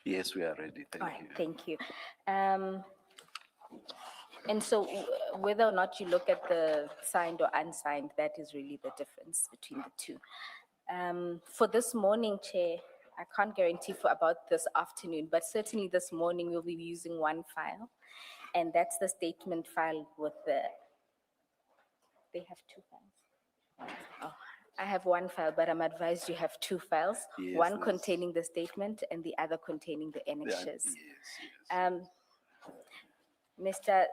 Yes, we are ready. All Thank right, you. thank you. And so whether or not you look at the signed or unsigned, that is really the difference between the two. For this morning, Chair, I can't guarantee for about this afternoon, but certainly this morning we'll be using one file, and that's the statement file with they have two files. Oh, I have one file, but I'm advised you have two files, Yes, one this- containing the statement and the other containing the annexes. Yes. Mr.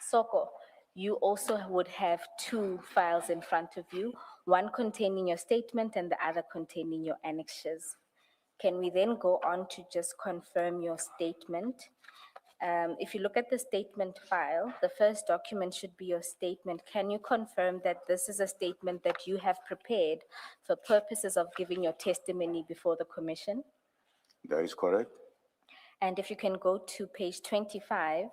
Soko, you also would have two files in front of you, one containing your statement and the other containing your annexes. Can we then go on to just confirm your statement? If you look at the statement file, the first document should be your statement. Can you confirm that this is a statement that you have prepared for purposes of giving your testimony before the commission? That is correct. And if you can go to page 25,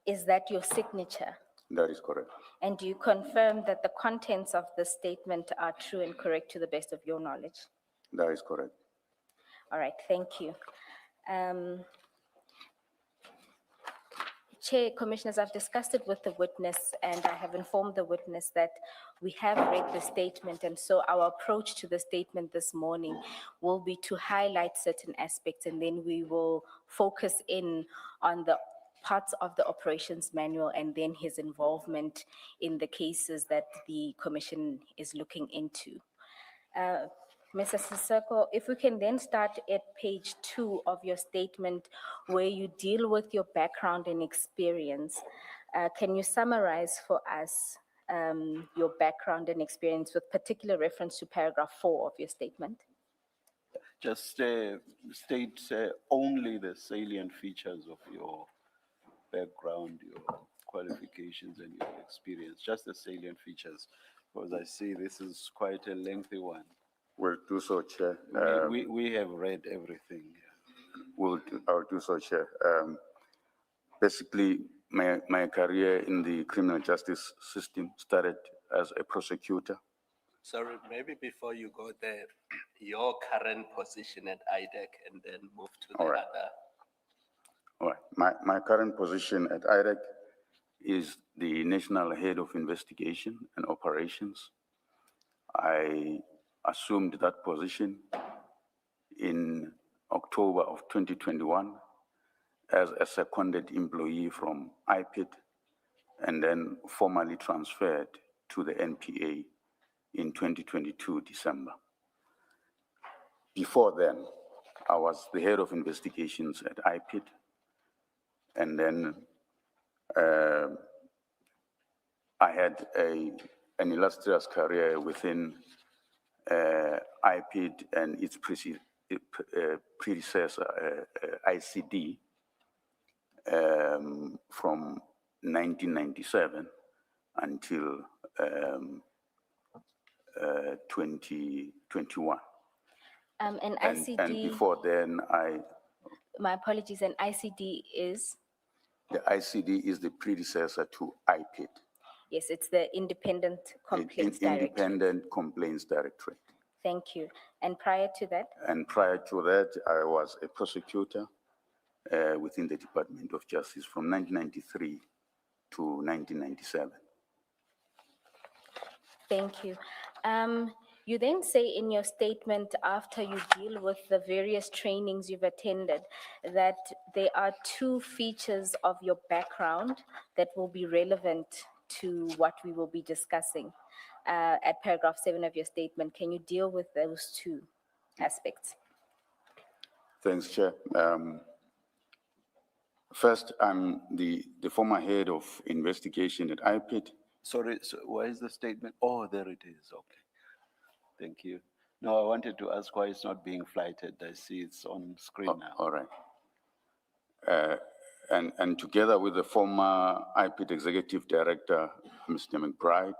is that your signature? That is correct. And do you confirm that the contents of the statement are true and correct to the best of your knowledge? That is correct. All right, thank you. Chair, Commissioners, I've discussed it with the witness and I have informed the witness that we have read the statement, and so our approach to the statement this morning will be to highlight certain aspects, and then we will focus in on the parts of the operations manual and then his involvement in the cases that the commission is looking into. Mr. Siseko, if we can then start at page 2 of your statement where you deal with your background and experience. Can you summarize for us your background and experience with particular reference to paragraph 4 of your statement? Just state only the salient features of your background, your qualifications, and your experience. Just the salient features, because I see this is quite a lengthy one. We'll do so, Chair. We have read everything. I'll do so, Chair. Basically, my career in the criminal justice system started as a prosecutor. Sorry, maybe before you go there, your current position at IDEC and then move to the All right. other. All right. My current position at IDEC is the National Head of Investigation and Operations. I assumed that position in October of 2021 as a seconded employee from IPIT and then formally transferred to the NPA in 2022 December. Before then, I was the head of investigations at IPIT, and then I had an illustrious career within IPIT and its predecessor, ICD, from 1997 until 2021. And And ICD, before then, my apologies, and ICD is? the ICD is the predecessor to IPIT. Yes, it's the Independent Complaints Directorate. Independent Complaints Directorate. Thank you. And prior to that? And prior to that, I was a prosecutor within the Department of Justice from 1993 to 1997. Thank you. You then say in your statement, after you deal with the various trainings you've attended, that there are two features of your background that will be relevant to what we will be discussing at paragraph 7 of your statement. Can you deal with those two aspects? Thanks, Chair. First, I'm the former head of investigation at IPIT. Sorry, so why is the statement? Oh, there it is. Okay. Thank you. No, I wanted to ask why it's not being flighted. I see it's on screen now. All right. And together with the former IPIT Executive Director, Mr. McBride,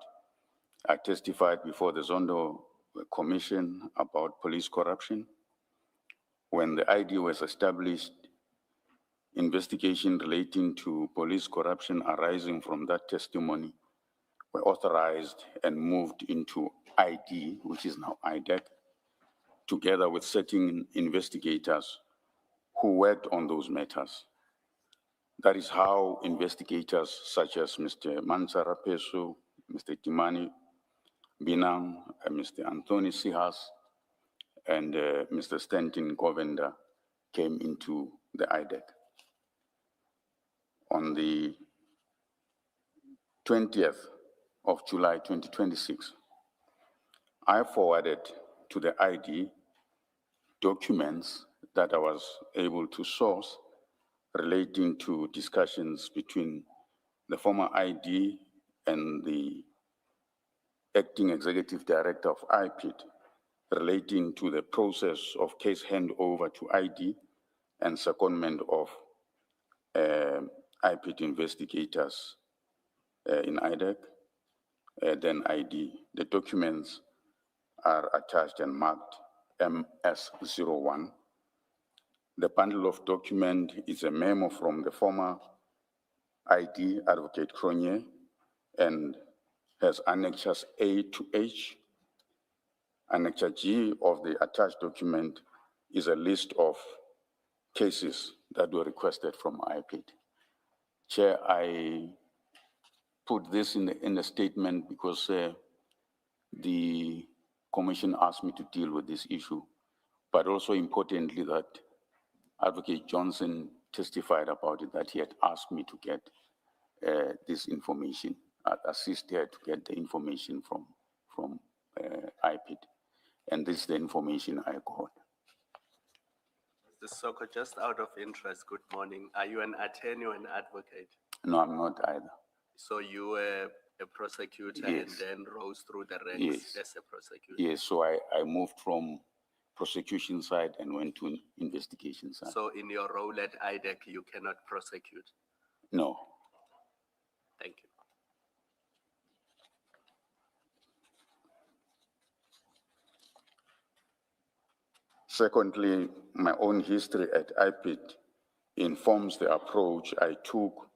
I testified before the Zondo Commission about police corruption. When the ID was established, investigation relating to police corruption arising from that testimony were authorized and moved into ID, which is now IDEC. together with certain investigators who worked on those matters. That is how investigators such as Mr. Mansara Peso, Mr. Timani Binang, Mr. Anthony Sihas, and Mr. Stanton Govender came into the IDEC. On the 20th of July 2026, I forwarded to the ID documents that I was able to source relating to discussions between the former ID and the acting executive director of IPID relating to the process of case handover to ID and secondment of IPID investigators in IDEC, then ID. The documents are attached and marked MS01. The bundle of document is a memo from the former ID, Advocate Cronje, and has annexures A to H. Annexure G of the attached document is a list of cases that were requested from IPID. Chair, I put this in the statement because the commission asked me to deal with this issue, but also importantly that Advocate Johnson testified about it, that he had asked me to get this information, assist her to get the information from IPID. And this is the information I got. Mr. Soko, just out of interest, good morning. Are you an attorney or an advocate? No, I'm not either. So you were a prosecutor and Yes. then rose through the ranks Yes. as a prosecutor? Yes, so I moved from prosecution side and went to investigation side. So in your role at IDEC, you cannot prosecute? No. Thank you. Secondly, my own history at IPID informs the approach I took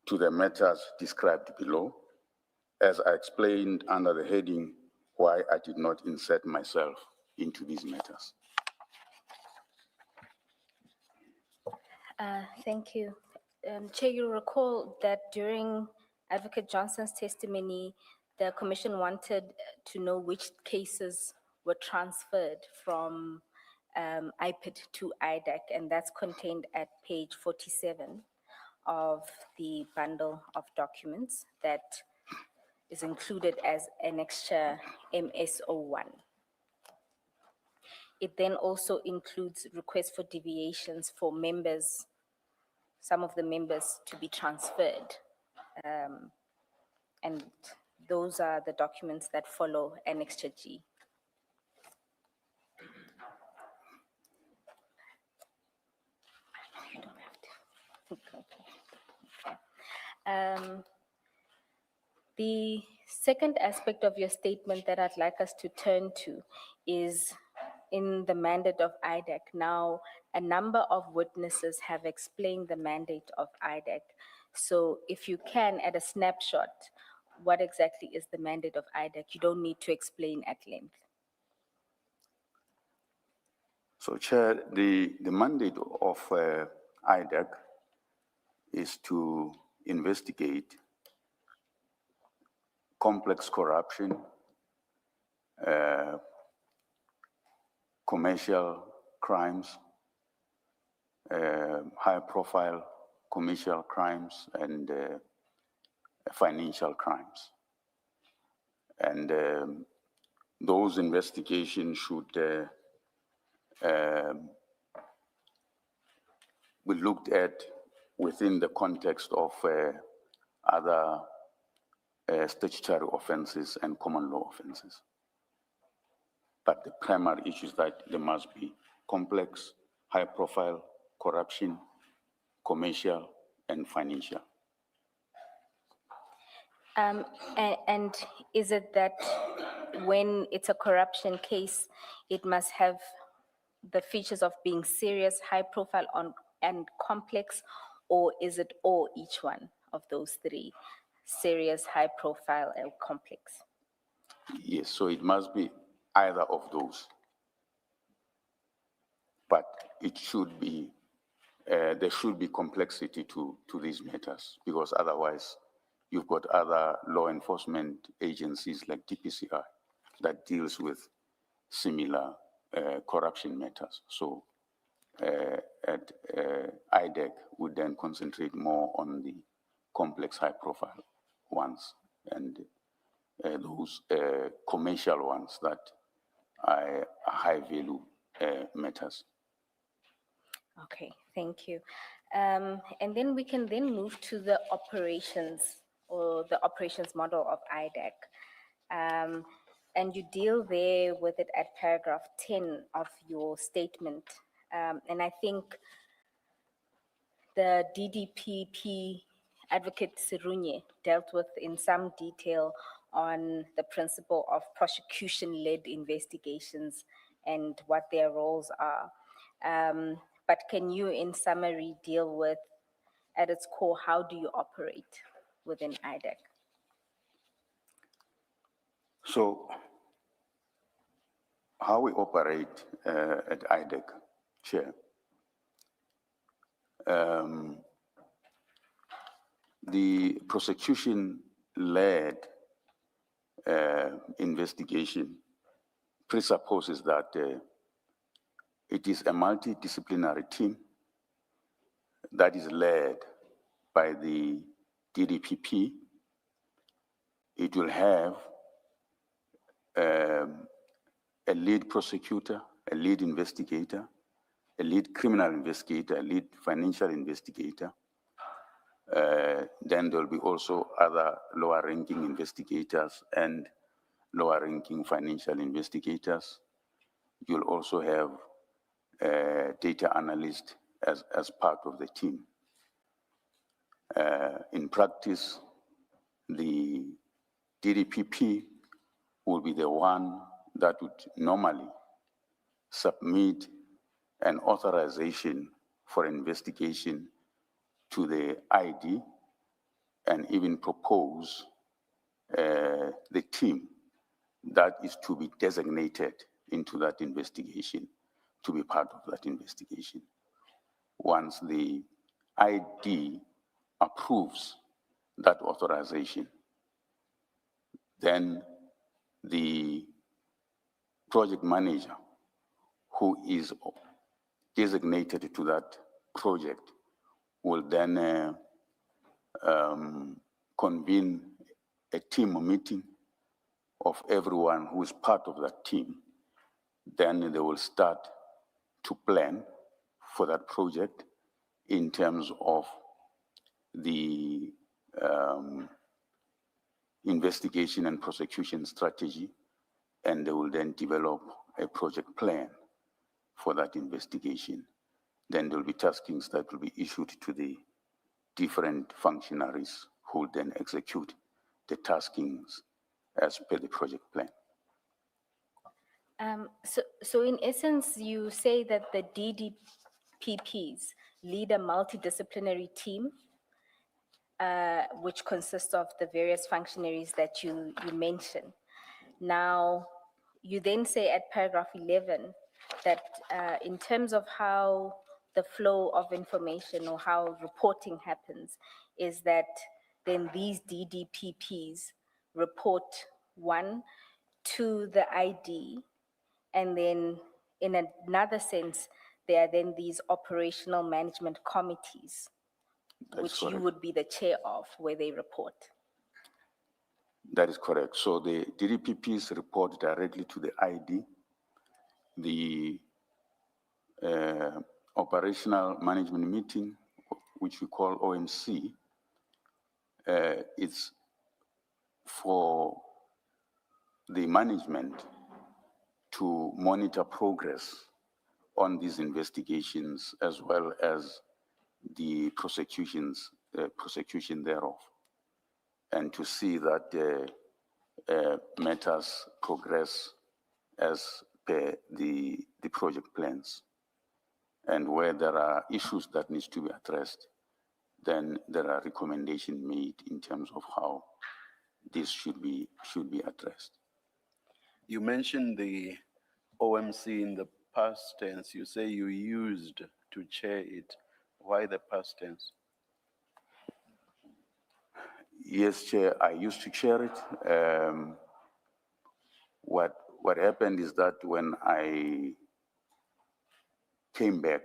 to the matters described below, as I explained under the heading, why I did not insert myself into these matters. Thank you. Chair, you recall that during Advocate Johnson's testimony, the commission wanted to know which cases were transferred from IPID to IDEC, and that's contained at page 47 of the bundle of documents that is included as annexure MS01. It then also includes requests for deviations for members, some of the members to be transferred. And those are the documents that follow Annexure G. You don't have to. Okay. The second aspect of your statement that I'd like us to turn to is in the mandate of IDEC. Now, a number of witnesses have explained the mandate of IDEC. So if you can, at a snapshot, what exactly is the mandate of IDEC? You don't need to explain at length. So, Chair, the mandate of IDEC is to investigate complex corruption, commercial crimes, high-profile commercial crimes, and financial crimes. And those investigations should be looked at within the context of other statutory offenses and common law offenses. But the primary issue is that there must be complex, high-profile corruption, commercial, and financial. And is it that when it's a corruption case, it must have the features of being serious, high profile and complex, or is it or each one of those three? Serious, high profile, and complex? Yes, so it must be either of those. but it should be, there should be complexity to these matters, because otherwise you've got other law enforcement agencies like DPCI that deals with similar corruption matters. So at IDEC would then concentrate more on the complex high-profile ones and those commercial ones that are high-value matters. Okay, thank you. And then we can then move to the operations or the operations model of IDEC. And you deal there with it at paragraph 10 of your statement. And I think the DDPP advocate Sirunye dealt with in some detail on the principle of prosecution-led investigations and what their roles are. But can you, in summary, deal with, at its core, how do you operate within IDEC? So how we operate at IDEC, Chair, the prosecution-led investigation presupposes that it is a multidisciplinary team that is led by the DDPP. It will have a lead prosecutor, a lead investigator, a lead criminal investigator, a lead financial investigator. Then there'll be also other lower-ranking investigators and lower-ranking financial investigators. You'll also have a data analyst as part of the team. In practice, the DDPP will be the one that would normally submit an authorization for investigation to the ID and even propose the team that is to be designated into that investigation to be part of that investigation. Once the ID approves that authorization, then the project manager who is designated to that project will then convene a team meeting of everyone who is part of that team. Then they will start to plan for that project in terms of the investigation and prosecution strategy, and they will then develop a project plan for that investigation. Then there will be taskings that will be issued to the different functionaries who will then execute the taskings as per the project plan. So in essence, you say that the DDPPs lead a multidisciplinary team, which consists of the various functionaries that you mentioned. Now, you then say at paragraph 11 that in terms of how the flow of information or how reporting happens, is that then these DDPPs report one to the ID, and then in another sense, there are then these operational management committees, which you would be the chair of, where they report. That is correct. So the DDPPs report directly to the ID. The operational management meeting, which we call OMC, it's for the management to monitor progress on these investigations as well as the prosecution thereof, and to see that matters progress as per the project plans. And where there are issues that need to be addressed, then there are recommendations made in terms of how this should be addressed. You mentioned the OMC in the past tense. You say you used to chair it. Why the past tense? Yes, Chair, I used to chair it. What happened is that when I came back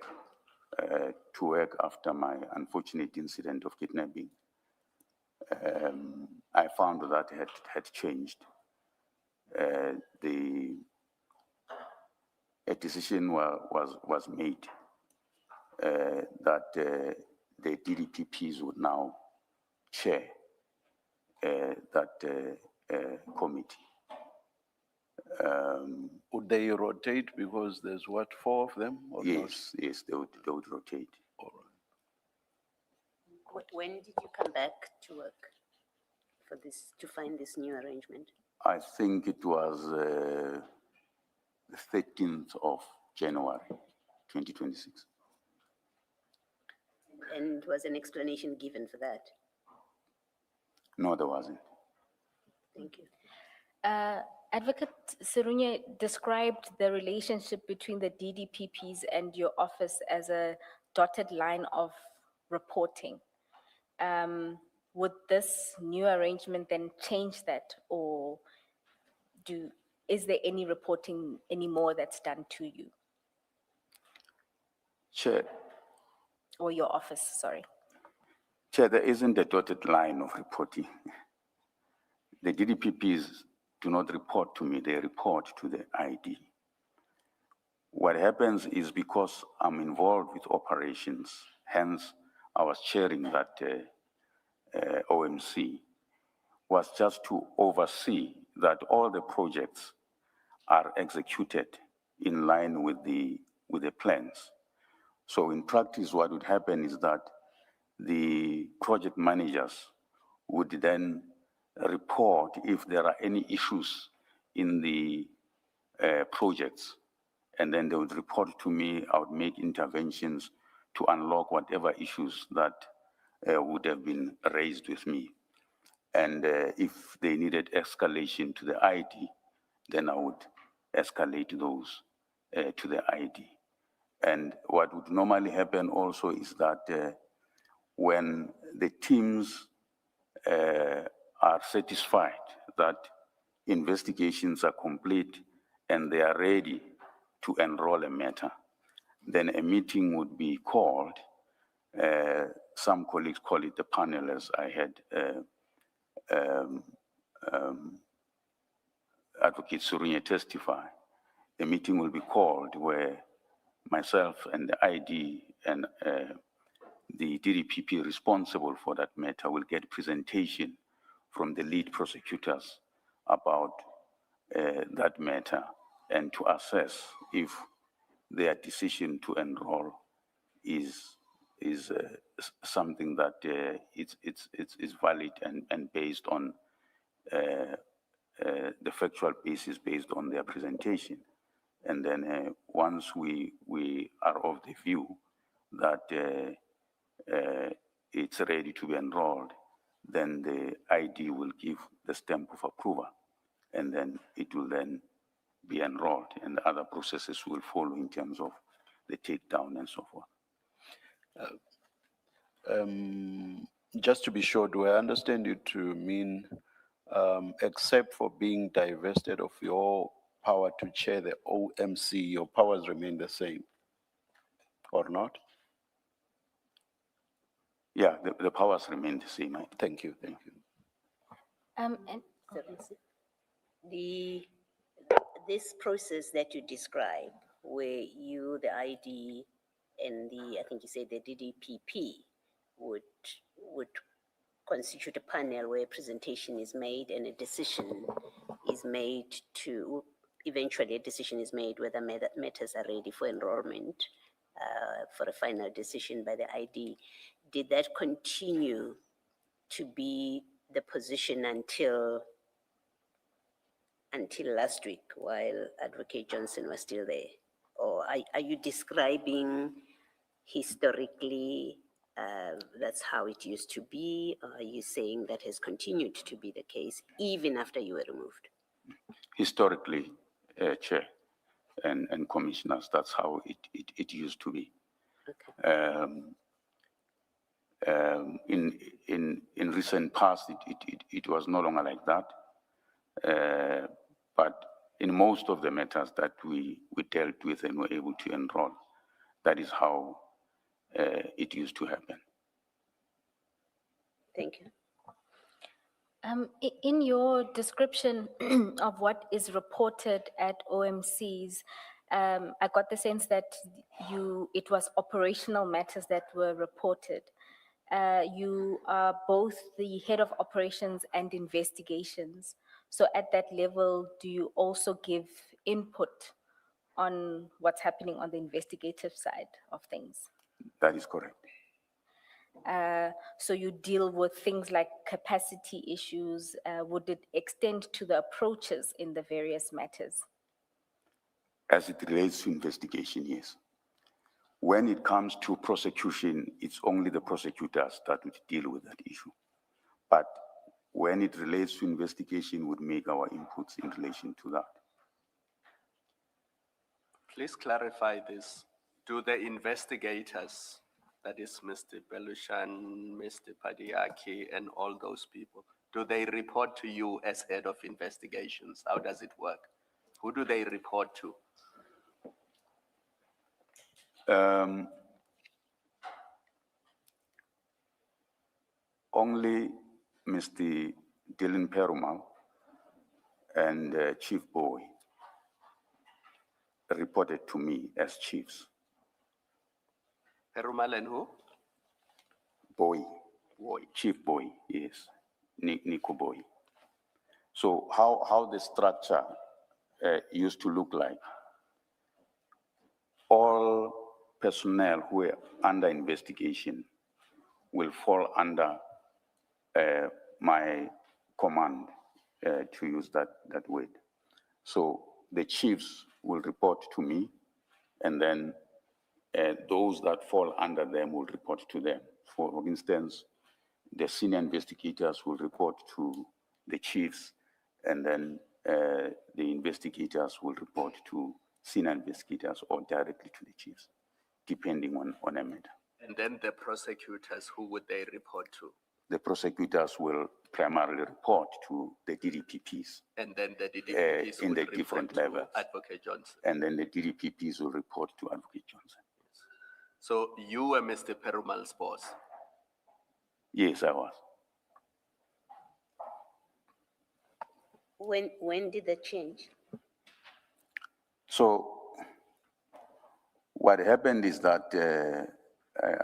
to work after my unfortunate incident of kidnapping, I found that it had changed. A decision was made that the DDPPs would now chair that committee. Would they rotate because there's what, 4 of them or not? Yes, yes, they would rotate. All right. When did you come back to work for this, to find this new arrangement? I think it was the 13th of January, 2026. And was an explanation given for that? No, there wasn't. Thank you. Advocate Serunye described the relationship between the DDPPs and your office as a dotted line of reporting. Would this new arrangement then change that, or is there any reporting anymore that's done to you Chair, or your office, sorry? Chair, there isn't a dotted line of reporting. The DDPPs do not report to me, they report to the ID. What happens is because I'm involved with operations, hence I was chairing that OMC, was just to oversee that all the projects are executed in line with the plans. So in practice, what would happen is that the project managers would then report if there are any issues in the projects, and then they would report to me. I would make interventions to unlock whatever issues that would have been raised with me. And if they needed escalation to the ID, then I would escalate those to the ID. And what would normally happen also is that when the teams are satisfied that investigations are complete and they are ready to enroll a matter, then a meeting would be called. Some colleagues call it the panel, as I had Advocate Serunye testify. A meeting will be called where myself and the ID and the DDPP responsible for that matter will get presentation from the lead prosecutors about that matter and to assess if their decision to enroll is something that it's valid and based on the factual basis based on their presentation. And then once we are of the view that it's ready to be enrolled, then the ID will give the stamp of approval, and then it will then be enrolled, and the other processes will follow in terms of the takedown and so forth. Just to be sure, do I understand you to mean, except for being divested of your power to chair the OMC, your powers remain the same, or not? Yeah, the powers remain the same. Thank you, thank you. And This process that you describe, where you, the ID, and I think you said the DDPP would constitute a panel where a presentation is made and a decision is made eventually a decision is made whether matters are ready for enrollment for a final decision by the ID. Did that continue to be the position until last week while Advocate Johnson was still there? Or are you describing historically that's how it used to be? Or are you saying that has continued to be the case even after you were removed? Historically, Chair, and commissioners. That's how it used to be. Okay. In recent past, it was no longer like that. But in most of the matters that we dealt with and were able to enroll, that is how it used to happen. Thank you. In your description of what is reported at OMCs, I got the sense that it was operational matters that were reported. You are both the head of operations and investigations. So at that level, do you also give input on what's happening on the investigative side of things? That is correct. So you deal with things like capacity issues. Would it extend to the approaches in the various matters? As it relates to investigation, yes. When it comes to prosecution, it's only the prosecutors that would deal with that issue. But when it relates to investigation, would make our inputs in relation to that. Please clarify this. Do the investigators, that is Mr. Belushan, Mr. Padiaki, and all those people, do they report to you as head of investigations? How does it work? Who do they report to? Only Mr. Dylan Perumal and Chief Boy reported to me as chiefs. Perumal and who? Boy, Boy. Chief Boy, yes, Nico Boy. So how the structure used to look like, all personnel who are under investigation will fall under my command, to use that word. So the chiefs will report to me, and then those that fall under them will report to them. For instance, the senior investigators will report to the chiefs, and then the investigators will report to senior investigators or directly to the chiefs, depending on a matter. And then the prosecutors, who would they report to? The prosecutors will primarily report to the DDPPs. And then the DDPPs in would the report different to levels. Advocate Johnson. And then the DDPPs will report to Advocate Johnson. So you were Mr. Perumal's boss. Yes, I was. When did that change? So what happened is that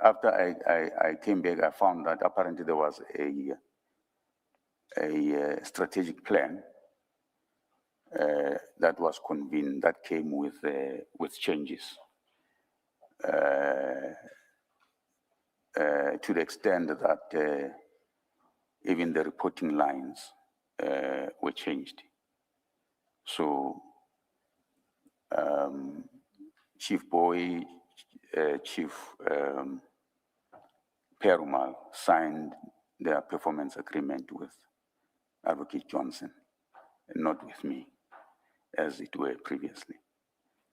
after I came back, I found that apparently there was a strategic plan that was convened that came with changes. To the extent that even the reporting lines were changed. So Chief Boy, Chief Perumal signed their performance agreement with Advocate Johnson, and not with me, as it were previously.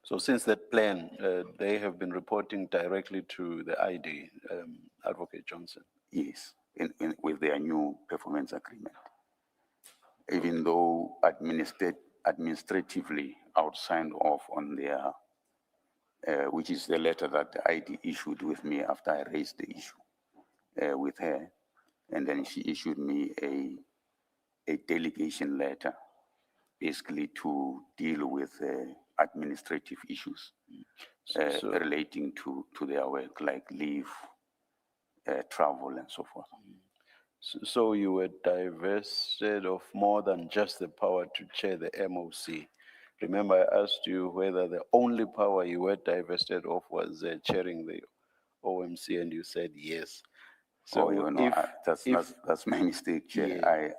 So since that plan, they have been reporting directly to the ID, Advocate Johnson. Yes, with their new performance agreement. Even though administratively I would sign off on their, which is the letter that the ID issued with me after I raised the issue with her. And then she issued me a delegation letter, basically to deal with administrative issues relating to their work, like leave, travel, and so forth. So you were divested of more than just the power to chair the MOC. Remember, I asked you whether the only power you were divested of was chairing the OMC, and you said yes. So you know, that's my mistake, Chair. Yeah.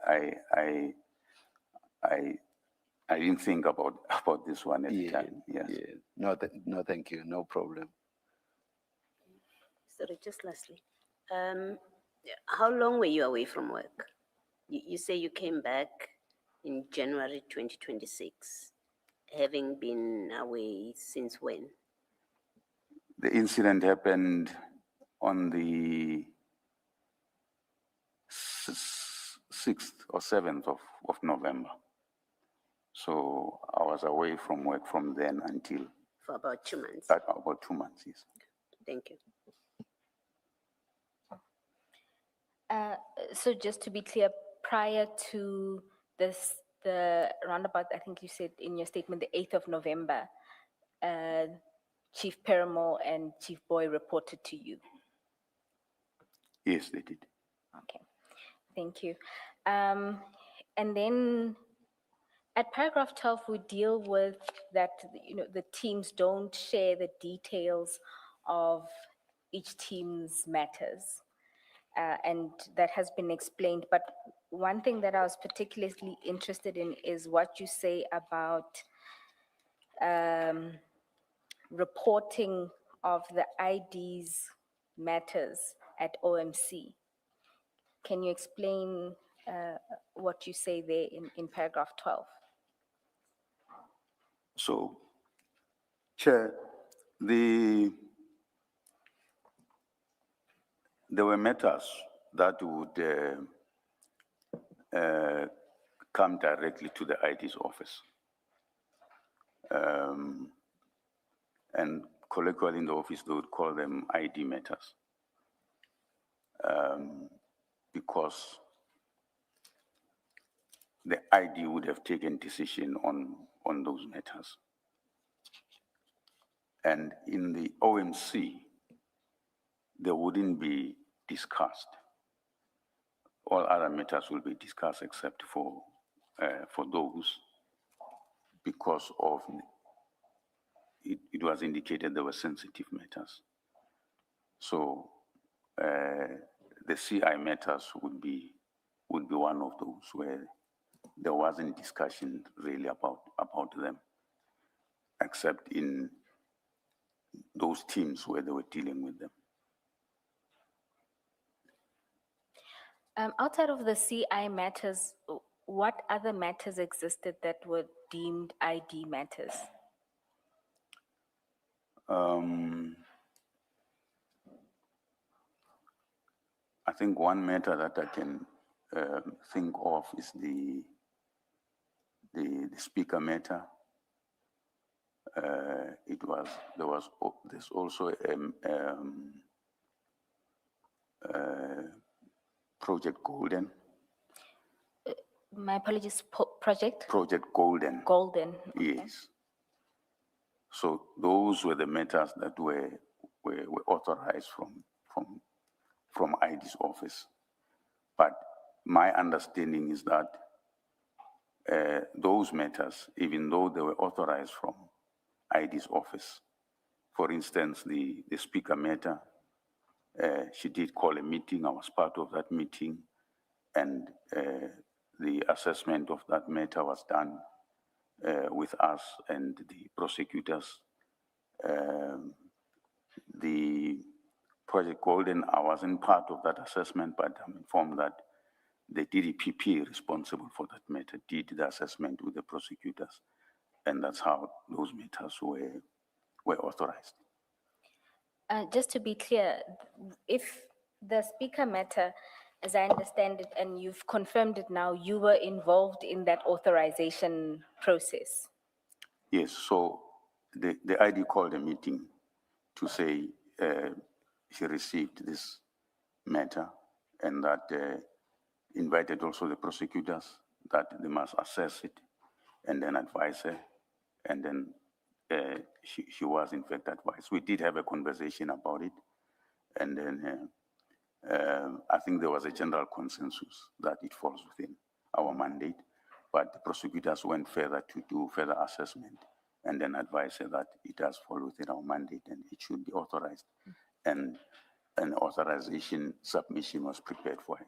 I didn't think about this one at the time. Yes. Yeah. No, thank you. No problem. Sorry, just lastly, how long were you away from work? You say you came back in January 2026, having been away since when? The incident happened on the 6th or 7th of November. So I was away from work from then until For about 2 months. about 2 months, yes. Thank you. So just to be clear, prior to this, the roundabout, I think you said in your statement, the 8th of November, Chief Paramore and Chief Boy reported to you. Yes, they did. Okay, thank you. And then at paragraph 12, we deal with that, the teams don't share the details of each team's matters. And that has been explained. But one thing that I was particularly interested in is what you say about reporting of the IDs matters at OMC. Can you explain what you say there in paragraph 12? So, Chair, there were matters that would come directly to the ID's office. And colloquially in the office, they would call them ID matters. Because the ID would have taken decision on those matters. And in the OMC, they wouldn't be discussed. All other matters will be discussed except for those, because of it was indicated there were sensitive matters. So the CI matters would be one of those where there wasn't discussion really about them, except in those teams where they were dealing with them. Outside of the CI matters, what other matters existed that were deemed ID matters? I think one matter that I can think of is the speaker matter. There's also Project Golden. My apologies, project? Project Golden. Golden. Okay. Yes. So those were the matters that were authorized from ID's office. But my understanding is that those matters, even though they were authorized from ID's office, for instance, the speaker matter, she did call a meeting. I was part of that meeting, and the assessment of that matter was done with us and the prosecutors. The Project Golden, I wasn't part of that assessment, but I'm informed that the DDPP responsible for that matter did the assessment with the prosecutors, and that's how those matters were authorized. Just to be clear, if the speaker matter, as I understand it, and you've confirmed it now, you were involved in that authorization process? Yes, so the ID called a meeting to say she received this matter, and that invited also the prosecutors that they must assess it and then advise her, and then she was in fact advised. We did have a conversation about it, and then I think there was a general consensus that it falls within our mandate, but the prosecutors went further to do further assessment and then advised her that it does fall within our mandate and it should be authorized. And an authorization submission was prepared for her.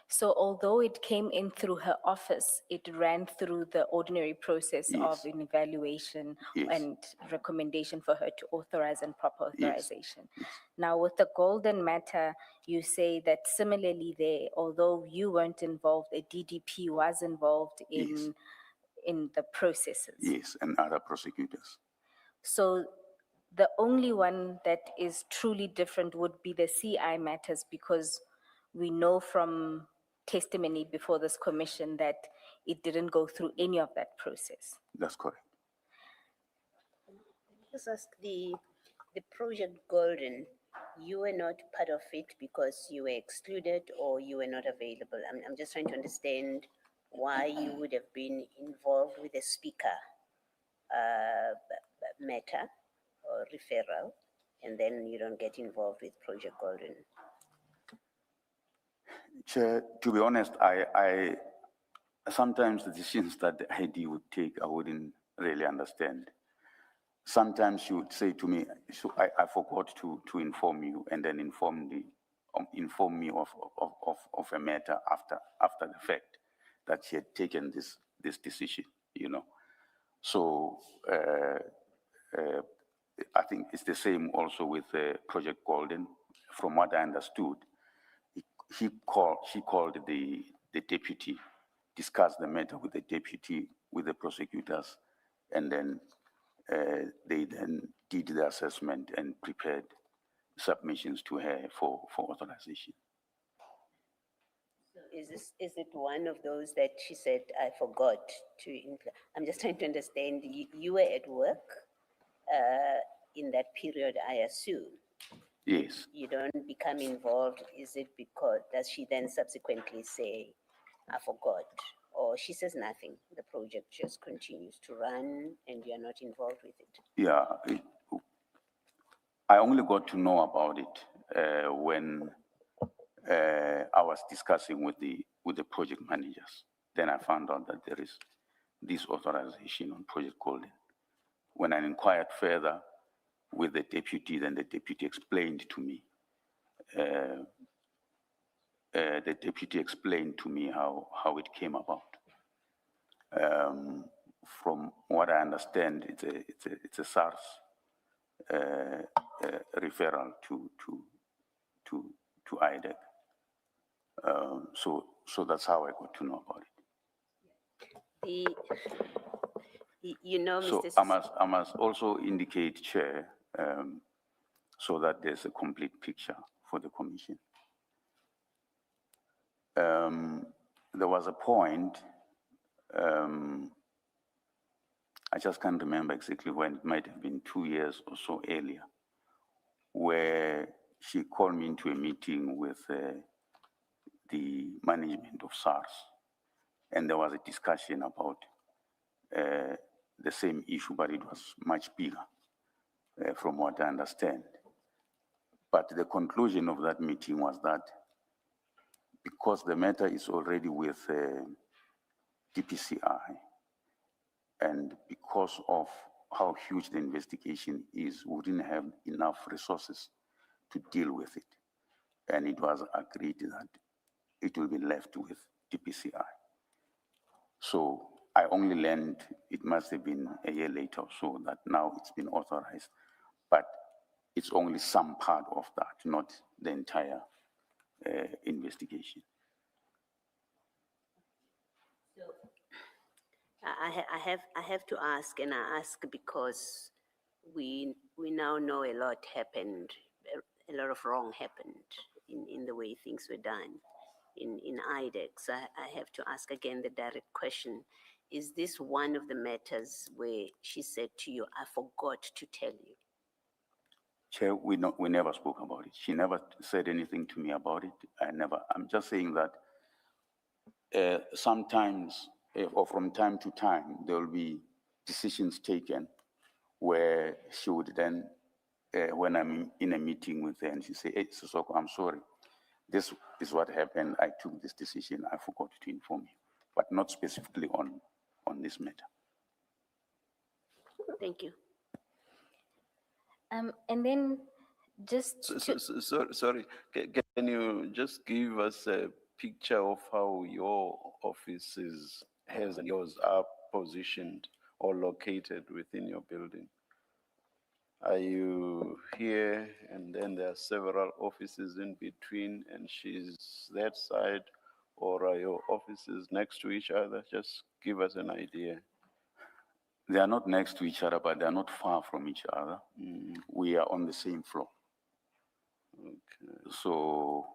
So although it came in through her office, it ran through the ordinary process of Yes. an evaluation Yes. and recommendation for her to authorize and proper Yes. authorization. Yes. Now, with the Golden matter, you say that similarly there, although you weren't involved, a DDP was involved in in the processes. Yes, and other prosecutors. So the only one that is truly different would be the CI matters, because we know from testimony before this commission that it didn't go through any of that process. That's correct. Just ask the project Golden, you were not part of it because you were excluded or you were not available. I'm just trying to understand why you would have been involved with the speaker matter or referral, and then you don't get involved with Project Golden. Chair, to be honest, I sometimes the decisions that the ID would take, I wouldn't really understand. Sometimes she would say to me, so I forgot to inform you, and then inform me of a matter after the fact that she had taken this decision, you know. So I think it's the same also with Project Golden. From what I understood, she called the deputy, discussed the matter with the deputy, with the prosecutors, and then they then did the assessment and prepared submissions to her for authorization. Is it one of those that she said, I forgot to include? I'm just trying to understand, you were at work in that period, I assume. Yes, You don't become involved, is it because, does she then subsequently say, I forgot? Or she says nothing, the project just continues to run and you're not involved with it? yeah. I only got to know about it when I was discussing with the project managers. Then I found out that there is this authorization on Project Golden. When I inquired further with the deputy, then the deputy explained to me. The deputy explained to me how it came about. From what I understand, it's a SARS referral to IDEC. So that's how I got to know about it. You know, So Mr. I must also indicate, Chair, so that there's a complete picture for the commission. There was a point, I just can't remember exactly when, it might have been 2 years or so earlier, where she called me into a meeting with the management of SARS, and there was a discussion about the same issue, but it was much bigger, from what I understand. But the conclusion of that meeting was that because the matter is already with DPCI, and because of how huge the investigation is, we didn't have enough resources to deal with it. And it was agreed that it will be left with DPCI. So I only learned, it must have been a year later or so, that now it's been authorized, but it's only some part of that, not the entire investigation. I have to ask, and I ask because we now know a lot happened, a lot of wrong happened in the way things were done in IDEX. So I have to ask again the direct question. Is this one of the matters where she said to you, I forgot to tell you? Chair, we never spoke about it. She never said anything to me about it. I'm just saying that sometimes, or from time to time, there will be decisions taken where she would then, when I'm in a meeting with her, and she say, hey, Sissoko, I'm sorry. This is what happened. I took this decision. I forgot to inform you, but not specifically on this matter. Thank you. And then just to, Sorry, can you just give us a picture of how your offices, hers and yours, are positioned or located within your building? Are you here and then there are several offices in between and she's that side, or are your offices next to each other? Just give us an idea. They are not next to each other, but they are not far from each other. We are on the same floor. So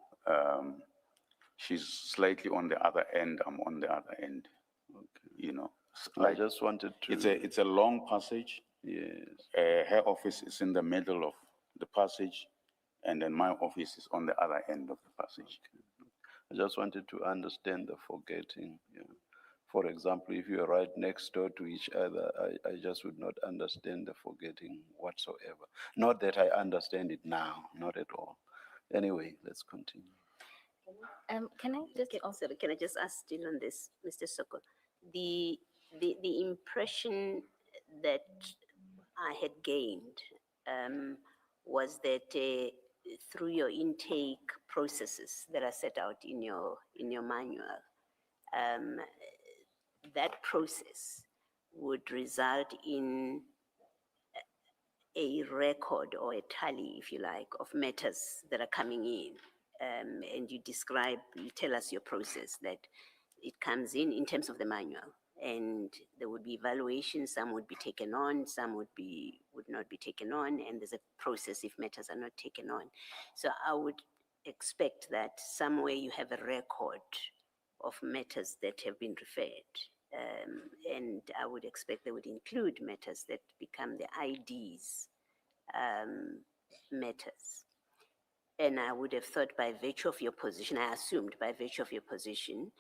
she's slightly on the other end, I'm on the other end. You know, I just wanted to. it's a long passage. Yes. Her office is in the middle of the passage, and then my office is on the other end of the passage. I just wanted to understand the forgetting. Yeah. For example, if you are right next door to each other, I just would not understand the forgetting whatsoever. Not that I understand it now, not at all. Anyway, let's continue. Can I just, Sorry, can I just ask still on this, Mr. Soko? The impression that I had gained was that through your intake processes that are set out in your manual, that process would result in a record or a tally, if you like, of matters that are coming in. And you tell us your process, that it comes in terms of the manual, and there would be evaluations, some would be taken on, some would not be taken on, and there's a process if matters are not taken on. So I would expect that somewhere you have a record of matters that have been referred. And I would expect they would include matters that become the IDs matters. And I would have thought by virtue of your position, I assumed by virtue of your position,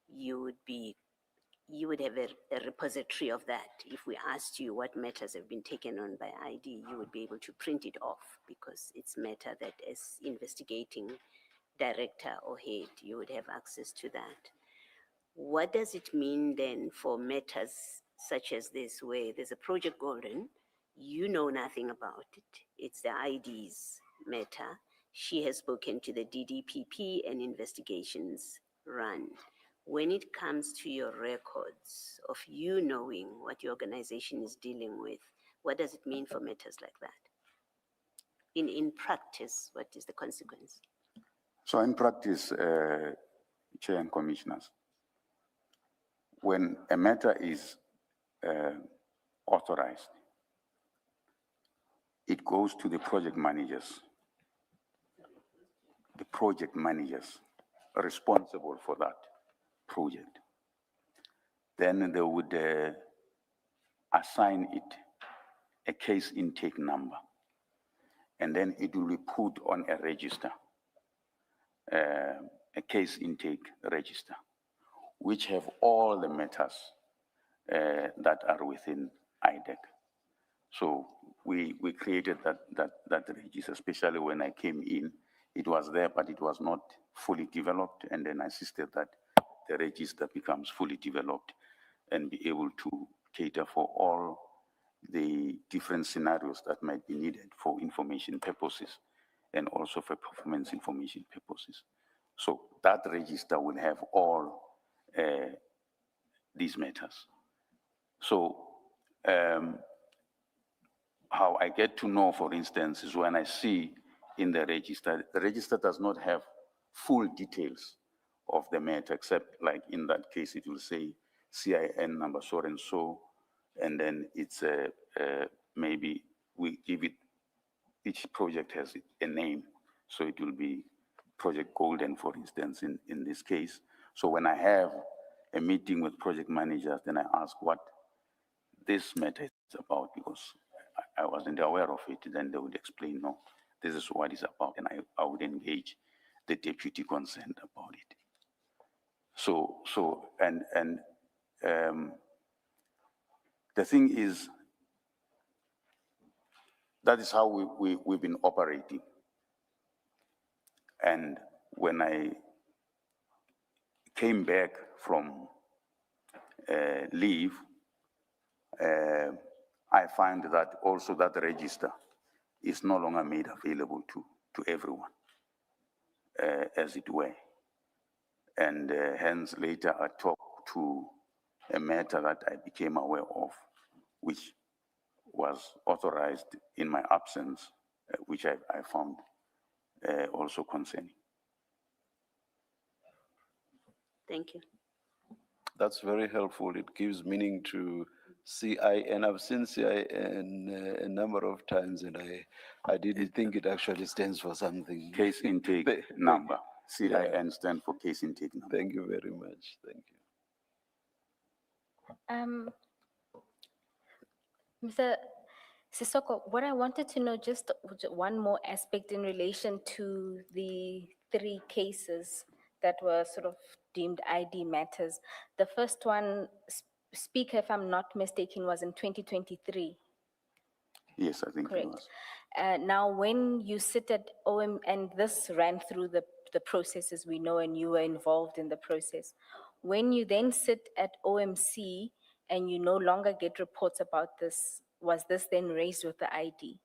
you would have a repository of that. If we asked you what matters have been taken on by ID, you would be able to print it off, because it's matter that as investigating director or head, you would have access to that. What does it mean then for matters such as this, where there's a Project Golden, you know nothing about it, it's the ID's matter, she has spoken to the DDPP and investigations run. When it comes to your records of you knowing what your organization is dealing with, what does it mean for matters like that? In practice, what is the consequence? So in practice, Chair and Commissioners, when a matter is authorized, it goes to the project managers responsible for that project. Then they would assign it a case intake number, and then it will be put on a register, a case intake register, which have all the matters that are within IDEC. So we created that register, especially when I came in. It was there, but it was not fully developed, and then I insisted that the register becomes fully developed and be able to cater for all the different scenarios that might be needed for information purposes and also for performance information purposes. So that register will have all these matters. So how I get to know, for instance, is when I see in the register does not have full details of the matter, except like in that case, it will say CIN number so and so, and then it's maybe we give it, each project has a name, so it will be Project Golden, for instance, in this case. So when I have a meeting with project managers, then I ask what this matter is about, because I wasn't aware of it. Then they would explain, no, this is what it's about, and I would engage the deputy concerned about it. So the thing is, that is how we've been operating. And when I came back from leave, I find that also that register is no longer made available to everyone, as it were. And hence later I talked to a matter that I became aware of, which was authorized in my absence, which I found also concerning. Thank you. That's very helpful. It gives meaning to CIN. I've seen CIN a number of times, and I didn't think it actually stands for something. Case intake number. CIN stands for case intake number. Thank you very much. Thank you. Mr. Sisoko, what I wanted to know, just one more aspect in relation to the 3 cases that were sort of deemed ID matters. The first one, Speaker, if I'm not mistaken, was in 2023. Yes, I think it Correct. was. Now, when you sit at OM, and this ran through the processes we know, and you were involved in the process. When you then sit at OMC and you no longer get reports about this, was this then raised with the ID?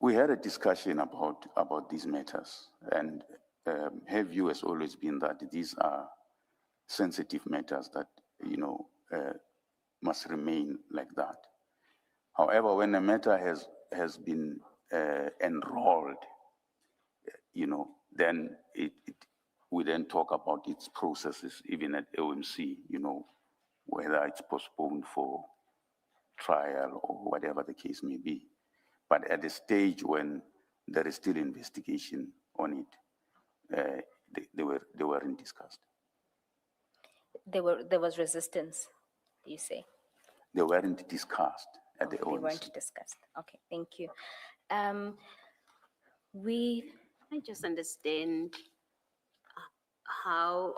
We had a discussion about these matters, and her view has always been that these are sensitive matters that, must remain like that. However, when a matter has been enrolled, then we then talk about its processes, even at OMC, whether it's postponed for trial or whatever the case may be. But at the stage when there is still investigation on it, they weren't discussed. There was resistance, you say? They weren't discussed at the They OMC. weren't discussed. Okay, thank you. I just understand how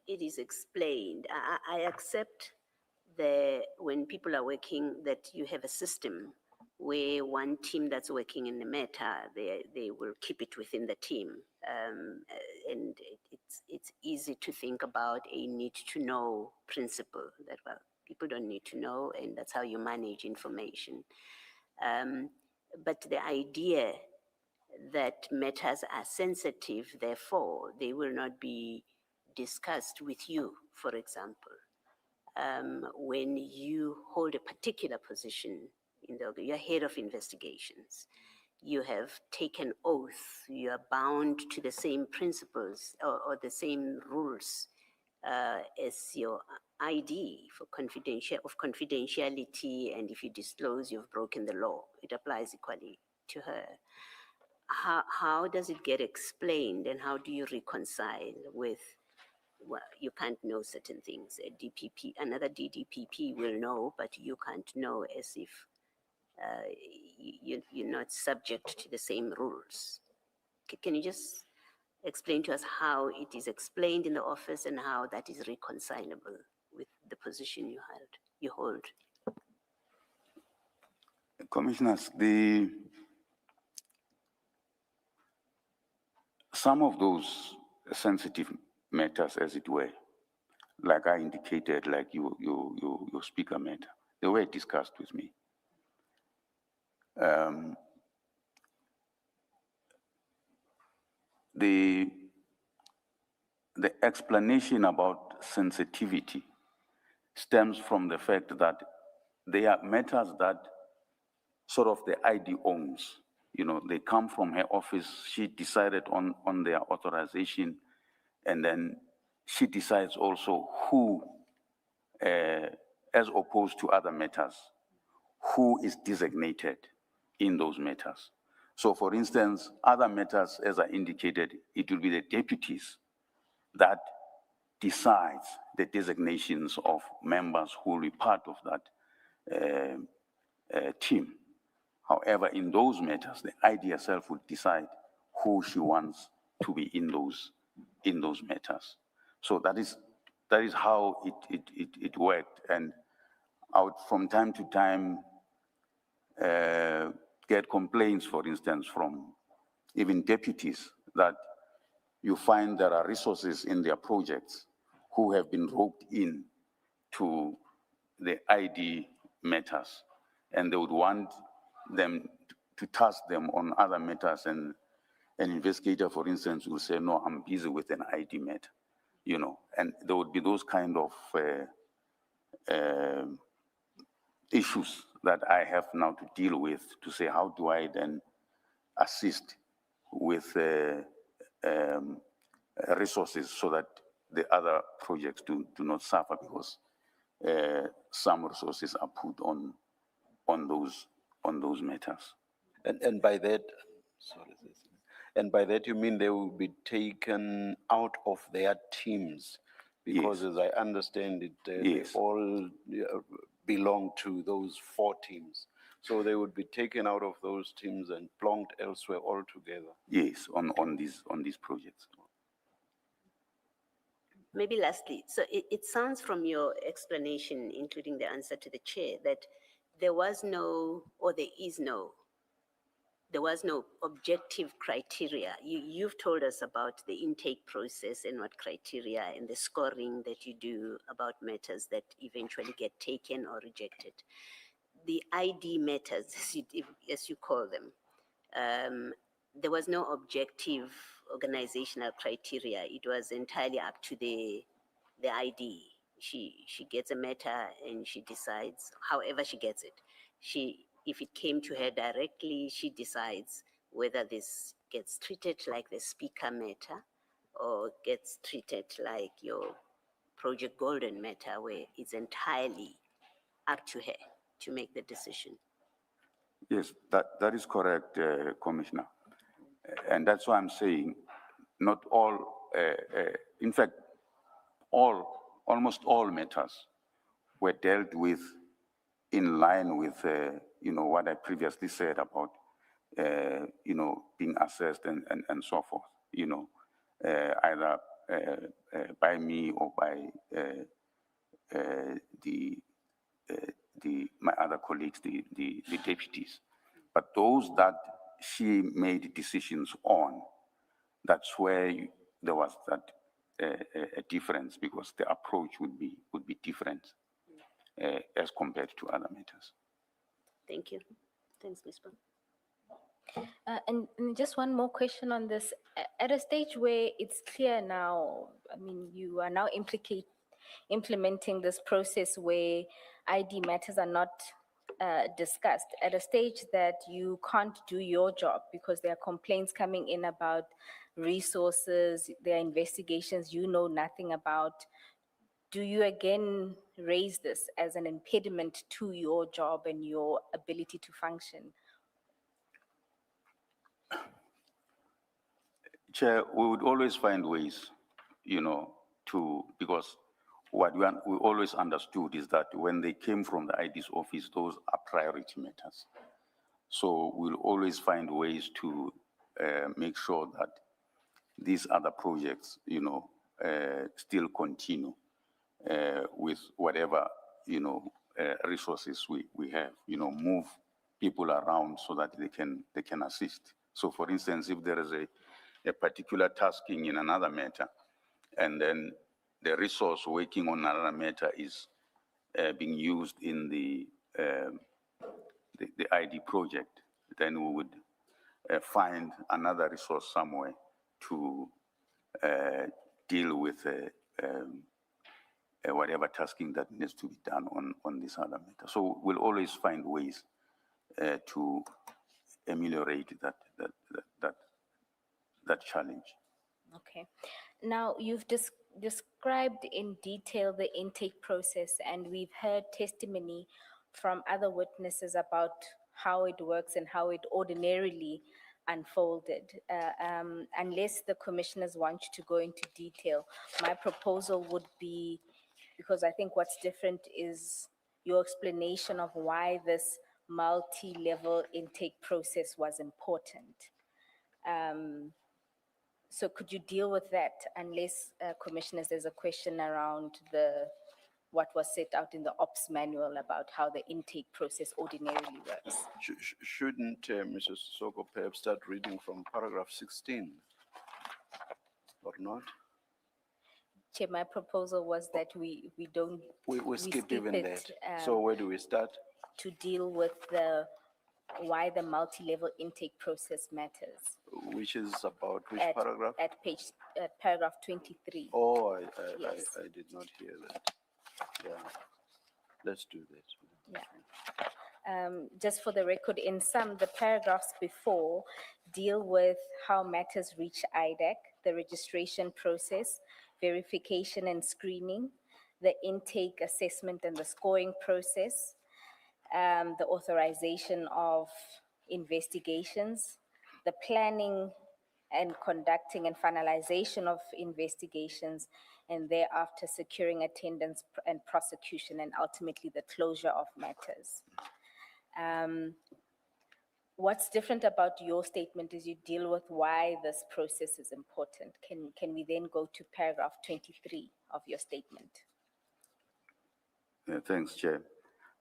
it is explained. I accept when people are working, that you have a system where one team that's working in the matter, they will keep it within the team. And it's easy to think about a need to know principle that, well, people don't need to know, and that's how you manage information. But the idea that matters are sensitive, therefore they will not be discussed with you, for example. When you hold a particular position you're head of investigations, you have taken oath, you are bound to the same principles or the same rules as your ID for confidentiality, and if you disclose, you've broken the law. It applies equally to her. How does it get explained, and how do you reconcile with, well, you can't know certain things. A DPP, another DDPP will know, but you can't know, as if you're not subject to the same rules. Can you just explain to us how it is explained in the office and how that is reconcilable with the position you hold? Commissioners, some of those sensitive matters, as it were, like I indicated, like your speaker matter, they were discussed with me. The explanation about sensitivity stems from the fact that they are matters that sort of the ID owns. They come from her office. She decided on their authorization, and then she decides also who, as opposed to other matters, who is designated in those matters. So for instance, other matters, as I indicated, it will be the deputies that decides the designations of members who will be part of that team. However, in those matters, the ID herself will decide who she wants to be in those matters. So that is how it worked. And I would, from time to time, get complaints, for instance, from even deputies, that you find there are resources in their projects who have been roped in to the ID matters, and they would want them to task them on other matters, and an investigator, for instance, will say, no, I'm busy with an ID matter, and there would be those kind of issues that I have now to deal with, to say, how do I then assist with resources so that the other projects do not suffer because some resources are put on those matters. And by that, sorry, Cecily. And by that you mean they will be taken out of their teams? Because Yes. as I understand it, they Yes. all belong to those 4 teams. So they would be taken out of those teams and plonked elsewhere altogether. Yes, on these projects. Maybe lastly, so it sounds from your explanation, including the answer to the chair, that there was no, or there was no objective criteria. You've told us about the intake process and what criteria and the scoring that you do about matters that eventually get taken or rejected. The ID matters, as you call them, there was no objective organizational criteria. It was entirely up to the ID. She gets a matter and she decides, however she gets it. If it came to her directly, she decides whether this gets treated like the speaker matter or gets treated like your Project Golden matter, where it's entirely up to her to make the decision. Yes, that is correct, Commissioner. And that's why I'm saying not all, in fact, almost all matters were dealt with in line with, what I previously said about, being assessed and so forth, either by me or by my other colleagues, the deputies. But those that she made decisions on, that's where there was that a difference, because the approach would be different as compared to other matters. Thank you. Thanks, Ms. Bond. And just one more question on this. At a stage where it's clear now, I mean, you are now implementing this process where ID matters are not discussed, at a stage that you can't do your job because there are complaints coming in about resources, there are investigations you know nothing about. Do you again raise this as an impediment to your job and your ability to function? Chair, we would always find ways, because what we always understood is that when they came from the ID's office, those are priority matters. So we'll always find ways to make sure that these other projects, still continue with whatever, resources we have, move people around so that they can assist. So for instance, if there is a particular tasking in another matter, and then the resource working on another matter is being used in the ID project, then we would find another resource somewhere to deal with whatever tasking that needs to be done on this other matter. So we'll always find ways to ameliorate that challenge. Okay. Now, you've described in detail the intake process, and we've heard testimony from other witnesses about how it works and how it ordinarily unfolded. Unless the commissioners want you to go into detail, my proposal would be, because I think what's different is your explanation of why this multi-level intake process was important. So could you deal with that, unless, commissioners, there's a question around what was set out in the ops manual about how the intake process ordinarily works? Shouldn't Mrs. Soko perhaps start reading from paragraph 16, or not? Chair, my proposal was that we don't. We skip even it, that. So where do we start? To deal with why the multi-level intake process matters. Which is about which At- paragraph? At paragraph 23. Oh, Yes. I did not hear that. Yeah, let's do that. Yeah. Just for the record, in some, the paragraphs before deal with how matters reach IDEC. the registration process, verification and screening, the intake assessment and the scoring process, the authorization of investigations, the planning and conducting and finalization of investigations, and thereafter securing attendance and prosecution, and ultimately the closure of matters. What's different about your statement is you deal with why this process is important. Can we then go to paragraph 23 of your statement? Thanks, Chair.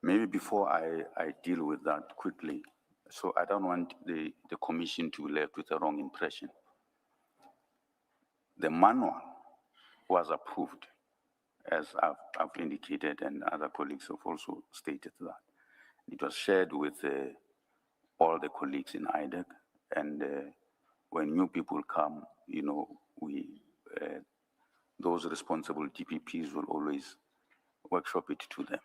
Maybe before I deal with that quickly, so I don't want the commission to be left with a wrong impression. The manual was approved, as I've indicated, and other colleagues have also stated that. It was shared with all the colleagues in IDEC, and when new people come, you know, those responsible DPPs will always workshop it to them.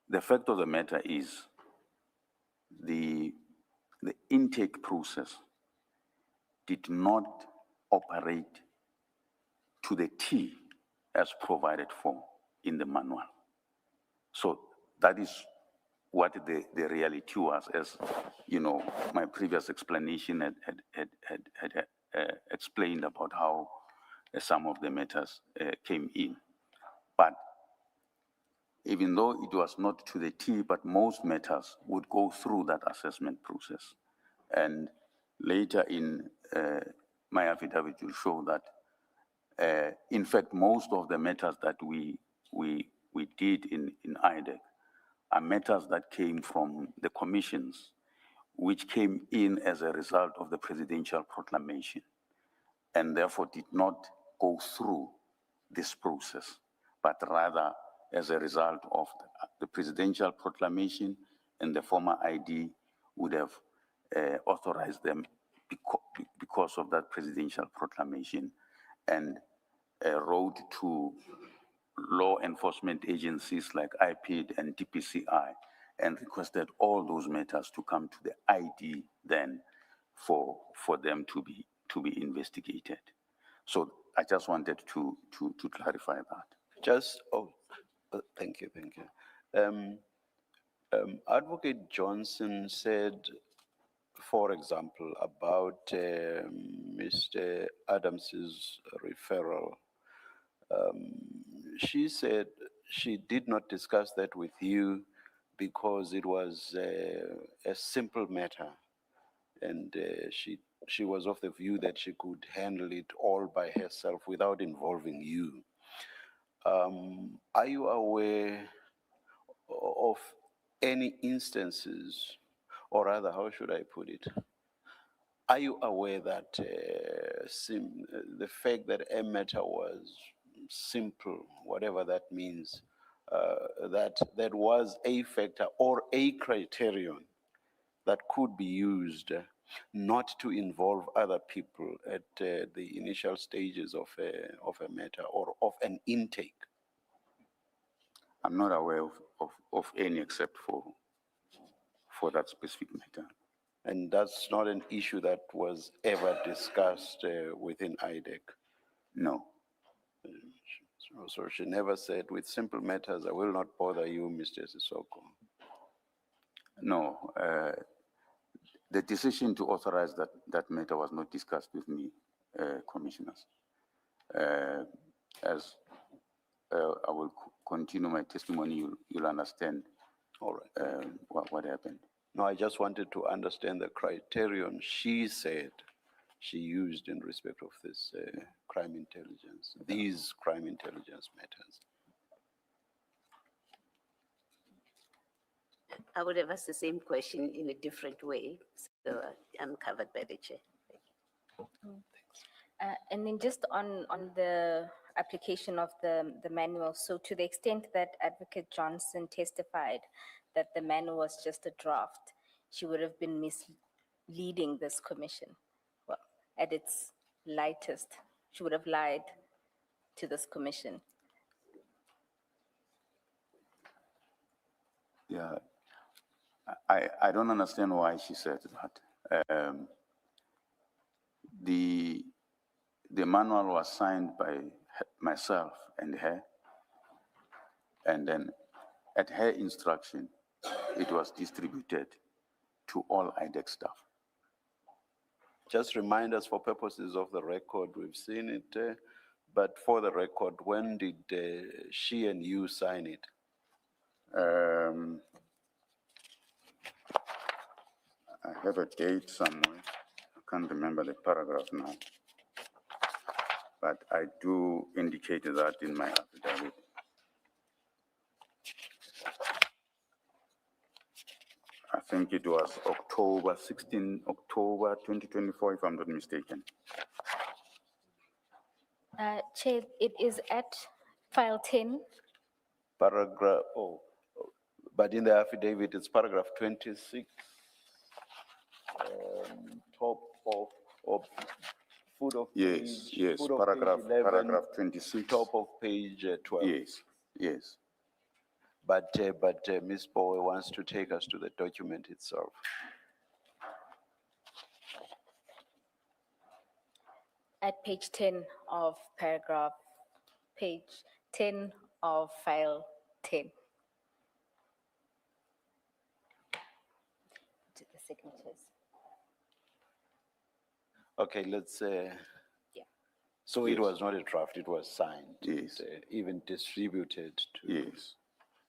The fact of the matter is the intake process did not operate to the T as provided for in the manual. So that is what the reality was, as you know, my previous explanation had explained about how some of the matters came in. But even though it was not to the T, but most matters would go through that assessment process. And later in my affidavit will show that, in fact, most of the matters that we did in IDEC are matters that came from the commissions, which came in as a result of the presidential proclamation, and therefore did not go through this process, but rather as a result of the presidential proclamation, and the former ID would have authorized them because of that presidential proclamation, and wrote to law enforcement agencies like IPID and DPCI and requested all those matters to come to the ID then for them to be investigated. So I just wanted to clarify that. Thank you. Advocate Johnson said, for example, about Mr. Adams's referral. She said she did not discuss that with you because it was a simple matter, and she was of the view that she could handle it all by herself without involving you. Are you aware of any instances, or rather, how should I put it? Are you aware that the fact that a matter was simple, whatever that means, that was a factor or a criterion that could be used not to involve other people at the initial stages of a matter or of an intake? I'm not aware of any except for that specific matter. And that's not an issue that was ever discussed within IDEC? No. So she never said, with simple matters, I will not bother you, Mr. Sissoko. No. The decision to authorize that matter was not discussed with me, commissioners. As I will continue my testimony, you'll understand. All right. What happened. No, I just wanted to understand the criterion she said she used in respect of this crime intelligence, these crime intelligence matters. I would have asked the same question in a different way, so I'm covered by the chair. And then just on the application of the manual, so to the extent that Advocate Johnson testified that the manual was just a draft, she would have been misleading this commission. Well, at its lightest, she would have lied to this commission. Yeah, I don't understand why she said that. The manual was signed by myself and her, and then at her instruction, it was distributed to all IDEC staff. Just remind us for purposes of the record, we've seen it, but for the record, when did she and you sign it? I have a date somewhere. I can't remember the paragraph now. But I do indicate that in my affidavit. I think it was October 2024, if I'm not mistaken. Chair, it is at file 10. Paragraph, but in the affidavit, it's paragraph 26, top of foot of Yes, page, yes, foot of paragraph, page 11, paragraph 26. top of page 12. Yes, yes. But Ms. Bowe wants to take us to the document itself. At page 10 of paragraph, page 10 of file 10. To the signatures. Okay, let's, Yeah. so it was not a draft, it was signed. Yes. Even distributed to. Yes.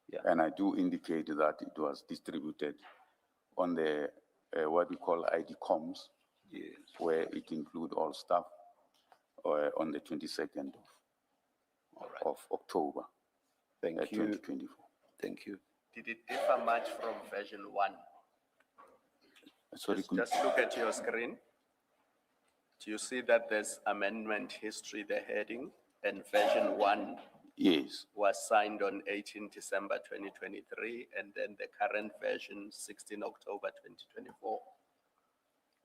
Yeah. And I do indicate that it was distributed on the, what we call ID comms, Yes. where it include all staff, on the 22nd of October, Thank you. 2024. Thank you. Did it differ much from version 1? Sorry, Just look at your screen. Do you see that there's amendment history, the heading, and version 1 yes, was signed on 18 December 2023, and then the current version 16 October 2024.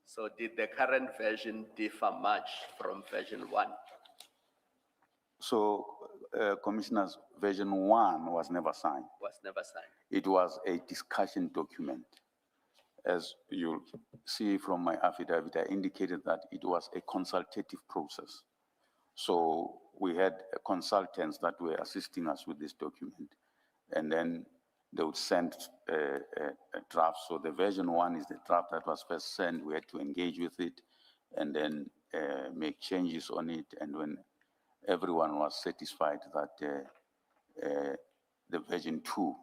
So did the current version differ much from version 1? so, Commissioners, version 1 was never signed. Was never signed. It was a discussion document. As you'll see from my affidavit, I indicated that it was a consultative process. So we had consultants that were assisting us with this document, and then they would send a draft. So the version 1 is the draft that was first sent. We had to engage with it and then make changes on it. And when everyone was satisfied that the version 2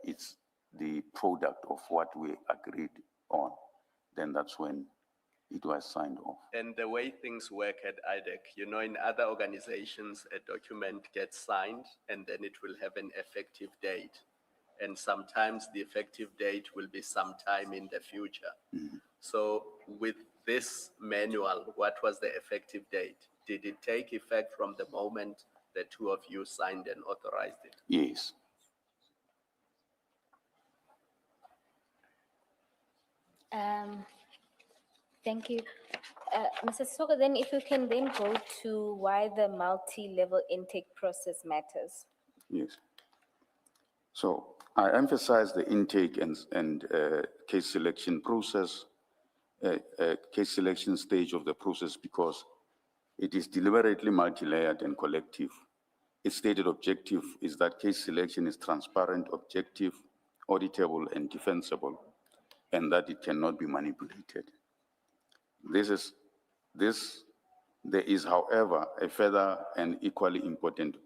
it's the product of what we agreed on, then that's when it was signed off. And the way things work at IDEC, you know, in other organizations, a document gets signed and then it will have an effective date. And sometimes the effective date will be sometime in the future. So with this manual, what was the effective date? Did it take effect from the moment the two of you signed and authorized it? Yes. Thank you. Mr. Soga, then if you can then go to why the multi-level intake process matters. Yes. So I emphasize the intake and case selection process, case selection stage of the process because it is deliberately multi-layered and collective. Its stated objective is that case selection is transparent, objective, auditable, and defensible, and that it cannot be manipulated. There is, however, a further and equally important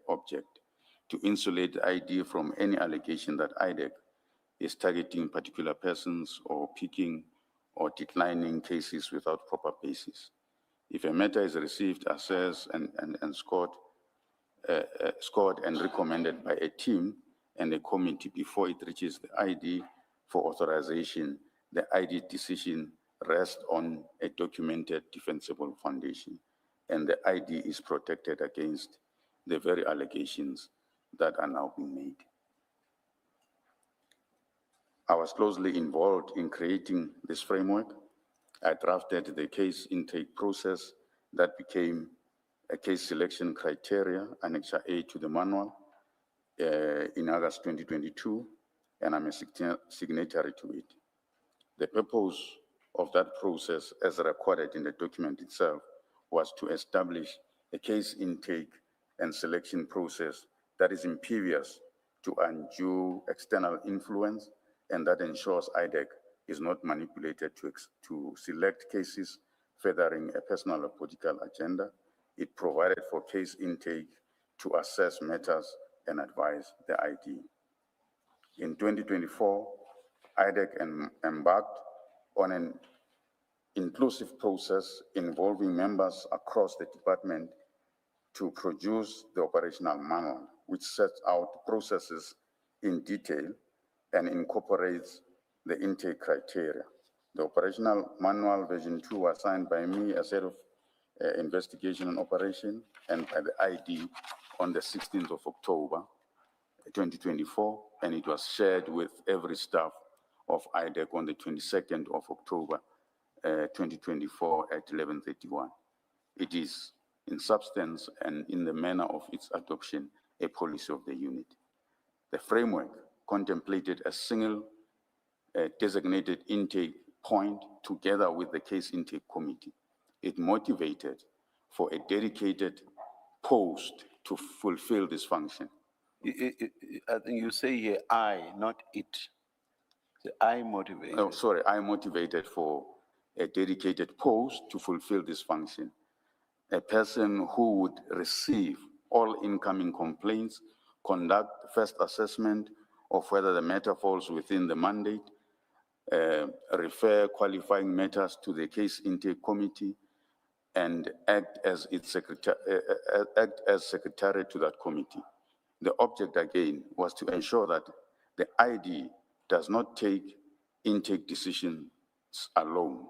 object to insulate the ID from any allegation that IDEC is targeting particular persons or picking or declining cases without proper basis. If a matter is received, assessed, and scored and recommended by a team and a committee before it reaches the ID for authorization, the ID decision rests on a documented defensible foundation, and the ID is protected against the very allegations that are now being made. I was closely involved in creating this framework. I drafted the case intake process that became a case selection criteria, Annexure A to the manual, in August 2022, and I'm a signatory to it. The purpose of that process, as recorded in the document itself, was to establish a case intake and selection process that is impervious to undue external influence and that ensures IDEC is not manipulated to select cases furthering a personal or political agenda. It provided for case intake to assess matters and advise the ID. In 2024, IDEC embarked on an inclusive process involving members across the department to produce the operational manual, which sets out processes in detail and incorporates the intake criteria. The operational manual version 2 was signed by me as head of investigation and operation and by the ID on the 16th of October 2024, and it was shared with every staff of IDEC on the 22nd of October 2024 at 11:31. It is in substance and in the manner of its adoption a policy of the unit. The framework contemplated a single designated intake point together with the case intake committee. It motivated for a dedicated post to fulfill this function. I think you say here I, not it. The I motivated. Oh, sorry, I motivated for a dedicated post to fulfill this function. A person who would receive all incoming complaints, conduct first assessment of whether the matter falls within the mandate, refer qualifying matters to the case intake committee, and act as its secretary to that committee. The object again was to ensure that the ID does not take intake decisions alone,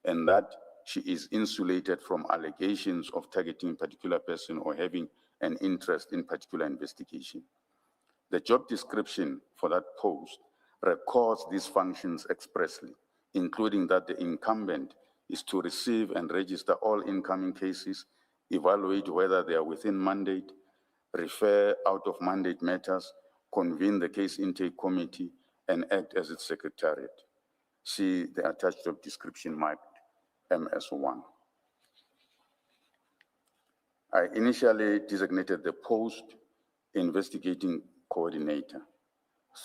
and that she is insulated from allegations of targeting a particular person or having an interest in particular investigation. The job description for that post records these functions expressly, including that the incumbent is to receive and register all incoming cases, evaluate whether they are within mandate, refer out of mandate matters, convene the case intake committee, and act as its secretariat. See the attached job description marked MS1. I initially designated the post investigating coordinator.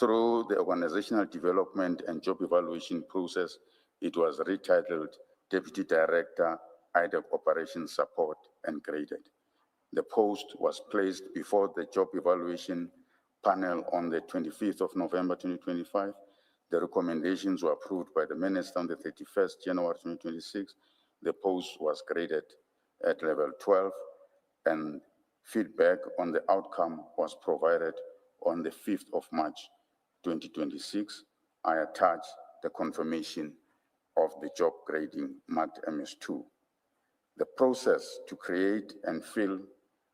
Through the organizational development and job evaluation process, it was retitled Deputy Director, IDEC Operations Support, and graded. The post was placed before the job evaluation panel on the 25th of November 2025. The recommendations were approved by the minister on the 31st January 2026. The post was graded at level 12, and feedback on the outcome was provided on the 5th of March 2026. I attached the confirmation of the job grading marked MS2. The process to create and fill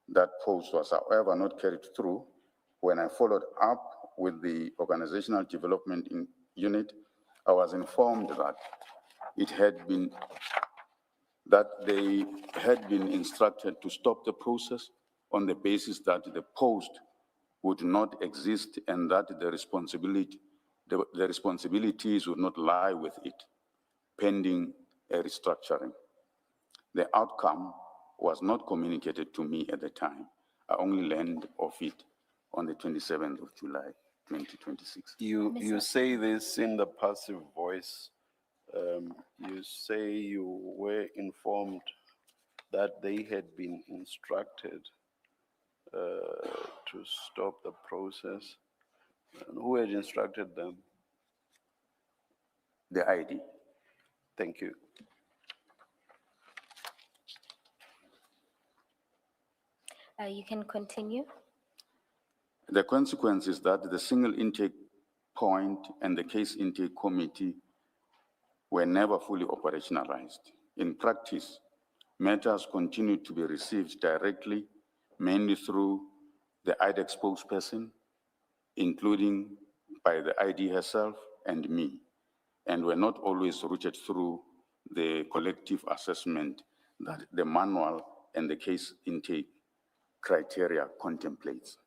that post was, however, not carried through. When I followed up with the organizational development unit, I was informed that they had been instructed to stop the process on the basis that the post would not exist and that the responsibilities would not lie with it, pending a restructuring. The outcome was not communicated to me at the time. I only learned of it on the 27th of July, 2026. You say this in the passive voice. You say you were informed that they had been instructed to stop the process. And who had instructed them? The ID. Thank you. You can continue. The consequence is that the single intake point and the case intake committee were never fully operationalized. In practice, matters continued to be received directly, mainly through the IDEC spokesperson, including by the ID herself and me, and were not always routed through the collective assessment that the manual and the case intake criteria contemplates.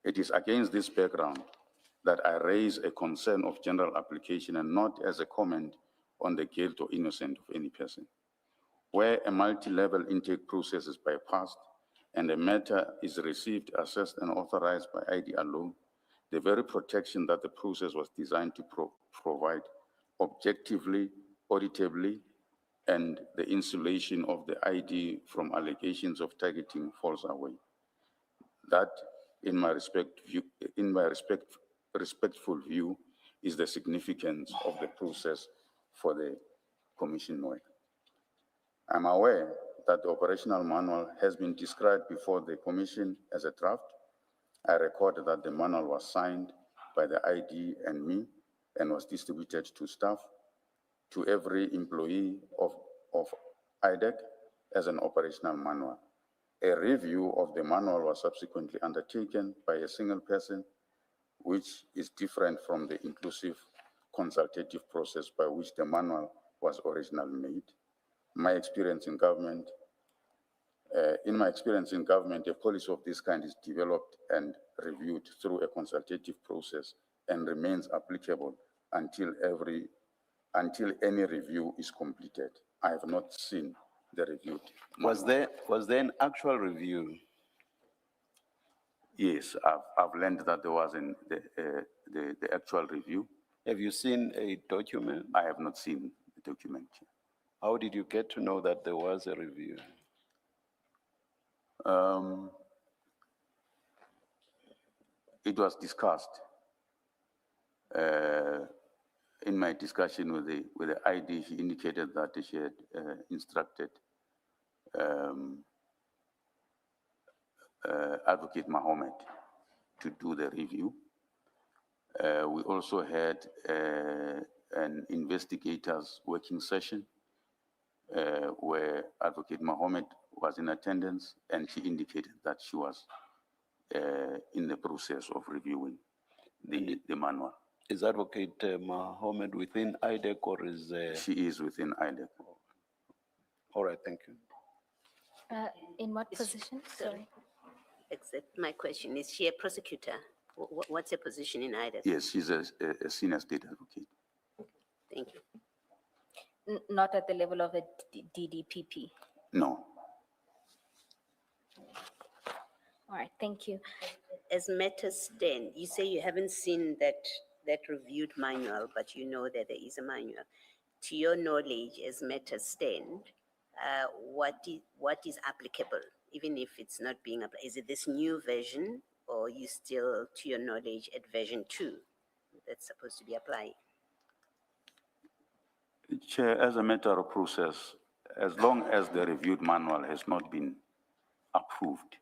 It is against this background that I raise a concern of general application and not as a comment on the guilt or innocence of any person. Where a multi-level intake process is bypassed and a matter is received, assessed, and authorized by ID alone, the very protection that the process was designed to provide objectively, auditably, and the insulation of the ID from allegations of targeting falls away. That, in my respectful view, is the significance of the process for the commission work. I'm aware that the operational manual has been described before the commission as a draft. I record that the manual was signed by the ID and me and was distributed to staff, to every employee of IDEC as an operational manual. A review of the manual was subsequently undertaken by a single person, which is different from the inclusive consultative process by which the manual was originally made. In my experience in government, a policy of this kind is developed and reviewed through a consultative process and remains applicable until any review is completed. I have not seen the review. Was there an actual review? Yes, I've learned that there was the actual review. Have you seen a document? I have not seen the document. How did you get to know that there was a review? It was discussed in my discussion with the ID. She indicated that she had instructed Advocate Mohammed to do the review. We also had an investigators working session where Advocate Mohammed was in attendance, and she indicated that she was in the process of reviewing the manual. Is Advocate Mohammed within IDEC or is... She is within IDEC. All right, thank you. In what position? Sorry. Except my question, is she a prosecutor? What's her position in IDEC? Yes, she's a senior state advocate. Thank you. Not at the level of a DDPP. No. All right, thank you. As matters stand, you say you haven't seen that reviewed manual, but you know that there is a manual. To your knowledge, as matters stand, what is applicable, even if it's not being applied? Is it this new version, or you still, to your knowledge, at version 2 that's supposed to be applied? Chair, as a matter of process, as long as the reviewed manual has not been approved,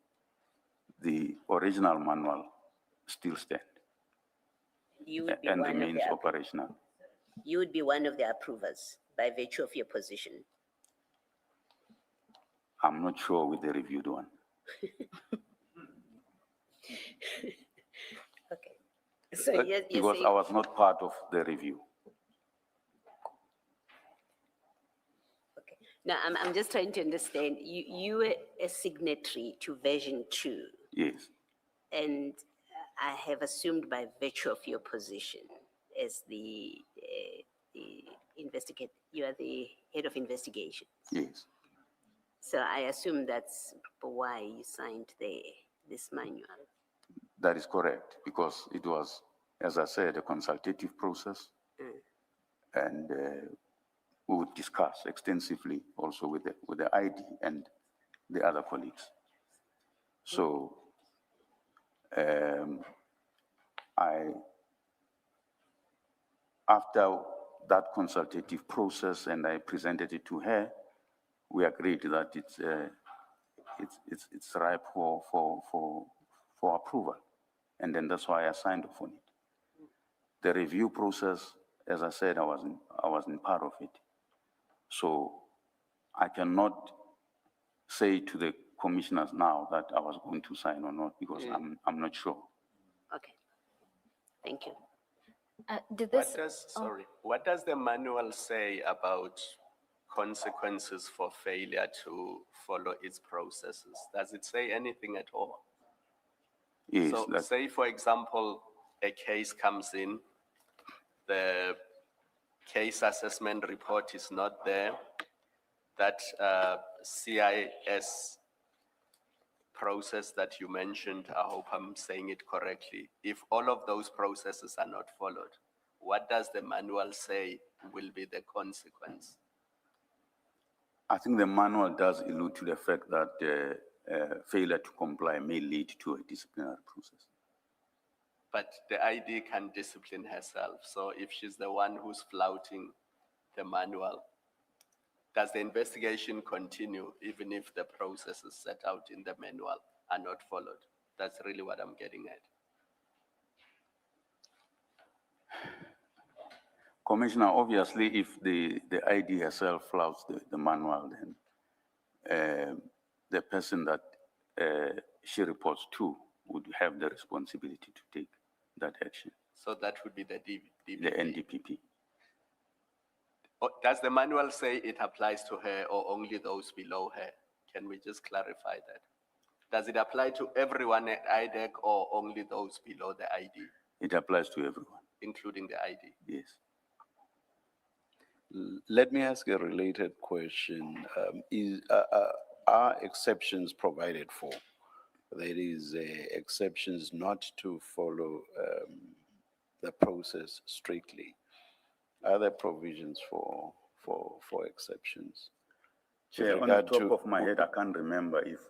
the original manual still stands You would be and one of remains the operational. You would be one of the approvers by virtue of your position. I'm not sure with the reviewed one. Okay. So you're Because saying, I was not part of the review. okay. Now I'm just trying to understand. You were a signatory to version 2, Yes, and I have assumed by virtue of your position as the investigate, you are the head of investigations. yes. So I assume that's why you signed this manual. That is correct, because it was, as I said, a consultative process. And we would discuss extensively also with the ID and the other colleagues. So after that consultative process, and I presented it to her, we agreed that it's ripe for approval, and then that's why I signed off on it. The review process, as I said, I wasn't part of it, so I cannot say to the commissioners now that I was going to sign or not, because I'm not sure. Okay. Thank you. Did this? What does the manual say about consequences for failure to follow its processes? Does it say anything at all? Yes, So say, for example, a case comes in, the case assessment report is not there, that CIS process that you mentioned, I hope I'm saying it correctly. If all of those processes are not followed, what does the manual say will be the consequence? I think the manual does allude to the fact that failure to comply may lead to a disciplinary process. But the ID can discipline herself. So if she's the one who's flouting the manual, does the investigation continue even if the processes set out in the manual are not followed? That's really what I'm getting at. Commissioner, obviously, if the ID herself flouts the manual, then the person that she reports to would have the responsibility to take that action, So that would be the the DPP. NDPP. Does the manual say it applies to her or only those below her? Can we just clarify that? Does it apply to everyone at IDEC or only those below the ID, It applies to everyone, including the ID? yes. Let me ask a related question. Are exceptions provided for? There is exceptions not to follow the process strictly. Are there provisions for exceptions? With Chair, on the regard top to- of my head, I can't remember if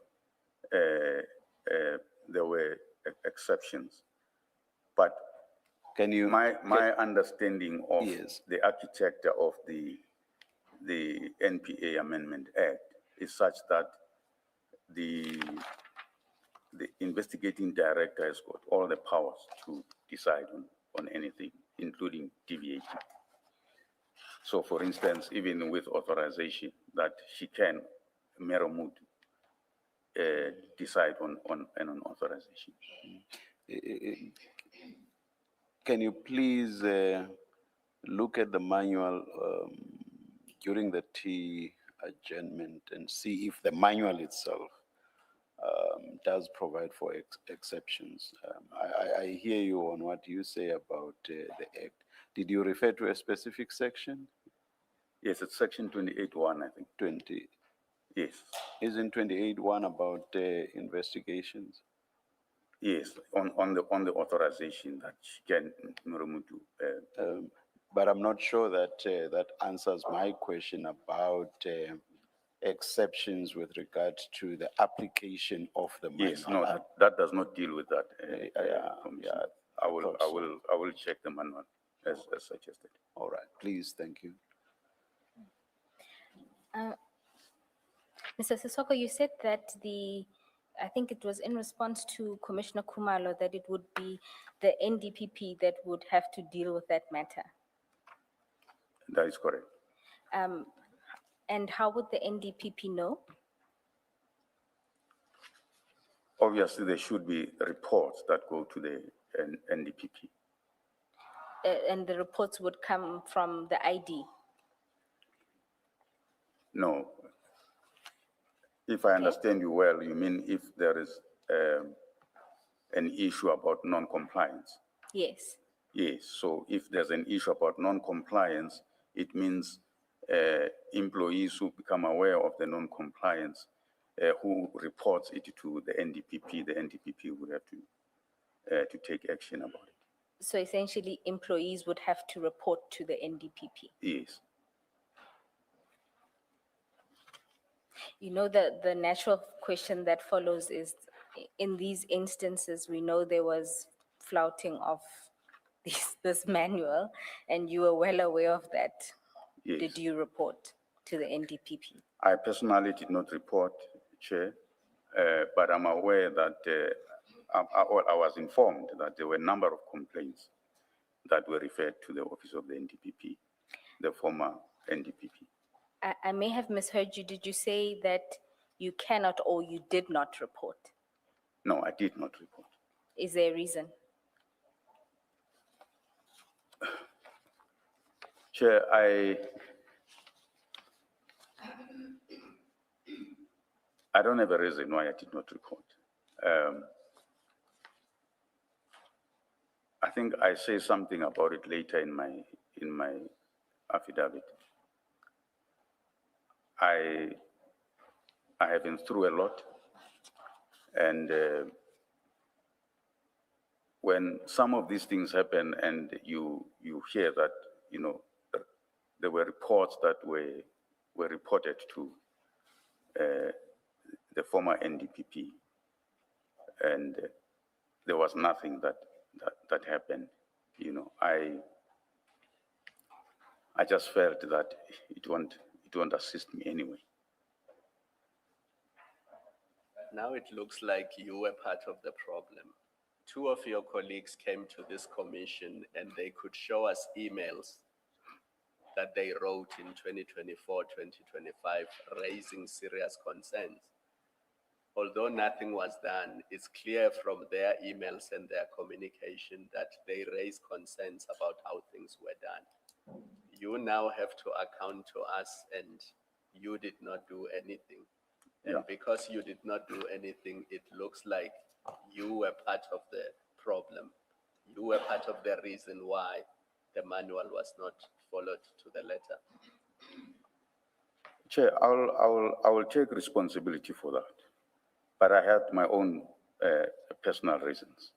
there were exceptions. But Can you? my understanding of Yes. the architecture of the NPA Amendment Act is such that the investigating director has got all the powers to decide on anything, including deviation. So for instance, even with authorization, that she can, Meromut, decide on an authorization. Can you please look at the manual during the T adjournment and see if the manual itself does provide for exceptions? I hear you on what you say about the Act. Did you refer to a specific section? Yes, it's section 28(1), I think. 20. Yes, Isn't 28(1) about investigations? yes, on the authorization that she can, Meromut, But I'm not sure that that answers my question about exceptions with regard to the application of the manual. yes, no, that does not deal with that. Commissioner. yeah, I will check the manual as suggested. All right, please, thank you. Mr. Sisoko, you said that I think it was in response to Commissioner Kumalo that it would be the NDPP that would have to deal with that matter. That is correct. And how would the NDPP know? Obviously, there should be reports that go to the NDPP. And the reports would come from the ID? No. If I understand you well, you mean if there is an issue about non-compliance? Yes. Yes, so if there's an issue about non-compliance, it means employees who become aware of the non-compliance, who reports it to the NDPP would have to take action about it. So essentially, employees would have to report to the NDPP. Yes. You know, the natural question that follows is, in these instances, we know there was flouting of this manual, and you were well aware of that. Yes. Did you report to the NDPP? I personally did not report, Chair, but I'm aware that I was informed that there were a number of complaints that were referred to the office of the NDPP, the former NDPP. I may have misheard you. Did you say that you cannot or you did not report? No, I did not report. Is there a reason? Chair, I don't have a reason why I did not report. I think I say something about it later in my affidavit. I have been through a lot, and when some of these things happen and you hear that, there were reports that were reported to the former NDPP, and there was nothing that happened. I just felt that it won't assist me anyway. Now it looks like you were part of the problem. Two of your colleagues came to this commission and they could show us emails that they wrote in 2024, 2025, raising serious concerns. Although nothing was done, it's clear from their emails and their communication that they raised concerns about how things were done. You now have to account to us, and you did not do anything. And Yeah. because you did not do anything, it looks like you were part of the problem. You were part of the reason why the manual was not followed to the letter. Chair, I will take responsibility for that, but I had my own personal reasons.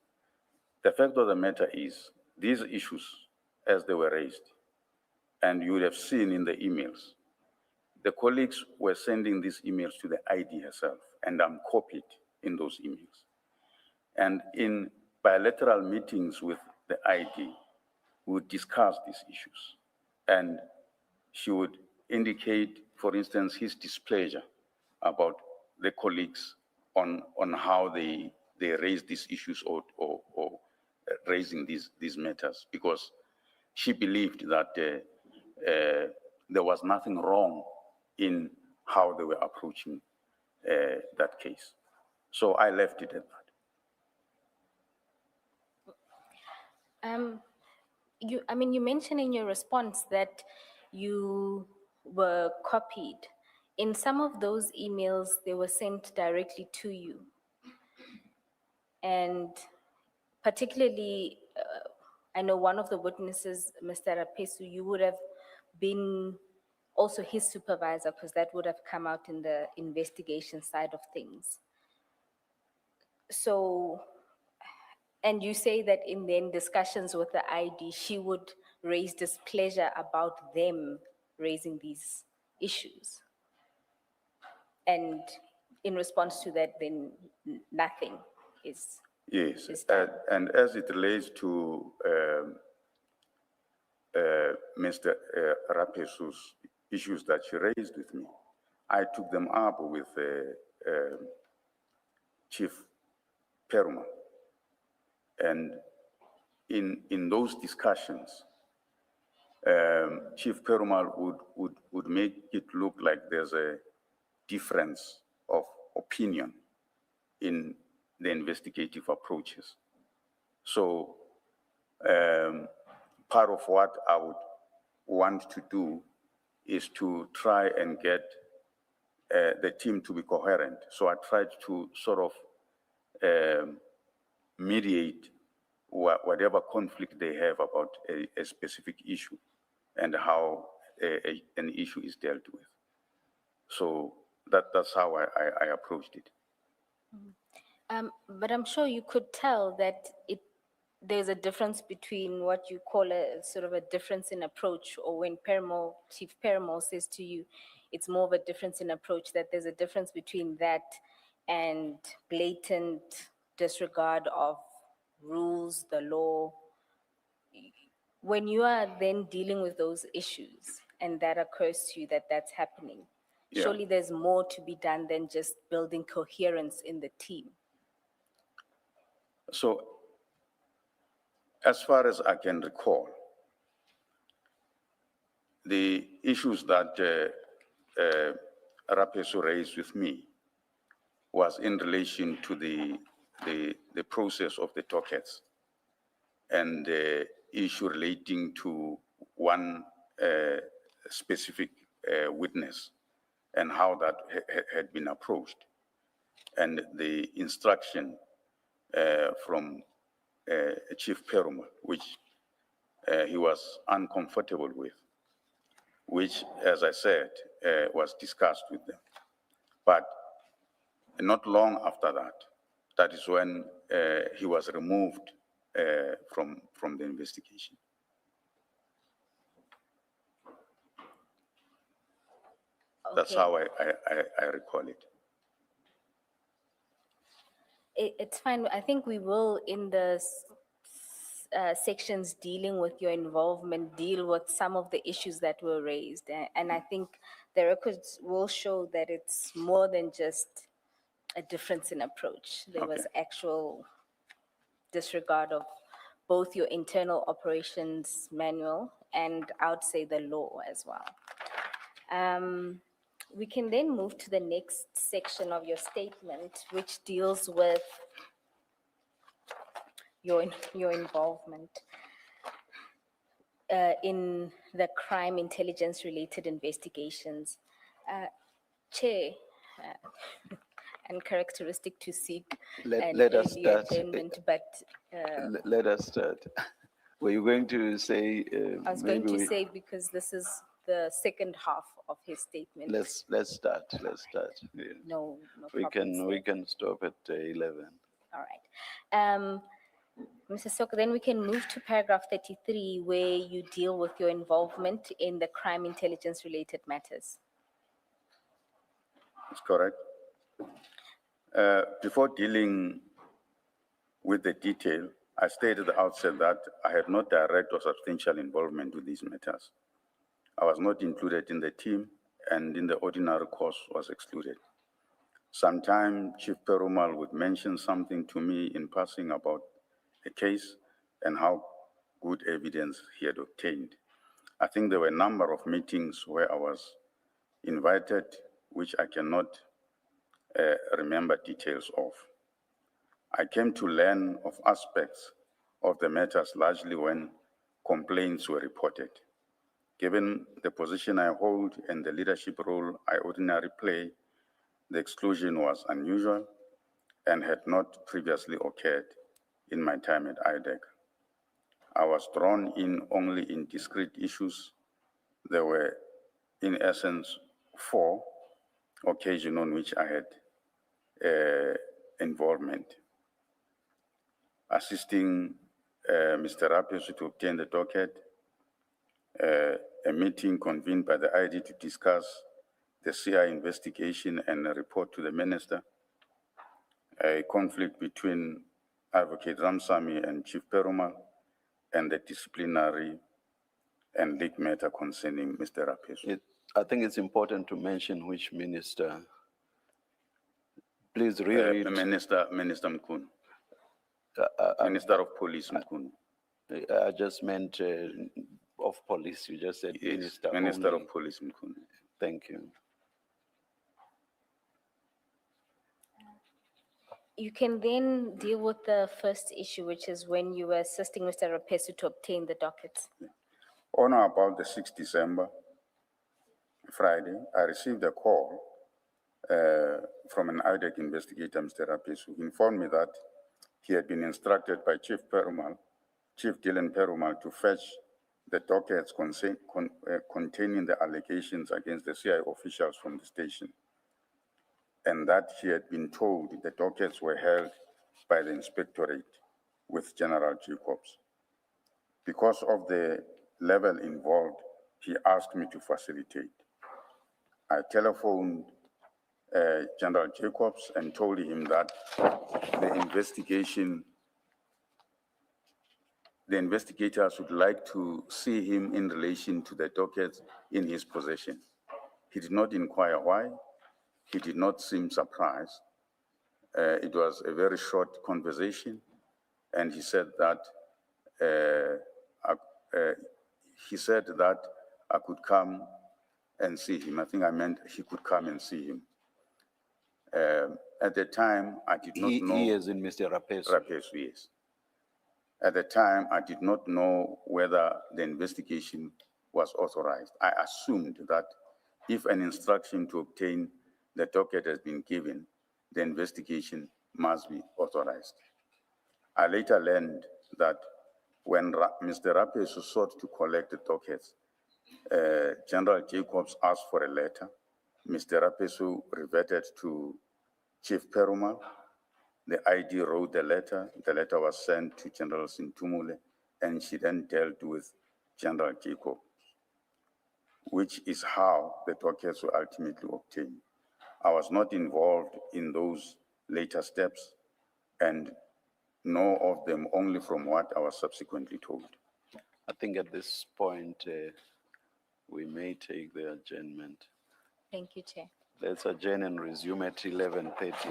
The fact of the matter is, these issues, as they were raised, and you would have seen in the emails, the colleagues were sending these emails to the ID herself, and I'm copied in those emails. And in bilateral meetings with the ID, we would discuss these issues. And she would indicate, for instance, his displeasure about the colleagues on how they raise these issues or raising these matters, because she believed that there was nothing wrong in how they were approaching that case. So I left it at that. You mentioned in your response that you were copied. In some of those emails, they were sent directly to you. And particularly, I know one of the witnesses, Mr. Rapesu, you would have been also his supervisor, because that would have come out in the investigation side of things. So, and you say that in then discussions with the ID, she would raise displeasure about them raising these issues. And in response to that, then nothing is. Yes, is done. and as it relates to Mr. Rapesu's issues that she raised with me, I took them up with Chief Peruma. And in those discussions, Chief Perumal would make it look like there's a difference of opinion in the investigative approaches. So part of what I would want to do is to try and get the team to be coherent. So I tried to sort of mediate whatever conflict they have about a specific issue and how an issue is dealt with. So that's how I approached it. But I'm sure you could tell that there's a difference between what you call a sort of a difference in approach, or when Chief Peramo says to you, it's more of a difference in approach, that there's a difference between that and blatant disregard of rules, the law. When you are then dealing with those issues and that occurs to you that that's happening, Yeah. surely there's more to be done than just building coherence in the team. So as far as I can recall, the issues that Rapesu raised with me was in relation to the process of the dockets and the issue relating to one specific witness and how that had been approached, and the instruction from Chief Peruma, which he was uncomfortable with. which, as I said, was discussed with them. But not long after that, that is when he was removed from the investigation. That's Okay. how I recall it. It's fine. I think we will, in the sections dealing with your involvement, deal with some of the issues that were raised. And I think the records will show that it's more than just a difference in approach. There was Okay. actual disregard of both your internal operations manual and I would say the law as well. We can then move to the next section of your statement, which deals with your involvement in the crime intelligence related investigations. Chair, and characteristic to seek an Let us early start. adjournment, but Let us start. Were you going to say? I was going maybe to say, because this is the second half of his statement. let's start. Let's start. Yeah. No We problems there. can stop at 11. All right. Mr. Soka, then we can move to paragraph 33, where you deal with your involvement in the crime intelligence related matters. That's correct. Before dealing with the detail, I stated at the outset that I had no direct or substantial involvement with these matters. I was not included in the team, and in the ordinary course was excluded. Sometimes Chief Perumal would mention something to me in passing about a case and how good evidence he had obtained. I think there were a number of meetings where I was invited, which I cannot remember details of. I came to learn of aspects of the matters largely when complaints were reported. Given the position I hold and the leadership role I ordinarily play, the exclusion was unusual and had not previously occurred in my time at IDEC. I was drawn in only in discrete issues. There were, in essence, 4 occasions on which I had involvement. Assisting Mr. Rapesu to obtain the docket, a meeting convened by the ID to discuss the CI investigation and a report to the minister, a conflict between Advocate Ramsamy and Chief Perumal, and the disciplinary and legal matter concerning Mr. Rapesu. I think it's important to mention which minister. Please reread. Minister Mkunu. Minister of Police Mkunu. I just meant of police. You just said Yes, minister. Minister only. of Police Mkunu. Thank you. You can then deal with the first issue, which is when you were assisting Mr. Rapesu to obtain the dockets. On or about the 6th December, Friday, I received a call from an IDEC investigator, Mr. Rapesu, who informed me that he had been instructed by Chief Dylan Perumal, to fetch the dockets containing the allegations against the CI officials from the station, and that he had been told the dockets were held by the inspectorate with General Jacobs. Because of the level involved, he asked me to facilitate. I telephoned General Jacobs and told him that the investigators would like to see him in relation to the dockets in his possession. He did not inquire why. He did not seem surprised. It was a very short conversation, and he said that I could come and see him. I think I meant he could come and see him. At the time, I did not know. He is in Mr. Rapesu. Rapesu, yes. At the time, I did not know whether the investigation was authorized. I assumed that if an instruction to obtain the docket has been given, the investigation must be authorized. I later learned that when Mr. Rapesu sought to collect the dockets, General Jacobs asked for a letter. Mr. Rapesu reverted to Chief Perumal. The ID wrote the letter. The letter was sent to General Sintumule, and she then dealt with General Jacob, which is how the documents were ultimately obtained. I was not involved in those later steps and know of them only from what I was subsequently told. I think at this point, we may take the adjournment. Thank you, Chair. Let's adjourn and resume at 11:30.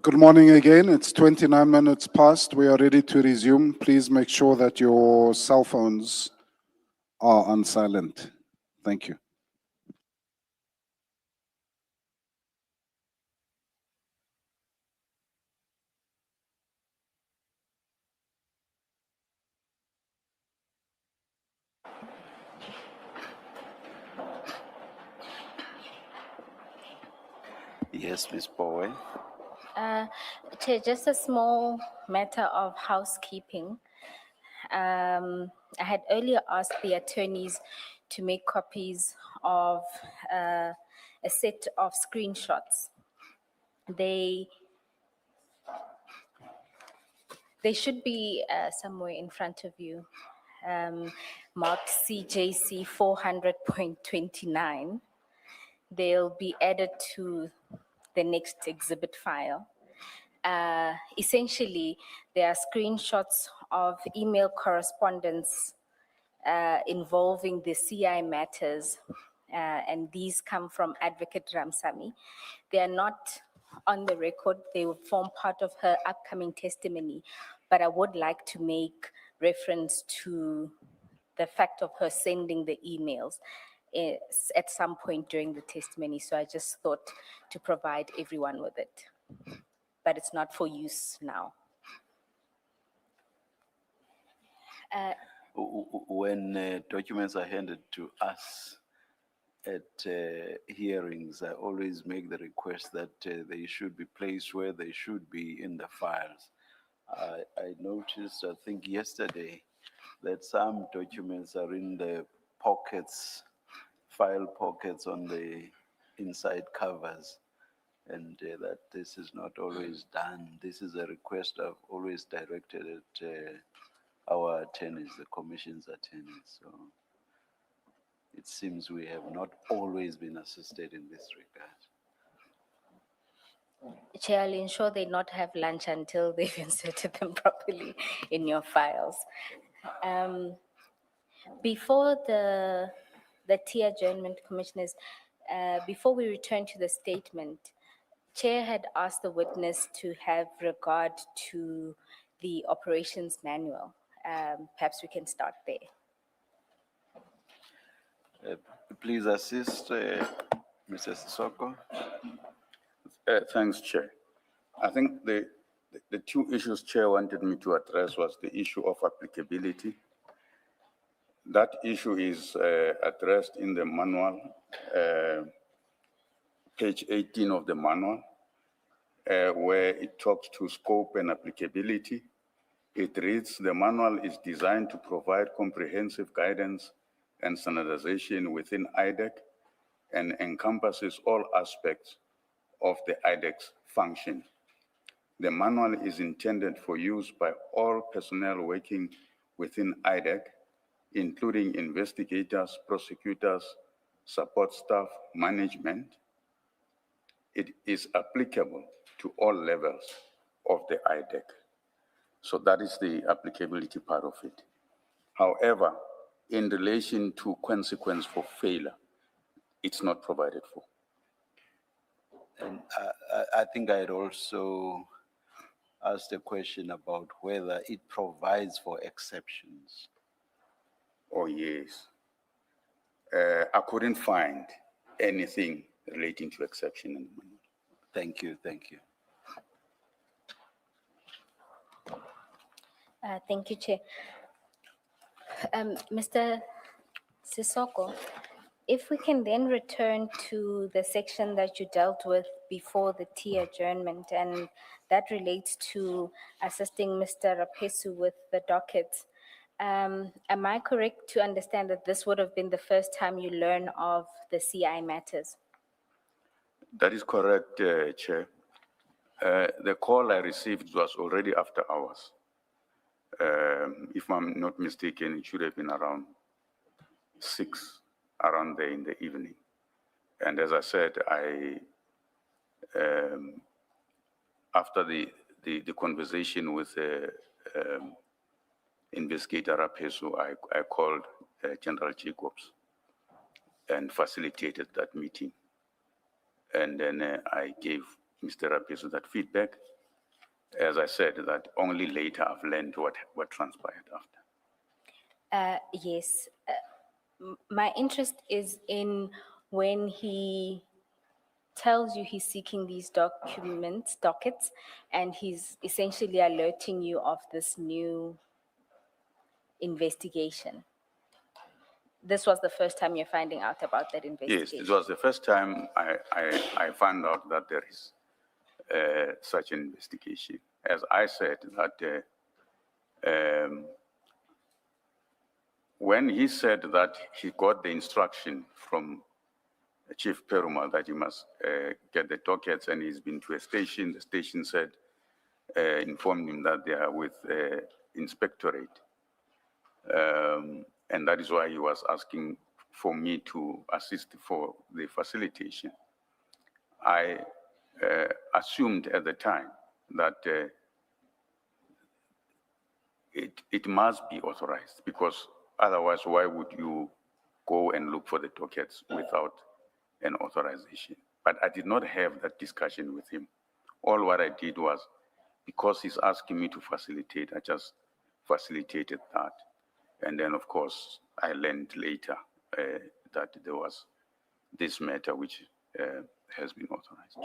Good morning again. It's 29 minutes past. We are ready to resume. Please make sure that your cell phones are on silent. Thank you. Yes, Ms. Bowe. Chair, just a small matter of housekeeping. I had earlier asked the attorneys to make copies of a set of screenshots. They should be somewhere in front of you, marked CJC 400.29. They'll be added to the next exhibit file. Essentially, there are screenshots of email correspondence involving the CI matters, and these come from Advocate Ramsamy. They are not on the record. They will form part of her upcoming testimony, but I would like to make reference to the fact of her sending the emails at some point during the testimony. So I just thought to provide everyone with it, but it's not for use now. When documents are handed to us at hearings, I always make the request that they should be placed where they should be in the files. I noticed, I think yesterday, that some documents are in the pockets, file pockets on the inside covers, and that this is not always done. This is a request I've always directed at our attorneys, the commission's attorneys. So it seems we have not always been assisted in this regard. Chair, I'll ensure they not have lunch until they've inserted them properly in your files. Before the tea adjournment, commissioners, before we return to the statement, Chair had asked the witness to have regard to the operations manual. Perhaps we can start there. Please assist, Mr. Sissoko. Thanks, Chair. I think the two issues Chair wanted me to address was the issue of applicability. That issue is addressed in the manual, page 18 of the manual, where it talks to scope and applicability. It reads, the manual is designed to provide comprehensive guidance and standardization within IDEC and encompasses all aspects of the IDEC's function. The manual is intended for use by all personnel working within IDEC, including investigators, prosecutors, support staff, management. It is applicable to all levels of the IDEC. So that is the applicability part of it. However, in relation to consequence for failure, it's not provided for. And I think I'd also asked a question about whether it provides for exceptions. Oh, yes. I couldn't find anything relating to exception in the manual. Thank you, thank you. Thank you, Chair. Mr. Sissoko, if we can then return to the section that you dealt with before the tea adjournment, and that relates to assisting Mr. Rapesu with the docket. Am I correct to understand that this would have been the first time you learn of the CI matters? That is correct, Chair. The call I received was already after hours. If I'm not mistaken, it should have been around 6, around there in the evening. And as I said, after the conversation with Investigator Rapesu, I called General Jacobs and facilitated that meeting. And then I gave Mr. Rapesu that feedback, as I said, that only later I've learned what transpired after. Yes. My interest is in when he tells you he's seeking these dockets, and he's essentially alerting you of this new investigation. This was the first time you're finding out about that Yes, investigation? it was the first time I found out that there is such an investigation. As I said, that when he said that he got the instruction from Chief Perumal that he must get the dockets, and he's been to a station, the station said, informed him that they are with inspectorate. And that is why he was asking for me to assist for the facilitation. I assumed at the time that it must be authorized, because otherwise, why would you go and look for the dockets without an authorization? But I did not have that discussion with him. All what I did was, because he's asking me to facilitate, I just facilitated that. And then, of course, I learned later that there was this matter which has been authorized.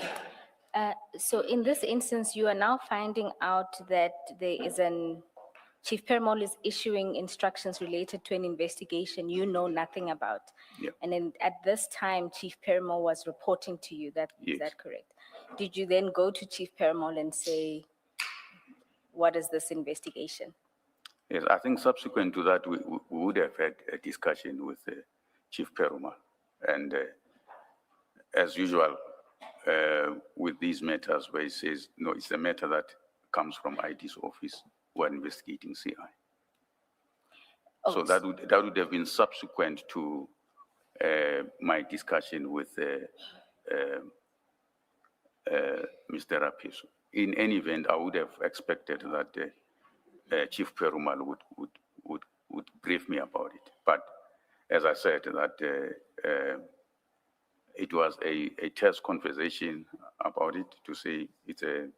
So in this instance, you are now finding out that there is Chief Perumal is issuing instructions related to an investigation you know nothing about. Yeah. And then at this time, Chief Perumal was reporting to you, is Yes. that correct? Did you then go to Chief Perumal and say, what is this investigation? Yes, I think subsequent to that, we would have had a discussion with Chief Perumal. And as usual, with these matters where he says, no, it's a matter that comes from ID's office, we're investigating CI. So Oh, that would have been subsequent to my discussion with Mr. Rapiso. In any event, I would have expected that Chief Perumal would brief me about it. But as I said, that it was a test conversation about it to say it's a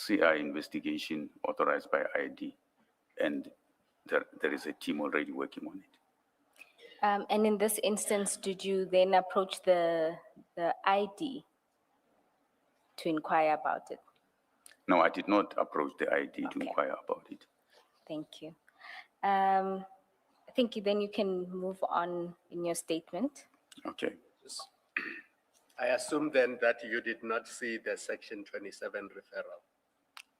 CI investigation authorized by ID, and there is a team already working on it. and in this instance, did you then approach the ID to inquire about it? No, I did not approach the ID to Okay. inquire about it. Thank you. I think then you can move on in your statement. Okay. I assume then that you did not see the Section 27 referral.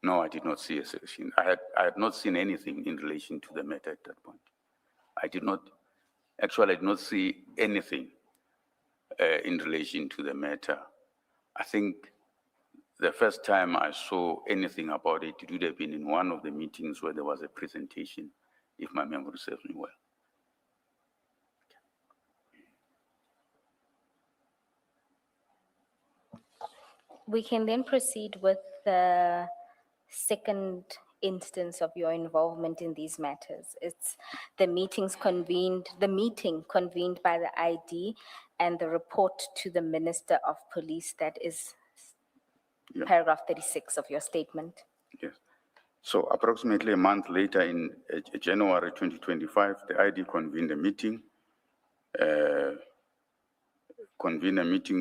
No, I did not see a section. I had not seen anything in relation to the matter at that point. I did not see anything in relation to the matter. I think the first time I saw anything about it, it would have been in one of the meetings where there was a presentation, if my memory serves me well. We can then proceed with the second instance of your involvement in these matters. It's the meeting convened by the ID and the report to the Minister of Police, that is Yeah. paragraph 36 of your statement. Yes. So approximately a month later, in January 2025, the ID convened a meeting,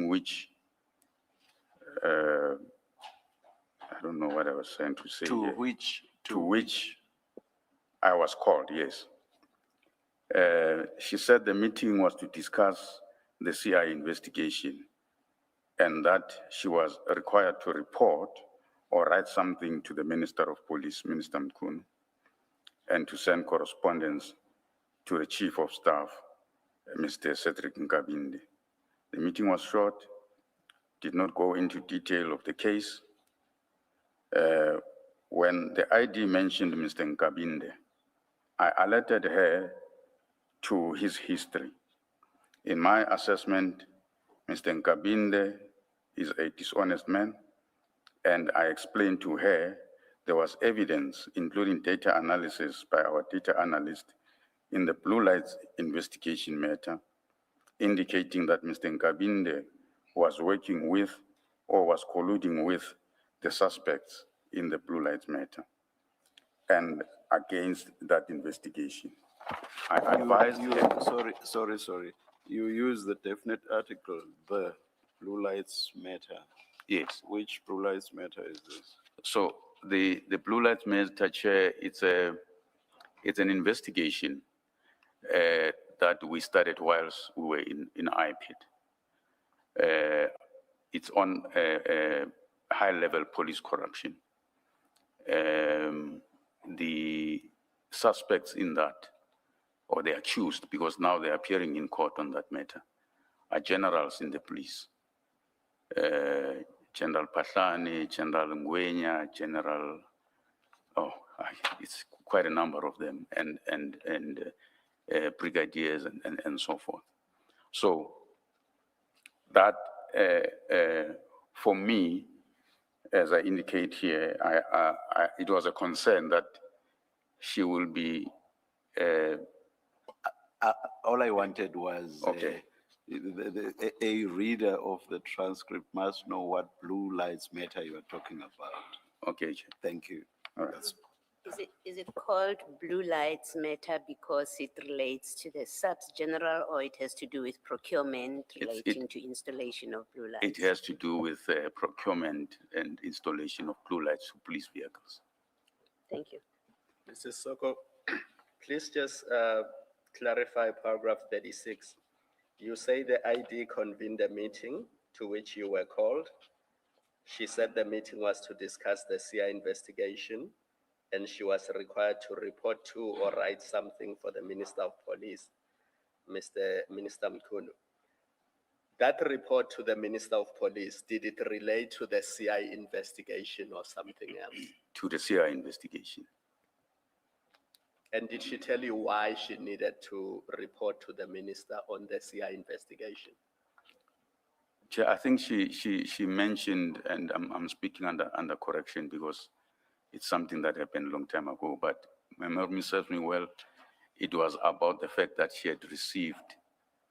which, I don't know what I was trying to say To here. which, To which I was called, yes. She said the meeting was to discuss the CI investigation, and that she was required to report or write something to the Minister of Police, Minister Mkunu, and to send correspondence to the Chief of Staff, Mr. Cedric Nkabinde. The meeting was short, did not go into detail of the case. When the ID mentioned Mr. Nkabinde, I alerted her to his history. In my assessment, Mr. Nkabinde is a dishonest man, and I explained to her there was evidence, including data analysis by our data analyst in the Blue Lights investigation matter, indicating that Mr. Nkabinde was working with or was colluding with the suspects in the Blue Lives Matter and against that investigation. I advised Sorry. You use the definite article, the Blue Lives Matter. yes. Which Blue Lives Matter is this? So the Blue Lives Matter, Chair, it's an investigation that we started whilst we were in IPID. It's on high-level police corruption. The suspects in that, or the accused, because now they're appearing in court on that matter, are generals in the police. General Pahlani, General Ngwenya, General, it's quite a number of them, and brigadiers and so forth. So that, for me, as I indicate here, it was a concern that she will be. All I wanted was Okay. a reader of the transcript must know what Blue Lives Matter you are talking about. Okay, Chair. Thank you. All right. That's- Is it called Blue Lights Matter because it relates to the subs general, or it has to do with procurement relating to installation of blue lights? It has to do with procurement and installation of blue lights for police vehicles. Thank you. Mrs. Soko, please just clarify paragraph 36. You say the ID convened a meeting to which you were called. She said the meeting was to discuss the CI investigation, and she was required to report to or write something for the Minister of Police, Minister Mkhulu. That report to the Minister of Police, did it relate to the CI investigation or something else? To the CI investigation. And did she tell you why she needed to report to the minister on the CI investigation? Chair, I think she mentioned, and I'm speaking under correction because it's something that happened a long time ago, but my memory serves me well. It was about the fact that she had received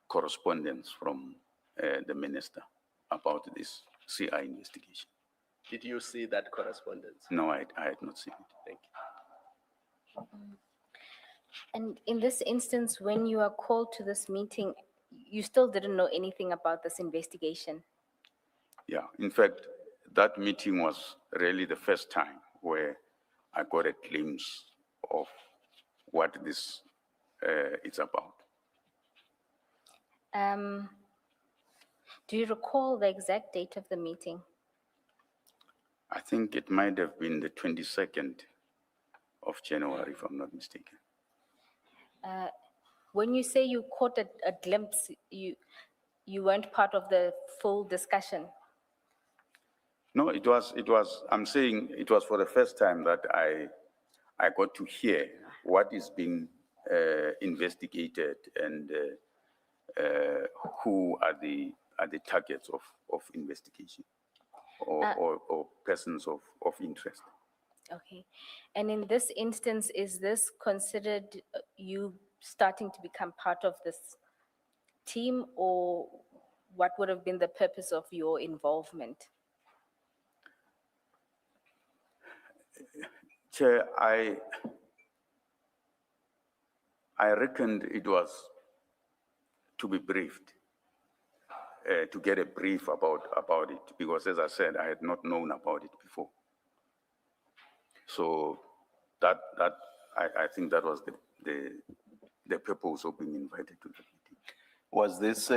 correspondence from the minister about this CI investigation. Did you see that correspondence? No, I had not seen it. Thank you. And in this instance, when you are called to this meeting, you still didn't know anything about this investigation? Yeah, in fact, that meeting was really the first time where I got a glimpse of what this is about. Do you recall the exact date of the meeting? I think it might have been the 22nd of January, if I'm not mistaken. When you say you caught a glimpse, you weren't part of the full discussion? No, it was, I'm saying it was for the first time that I got to hear what is being investigated and who are the targets of investigation or persons of interest. Okay. And in this instance, is this considered you starting to become part of this team, or what would have been the purpose of your involvement? Chair, I reckoned it was to be briefed, to get a brief about it, because as I said, I had not known about it before. So that I think that was the purpose of being invited to that meeting. Was this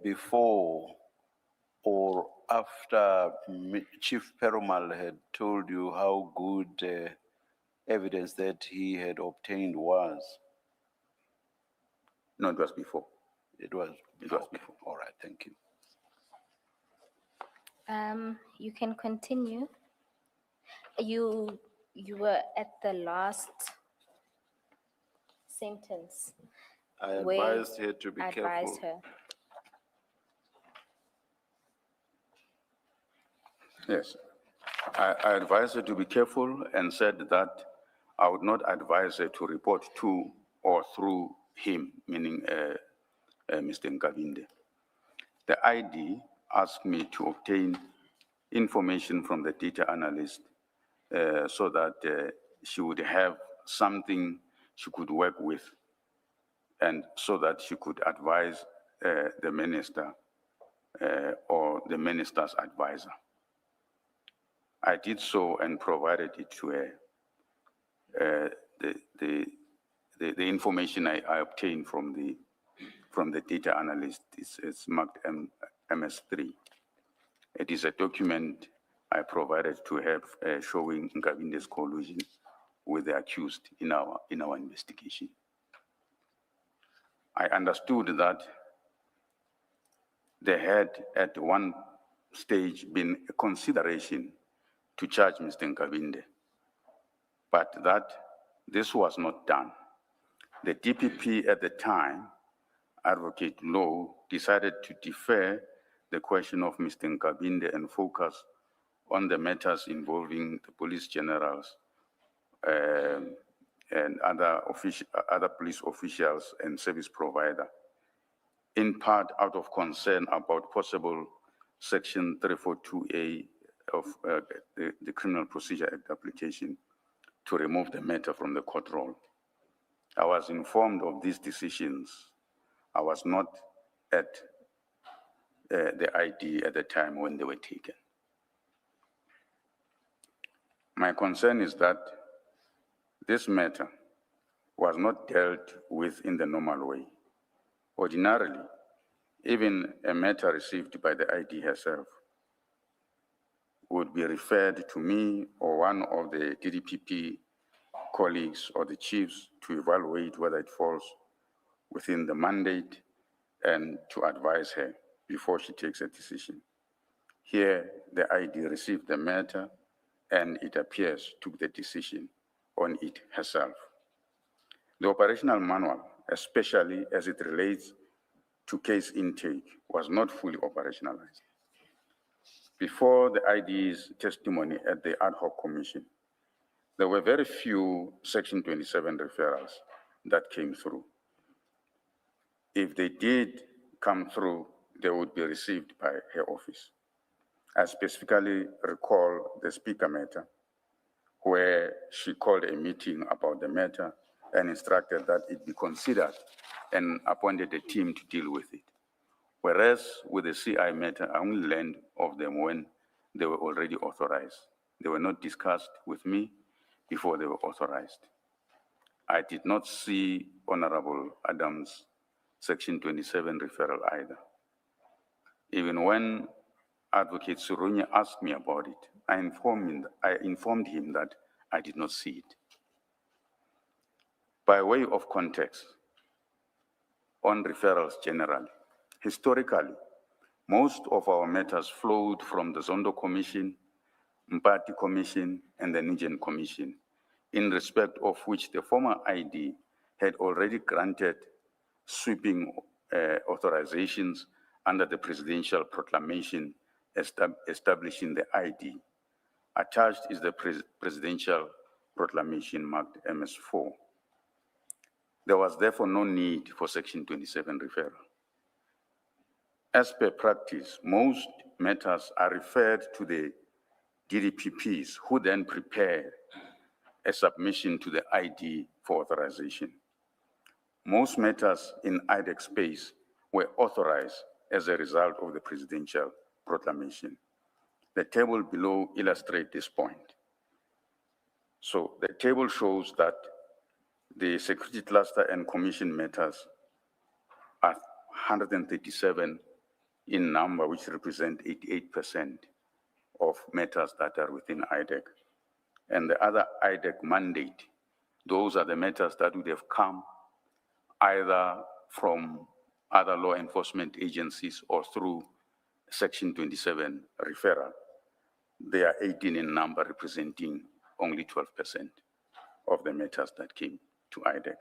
before or after Chief Perumal had told you how good evidence that he had obtained was? No, it was before. It was before. All right, thank you. You can continue. You were at the last sentence. I where advised her to be advised careful. her. Yes. I advised her to be careful and said that I would not advise her to report to or through him, meaning Mr. Nkavinde. The ID asked me to obtain information from the data analyst so that she would have something she could work with, and so that she could advise the minister or the minister's advisor. I did so and provided it to her. The information I obtained from the data analyst is marked MS3. It is a document I provided to her showing Nkabinde's collusion with the accused in our investigation. I understood that there had at one stage been a consideration to charge Mr. Nkabinde, but that this was not done. The DPP at the time, Advocate Low, decided to defer the question of Mr. Nkabinde and focus on the matters involving the police generals and other police officials and service provider, in part out of concern about possible Section 342A of the Criminal Procedure Act application to remove the matter from the court roll. I was informed of these decisions. I was not at the ID at the time when they were taken. My concern is that this matter was not dealt with in the normal way. Ordinarily, even a matter received by the ID herself would be referred to me or one of the DDPP colleagues or the chiefs to evaluate whether it falls within the mandate and to advise her before she takes a decision. Here, the ID received the matter and it appears took the decision on it herself. The operational manual, especially as it relates to case intake, was not fully operationalized. Before the ID's testimony at the ad hoc commission, there were very few Section 27 referrals that came through. If they did come through, they would be received by her office. I specifically recall the speaker matter, where she called a meeting about the matter and instructed that it be considered and appointed a team to deal with it. Whereas with the CI matter, I only learned of them when they were already authorized. They were not discussed with me before they were authorized. I did not see Honorable Adams' Section 27 referral either. Even when Advocate Surunya asked me about it, I informed him that I did not see it. By way of context, on referrals generally, historically, most of our matters flowed from the Zondo Commission, Mpati Commission, and the Nigen Commission, in respect of which the former ID had already granted sweeping authorizations under the presidential proclamation establishing the ID. Attached is the presidential proclamation marked MS4. There was therefore no need for Section 27 referral. As per practice, most matters are referred to the DDPPs, who then prepare a submission to the ID for authorization. Most matters in IDEC space were authorized as a result of the presidential proclamation. The table below illustrates this point. So the table shows that the security cluster and commission matters are 137 in number, which represent 88% of matters that are within IDEC. And the other IDEC mandate, those are the matters that would have come either from other law enforcement agencies or through Section 27 referral. They are 18 in number, representing only 12% of the matters that came to IDEC.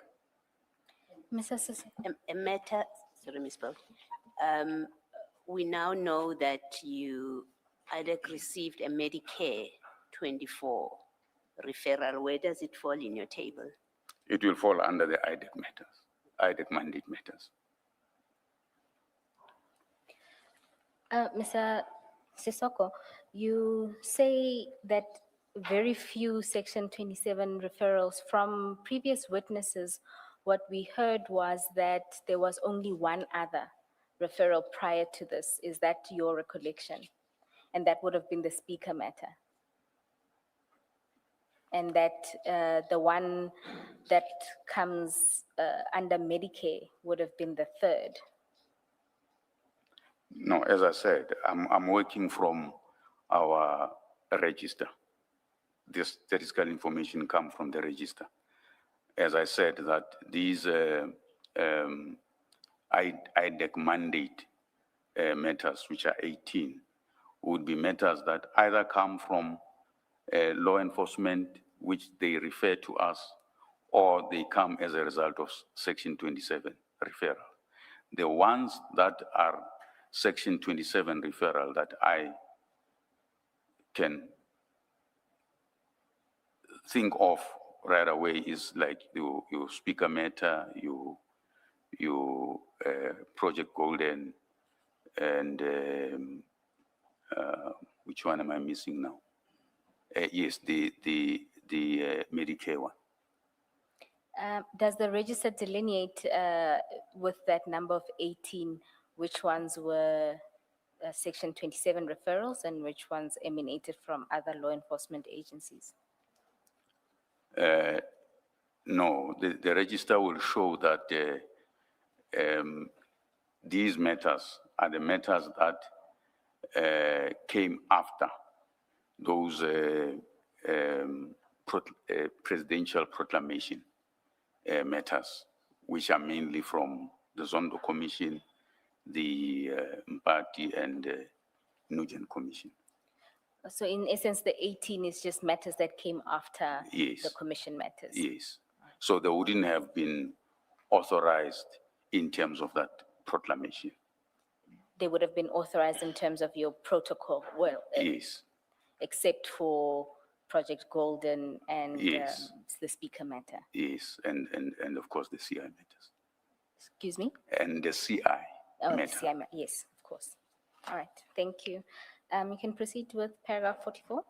Mr. Sisi. A matter, sorry, Ms. Bolt. We now know that IDEC received a Medicare 24 referral. Where does it fall in your table? It will fall under the IDEC matters, IDEC mandate matters. Mr. Sisoko, You say that very few Section 27 referrals from previous witnesses. What we heard was that there was only one other referral prior to this. Is that your recollection? And that would have been the speaker matter. And that the one that comes under Medicare would have been the third. No, as I said, I'm working from our register. This statistical information come from the register. As I said, that these IDEC mandate matters, which are 18, would be matters that either come from law enforcement, which they refer to us, or they come as a result of Section 27 referral. The ones that are Section 27 referral that I can think of right away is like your speaker matter, your Project Golden, and which one am I missing now? Yes, the Medicare one. Does the register delineate with that number of 18, which ones were Section 27 referrals and which ones emanated from other law enforcement agencies? No, the register will show that these matters are the matters that came after those presidential proclamation matters, which are mainly from the Zondo Commission, the Mpati, and Nugent Commission. So in essence, the 18 is just matters that came after Yes. the commission matters? Yes. So they wouldn't have been authorized in terms of that proclamation. They would have been authorized in terms of your protocol, well, Yes. except for Project Golden and Yes. the speaker matter. Yes, and of course the CI matters. Excuse me? And the CI Oh, the matter. CI yes, of course. All right, thank you. You can proceed with paragraph 44.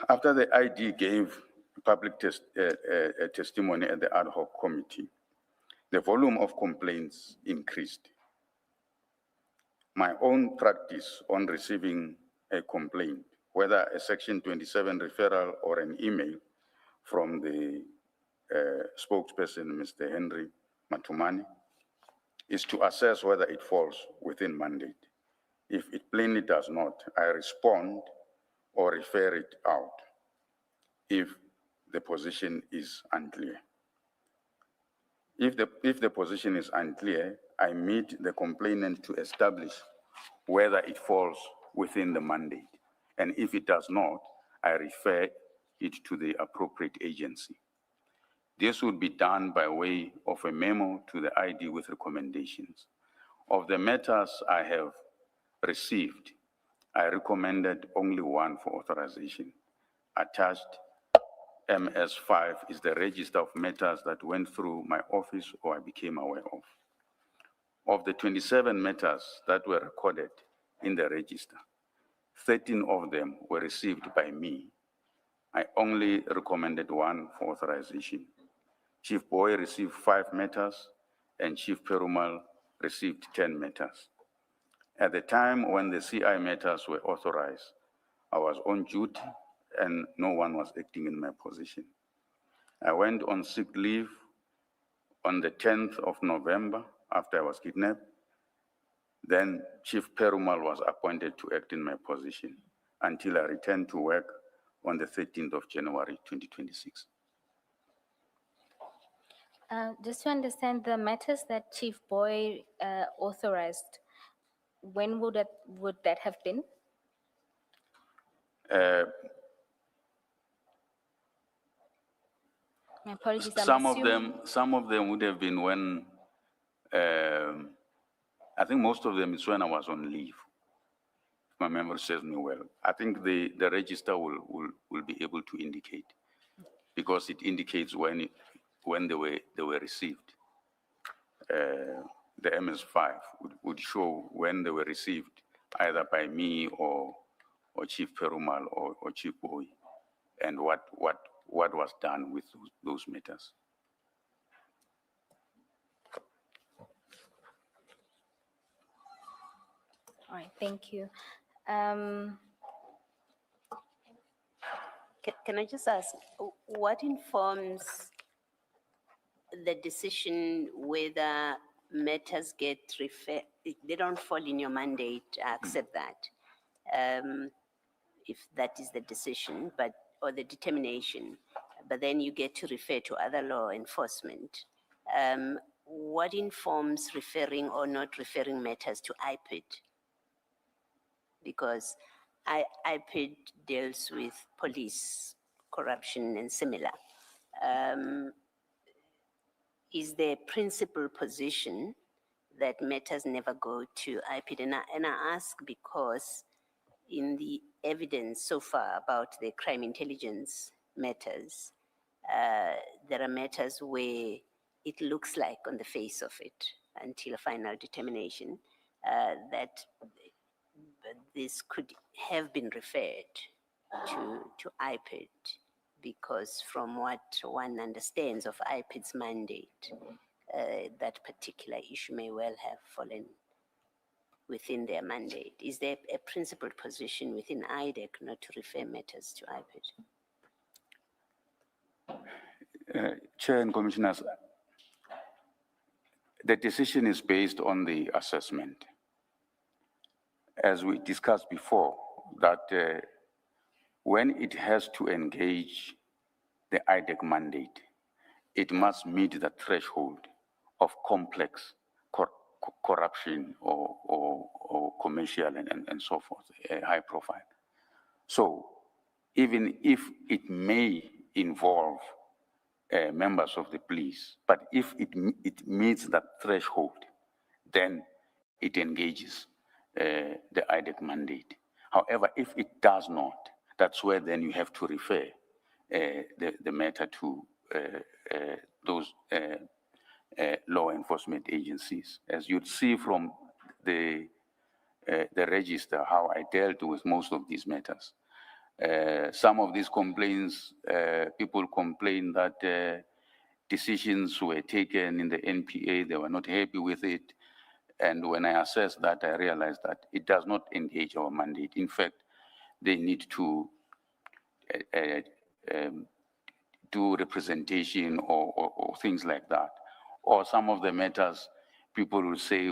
After the ID gave public testimony at the ad hoc committee, the volume of complaints increased. My own practice on receiving a complaint, whether a Section 27 referral or an email from the spokesperson, Mr. Henry Matumani, is to assess whether it falls within mandate. If it plainly does not, I respond or refer it out if the position is unclear. If the position is unclear, I meet the complainant to establish whether it falls within the mandate. And if it does not, I refer it to the appropriate agency. This would be done by way of a memo to the ID with recommendations. Of the matters I have received, I recommended only one for authorization. Attached MS5 is the register of matters that went through my office or I became aware of. Of the 27 matters that were recorded in the register, 13 of them were received by me. I only recommended one for authorization. Chief Boy received 5 matters and Chief Perumal received 10 matters. At the time when the CI matters were authorized, I was on duty and no one was acting in my position. I went on sick leave on the 10th of November after I was kidnapped. Then Chief Perumal was appointed to act in my position until I returned to work on the 13th of January, 2026. Just to understand the matters that Chief Boy authorized, when would that have been? My apologies, I'm Some of them would have been when, I think most of them is when I was on leave. If my memory serves me well. I think the register will be able to indicate, because it indicates when they were received. The MS5 would show when they were received either by me or Chief Perumal or Chief Boy, and what was done with those matters. All right, thank you. Can I just ask, what informs the decision whether matters get referred, they don't fall in your mandate, I accept that. If that is the decision, or the determination, but then you get to refer to other law enforcement. What informs referring or not referring matters to IPID? Because IPID deals with police, corruption and similar. Is their principal position that matters never go to IPID? And I ask because in the evidence so far about the crime intelligence matters, there are matters where it looks like on the face of it, until a final determination, that this could have been referred to IPID, because from what one understands of IPID's mandate, that particular issue may well have fallen within their mandate. Is there a principled position within IDEC not to refer matters to IPID? Chair and Commissioners, the decision is based on the assessment. As we discussed before, that when it has to engage the IDEC mandate, it must meet the threshold of complex corruption or commercial and so forth, high profile. So even if it may involve members of the police, but if it meets that threshold, then it engages the IDEC mandate. However, if it does not, that's where then you have to refer the matter to those law enforcement agencies. As you'd see from the register, how I dealt with most of these matters. Some of these complaints, people complain that decisions were taken in the NPA, they were not happy with it. And when I assessed that, I realized that it does not engage our mandate. In fact, they need to do representation or things like that. Or some of the matters, people will say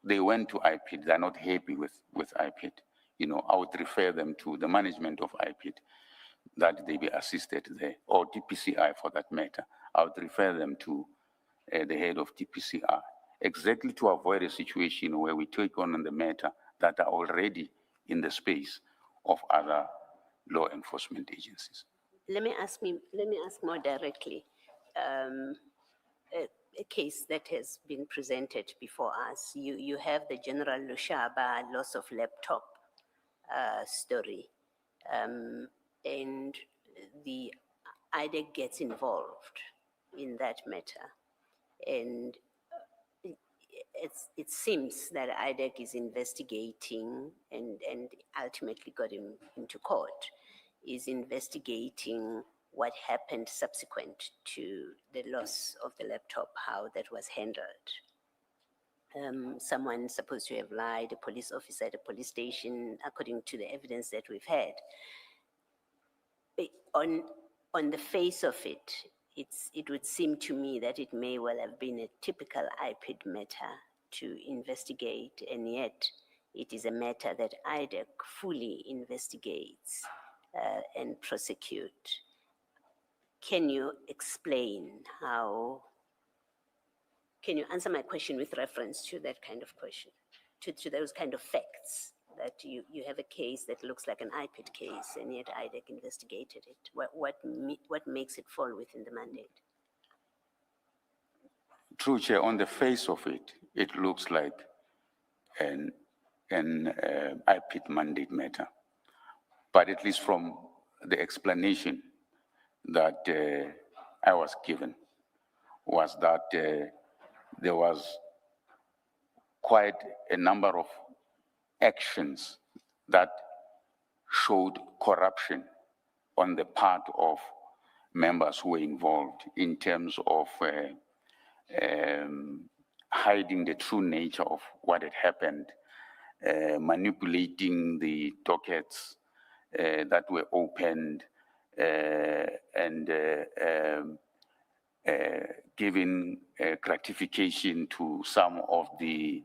they went to IPID, they're not happy with IPID. You know, I would refer them to the management of IPID, that they be assisted there, or DPCI for that matter. I would refer them to the head of DPCI, exactly to avoid a situation where we take on the matter that are already in the space of other law enforcement agencies. Let me ask more directly. A case that has been presented before us, you have the General Lushaba loss of laptop story, and the IDEC gets involved in that matter, and it seems that IDEC is investigating and ultimately got him into court, is investigating what happened subsequent to the loss of the laptop, how that was handled. Someone supposed to have lied, a police officer at a police station, according to the evidence that we've had. On the face of it, it would seem to me that it may well have been a typical IPID matter to investigate, and yet it is a matter that IDEC fully investigates and prosecute. Can you explain how, can you answer my question with reference to that kind of question, to those kind of facts, that you have a case that looks like an IPID case and yet IDEC investigated it? What makes it fall within the mandate? True, Chair, on the face of it, it looks like an IPID mandate matter. But at least from the explanation that I was given, was that there was quite a number of actions that showed corruption on the part of members who were involved in terms of hiding the true nature of what had happened, manipulating the dockets that were opened, and giving gratification to some of the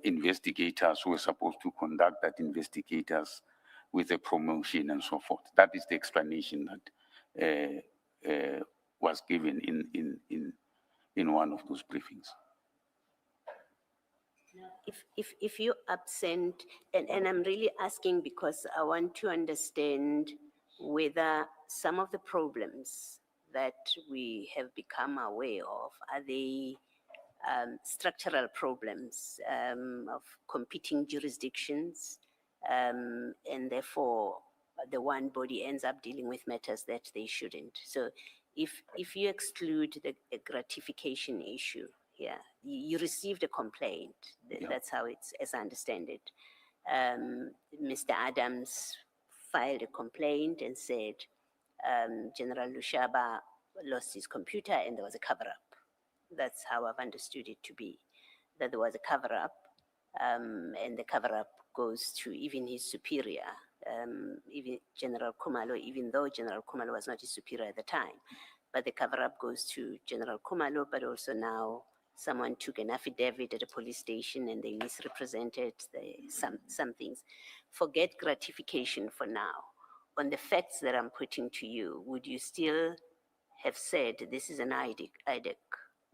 investigators who were supposed to conduct that investigators with a promotion and so forth. That is the explanation that was given in one of those briefings. If you're absent, and I'm really asking because I want to understand whether some of the problems that we have become aware of, are they structural problems of competing jurisdictions, and therefore the one body ends up dealing with matters that they shouldn't. So if you exclude the gratification issue, yeah, you received a complaint. That's how it's, as I understand it. Mr. Adams filed a complaint and said General Lushaba lost his computer and there was a cover-up. That's how I've understood it to be, that there was a cover-up, and the cover-up goes to even his superior, even General Kumalo, even though General Kumalo was not his superior at the time. But the cover-up goes to General Kumalo, but also now someone took an affidavit at a police station and they misrepresented some things. Forget gratification for now. On the facts that I'm putting to you, would you still have said this is an IDEC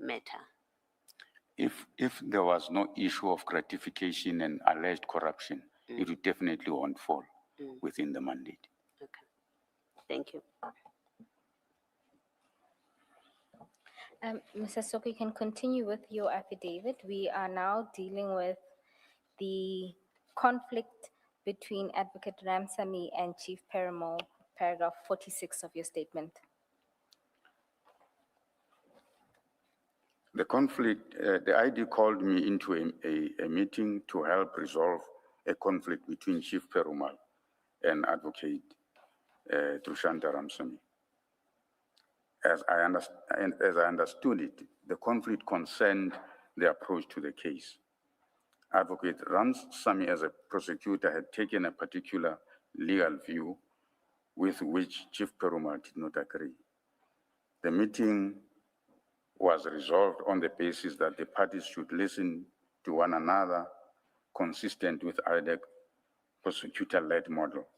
matter? If there was no issue of gratification and alleged corruption, it would definitely won't fall within the mandate. Okay, thank you. Mr. Soko, you can continue with your affidavit. We are now dealing with the conflict between Advocate Ramsamy and Chief Perumal, paragraph 46 of your statement. The conflict, the ID called me into a meeting to help resolve a conflict between Chief Perumal and Advocate Trushanta Ramsamy. As I understood it, the conflict concerned the approach to the case. Advocate Ramsamy, as a prosecutor, had taken a particular legal view with which Chief Perumal did not agree. The meeting was resolved on the basis that the parties should listen to one another, consistent with IDEC prosecutor-led model,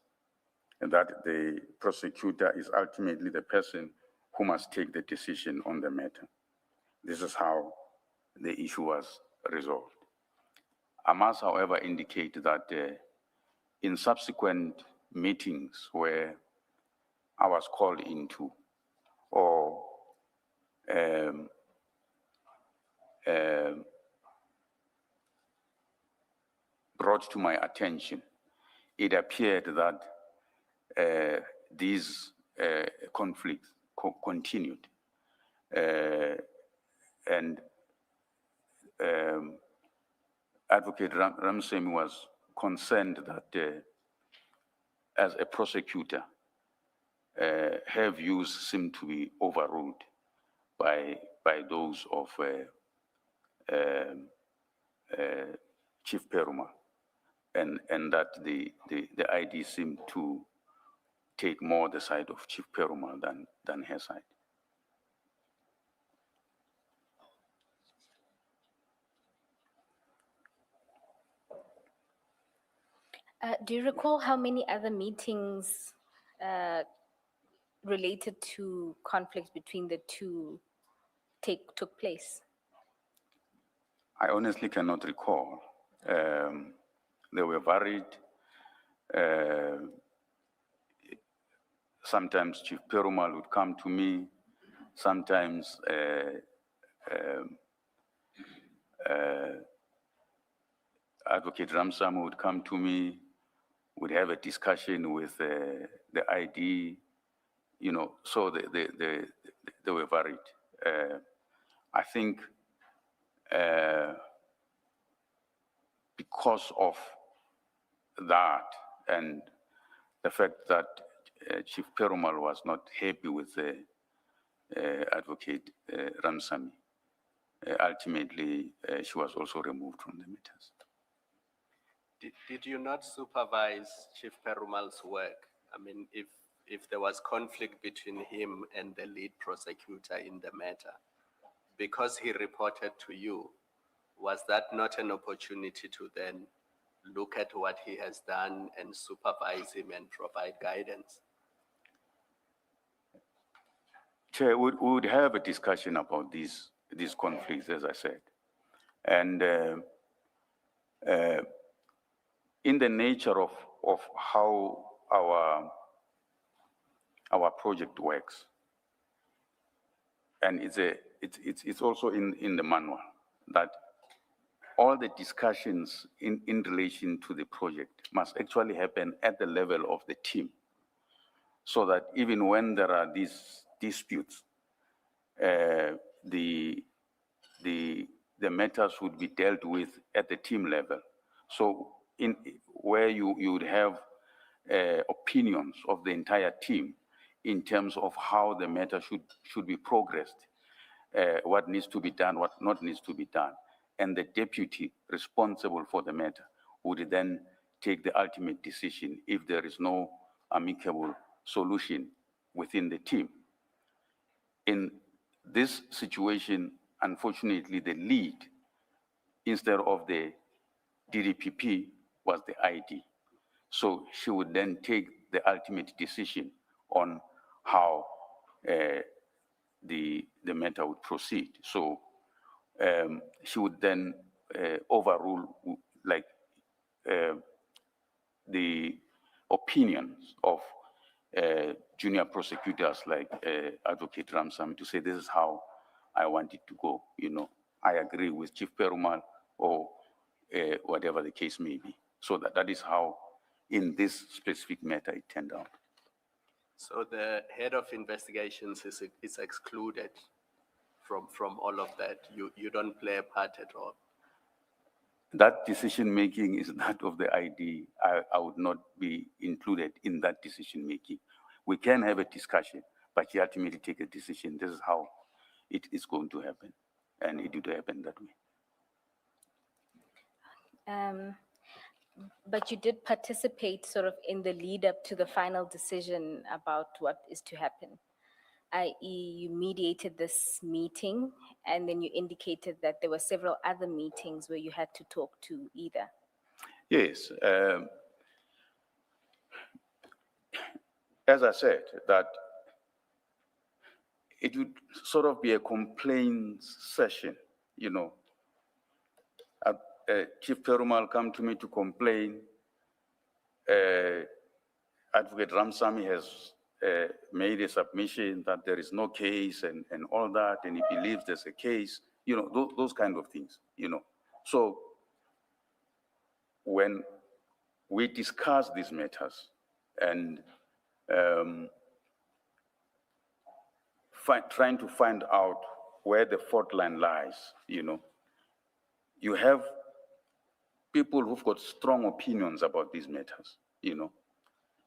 and that the prosecutor is ultimately the person who must take the decision on the matter. This is how the issue was resolved. I must, however, indicate that in subsequent meetings where I was called into or brought to my attention, it appeared that these conflicts continued. And Advocate Ramsamy was concerned that as a prosecutor, her views seemed to be overruled by those of Chief Perumal, and that the ID seemed to take more the side of Chief Perumal than her side. Do you recall how many other meetings related to conflicts between the two took place? I honestly cannot recall. They were varied. Sometimes Chief Perumal would come to me. Sometimes Advocate Ramsamy would come to me, would have a discussion with the ID, you know, so they were varied. I think because of that and the fact that Chief Perumal was not happy with Advocate Ramsamy, ultimately she was also removed from the matters. Did you not supervise Chief Perumal's work? I mean, if there was conflict between him and the lead prosecutor in the matter, because he reported to you, was that not an opportunity to then look at what he has done and supervise him and provide guidance? Chair, we would have a discussion about these conflicts, as I said. And in the nature of how our project works, and it's also in the manual, that all the discussions in relation to the project must actually happen at the level of the team, so that even when there are these disputes, the matters would be dealt with at the team level. So where you would have opinions of the entire team in terms of how the matter should be progressed, what needs to be done, what not needs to be done. And the deputy responsible for the matter would then take the ultimate decision if there is no amicable solution within the team. In this situation, unfortunately, the lead, instead of the DDPP, was the ID. So she would then take the ultimate decision on how the matter would proceed. So she would then overrule the opinions of junior prosecutors like Advocate Ramsamy to say, this is how I want it to go. I agree with Chief Perumal, or whatever the case may be. So that is how, in this specific matter, it turned out. So the head of investigations is excluded from all of that. You don't play a part at all. That decision-making is that of the ID. I would not be included in that decision-making. We can have a discussion, but you ultimately take a decision. This is how it is going to happen, and it would happen that way. But you did participate sort of in the lead up to the final decision about what is to happen, i.e. you mediated this meeting and then you indicated that there were several other meetings where you had to talk to either. Yes. As I said, that it would sort of be a complaints session, Chief Perumal come to me to complain. Advocate Ramsamy has made a submission that there is no case and all that, and he believes there's a case, those kind of things, So when we discuss these matters and trying to find out where the fault line lies, you have people who've got strong opinions about these matters,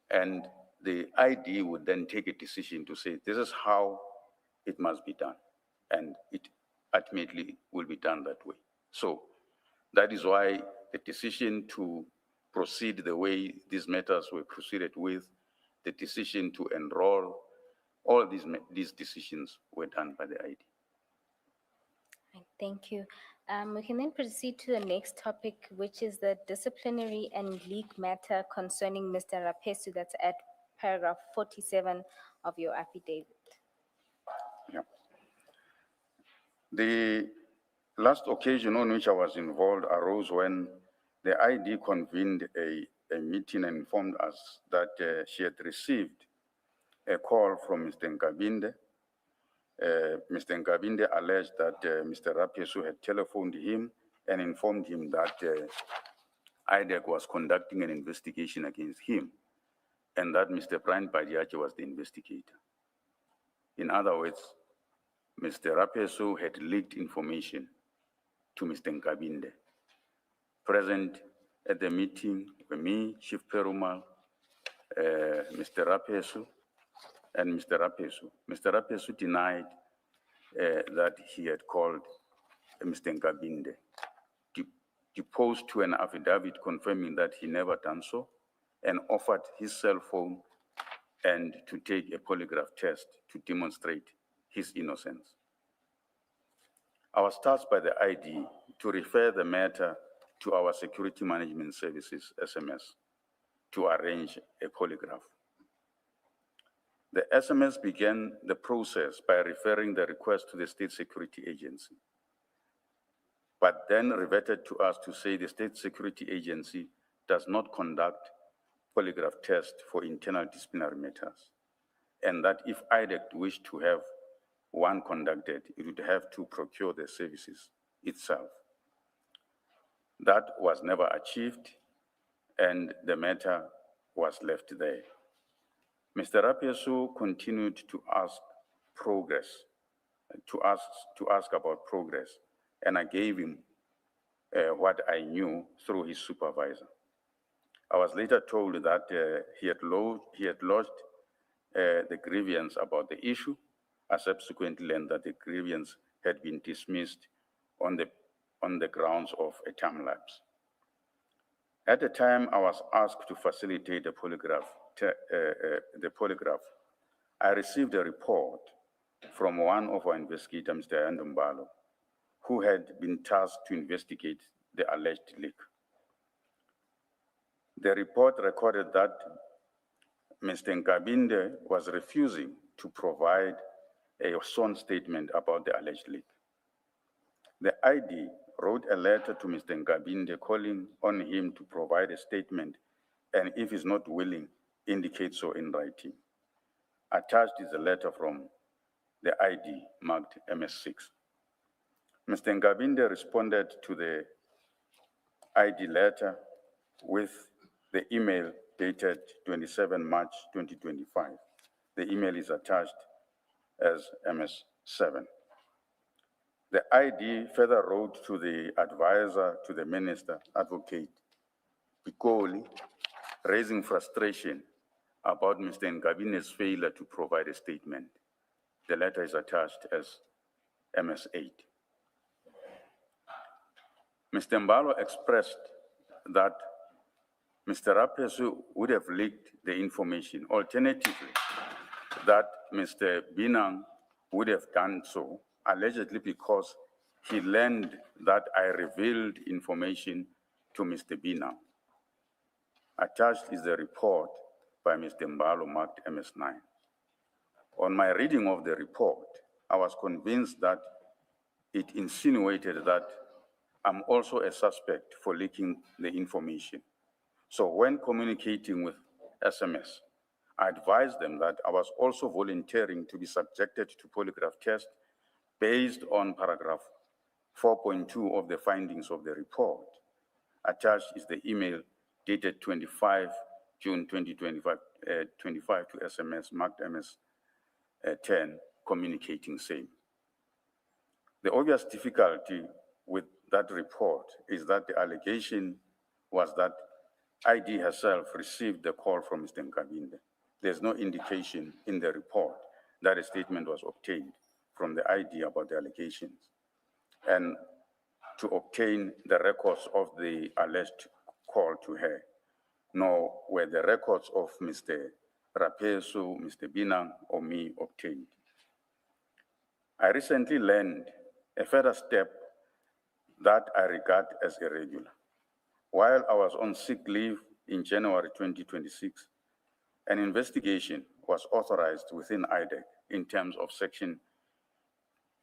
and the ID would then take a decision to say, this is how it must be done. And it ultimately will be done that way. So that is why the decision to proceed the way these matters were proceeded with, the decision to enroll, all these decisions were done by the ID. Right, thank you. We can then proceed to the next topic, which is the disciplinary and league matter concerning Mr. Rapesu. That's at paragraph 47 of your affidavit. Yeah. The last occasion on which I was involved arose when the ID convened a meeting and informed us that she had received a call from Mr. Nkabinde. Mr. Nkabinde alleged that Mr. Rapesu had telephoned him and informed him that IDEC was conducting an investigation against him, and that Mr. Brian Badiache was the investigator. In other words, Mr. Rapesu had leaked information to Mr. Nkabinde. Present at the meeting were me, Chief Perumal, Mr. Rapesu, and Mr. Rapesu. Mr. Rapesu denied that he had called Mr. Nkabinde, deposed to an affidavit confirming that he never done so, and offered his cell phone and to take a polygraph test to demonstrate his innocence. I was tasked by the ID to refer the matter to our Security Management Services, SMS, to arrange a polygraph. The SMS began the process by referring the request to the State Security Agency, but then reverted to us to say the State Security Agency does not conduct polygraph tests for internal disciplinary matters, and that if IDEC wished to have one conducted, it would have to procure the services itself. That was never achieved, and the matter was left there. Mr. Rapesu continued to ask about progress, and I gave him what I knew through his supervisor. I was later told that he had lodged the grievance about the issue. I subsequently learned that the grievance had been dismissed on the grounds of a time lapse. At the time I was asked to facilitate the polygraph, I received a report from one of our investigators, Mr. Andumbalo, who had been tasked to investigate the alleged leak. The report recorded that Mr. Nkabinde was refusing to provide a sworn statement about the alleged leak. The ID wrote a letter to Mr. Nkabinde calling on him to provide a statement, and if he's not willing, indicate so in writing. Attached is a letter from the ID marked MS6. Mr. Nkabinde responded to the ID letter with the email dated 27 March 2025. The email is attached as MS7. The ID further wrote to the advisor to the minister, Advocate Pikoli, raising frustration about Mr. Nkabinde's failure to provide a statement. The letter is attached as MS8. Mr. Mbalo expressed that Mr. Rapesu would have leaked the information. Alternatively, that Mr. Binang would have done so, allegedly because he learned that I revealed information to Mr. Binang. Attached is the report by Mr. Mbalo marked MS9. On my reading of the report, I was convinced that it insinuated that I'm also a suspect for leaking the information. So when communicating with SMS, I advised them that I was also volunteering to be subjected to polygraph test based on paragraph 4.2 of the findings of the report. Attached is the email dated 25 June 2025 to SMS marked MS10 communicating same. The obvious difficulty with that report is that the allegation was that ID herself received the call from Mr. Nkabinde. There's no indication in the report that a statement was obtained from the ID about the allegations. And to obtain the records of the alleged call to her, nor were the records of Mr. Rapesu, Mr. Binang, or me obtained. I recently learned a further step that I regard as irregular. While I was on sick leave in January 2026, an investigation was authorized within IDEC in terms of Section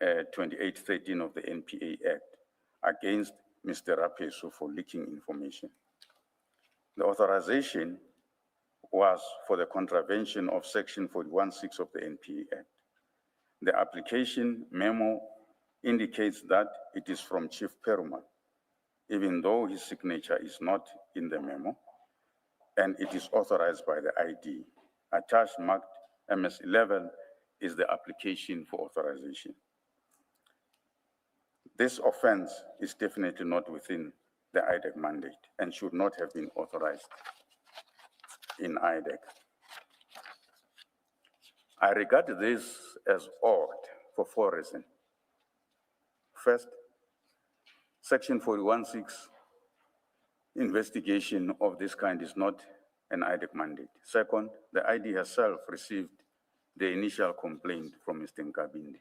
2813 of the NPA Act against Mr. Rapesu for leaking information. The authorization was for the contravention of Section 41(6) of the NPA Act. The application memo indicates that it is from Chief Perumal, even though his signature is not in the memo, and it is authorized by the ID. Attached marked MS11 is the application for authorization. This offense is definitely not within the IDEC mandate and should not have been authorized in IDEC. I regard this as odd for 4 reasons. First, Section 41(6) investigation of this kind is not an IDEC mandate. Second, the ID herself received the initial complaint from Mr. Nkabinde.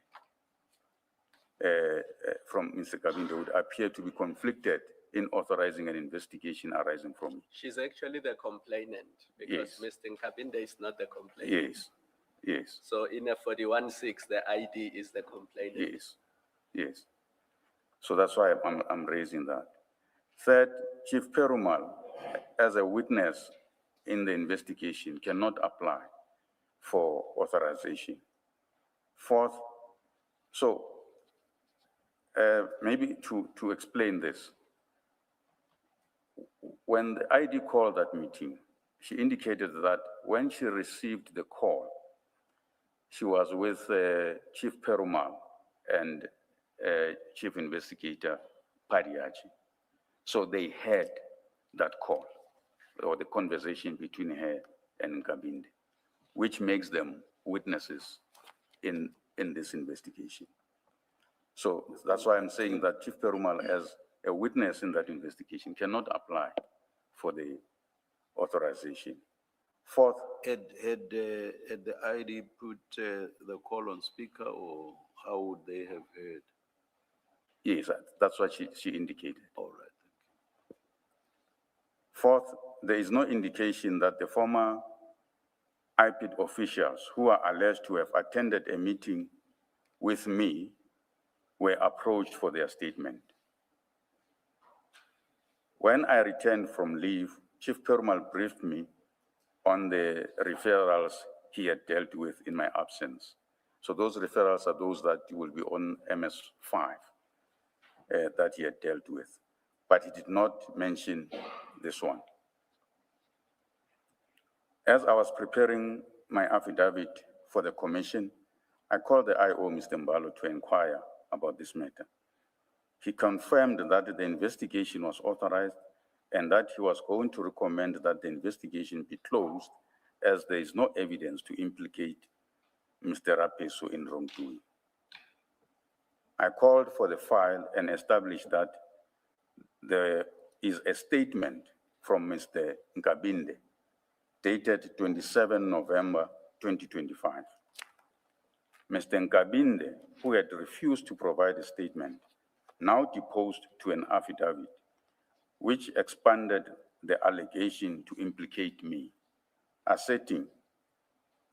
From Mr. Nkabinde would appear to be conflicted in authorizing an investigation arising from it. She's actually the complainant because Yes. Mr. Nkabinde is not the complainant. Yes, yes, So in a 41(6), the ID is the complainant. yes, yes. So that's why I'm raising that. Third, Chief Perumal, as a witness in the investigation, cannot apply for authorization. Fourth, so maybe to explain this, when the ID called that meeting, she indicated that when she received the call, she was with Chief Perumal and Chief Investigator Padiachi. So they had that call or the conversation between her and Nkabinde, which makes them witnesses in this investigation. So that's why I'm saying that Chief Perumal, as a witness in that investigation, cannot apply for the authorization. Fourth, Had the ID put the call on speaker, or how would they have heard? yes, that's what she indicated. All right. Fourth, there is no indication that the former IPID officials who are alleged to have attended a meeting with me were approached for their statement. When I returned from leave, Chief Perumal briefed me on the referrals he had dealt with in my absence. So those referrals are those that will be on MS5 that he had dealt with, but he did not mention this one. As I was preparing my affidavit for the commission, I called the IO, Mr. Mbalo, to inquire about this matter. He confirmed that the investigation was authorized and that he was going to recommend that the investigation be closed as there is no evidence to implicate Mr. Rapeso in wrongdoing. I called for the file and established that there is a statement from Mr. Nkabinde dated 27 November 2025. Mr. Nkabinde, who had refused to provide a statement, now deposed to an affidavit, which expanded the allegation to implicate me, asserting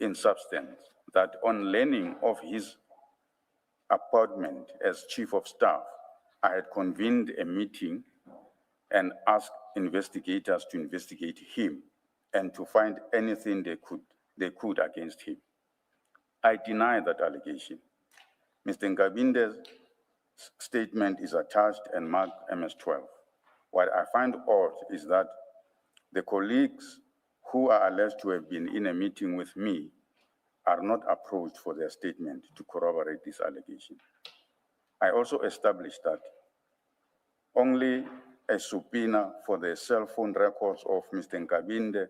in substance that on learning of his appointment as Chief of Staff, I had convened a meeting and asked investigators to investigate him and to find anything they could against him. I deny that allegation. Mr. Nkabinde's statement is attached and marked MS-12. What I find odd is that the colleagues who are alleged to have been in a meeting with me are not approached for their statement to corroborate this allegation. I also established that only a subpoena for the cell phone records of Mr. Nkabinde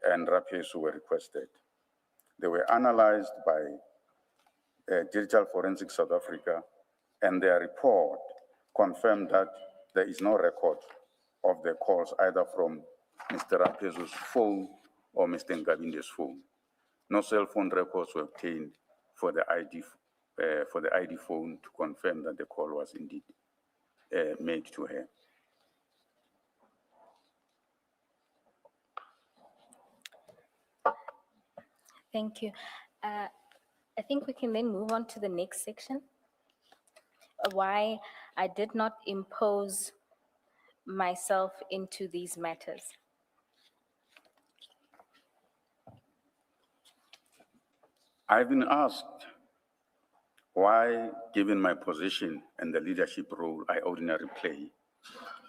and Rapeso were requested. They were analyzed by Digital Forensic South Africa, and their report confirmed that there is no record of the calls either from Mr. Rapeso's phone or Mr. Nkabinde's phone. No cell phone records were obtained for the ID phone to confirm that the call was indeed made to her. Thank you. I think we can then move on to the next section. Why I did not impose myself into these matters. I've been asked why, given my position and the leadership role I ordinarily play,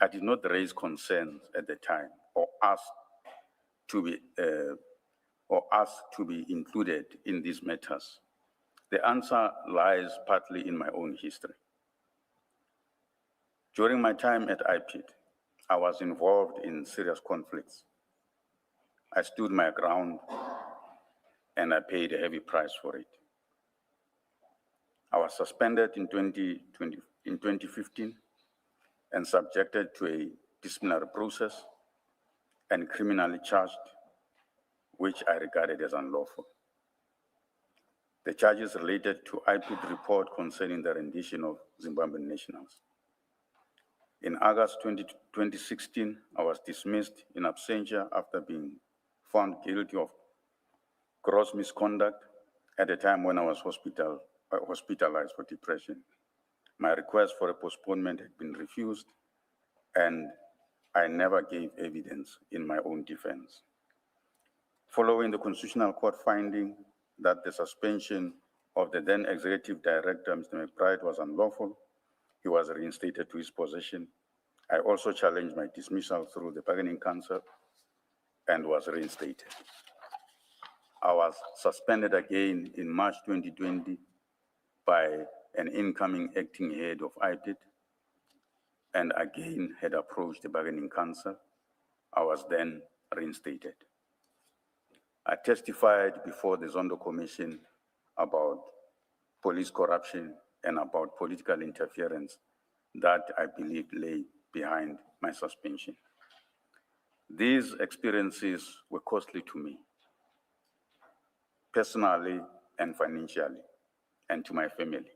I did not raise concerns at the time or ask to be included in these matters. The answer lies partly in my own history. During my time at IPID, I was involved in serious conflicts. I stood my ground and I paid a heavy price for it. I was suspended in 2015 and subjected to a disciplinary process and criminally charged, which I regarded as unlawful. The charges related to IPID report concerning the rendition of Zimbabwean nationals. In August 2016, I was dismissed in absentia after being found guilty of gross misconduct at a time when I was hospitalized for depression. My request for a postponement had been refused, and I never gave evidence in my own defense. Following the Constitutional Court finding that the suspension of the then Executive Director, Mr. McBride, was unlawful, he was reinstated to his position. I also challenged my dismissal through the Bargaining Council and was reinstated. I was suspended again in March 2020 by an incoming acting head of IPID, and again had approached the Bargaining Council. I was then reinstated. I testified before the Zondo Commission about police corruption and about political interference that I believe lay behind my suspension. These experiences were costly to me, personally and financially, and to my family.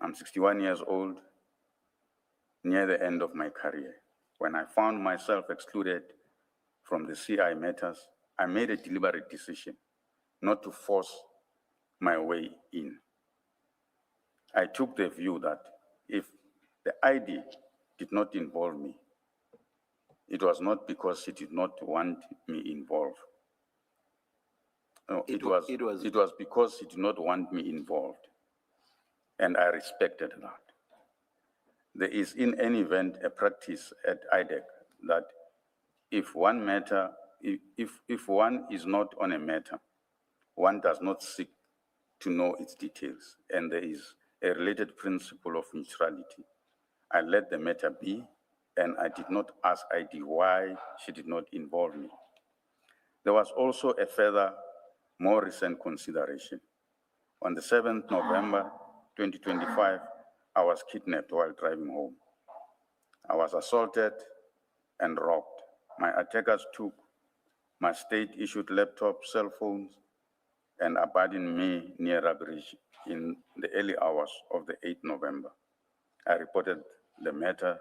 I'm 61 years old, near the end of my career. When I found myself excluded from the CI matters, I made a deliberate decision not to force my way in. I took the view that if the ID did not involve me, it was not because he did not want me involved. No, it was because he did not want me involved, and I respected that. There is, in any event, a practice at IDEC that if one is not on a matter, one does not seek to know its details, and there is a related principle of neutrality. I let the matter be, and I did not ask ID why she did not involve me. There was also a further, more recent consideration. On the 7th November 2025, I was kidnapped while driving home. I was assaulted and robbed. My attackers took my state-issued laptop, cell phones, and abandoned me near Rabridge in the early hours of the 8th November. I reported the matter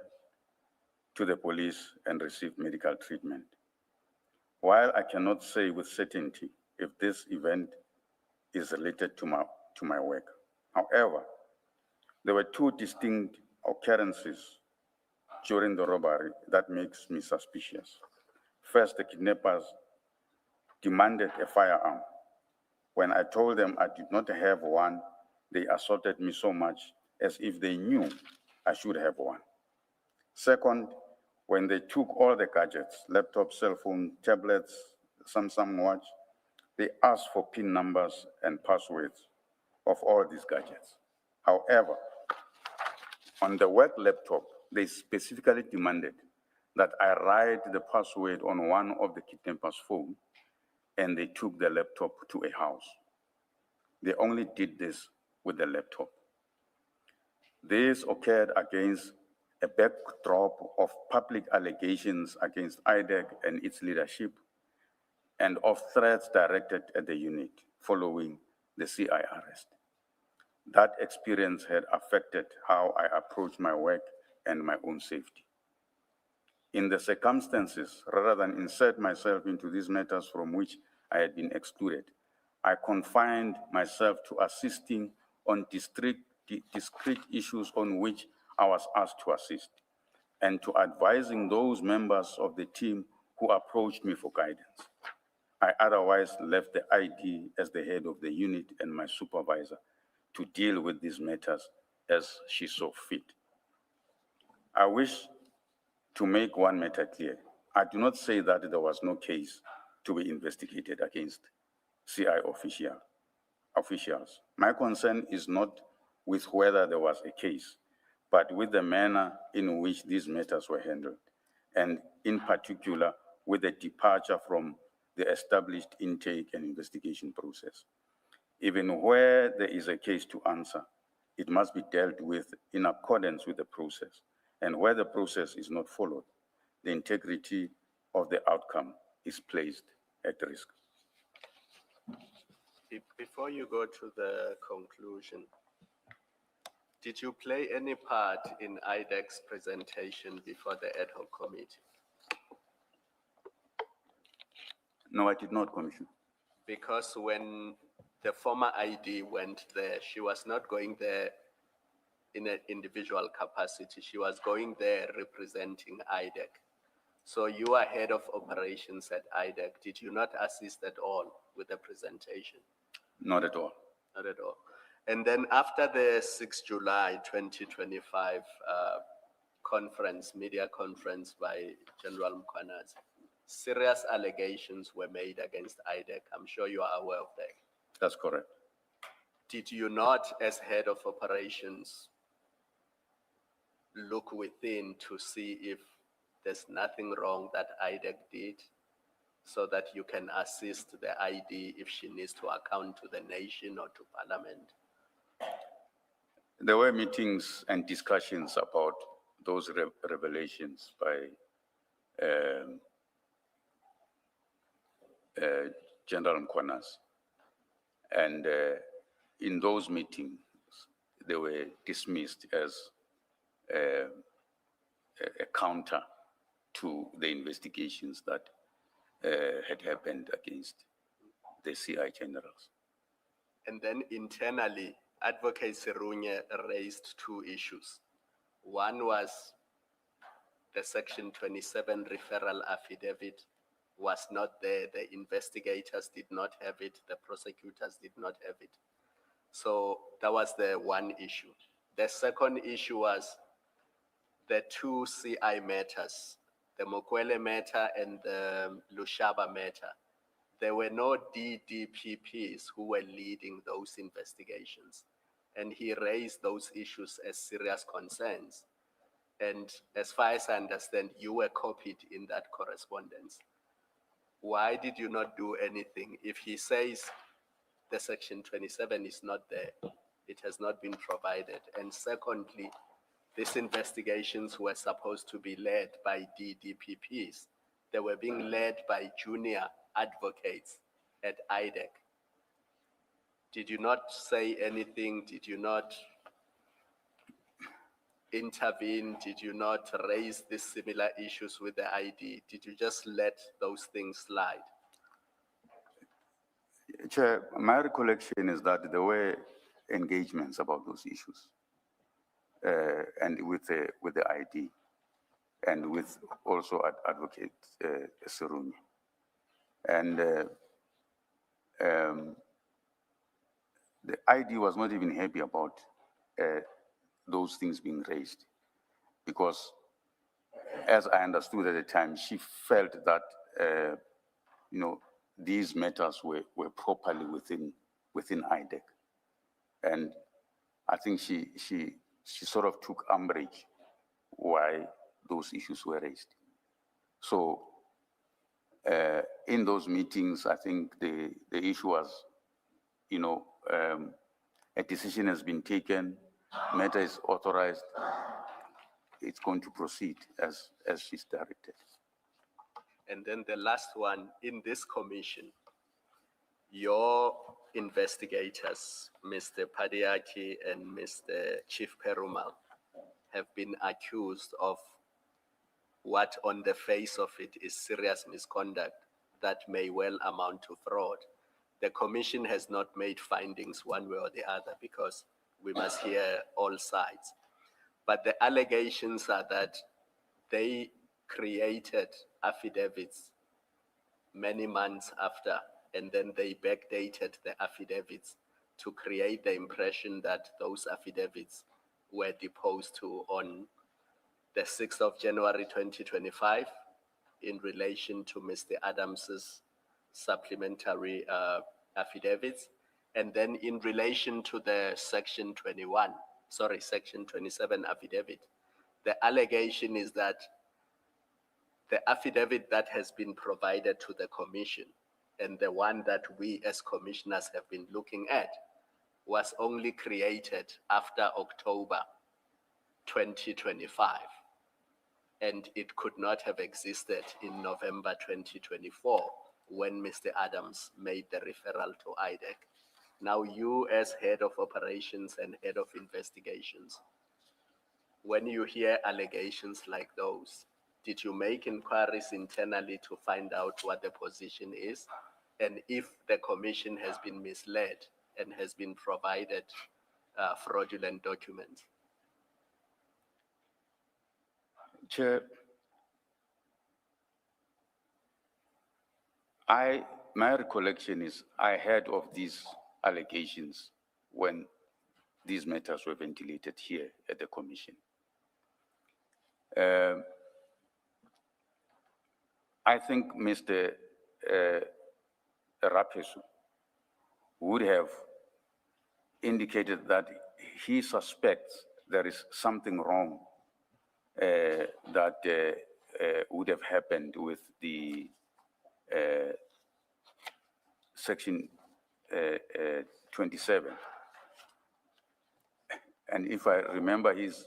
to the police and received medical treatment. While I cannot say with certainty if this event is related to my work, however, there were two distinct occurrences during the robbery that makes me suspicious. First, the kidnappers demanded a firearm. When I told them I did not have one, they assaulted me so much as if they knew I should have one. Second, when they took all the gadgets, laptop, cell phone, tablets, Samsung watch, they asked for PIN numbers and passwords of all these gadgets. However, on the work laptop, they specifically demanded that I write the password on one of the kidnappers' phone, and they took the laptop to a house. They only did this with the laptop. This occurred against a backdrop of public allegations against IDEC and its leadership, and of threats directed at the unit following the CI arrest. That experience had affected how I approach my work and my own safety. In the circumstances, rather than insert myself into these matters from which I had been excluded, I confined myself to assisting on discrete issues on which I was asked to assist, and to advising those members of the team who approached me for guidance. I otherwise left the ID as the head of the unit and my supervisor to deal with these matters as she saw fit. I wish to make one matter clear. I do not say that there was no case to be investigated against CI officials. My concern is not with whether there was a case, but with the manner in which these matters were handled, and in particular with the departure from the established intake and investigation process. Even where there is a case to answer, it must be dealt with in accordance with the process. And where the process is not followed, the integrity of the outcome is placed at risk. Before you go to the conclusion, did you play any part in IDEC's presentation before the ad hoc committee? No, I did not, Commissioner. Because when the former ID went there, she was not going there in an individual capacity. She was going there representing IDEC. So you are head of operations at IDEC. Did you not assist at all with the presentation? Not at all. Not at all. And then after the 6 July 2025 conference, media conference by General Mkhwanazi, serious allegations were made against IDEC. I'm sure you are aware of that. That's correct. Did you not, as head of operations, look within to see if there's nothing wrong that IDEC did so that you can assist the ID if she needs to account to the nation or to Parliament? There were meetings and discussions about those revelations by General Mkhwanazi. And in those meetings, they were dismissed as a counter to the investigations that had happened against the CI generals. And then internally, Advocate Serunye raised two issues. One was the Section 27 referral affidavit was not there. The investigators did not have it. The prosecutors did not have it. So that was the one issue. The second issue was the two CI matters, the Mokwele matter and the Lushaba matter. There were no DDPPs who were leading those investigations. And he raised those issues as serious concerns. And as far as I understand, you were copied in that correspondence. Why did you not do anything? If he says the Section 27 is not there, it has not been provided. And secondly, these investigations were supposed to be led by DDPPs. They were being led by junior advocates at IDEC. Did you not say anything? Did you not intervene? Did you not raise these similar issues with the ID? Did you just let those things slide? Chair, my recollection is that there were engagements about those issues, and with the ID, and with also Advocate Serunye. And the ID was not even happy about those things being raised, because as I understood at the time, she felt that these matters were properly within IDEC. And I think she sort of took umbrage why those issues were raised. So in those meetings, I think the issue was, a decision has been taken, matter is authorized, it's going to proceed as she's directed. And then the last one, in this commission, your investigators, Mr. Padiaki and Mr. Chief Perumal, have been accused of what on the face of it is serious misconduct that may well amount to fraud. The commission has not made findings one way or the other because we must hear all sides. But the allegations are that they created affidavits many months after, and then they backdated the affidavits to create the impression that those affidavits were deposed to on the 6th of January 2025 in relation to Mr. Adams's supplementary affidavits, and then in relation to the Section 21 Section 27 affidavit. The allegation is that the affidavit that has been provided to the commission and the one that we as commissioners have been looking at was only created after October 2025. And it could not have existed in November 2024 when Mr. Adams made the referral to IDEC. Now you as head of operations and head of investigations, when you hear allegations like those, did you make inquiries internally to find out what the position is? And if the commission has been misled and has been provided fraudulent documents? Chair, my recollection is I heard of these allegations when these matters were ventilated here at the commission. I think Mr. Rapesu would have indicated that he suspects there is something wrong that would have happened with the Section 27. And if I remember his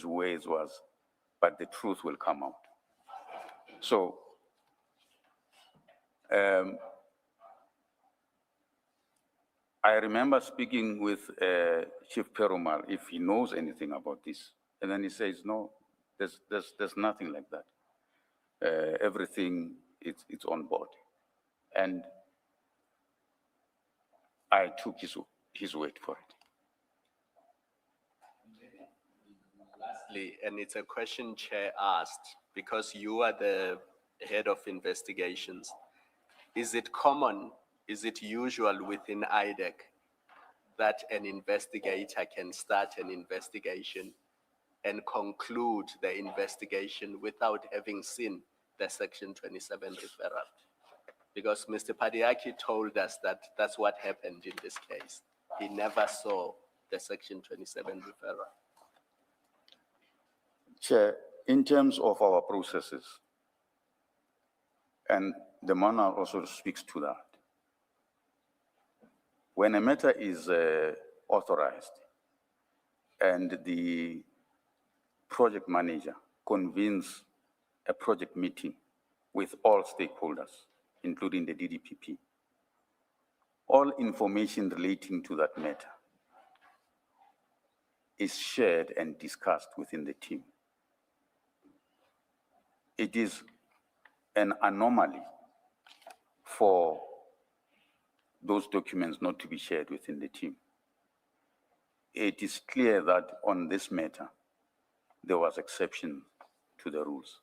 words was, but the truth will come out. So I remember speaking with Chief Perumal if he knows anything about this. And then he says, no, there's nothing like that. Everything, it's on board. And I took his word for it. Lastly, and it's a question Chair asked, because you are the head of investigations, is it common, is it usual within IDEC that an investigator can start an investigation and conclude the investigation without having seen the Section 27 referral? Because Mr. Padiaki told us that that's what happened in this case. He never saw the Section 27 referral. Chair, in terms of our processes, and the manual also speaks to that, when a matter is authorized and the project manager convenes a project meeting with all stakeholders, including the DDPP, all information relating to that matter is shared and discussed within the team. It is an anomaly for those documents not to be shared within the team. It is clear that on this matter, there was exception to the rules.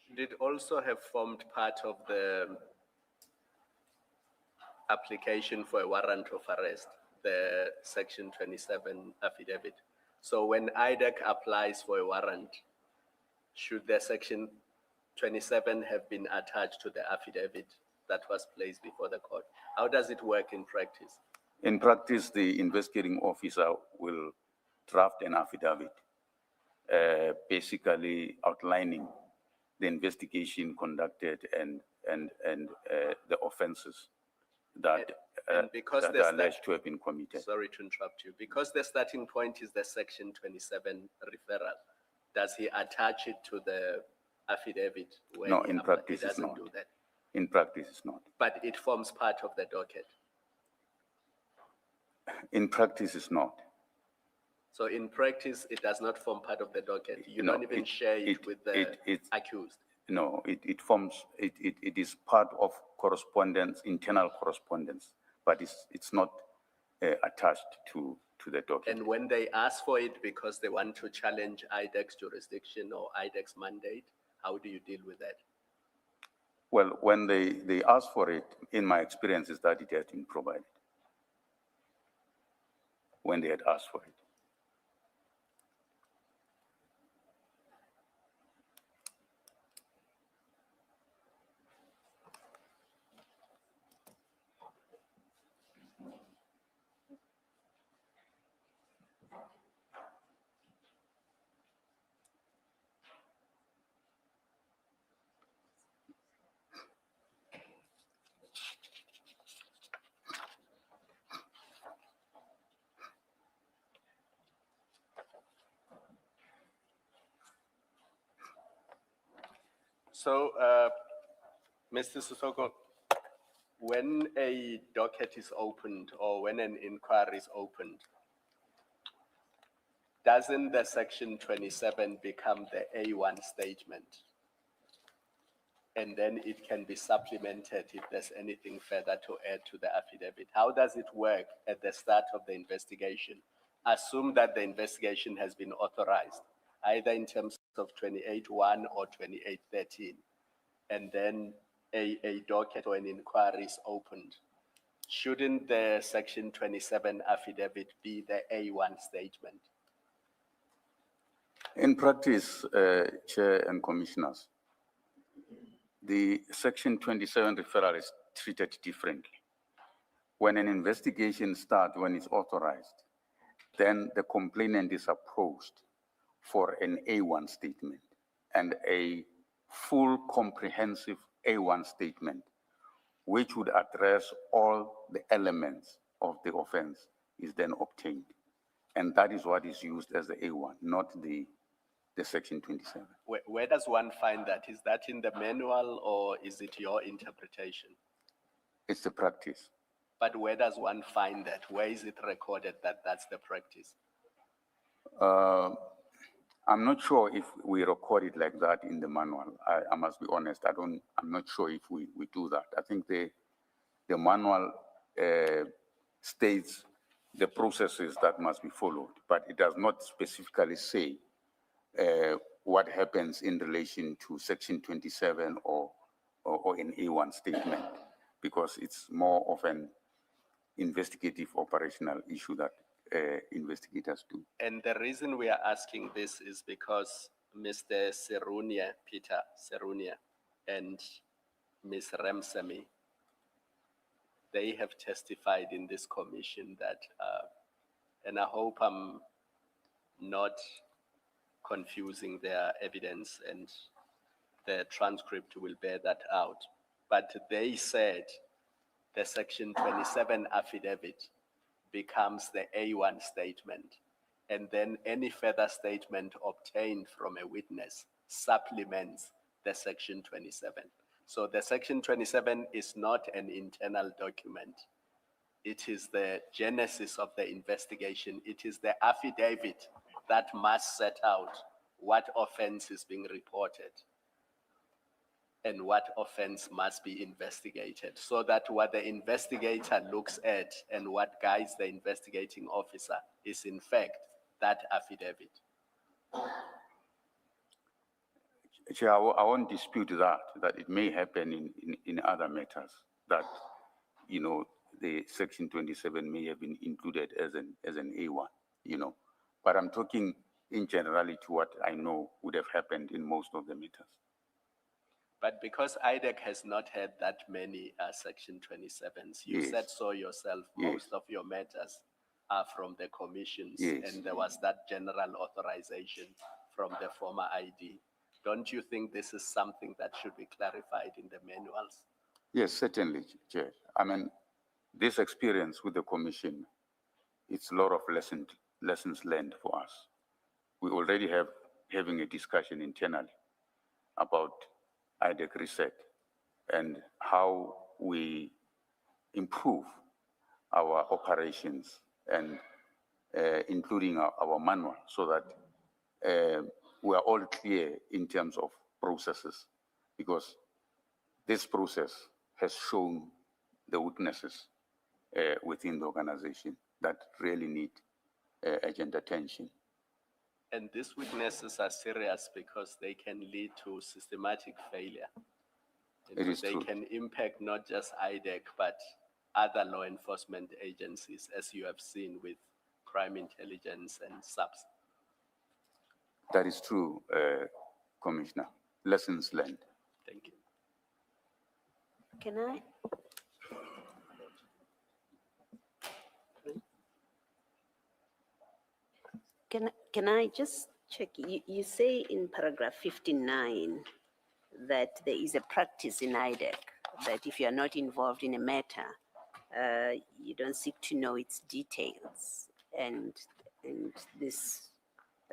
Should it also have formed part of the application for a warrant of arrest, the Section 27 affidavit? So when IDEC applies for a warrant, should the Section 27 have been attached to the affidavit that was placed before the court? How does it work in practice? In practice, the investigating officer will draft an affidavit, basically outlining the investigation conducted and the offenses that, And because that there's are alleged to have been committed. Sorry to interrupt you. Because the starting point is the Section 27 referral, does he attach it to the affidavit? When No, he in practice he it's doesn't not. do that. In practice, it's not. But it forms part of the docket. In practice, it's not. So in practice, it does not form part of the docket. You No, don't even share it with the accused. No, it forms, it is part of correspondence, internal correspondence, but it's not attached to the docket. And when they ask for it because they want to challenge IDEC's jurisdiction or IDEC's mandate, how do you deal with that? Well, when they ask for it, in my experience, is that it has been provided when they had asked for it. So, Mr. Sisoko, when a docket is opened or when an inquiry is opened, doesn't the section 27 become the A1 statement? And then it can be supplemented if there's anything further to add to the affidavit. How does it work at the start of the investigation? Assume that the investigation has been authorized, either in terms of 28.1 or 28.13, and then a docket or an inquiry is opened. Shouldn't the section 27 affidavit be the A1 statement? In practice, Chair and Commissioners, the Section 27 referral is treated differently. When an investigation starts, when it's authorized, then the complainant is approached for an A1 statement, and a full comprehensive A1 statement, which would address all the elements of the offense, is then obtained. And that is what is used as the A1, not the Section 27. Where does one find that? Is that in the manual or is it your interpretation? It's the practice. But where does one find that? Where is it recorded that that's the practice? I'm not sure if we record it like that in the manual. I must be honest. I'm not sure if we do that. I think the manual states the processes that must be followed, but it does not specifically say what happens in relation to Section 27 or an A1 statement, because it's more of an investigative operational issue that investigators do. And the reason we are asking this is because Mr. Serunia, Peter Serunia, and Ms. Ramsamy, they have testified in this commission that, and I hope I'm not confusing their evidence and the transcript will bear that out, but they said the Section 27 affidavit becomes the A1 statement, and then any further statement obtained from a witness supplements the Section 27. So the Section 27 is not an internal document. It is the genesis of the investigation. It is the affidavit that must set out what offense is being reported and what offense must be investigated, so that what the investigator looks at and what guides the investigating officer is in fact that affidavit. Chair, I won't dispute that it may happen in other matters, that, you know, the Section 27 may have been included as an A1, you know. But I'm talking in generality what I know would have happened in most of the matters. But because IDEC has not had that many Section 27s, you Yes. said so yourself, Yes. most of your matters are from the commissions, Yes. and there was that general authorization from the former ID. Don't you think this is something that should be clarified in the manuals? Yes, certainly, Chair. I mean, this experience with the commission, it's a lot of lessons learned for us. We already having a discussion internally about IDEC reset and how we improve our operations and including our manual, so that we are all clear in terms of processes, because this process has shown the weaknesses within the organization that really need urgent attention. And these weaknesses are serious because they can lead to systematic failure. It is they true. can impact not just IDEC, but other law enforcement agencies, as you have seen with crime intelligence and SAPS. That is true, Commissioner. Lessons learned. Thank you. Can I? Can I just check? You say in paragraph 59 that there is a practice in IDEC that if you are not involved in a matter, you don't seek to know its details, and this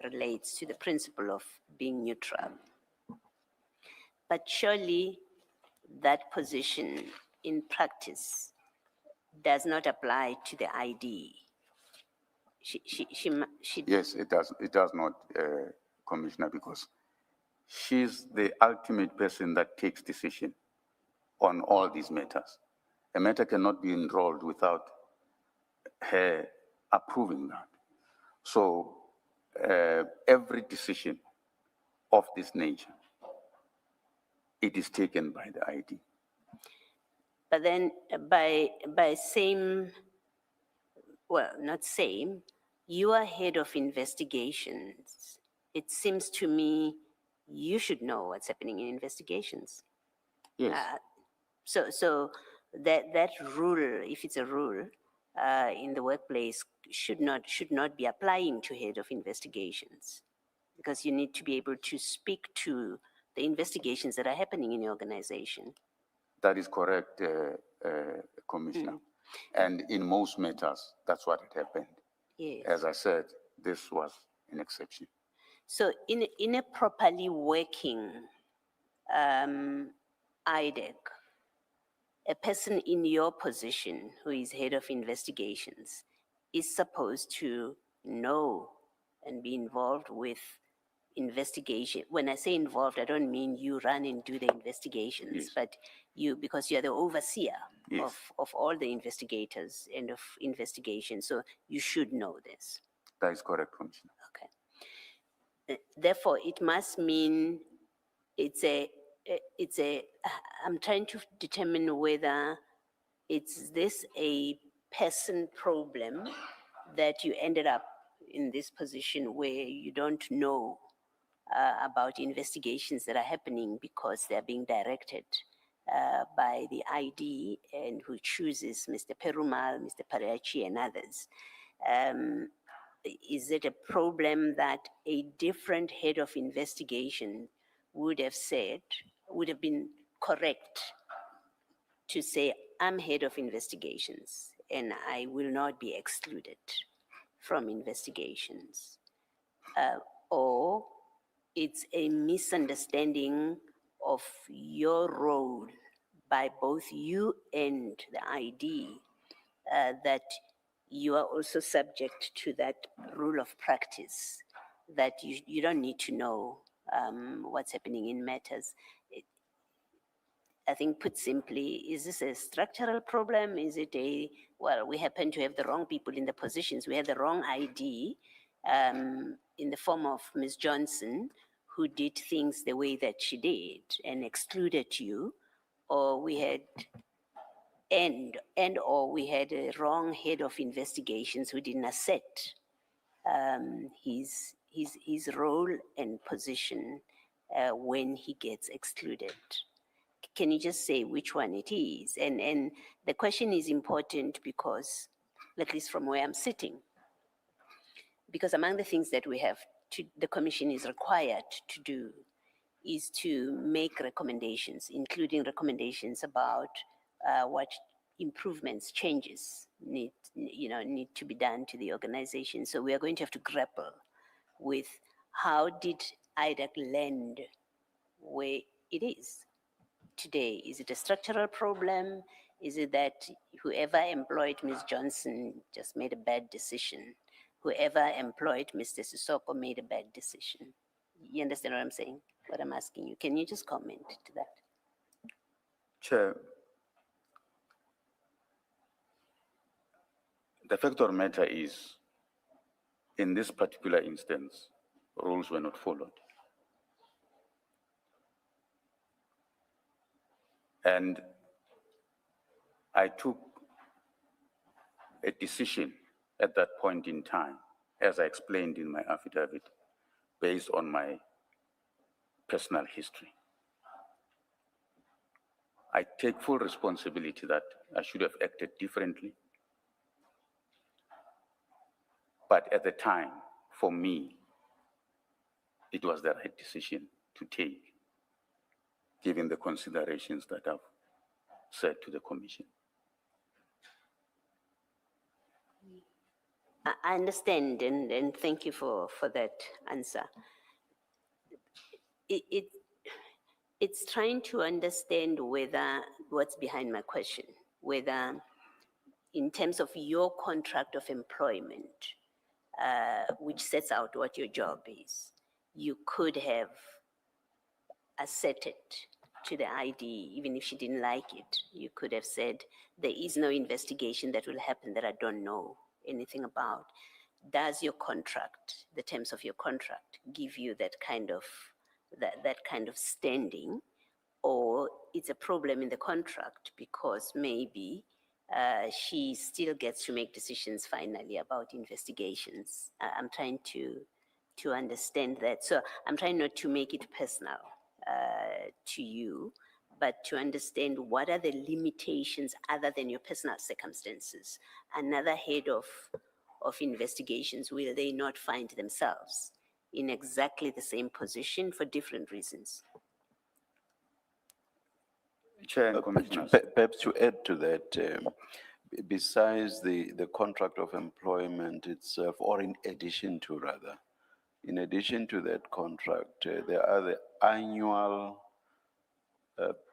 relates to the principle of being neutral. But surely that position in practice does not apply to the ID. She, Yes, it does not, Commissioner, because she's the ultimate person that takes decision on all these matters. A matter cannot be enrolled without her approving that. So every decision of this nature, it is taken by the ID. but then by same, well, not same, you are head of investigations. It seems to me you should know what's happening in investigations. Yes, So that rule, if it's a rule in the workplace, should not be applying to head of investigations, because you need to be able to speak to the investigations that are happening in your organization. that is correct, Commissioner. And in most matters, that's what had happened. Yes. As I said, this was an exception. So in a properly working IDEC, a person in your position who is head of investigations is supposed to know and be involved with investigation. When I say involved, I don't mean you run and do the investigations, Yes. but you, because you're the overseer Yes. of all the investigators and of investigation. So you should know this. That is correct, Commissioner. Okay. Therefore, it must mean I'm trying to determine whether it's this a person problem that you ended up in this position where you don't know about investigations that are happening because they're being directed by the ID and who chooses Mr. Perumal, Mr. Pariachi, and others. Is it a problem that a different head of investigation would have been correct to say, I'm head of investigations and I will not be excluded from investigations? Or it's a misunderstanding of your role by both you and the ID that you are also subject to that rule of practice, that you don't need to know what's happening in matters. I think put simply, is this a structural problem? Is it well, we happen to have the wrong people in the positions. We had the wrong ID in the form of Ms. Johnson, who did things the way that she did and excluded you, or we had or we had a wrong head of investigations who didn't accept his role and position when he gets excluded. Can you just say which one it is? And the question is important because, at least from where I'm sitting, because among the things that the commission is required to do is to make recommendations, including recommendations about what improvements, changes need to be done to the organization. So we are going to have to grapple with how did IDAC land where it is today? Is it a structural problem? Is it that whoever employed Ms. Johnson just made a bad decision? Whoever employed Mr. Sissoko made a bad decision? You understand what I'm saying? What I'm asking you. Can you just comment to that? Chair, the fact of the matter is, in this particular instance, rules were not followed. And I took a decision at that point in time, as I explained in my affidavit, based on my personal history. I take full responsibility that I should have acted differently. But at the time, for me, it was the right decision to take, given the considerations that I've said to the commission. I understand, and thank you for that answer. It It's trying to understand whether, what's behind my question, whether in terms of your contract of employment, which sets out what your job is, you could have asserted to the ID, even if she didn't like it, you could have said, there is no investigation that will happen that I don't know anything about. Does your contract, the terms of your contract, give you that kind of, that kind of standing? Or it's a problem in the contract because maybe she still gets to make decisions finally about investigations. I'm trying to understand that. So I'm trying not to make it personal to you, but to understand what are the limitations other than your personal circumstances. Another head of investigations, will they not find themselves in exactly the same position for different reasons? Chair and Commissioners. Perhaps to add to that, besides the contract of employment itself, or in addition to rather, in addition to that contract, there are the annual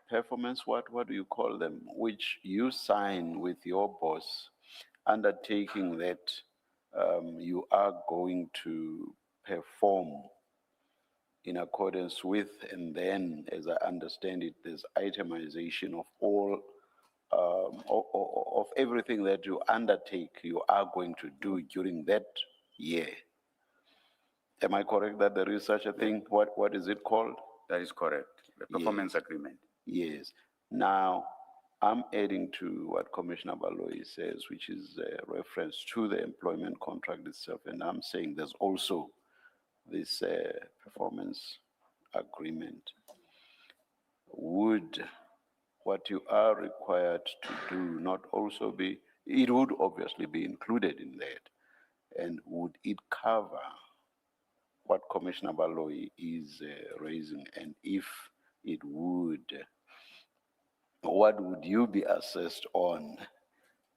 performance, what do you call them, which you sign with your boss, undertaking that you are going to perform in accordance with, and then, as I understand it, there's itemization of all, of everything that you undertake, you are going to do during that year. Am I correct that there is such a thing? What is it called? That is correct. The performance agreement. Yes. Now, I'm adding to what Commissioner Baloyi says, which is a reference to the employment contract itself, and I'm saying there's also this performance agreement. Would what you are required to do not also be, it would obviously be included in that, and would it cover what Commissioner Baloyi is raising, and if it would, what would you be assessed on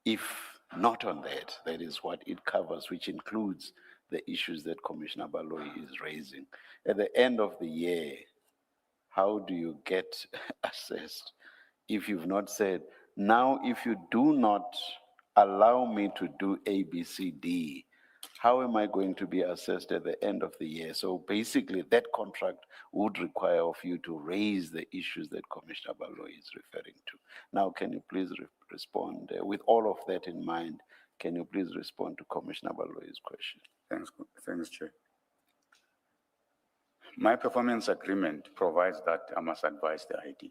if not on that? That is what it covers, which includes the issues that Commissioner Baloyi is raising. At the end of the year, how do you get assessed if you've not said, now if you do not allow me to do A, B, C, D, how am I going to be assessed at the end of the year? So basically that contract would require of you to raise the issues that Commissioner Baloyi is referring to. Now, can you please respond with all of that in mind? Can you please respond to Commissioner Baloyi's question? Thanks, Chair. My performance agreement provides that I must advise the ID.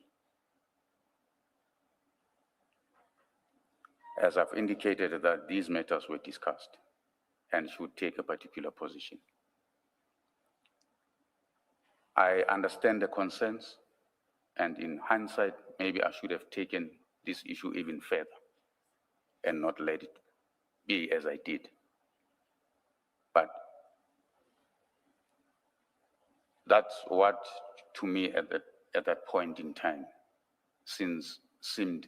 As I've indicated that these matters were discussed and should take a particular position. I understand the concerns, and in hindsight, maybe I should have taken this issue even further and not let it be as I did. But that's what, to me, at that point in time, seemed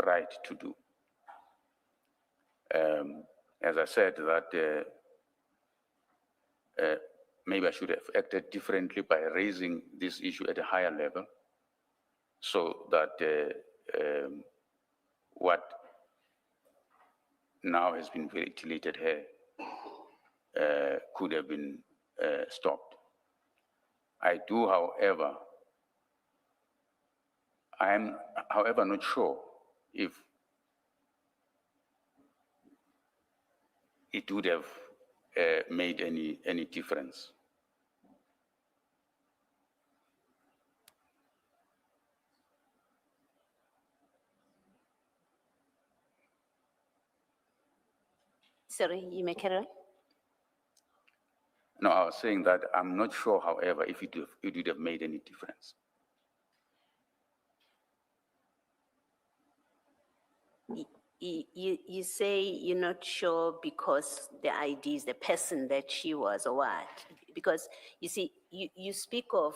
right to do. As I said, that maybe I should have acted differently by raising this issue at a higher level, so that what now has been ventilated here could have been stopped. I do, however, I am, however, not sure if it would have made any difference. Sorry, you may carry on. No, I was saying that I'm not sure, however, if it would have made any difference. You say you're not sure because the ID is the person that she was, or what? Because you see, you speak of,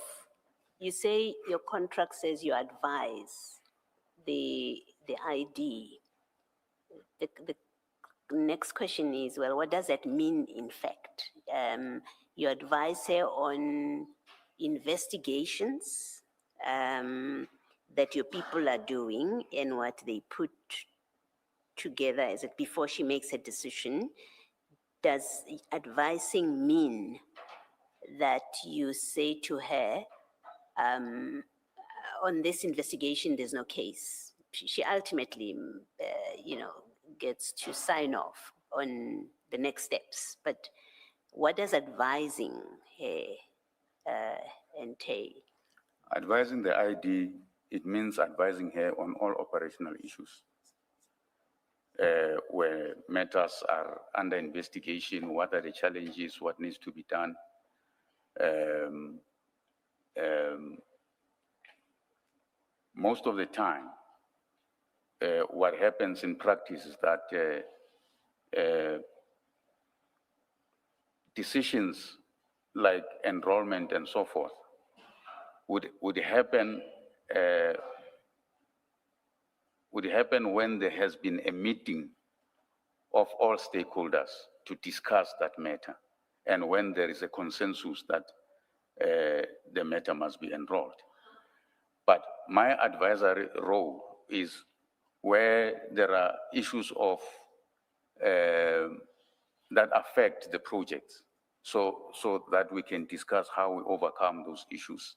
you say your contract says you advise the ID. The next question is, well, what does that mean in fact? You advise her on investigations that your people are doing and what they put together as it before she makes a decision, does advising mean that you say to her, on this investigation, there's no case? She ultimately, gets to sign off on the next steps. But what does advising her entail? Advising the ID, it means advising her on all operational issues. Where matters are under investigation, what are the challenges, what needs to be done. Most of the time, what happens in practice is that decisions like enrollment and so forth would happen when there has been a meeting of all stakeholders to discuss that matter, and when there is a consensus that the matter must be enrolled. But my advisory role is where there are issues of that affect the project, so that we can discuss how we overcome those issues.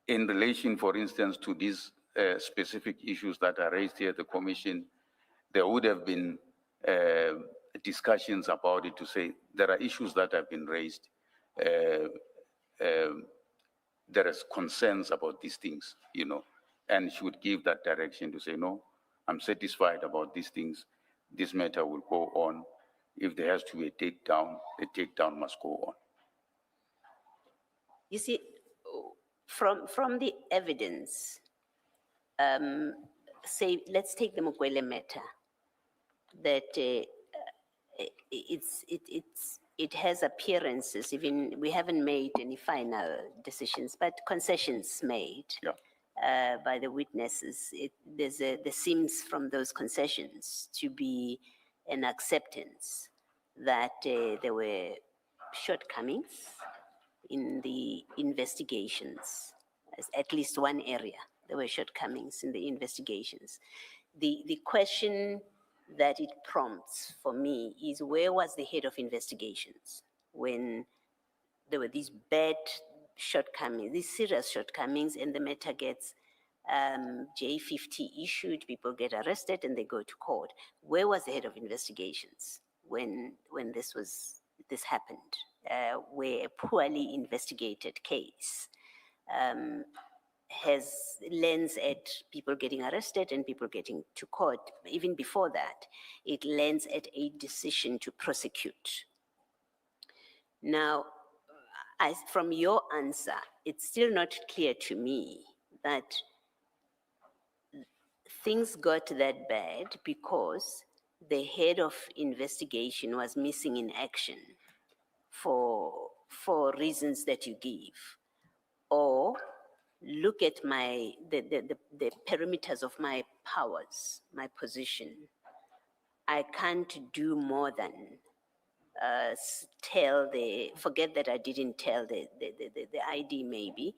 In relation, for instance, to these specific issues that are raised here at the Commission, there would have been discussions about it to say there are issues that have been raised. There is concerns about these things, and she would give that direction to say, no, I'm satisfied about these things. This matter will go on. If there has to be a takedown, the takedown must go on. You see, from the evidence, say, let's take the Mukwele matter, that it has appearances, even we haven't made any final decisions, but concessions made. Yeah. By the witnesses. There seems from those concessions to be an acceptance that there were shortcomings in the investigations, at least one area, there were shortcomings in the investigations. The question that it prompts for me is, where was the head of investigations when there were these bad shortcomings, these serious shortcomings, and the matter gets J50 issued, people get arrested and they go to court? Where was the head of investigations when this happened, where a poorly investigated case lends at people getting arrested and people getting to court? Even before that, it lends at a decision to prosecute. Now, from your answer, it's still not clear to me that things got that bad because the head of investigation was missing in action for reasons that you give. Or look at the perimeters of my powers, my position. I can't do more than forget that I didn't tell the ID maybe,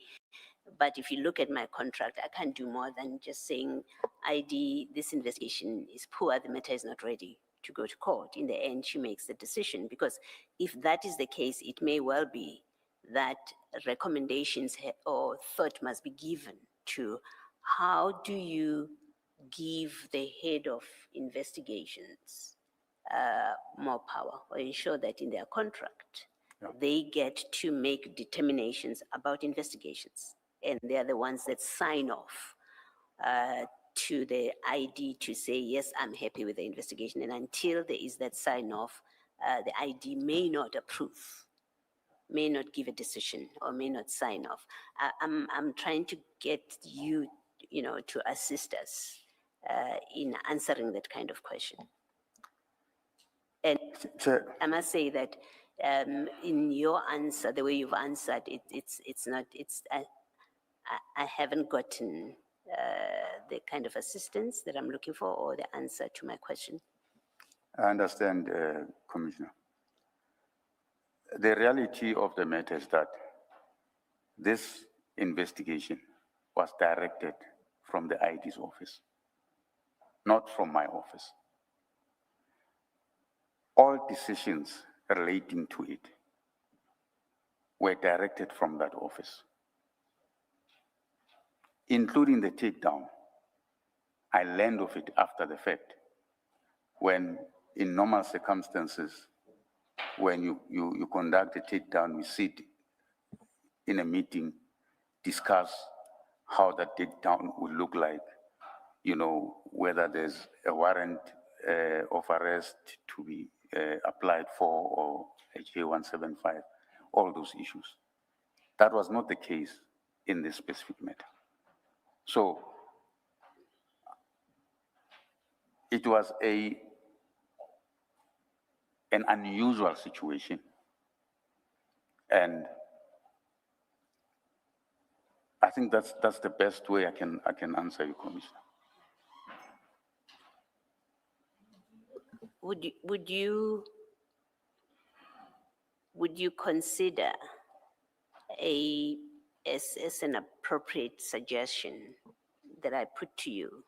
but if you look at my contract, I can't do more than just saying, ID, this investigation is poor, the matter is not ready to go to court. In the end, she makes the decision, because if that is the case, it may well be that recommendations or thought must be given to how do you give the head of investigations more power, or ensure that in their contract, they get to make determinations about investigations. And they're the ones that sign off to the ID to say, yes, I'm happy with the investigation. And until there is that sign off, the ID may not approve, may not give a decision, or may not sign off. I'm trying to get you, to assist us in answering that kind of question. And I must say that in your answer, the way you've answered, I haven't gotten the kind of assistance that I'm looking for, or the answer to my question. I understand, Commissioner. The reality of the matter is that this investigation was directed from the ID's office, not from my office. All decisions relating to it were directed from that office, including the takedown. I learned of it after the fact, when in normal circumstances, when you conduct a takedown, we sit in a meeting, discuss how that takedown would look like, whether there's a warrant of arrest to be applied for or a J175, all those issues. That was not the case in this specific matter. So it was an unusual situation. And I think that's the best way I can answer you, Commissioner. Would you consider as an appropriate suggestion that I put to you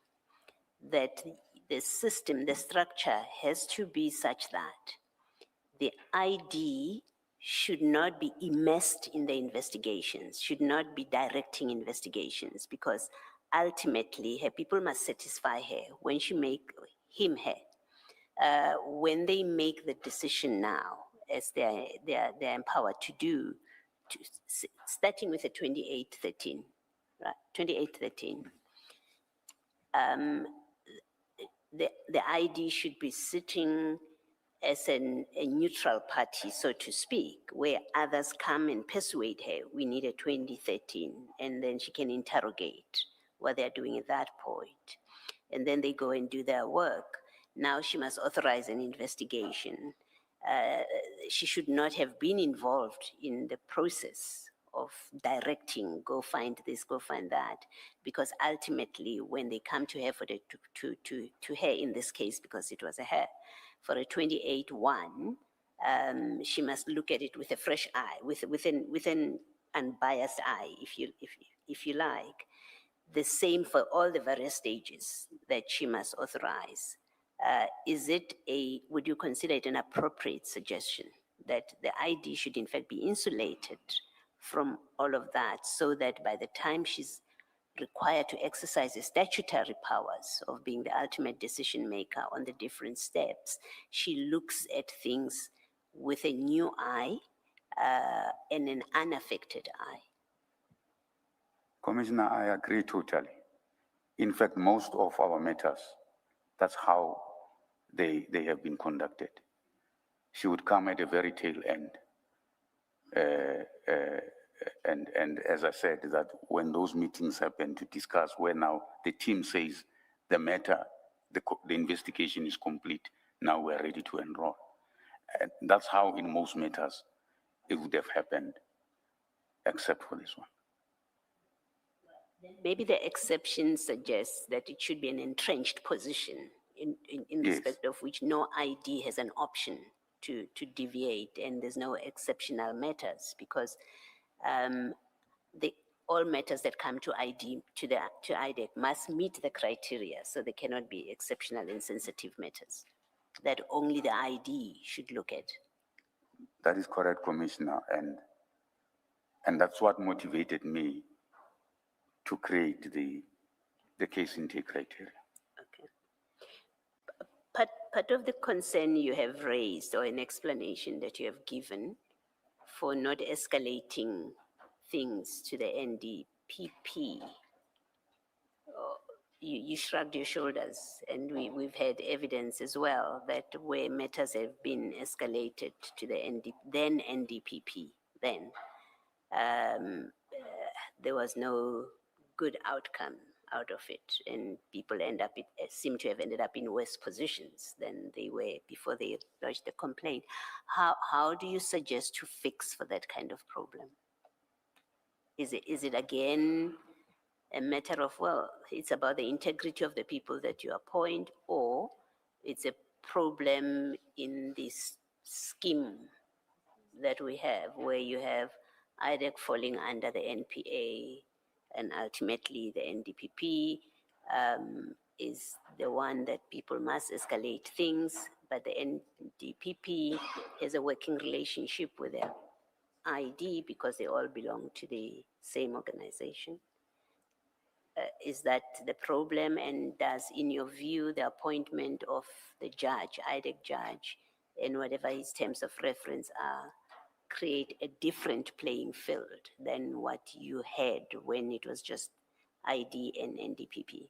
that the system, the structure has to be such that the ID should not be immersed in the investigations, should not be directing investigations, because ultimately her people must satisfy her when she make him her. When they make the decision now, as they're empowered to do, starting with the 2813, right? 2813. The ID should be sitting as a neutral party, so to speak, where others come and persuade her, we need a 2013, and then she can interrogate what they're doing at that point. And then they go and do their work. Now she must authorize an investigation. She should not have been involved in the process of directing, go find this, go find that, because ultimately when they come to her for the, to her in this case, because it was a her, for a 28-1, she must look at it with a fresh eye, with an unbiased eye, if you like. The same for all the various stages that she must authorize. Would you consider it an appropriate suggestion that the ID should in fact be insulated from all of that, so that by the time she's required to exercise the statutory powers of being the ultimate decision maker on the different steps, she looks at things with a new eye and an unaffected eye? Commissioner, I agree totally. In fact, most of our matters, that's how they have been conducted. She would come at the very tail end. And as I said, that when those meetings happen to discuss where now the team says the matter, the investigation is complete, now we're ready to enroll. And that's how in most matters it would have happened, except for this one. Maybe the exception suggests that it should be an entrenched position in Yes. respect of which no ID has an option to deviate, and there's no exceptional matters, because all matters that come to IDEC must meet the criteria, so they cannot be exceptional and sensitive matters that only the ID should look at. That is correct, Commissioner, and that's what motivated me to create the case intake criteria. Okay. Part of the concern you have raised, or an explanation that you have given for not escalating things to the NDPP, you shrugged your shoulders, and we've had evidence as well that where matters have been escalated to the then NDPP, there was no good outcome out of it, and people seem to have ended up in worse positions than they were before they lodged the complaint. How do you suggest to fix for that kind of problem? Is it again a matter of, well, it's about the integrity of the people that you appoint, or it's a problem in this scheme that we have, where you have IDEC falling under the NPA and ultimately the NDPP is the one that people must escalate things, but the NDPP has a working relationship with the ID because they all belong to the same organization. Is that the problem? And does, in your view, the appointment of the judge, IDEC judge, and whatever his terms of reference are, create a different playing field than what you had when it was just ID and NDPP?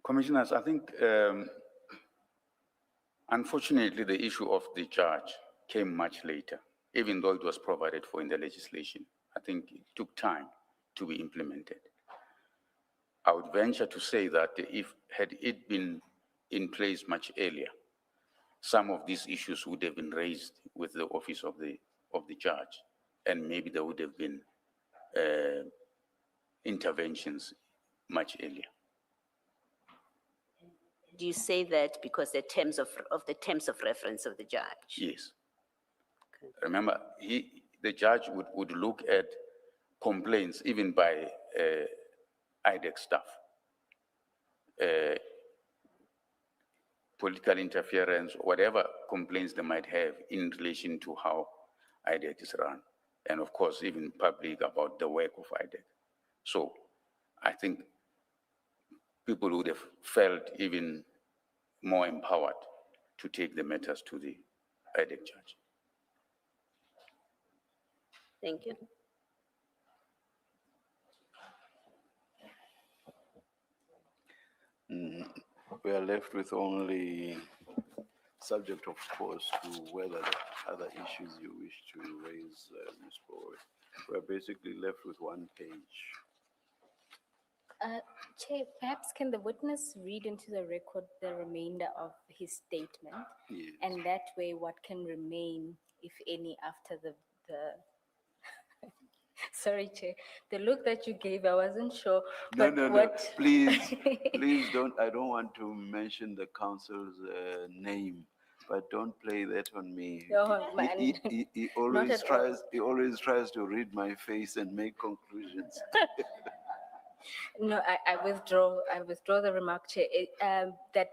Commissioners, I think, unfortunately, the issue of the judge came much later, even though it was provided for in the legislation. I think it took time to be implemented. I would venture to say that had it been in place much earlier, some of these issues would have been raised with the office of the judge, and maybe there would have been interventions much earlier. Do you say that because the terms of the terms of reference of the judge? Yes. Remember, the judge would look at complaints even by IDEC staff, political interference, whatever complaints they might have in relation to how IDEC is run, and of course, even public about the work of IDEC. So I think people would have felt even more empowered to take the matters to the IDEC judge. Thank you. We are left with only, subject of course to whether the other issues you wish to raise, Ms. Boyd. We're basically left with one page. Chair, perhaps can the witness read into the record the remainder of his statement? Yes. And that way, what can remain, if any, after the sorry, Chair, the look that you gave, I wasn't sure. No, but no, no, what- please, please don't, I don't want to mention the council's name, but don't play that on me. No, He not always at all. tries to read my face and make conclusions. No, I withdraw the remark, Chair. That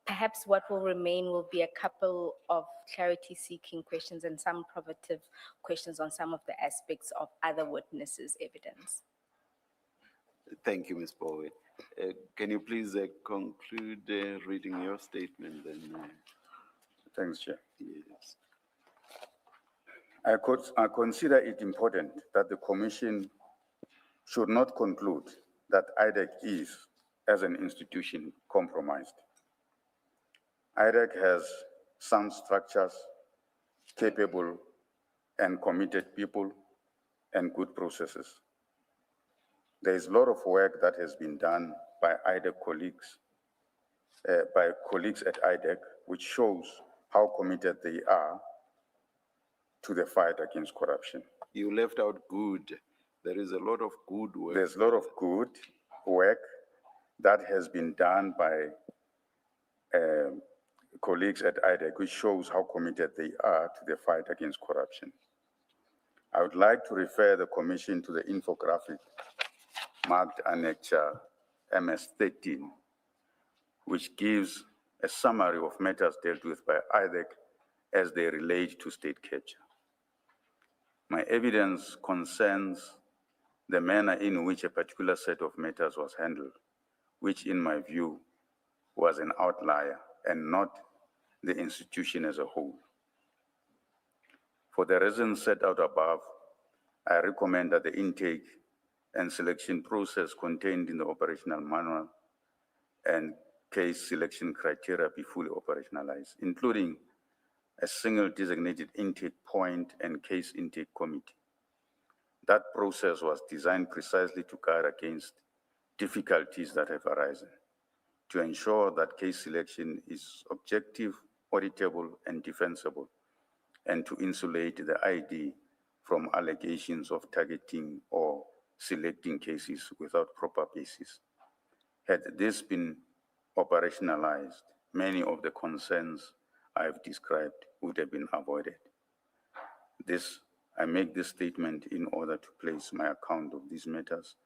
perhaps what will remain will be a couple of clarity-seeking questions and some probative questions on some of the aspects of other witnesses' evidence. Thank you, Ms. Boyd. Can you please conclude reading your statement then? Thanks, Chair. Yes. I consider it important that the Commission should not conclude that IDEC is, as an institution, compromised. IDEC has sound structures, capable and committed people, and good processes. There is a lot of work that has been done by IDEC colleagues, at IDEC, which shows how committed they are to the fight against corruption. You left out good. There is a lot of good work. There's a lot of good work that has been done by colleagues at IDEC, which shows how committed they are to the fight against corruption. I would like to refer the Commission to the infographic marked Annexure MS-13, which gives a summary of matters dealt with by IDEC as they relate to state capture. My evidence concerns the manner in which a particular set of matters was handled, which in my view was an outlier and not the institution as a whole. For the reasons set out above, I recommend that the intake and selection process contained in the operational manual and case selection criteria be fully operationalized, including a single designated intake point and case intake committee. That process was designed precisely to guard against difficulties that have arisen, to ensure that case selection is objective, auditable, and defensible, and to insulate the ID from allegations of targeting or selecting cases without proper basis. Had this been operationalized, many of the concerns I've described would have been avoided. I make this statement in order to place my account of these matters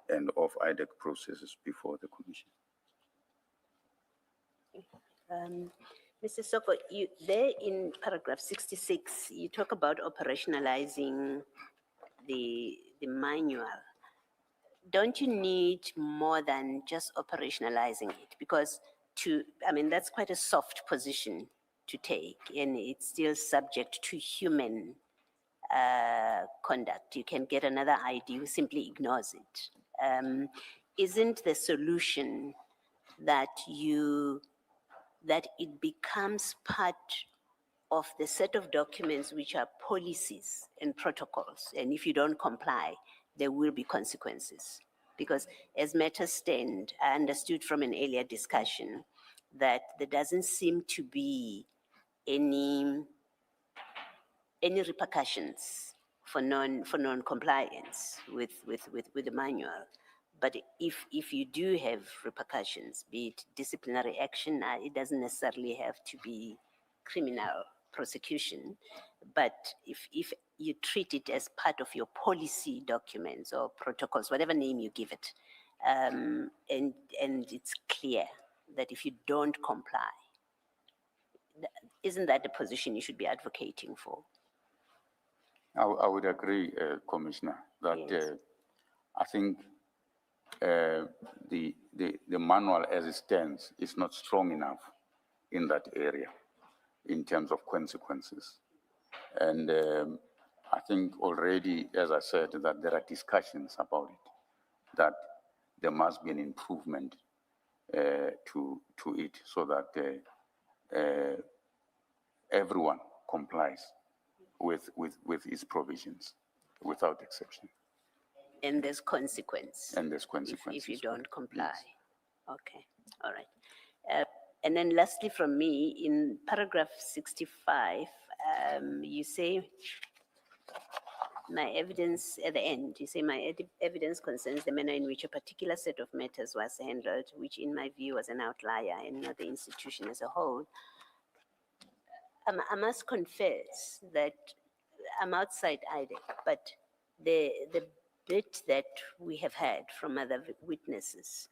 and of IDEC processes before the Commission. Mr. Soko, you, there in paragraph 66, you talk about operationalizing the manual. Don't you need more than just operationalizing it? Because that's quite a soft position to take, and it's still subject to human conduct. You can get another ID who simply ignores it. Isn't the solution that it becomes part of the set of documents which are policies and protocols, and if you don't comply, there will be consequences? Because as matters stand, I understood from an earlier discussion that there doesn't seem to be any repercussions for non-compliance with the manual. But if you do have repercussions, be it disciplinary action, it doesn't necessarily have to be criminal prosecution. But if you treat it as part of your policy documents or protocols, whatever name you give it, and it's clear that if you don't comply, isn't that the position you should be advocating for? I would agree, Commissioner, that Yes. I think the manual as it stands is not strong enough in that area in terms of consequences. And I think already, as I said, that there are discussions about it, that there must be an improvement to it so that everyone complies with its provisions without exception. And there's consequence. And there's consequences. If you don't comply. Yes. Okay, all right. And then lastly from me, in paragraph 65, you say, my evidence at the end, you say my evidence concerns the manner in which a particular set of matters was handled, which in my view was an outlier and not the institution as a whole. I must confess that I'm outside IDEC, but the bit that we have had from other witnesses,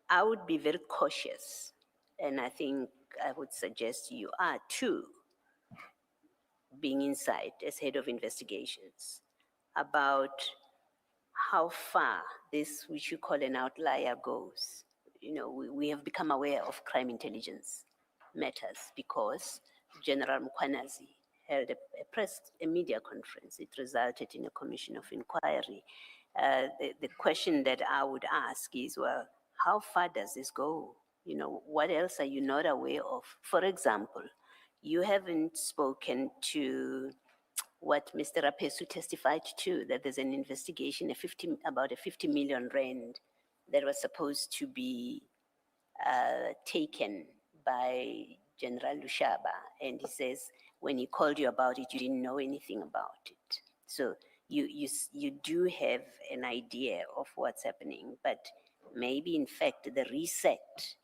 I would be very cautious, and I think I would suggest you are too, being inside as head of investigations, about how far this, which you call an outlier, goes. You know, we have become aware of crime intelligence matters because General Mkwanazi held a media conference. It resulted in a commission of inquiry. The question that I would ask is, well, how far does this go? You know, what else are you not aware of? For example, you haven't spoken to what Mr. Rapesu testified to, that there's an investigation, about a 50 million rand that was supposed to be taken by General Lushaba. And he says, when he called you about it, you didn't know anything about it. So you do have an idea of what's happening, but maybe in fact the reset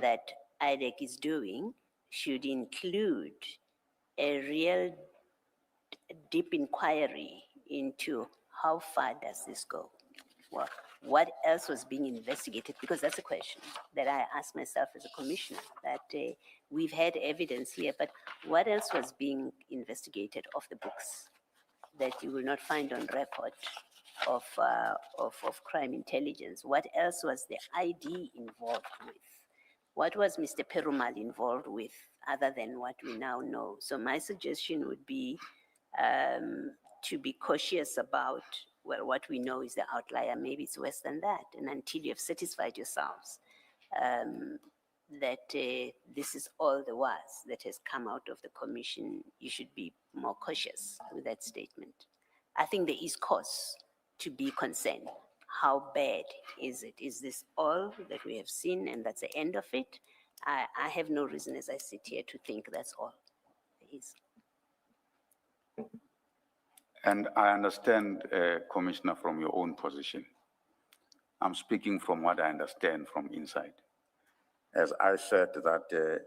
that IDEC is doing should include a real deep inquiry into how far does this go? Well, what else was being investigated? Because that's a question that I ask myself as a commissioner, that we've had evidence here, but what else was being investigated off the books that you will not find on record of crime intelligence? What else was the ID involved with? What was Mr. Perumal involved with other than what we now know? So my suggestion would be to be cautious about, well, what we know is the outlier, maybe it's worse than that. And until you have satisfied yourselves that this is all there was that has come out of the commission, you should be more cautious with that statement. I think there is cause to be concerned. How bad is it? Is this all that we have seen and that's the end of it? I have no reason as I sit here to think that's all there is. And I understand, Commissioner, from your own position. I'm speaking from what I understand from inside. As I said, that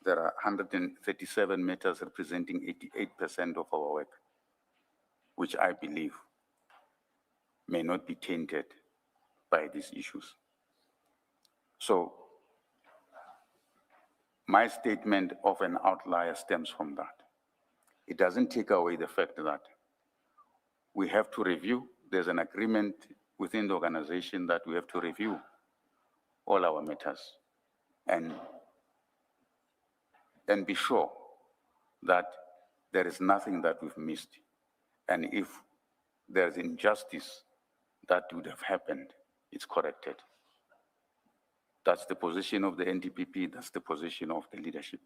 there are 137 matters representing 88% of our work, which I believe may not be tainted by these issues. So my statement of an outlier stems from that. It doesn't take away the fact that we have to review. There's an agreement within the organization that we have to review all our matters and be sure that there is nothing that we've missed. And if there's injustice that would have happened, it's corrected. That's the position of the NDPP, that's the position of the leadership.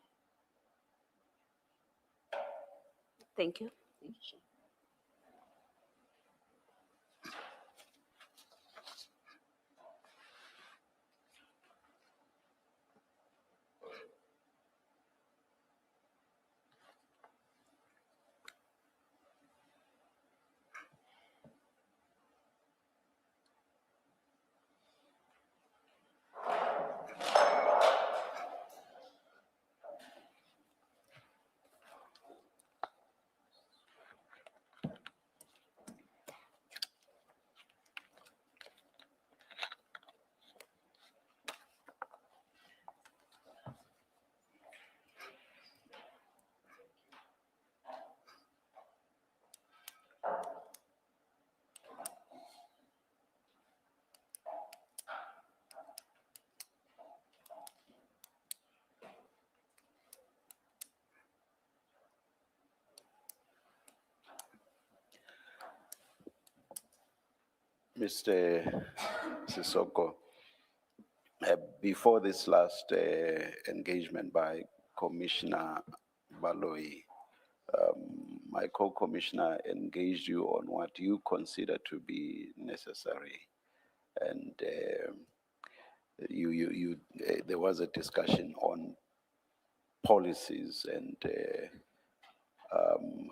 Thank you. Mr. Sissoko, before this last engagement by Commissioner Baloyi, my co-commissioner engaged you on what you consider to be necessary. And there was a discussion on policies and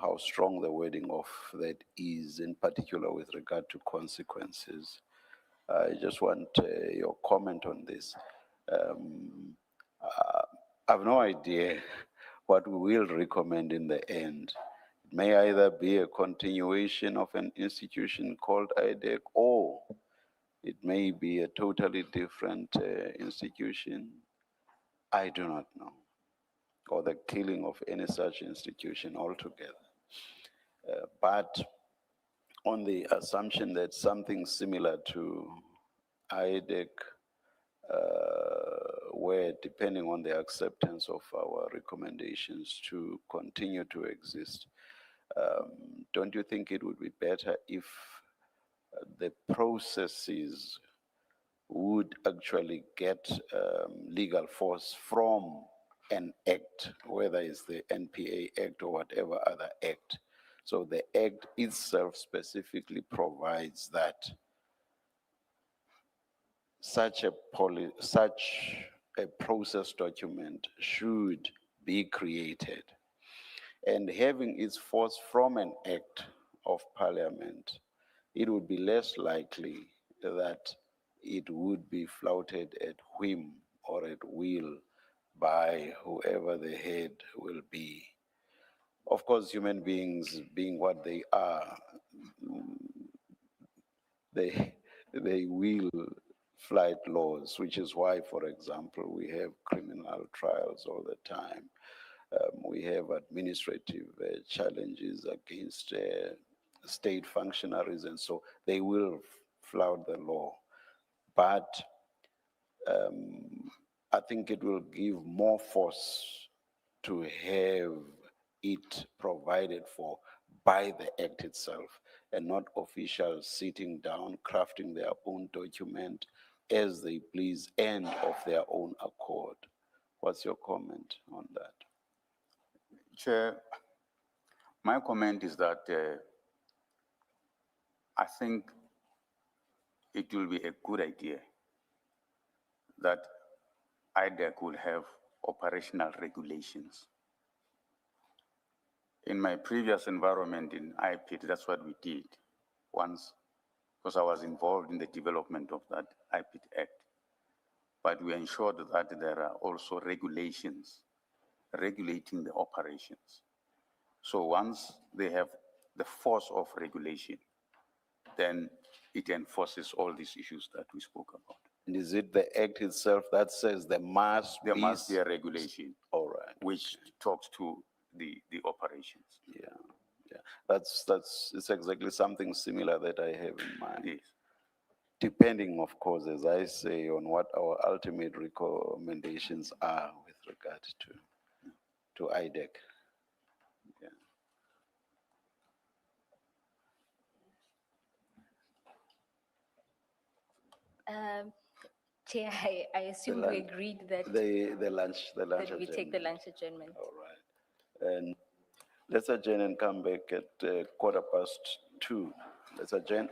how strong the wording of that is, in particular with regard to consequences. I just want your comment on this. I have no idea what we will recommend in the end. It may either be a continuation of an institution called IDEC, or it may be a totally different institution. I do not know. Or the killing of any such institution altogether. But on the assumption that something similar to IDEC, where depending on the acceptance of our recommendations to continue to exist, don't you think it would be better if the processes would actually get legal force from an act, whether it's the NPA Act or whatever other act? So the act itself specifically provides that such a process document should be created, and having its force from an act of parliament, it would be less likely that it would be flouted at whim or at will by whoever the head will be. Of course, human beings being what they are, they will flight laws, which is why, for example, we have criminal trials all the time. We have administrative challenges against state functionaries, and so they will flout the law. But I think it will give more force to have it provided for by the act itself, and not officials sitting down, crafting their own document as they please and of their own accord. What's your comment on that? Chair, my comment is that I think it will be a good idea that IDEC will have operational regulations. In my previous environment in IPIT, that's what we did once, because I was involved in the development of that IPIT Act. But we ensured that there are also regulations regulating the operations. So once they have the force of regulation, then it enforces all these issues that we spoke about. And is it the act itself that says there must There be? must be a regulation All right, which talks to the operations. yeah, yeah. It's exactly something similar that I have in mind. Yes. Depending, of course, as I say, on what our ultimate recommendations are with regard to IDEC. Yeah. Chair, I assume we agreed that The lunch we take the adjournment. lunch adjournment. All right. And let's adjourn and come back at 2:15. Let's adjourn.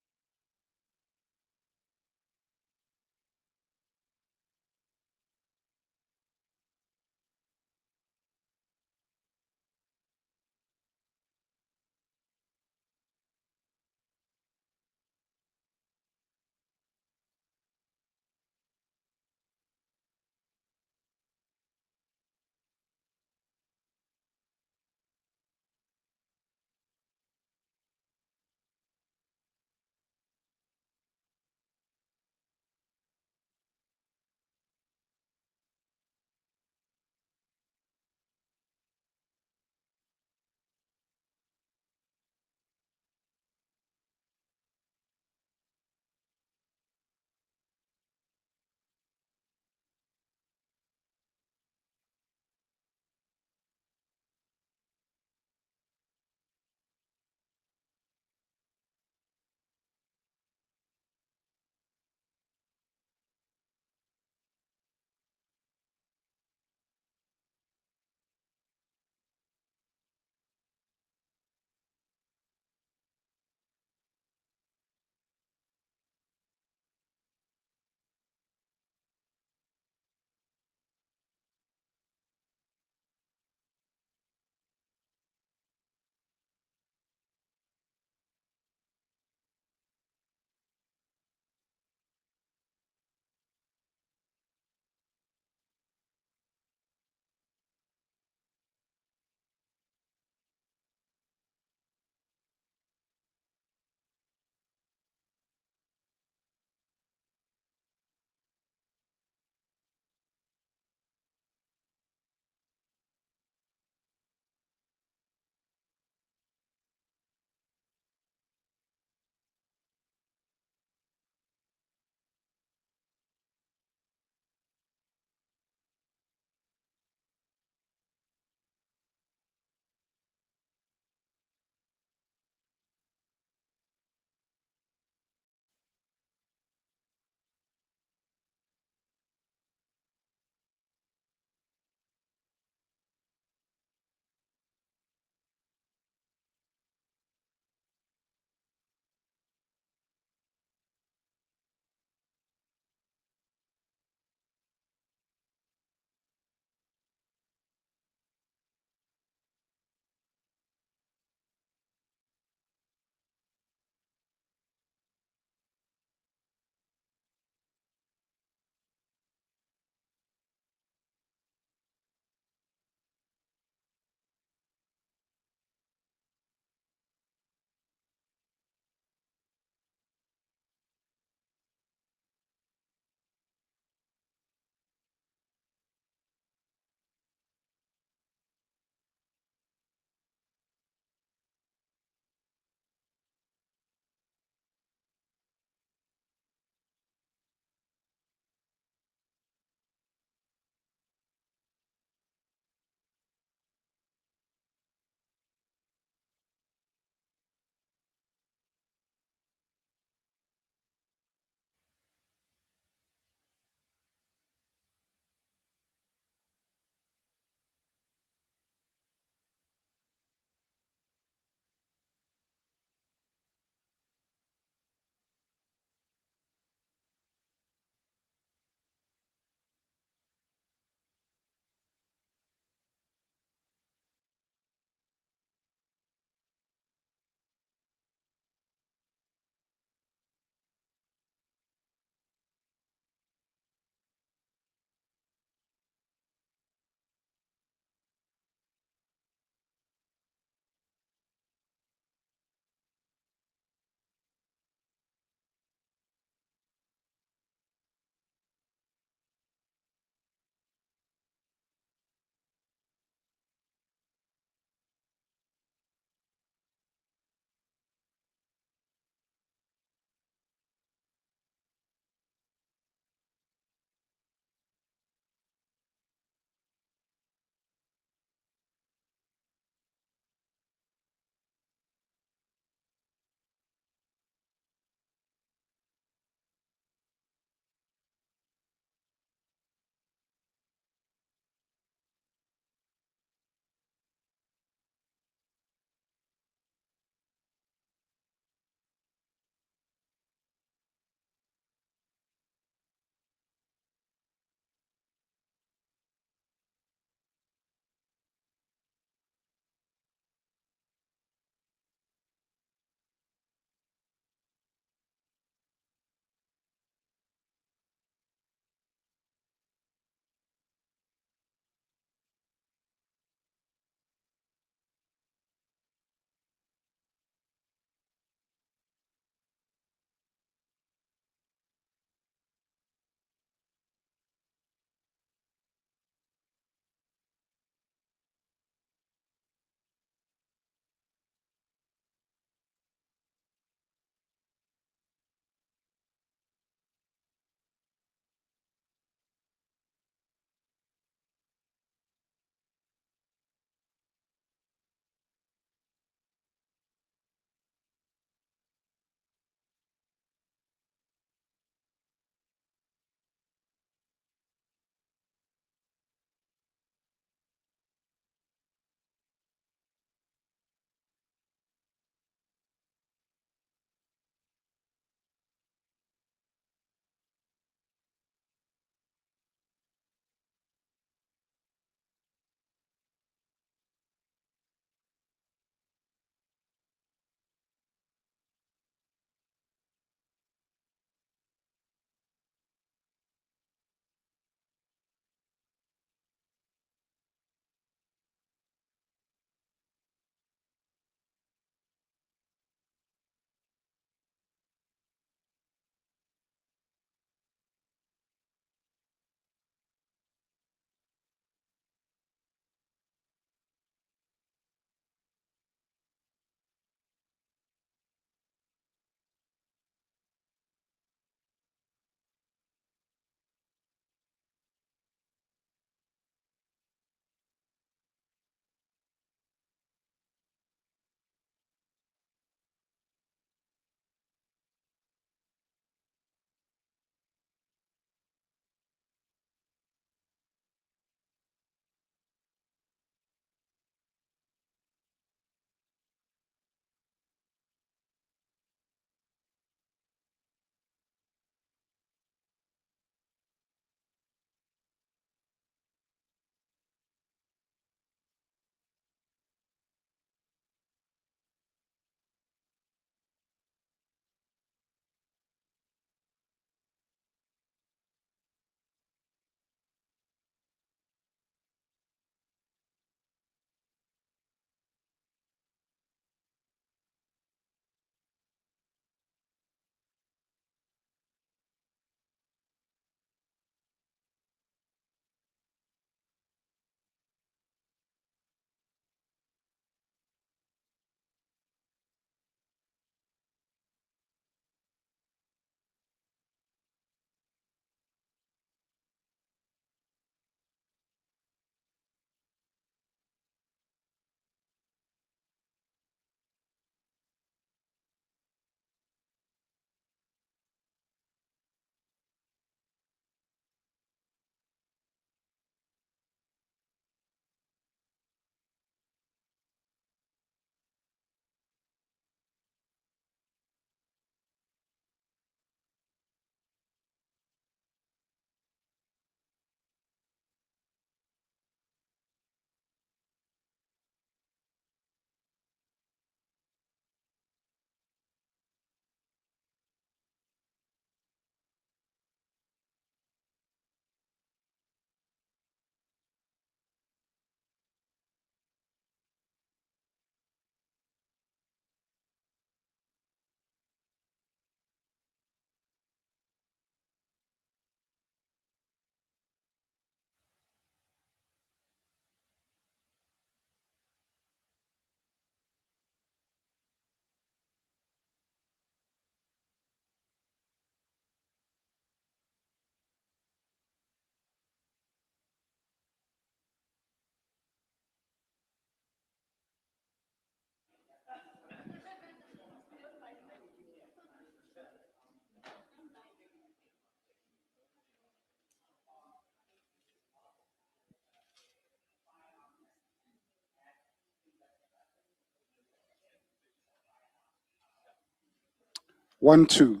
1-2.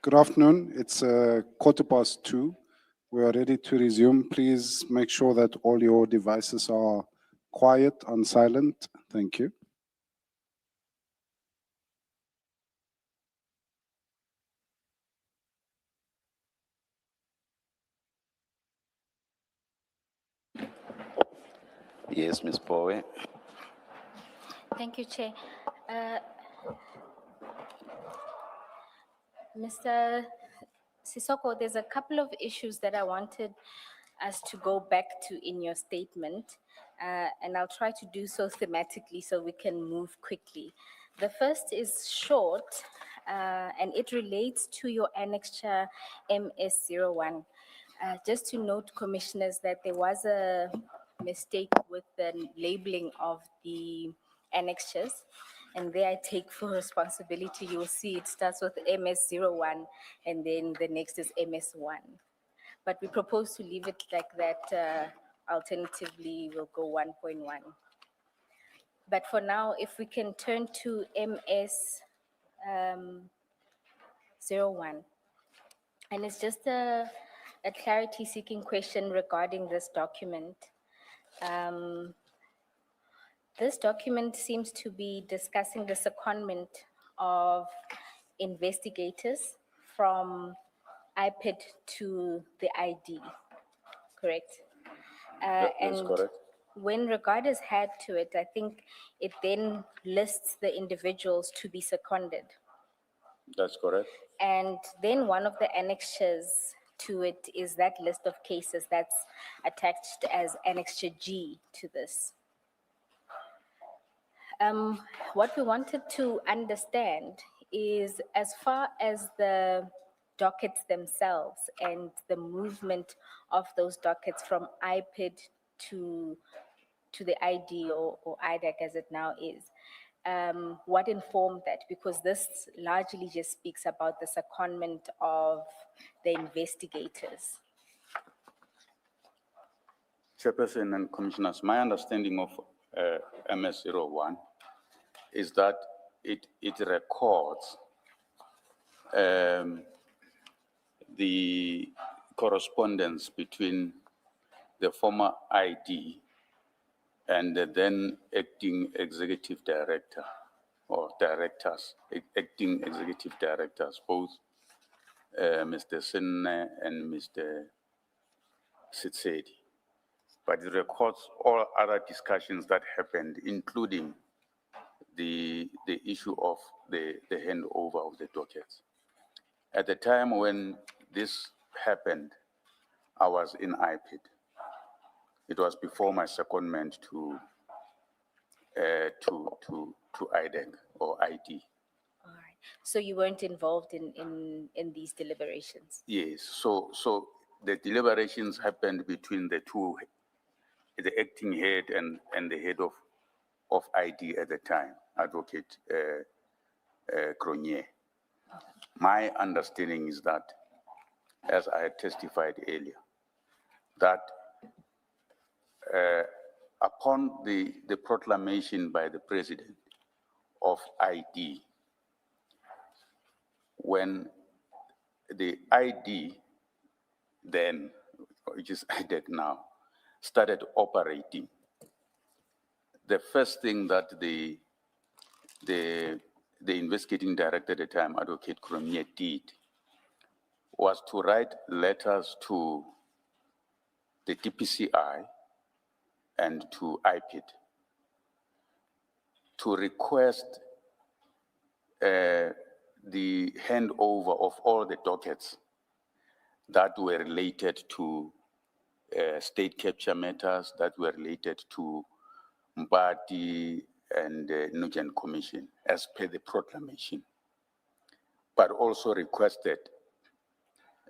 Good afternoon. It's 2:15. We are ready to resume. Please make sure that all your devices are quiet, on silent. Thank you. Yes, Ms. Powe. Thank you, Chair. Mr. Sisoko, there's a couple of issues that I wanted us to go back to in your statement, and I'll try to do so thematically so we can move quickly. The first is short, and it relates to your annexure MS01. Just to note, Commissioners, that there was a mistake with the labeling of the annexures. And there I take full responsibility. You'll see it starts with MS01 and then the next is MS1. But we propose to leave it like that. Alternatively, we'll go 1.1. But for now, if we can turn to MS01. And it's just a clarity seeking question regarding this document. This document seems to be discussing the secondment of investigators from IPID to the ID, correct? That's And correct. when regarders had to it, I think it then lists the individuals to be seconded. That's correct. And then one of the annexures to it is that list of cases that's attached as Annexure G to this. What we wanted to understand is, as far as the dockets themselves and the movement of those dockets from IPID to the ID or IDAC as it now is, what informed that? Because this largely just speaks about the secondment of the investigators. Chairperson and Commissioners, my understanding of MS01 is that it records the correspondence between the former ID and the then acting executive director or directors, acting executive directors, both Mr. Sinne and Mr. Sitsedi. But it records all other discussions that happened, including the issue of the handover of the dockets. At the time when this happened, I was in IPID. It was before my secondment to IDEC or ID. All right. So you weren't involved in these deliberations? Yes. So the deliberations happened between the two, the acting head and the head of ID at the time, Advocate Cronje. My understanding is that, as I had testified earlier, that upon the proclamation by the president of ID, when the ID then, which is IDEC now, started operating, the first thing that the investigating director at the time, Advocate Cronje, did was to write letters to the DPCI and to IPID to request the handover of all the dockets that were related to state capture matters, that were related to Mbati and Nugent Commission, as per the proclamation, but also requested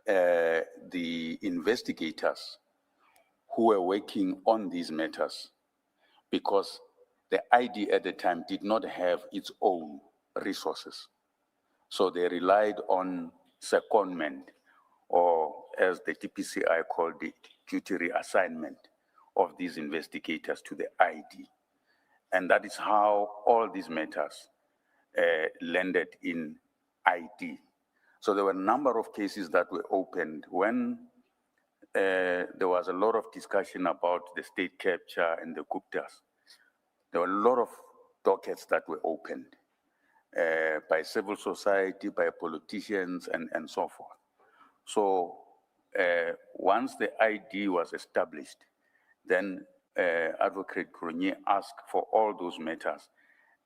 the investigators who were working on these matters, because the ID at the time did not have its own resources. So they relied on secondment, or as the TPCI called it, duty reassignment of these investigators to the ID. And that is how all these matters landed in ID. So there were a number of cases that were opened when there was a lot of discussion about the state capture and the Guptas. There were a lot of dockets that were opened by civil society, by politicians, and so forth. So once the ID was established, then Advocate Cronje asked for all those matters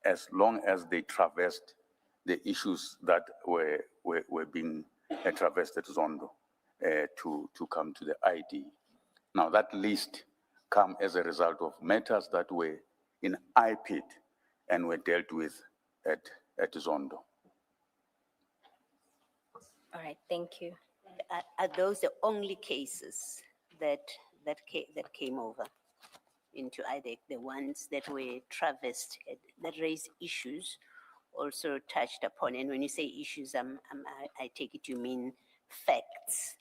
as long as they traversed the issues that were being traversed at Zondo to come to the ID. Now that list come as a result of matters that were in IPID and were dealt with at Zondo. All right, thank you. Are those the only cases that came over into IDEC, the ones that were traversed, that raised issues, also touched upon? And when you say issues, I take it you mean facts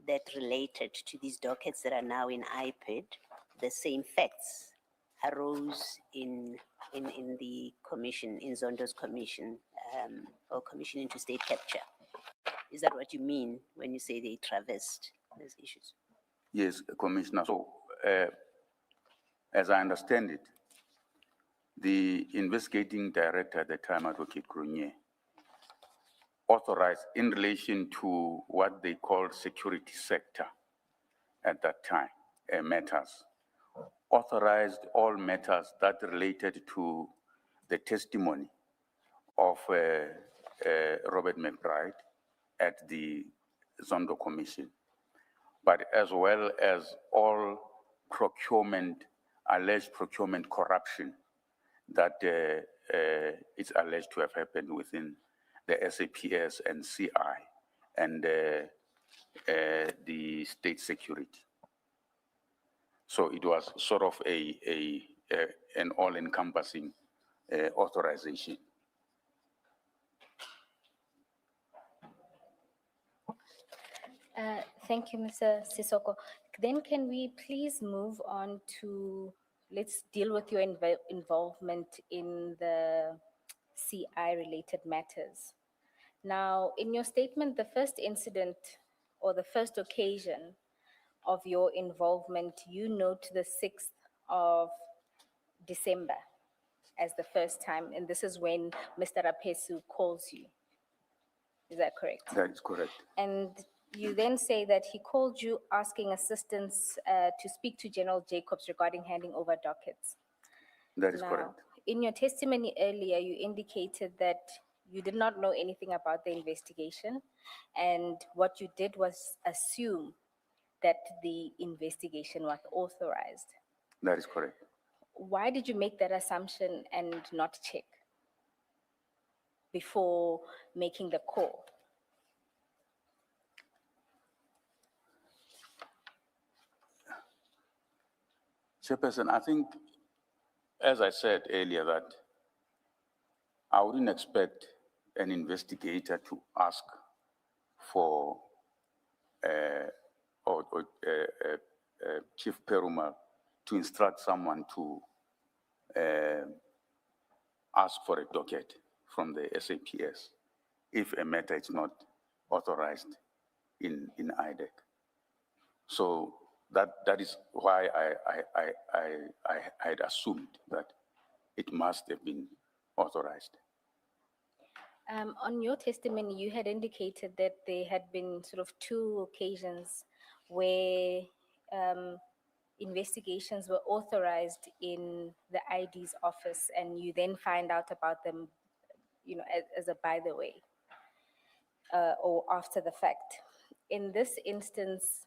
that related to these dockets that are now in IPID. The same facts arose in the commission, in Zondo's commission, or commission into state capture. Is that what you mean when you say they traversed those issues? Yes, Commissioner. So, as I understand it, the investigating director at the time, Advocate Cronje, authorized in relation to what they called security sector at that time, matters, authorized all matters that related to the testimony of Robert McBride at the Zondo Commission, but as well as all procurement, alleged procurement corruption that is alleged to have happened within the SAPS and CI and the state security. So it was sort of an all-encompassing authorization. Thank you, Mr. Sisoko. Then can we please move on to, let's deal with your involvement in the CI-related matters. Now, in your statement, the first incident or the first occasion of your involvement, you note the 6th of December as the first time, and this is when Mr. Rapesu calls you. Is that correct? That is correct. And you then say that he called you asking assistance to speak to General Jacobs regarding handing over dockets. That is Now, correct. in your testimony earlier, you indicated that you did not know anything about the investigation, and what you did was assume that the investigation was authorized. That is correct. Why did you make that assumption and not check before making the call? Chairperson, I think, as I said earlier, that I wouldn't expect an investigator to ask for Chief Perumal to instruct someone to ask for a docket from the SAPS if a matter is not authorized in IDEC. So that is why I had assumed that it must have been authorized. On your testimony, you had indicated that there had been sort of 2 occasions where investigations were authorized in the ID's office, and you then find out about them, as a by the way, or after the fact. In this instance,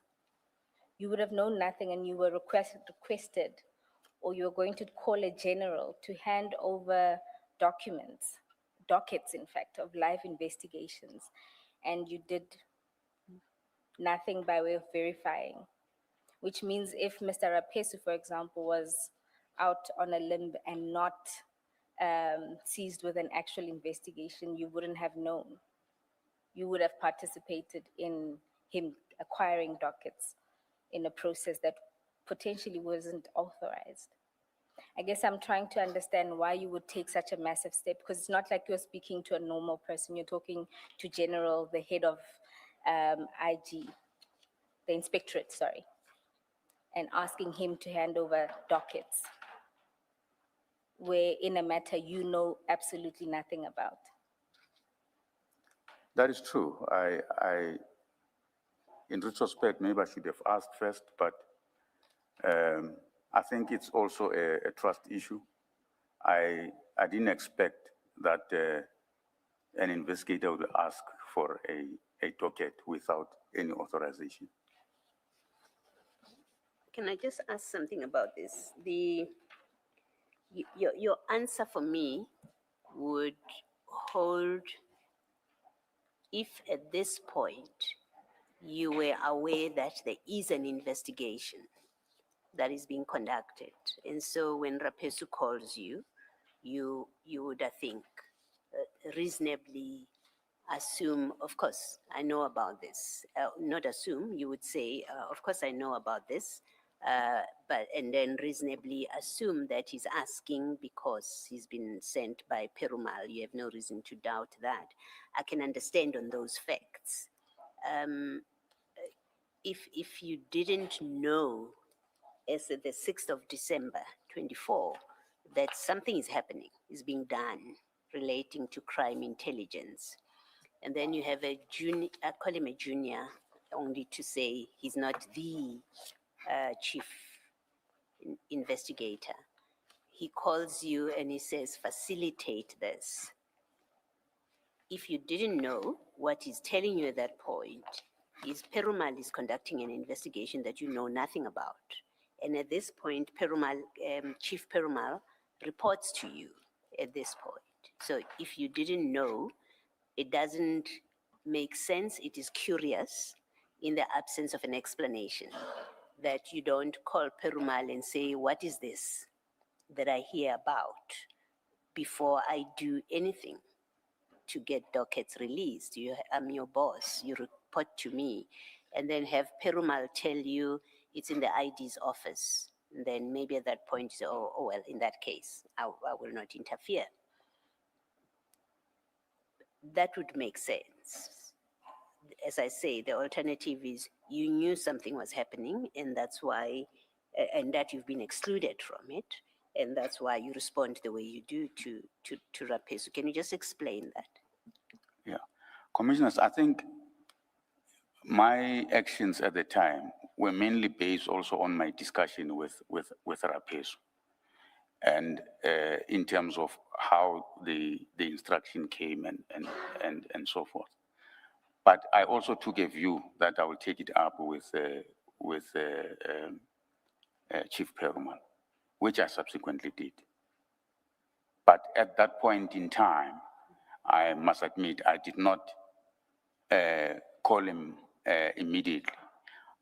you would have known nothing, and you were requested, or you were going to call a general to hand over dockets, in fact, of live investigations, and you did nothing by way of verifying, which means if Mr. Rapesu, for example, was out on a limb and not seized with an actual investigation, you wouldn't have known. You would have participated in him acquiring dockets in a process that potentially wasn't authorized. I guess I'm trying to understand why you would take such a massive step, because it's not like you're speaking to a normal person. You're talking to General, the head of IG, the inspectorate, sorry, and asking him to hand over dockets where in a matter you know absolutely nothing about. That is true. In retrospect, maybe I should have asked first, but I think it's also a trust issue. I didn't expect that an investigator would ask for a docket without any authorization. Can I just ask something about this? Your answer for me would hold if at this point you were aware that there is an investigation that is being conducted. And so when Rapesu calls you, you would, I think, reasonably assume, of course, I know about this. Not assume, you would say, of course, I know about this. And then reasonably assume that he's asking because he's been sent by Perumal. You have no reason to doubt that. I can understand on those facts. If you didn't know as of the 6th of December 24 that something is happening, is being done relating to crime intelligence, and then you have a junior, I call him a junior, only to say he's not the chief investigator. He calls you and he says, facilitate this. If you didn't know, what he's telling you at that point is Perumal is conducting an investigation that you know nothing about. And at this point, Perumal, Chief Perumal reports to you at this point. So if you didn't know, it doesn't make sense. It is curious in the absence of an explanation that you don't call Perumal and say, what is this that I hear about before I do anything to get dockets released? I'm your boss, you report to me, and then have Perumal tell you it's in the ID's office. And then maybe at that point, you say, oh well, in that case, I will not interfere. That would make sense. As I say, the alternative is you knew something was happening, and that's why, and that you've been excluded from it, and that's why you respond the way you do to Rapesu. Can you just explain that? Yeah. Commissioners, I think my actions at the time were mainly based also on my discussion with Rapesu. And in terms of how the instruction came and so forth. But I also took a view that I will take it up with Chief Perumal, which I subsequently did. But at that point in time, I must admit, I did not call him immediately.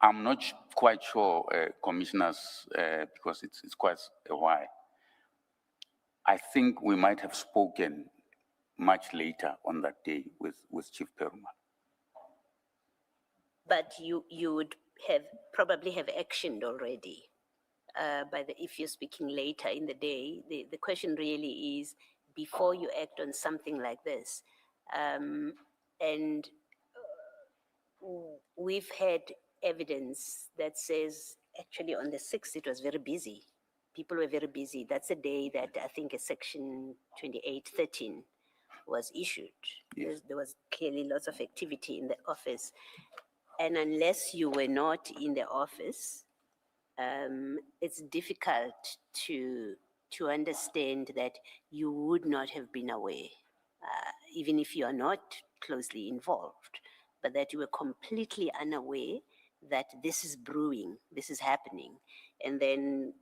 I'm not quite sure, commissioners, because it's quite a while. I think we might have spoken much later on that day with Chief Perumal. But you would probably have actioned already. If you're speaking later in the day, the question really is before you act on something like this. And we've had evidence that says actually on the 6th it was very busy. People were very busy. That's the day that I think a section 2813 was issued. Yes. There was clearly lots of activity in the office. And unless you were not in the office, it's difficult to understand that you would not have been aware, even if you are not closely involved, but that you were completely unaware that this is brewing, this is happening. And then,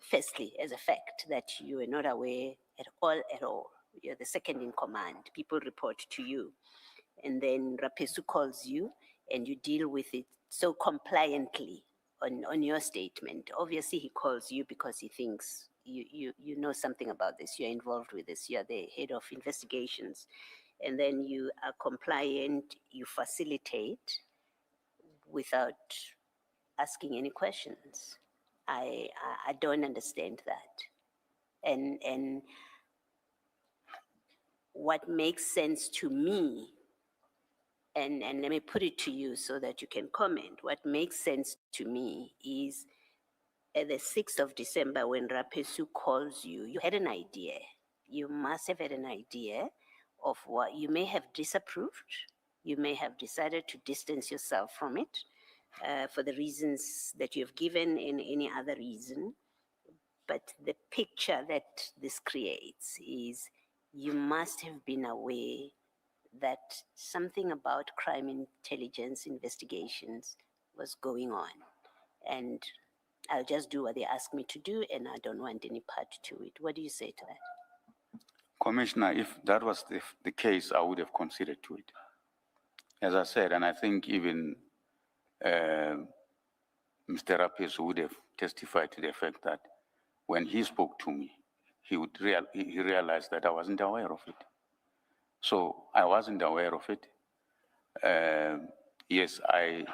firstly, as a fact, that you were not aware at all. You're the second in command. People report to you. And then Rapesu calls you and you deal with it so compliantly on your statement. Obviously, he calls you because he thinks you know something about this, you're involved with this, you're the head of investigations. And then you are compliant, you facilitate without asking any questions. I don't understand that. And what makes sense to me, and let me put it to you so that you can comment. What makes sense to me is at the 6th of December, when Rapesu calls you, you had an idea. You must have had an idea of what you may have disapproved. You may have decided to distance yourself from it for the reasons that you have given and any other reason. But the picture that this creates is you must have been aware that something about crime intelligence investigations was going on. And I'll just do what they ask me to do, and I don't want any part to it. What do you say to that? Commissioner, if that was the case, I would have considered to it. As I said, and I think even Mr. Rapis would have testified to the fact that when he spoke to me, he realized that I wasn't aware of it. So I wasn't aware of it. Yes, I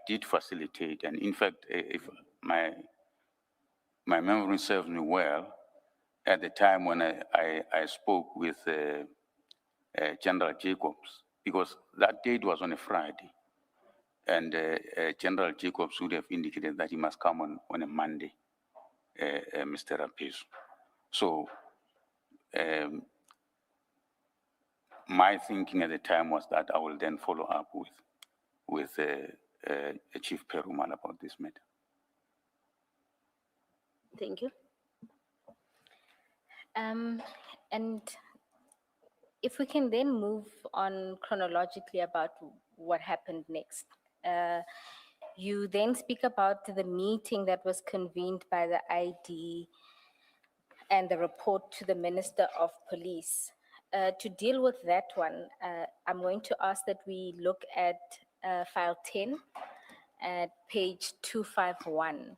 did facilitate, and in fact, if my memory serves me well, at the time when I spoke with General Jacobs, because that date was on a Friday, and General Jacobs would have indicated that he must come on a Monday, Mr. Rapesu. So my thinking at the time was that I will then follow up with Chief Perumal about this matter. Thank you. And if we can then move on chronologically about what happened next. You then speak about the meeting that was convened by the ID and the report to the Minister of Police. To deal with that one, I'm going to ask that we look at file 10 at page 251.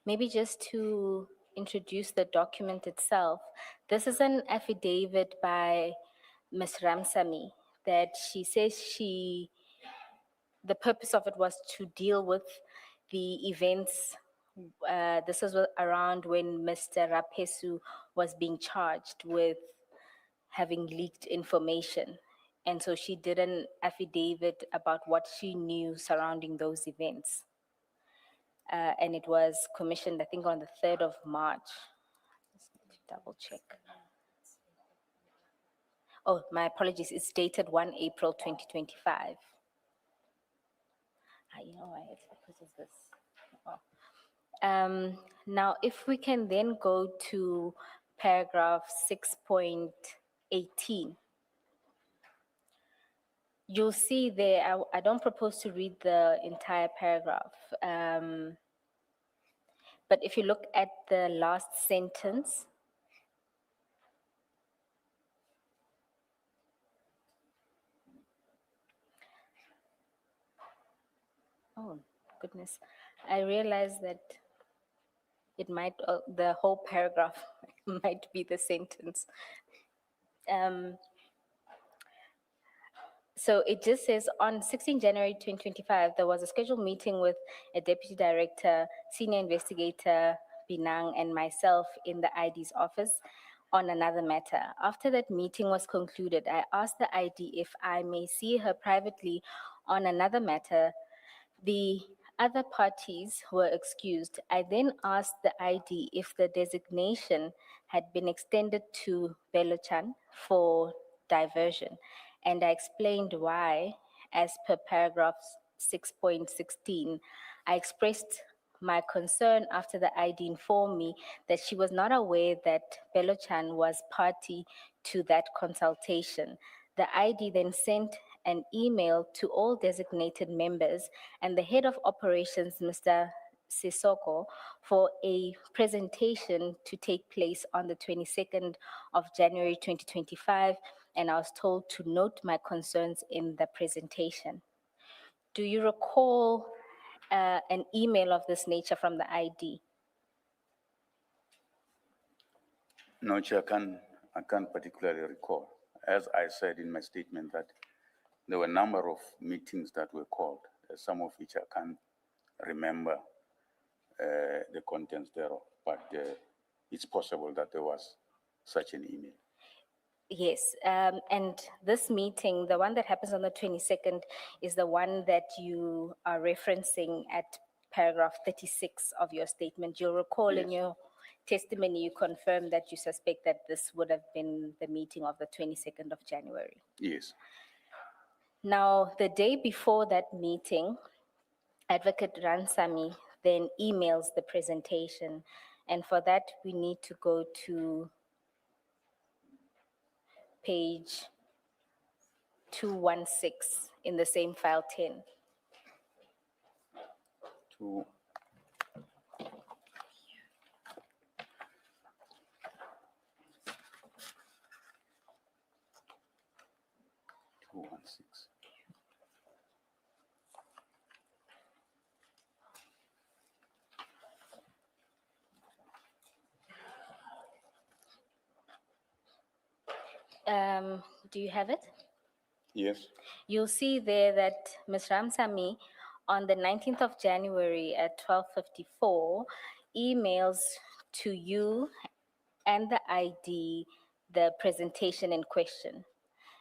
Maybe just to introduce the document itself, this is an affidavit by Ms. Ramsamy that she says the purpose of it was to deal with the events. This was around when Mr. Rapesu was being charged with having leaked information. And so she did an affidavit about what she knew surrounding those events. And it was commissioned, I think, on the 3rd of March. Just need to double check. Oh, my apologies. It's dated 1 April 2025. You know why? It's because of this. Oh. Now, if we can then go to paragraph 6.18. You'll see there, I don't propose to read the entire paragraph. But if you look at the last sentence, oh goodness, I realized that it might, the whole paragraph might be the sentence. So it just says on 16 January 2025, there was a scheduled meeting with a deputy director, senior investigator, Binang, and myself in the ID's office on another matter. After that meeting was concluded, I asked the ID if I may see her privately on another matter. The other parties were excused. I then asked the ID if the designation had been extended to Belochan for diversion, and I explained why, as per paragraph 6.16. I expressed my concern after the ID informed me that she was not aware that Belochan was party to that consultation. The ID then sent an email to all designated members and the head of operations, Mr. Sisoko, for a presentation to take place on the 22nd of January 2025, and I was told to note my concerns in the presentation. Do you recall an email of this nature from the ID? No, Chair, I can't particularly recall. As I said in my statement that there were a number of meetings that were called, some of which I can't remember the contents thereof, but it's possible that there was such an email. Yes, and this meeting, the one that happens on the 22nd, is the one that you are referencing at paragraph 36 of your statement. You'll recall in Yes. your testimony, you confirmed that you suspect that this would have been the meeting of the 22nd of January. Yes. Now, the day before that meeting, Advocate Ransami then emails the presentation, and for that, we need to go to page 216 in the same file 10. Two. Two, 1, 6. Do you have it? Yes. You'll see there that Ms. Ramsamy, on the 19th of January at 12:54, emails to you and the ID the presentation in question.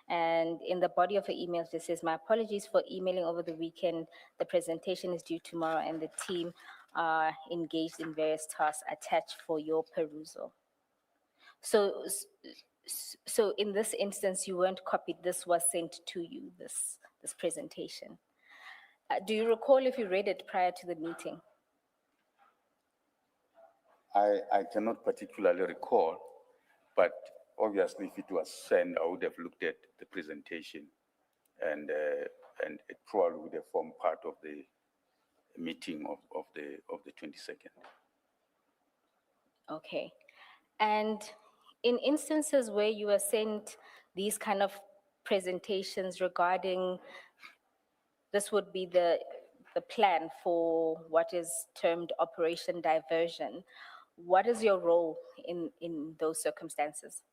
And in the body of her email, it says, "My apologies for emailing over the weekend. The presentation is due tomorrow and the team are engaged in various tasks attached for your perusal." So, so in this instance, you weren't copied. This was sent to you, this presentation. Do you recall if you read it prior to the meeting? I cannot particularly recall, but obviously if it was sent, I would have looked at the presentation and it probably would have formed part of the meeting of the 22nd. Okay. And in instances where you were sent these kind of presentations regarding, this would be the plan for what is termed Operation Diversion, what is your role in those circumstances?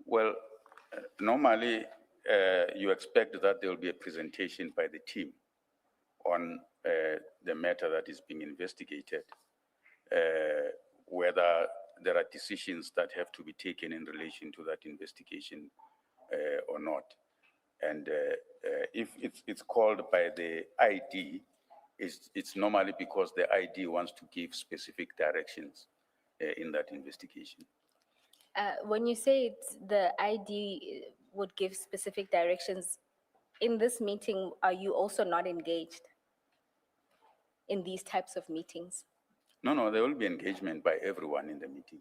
Well, normally you expect that there will be a presentation by the team on the matter that is being investigated, whether there are decisions that have to be taken in relation to that investigation or not. And if it's called by the ID, it's normally because the ID wants to give specific directions in that investigation. When you say it's the ID would give specific directions, in this meeting, are you also not engaged in these types of meetings? No, there will be engagement by everyone in the meeting.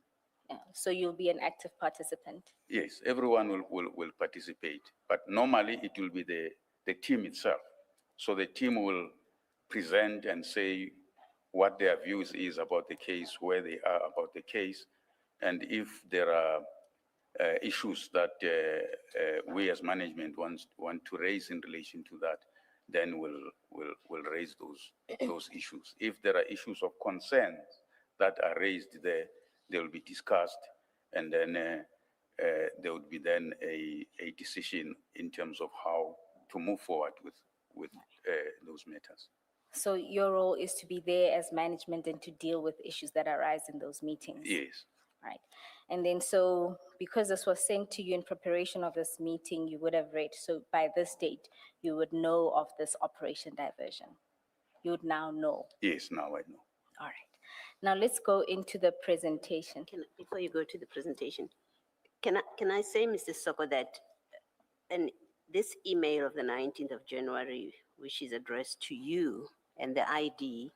So you'll be an active participant? Yes, everyone will participate, but normally it will be the team itself. So the team will present and say what their views is about the case, where they are about the case, and if there are issues that we as management want to raise in relation to that, then we'll raise those issues. If there are issues of concern that are raised there, they will be discussed, and then there would be then a decision in terms of how to move forward with those matters. So your role is to be there as management and to deal with issues that arise in those meetings? Yes. Right. And then so because this was sent to you in preparation of this meeting, you would have read, so by this date, you would know of this Operation Diversion. You would now know. Yes, now I know. All right. Now let's go into the presentation. Before you go to the presentation, can I say, Mr. Soko, that this email of the 19th of January, which is addressed to you and the ID,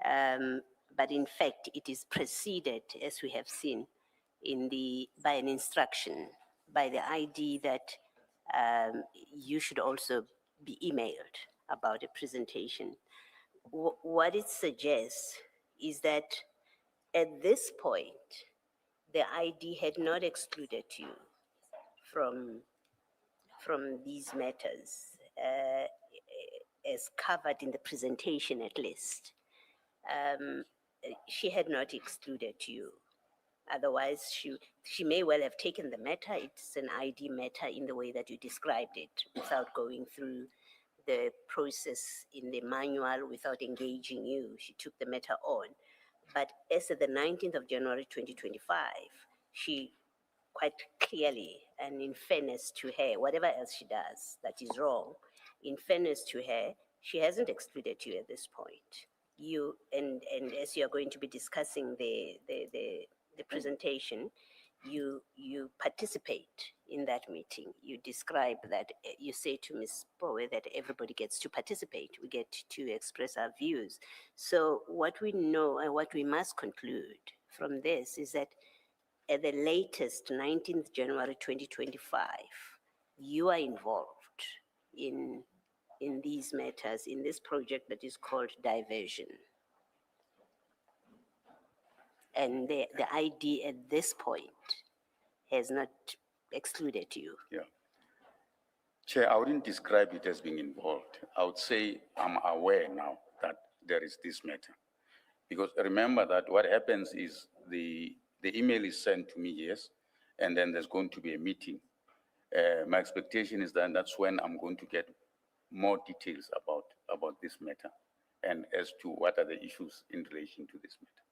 but in fact, it is preceded, as we have seen, by an instruction by the ID that you should also be emailed about a presentation. What it suggests is that at this point, the ID had not excluded you from, from these matters, as covered in the presentation at least. She had not excluded you. Otherwise, she may well have taken the matter. It's an ID matter in the way that you described it, without going through the process in the manual, without engaging you. She took the matter on. But as of the 19th of January 2025, she quite clearly, and in fairness to her, whatever else she does that is wrong, in fairness to her, she hasn't excluded you at this point. You, and as you are going to be discussing the presentation, you participate in that meeting. You describe that, you say to Ms. Bowe that everybody gets to participate. We get to express our views. So what we know and what we must conclude from this is that at the latest 19th January 2025, you are involved in these matters, in this project that is called diversion. And the ID at this point has not excluded you. Yeah. Chair, I wouldn't describe it as being involved. I would say I'm aware now that there is this matter. Because remember that what happens is the email is sent to me, yes, and then there's going to be a meeting. My expectation is that that's when I'm going to get more details about this matter and as to what are the issues in relation to this matter.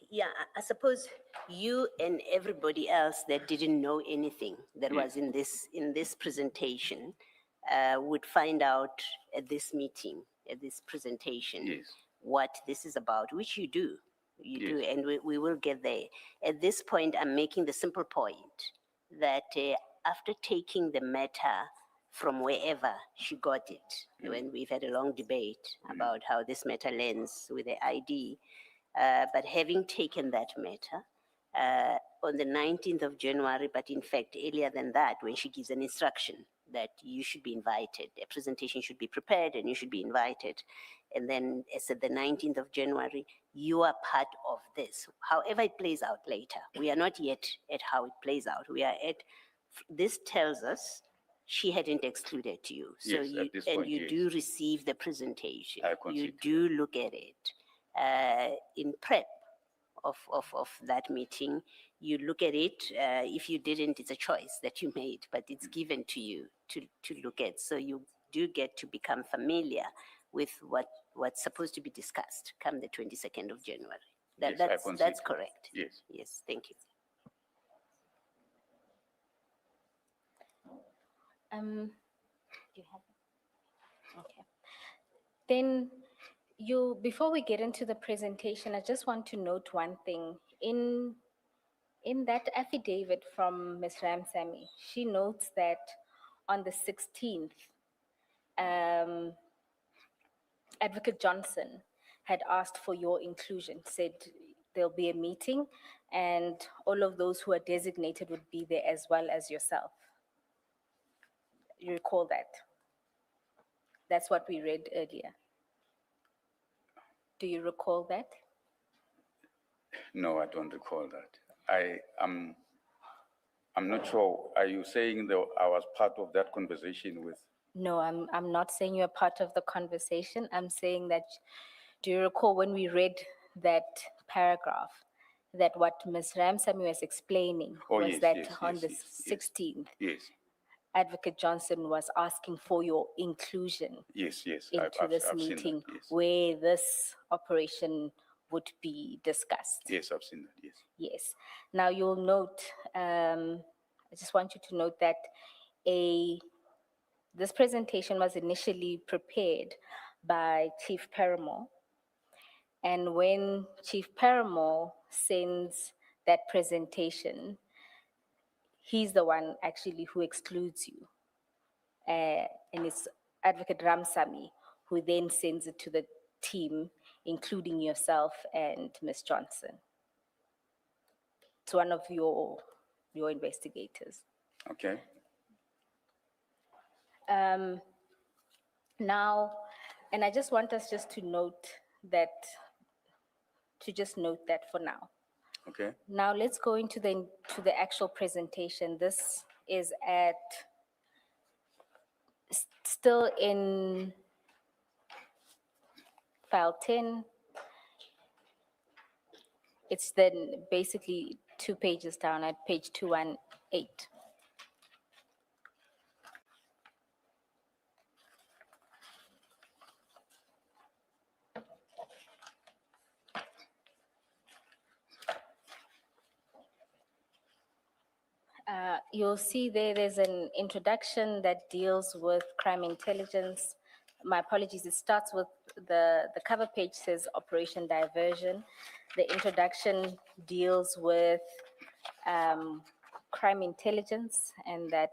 Yeah, I suppose you and everybody else that didn't know anything that was in this presentation would find out at this meeting, at this presentation, Yes. what this is about, which you do. You do, Yes. and we will get there. At this point, I'm making the simple point that after taking the matter from wherever she got it, when we've had a long debate about how this matter lands with the ID, but having taken that matter on the 19th of January, but in fact earlier than that, when she gives an instruction that you should be invited, a presentation should be prepared and you should be invited. And then as at the 19th of January, you are part of this. However it plays out later, we are not yet at how it plays out. We are at, this tells us she hadn't excluded you. So Yes, you, at this and point, you yes. do receive the presentation. I You concede. do look at it. In prep of that meeting, you look at it. If you didn't, it's a choice that you made, but it's given to you to look at. So you do get to become familiar with what's supposed to be discussed come the 22nd of January. Yes, I That's concede. correct. Yes. Yes, thank you. Do you have it? Okay. Then before we get into the presentation, I just want to note one thing. In that affidavit from Ms. Ramsamy, she notes that on the 16th, Advocate Johnson had asked for your inclusion, said there'll be a meeting and all of those who are designated would be there as well as yourself. You recall that? That's what we read earlier. Do you recall that? No, I don't recall that. I'm not sure. Are you saying that I was part of that conversation with? No, I'm not saying you're part of the conversation. I'm saying that, do you recall when we read that paragraph, that what Ms. Ramsamy was explaining Oh, was yes, that yes, on yes, the yes, yes. 16th, Yes, Advocate Johnson was asking for your inclusion yes, yes. into this I've seen that, meeting yes. where this operation would be discussed. Yes, I've seen that, yes. Yes. Now you'll note, I just want you to note that this presentation was initially prepared by Chief Paramore. And when Chief Paramore sends that presentation, he's the one actually who excludes you. And it's Advocate Ramsamy who then sends it to the team, including yourself and Ms. Johnson. It's one of your investigators. Okay? Now, and I just want us just to note that, for now. Okay? Now, let's go into the actual presentation. This is at, still in file 10. It's then basically 2 pages down at page 218. You'll see there's an introduction that deals with crime intelligence. My apologies, it starts with the cover page says Operation Diversion. The introduction deals with crime intelligence and that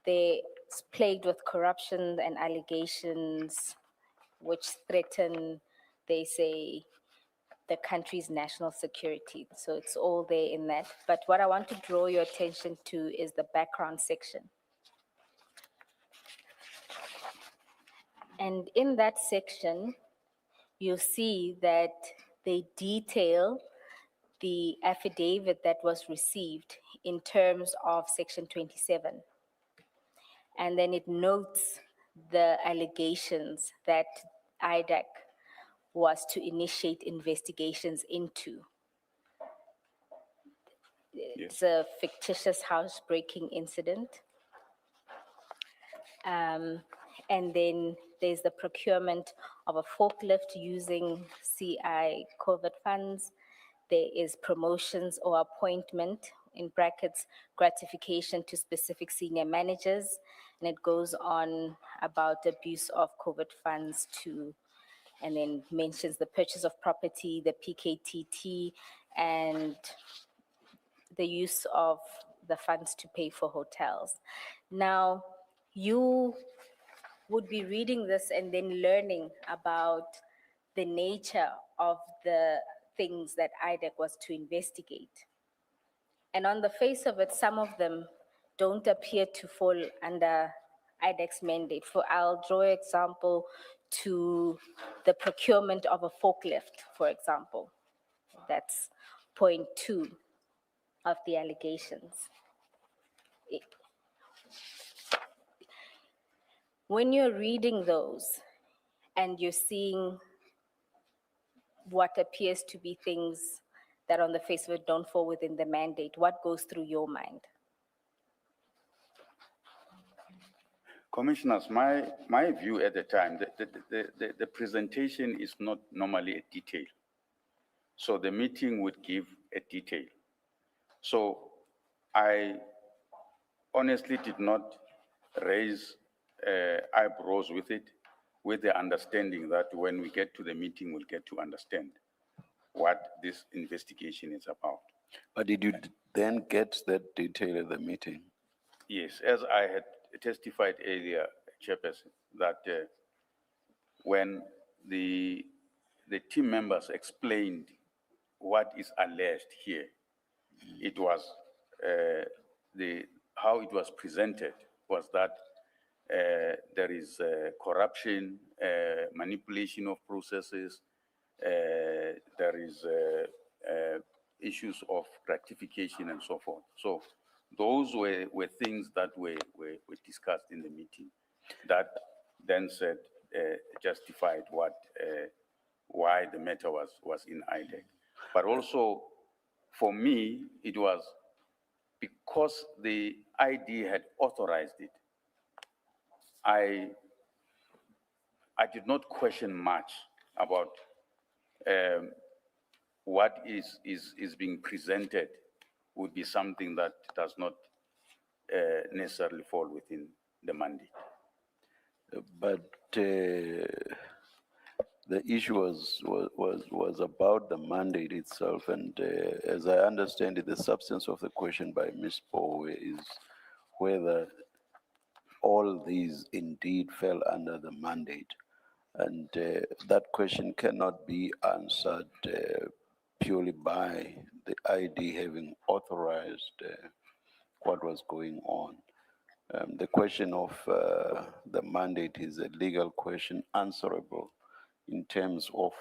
they're plagued with corruption and allegations which threaten, they say, the country's national security. So it's all there in that. But what I want to draw your attention to is the background section. And in that section, you'll see that they detail the affidavit that was received in terms of Section 27. And then it notes the allegations that IDAC was to initiate investigations into. It's a fictitious housebreaking incident. And then there's the procurement of a forklift using CI COVID funds. There is promotions or appointment, in brackets, gratification to specific senior managers. And it goes on about abuse of COVID funds to, and then mentions the purchase of property, the PKTT, and the use of the funds to pay for hotels. Now, you would be reading this and then learning about the nature of the things that IDAC was to investigate. And on the face of it, some of them don't appear to fall under IDAC's mandate. I'll draw an example to the procurement of a forklift, for example. That's point 2 of the allegations. When you're reading those and you're seeing what appears to be things that on the face of it don't fall within the mandate, what goes through your mind? Commissioners, my view at the time, the presentation is not normally a detail. So the meeting would give a detail. So I honestly did not raise eyebrows with it, with the understanding that when we get to the meeting, we'll get to understand what this investigation is about. But did you then get that detail at the meeting? Yes, as I had testified earlier, Chairperson, that when the team members explained what is alleged here, it was how it was presented was that there is corruption, manipulation of processes, there is issues of gratification and so forth. So those were things that were discussed in the meeting that then said, justified why the matter was in IDEC. But also, for me, it was because the ID had authorized it. I did not question much about what is being presented would be something that does not necessarily fall within the mandate. But the issue was about the mandate itself, and as I understand it, the substance of the question by Ms. Poe is whether all these indeed fell under the mandate. And that question cannot be answered purely by the ID having authorized what was going on. The question of the mandate is a legal question answerable in terms of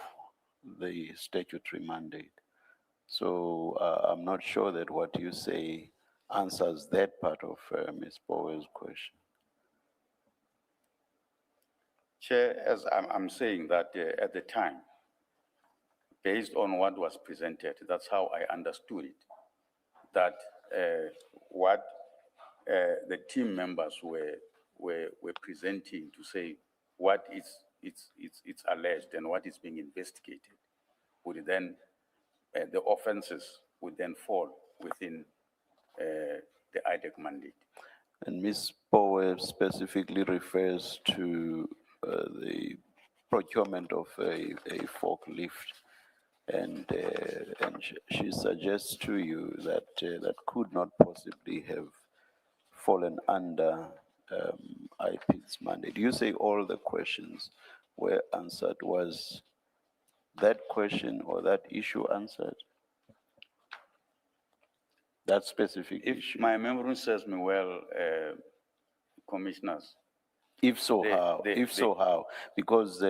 the statutory mandate. So I'm not sure that what you say answers that part of Ms. Powell's question. Chair, as I'm saying that at the time, based on what was presented, that's how I understood it, that what the team members were presenting to say what it's alleged and what is being investigated would then, the offenses would then fall within the IDEC mandate. And Ms. Powell specifically refers to the procurement of a forklift. And she suggests to you that that could not possibly have fallen under IP's mandate. You say all the questions were answered. Was that question or that issue answered? That specific If issue? my memory serves me well, commissioners, If so, They- how? they- If so, how? Because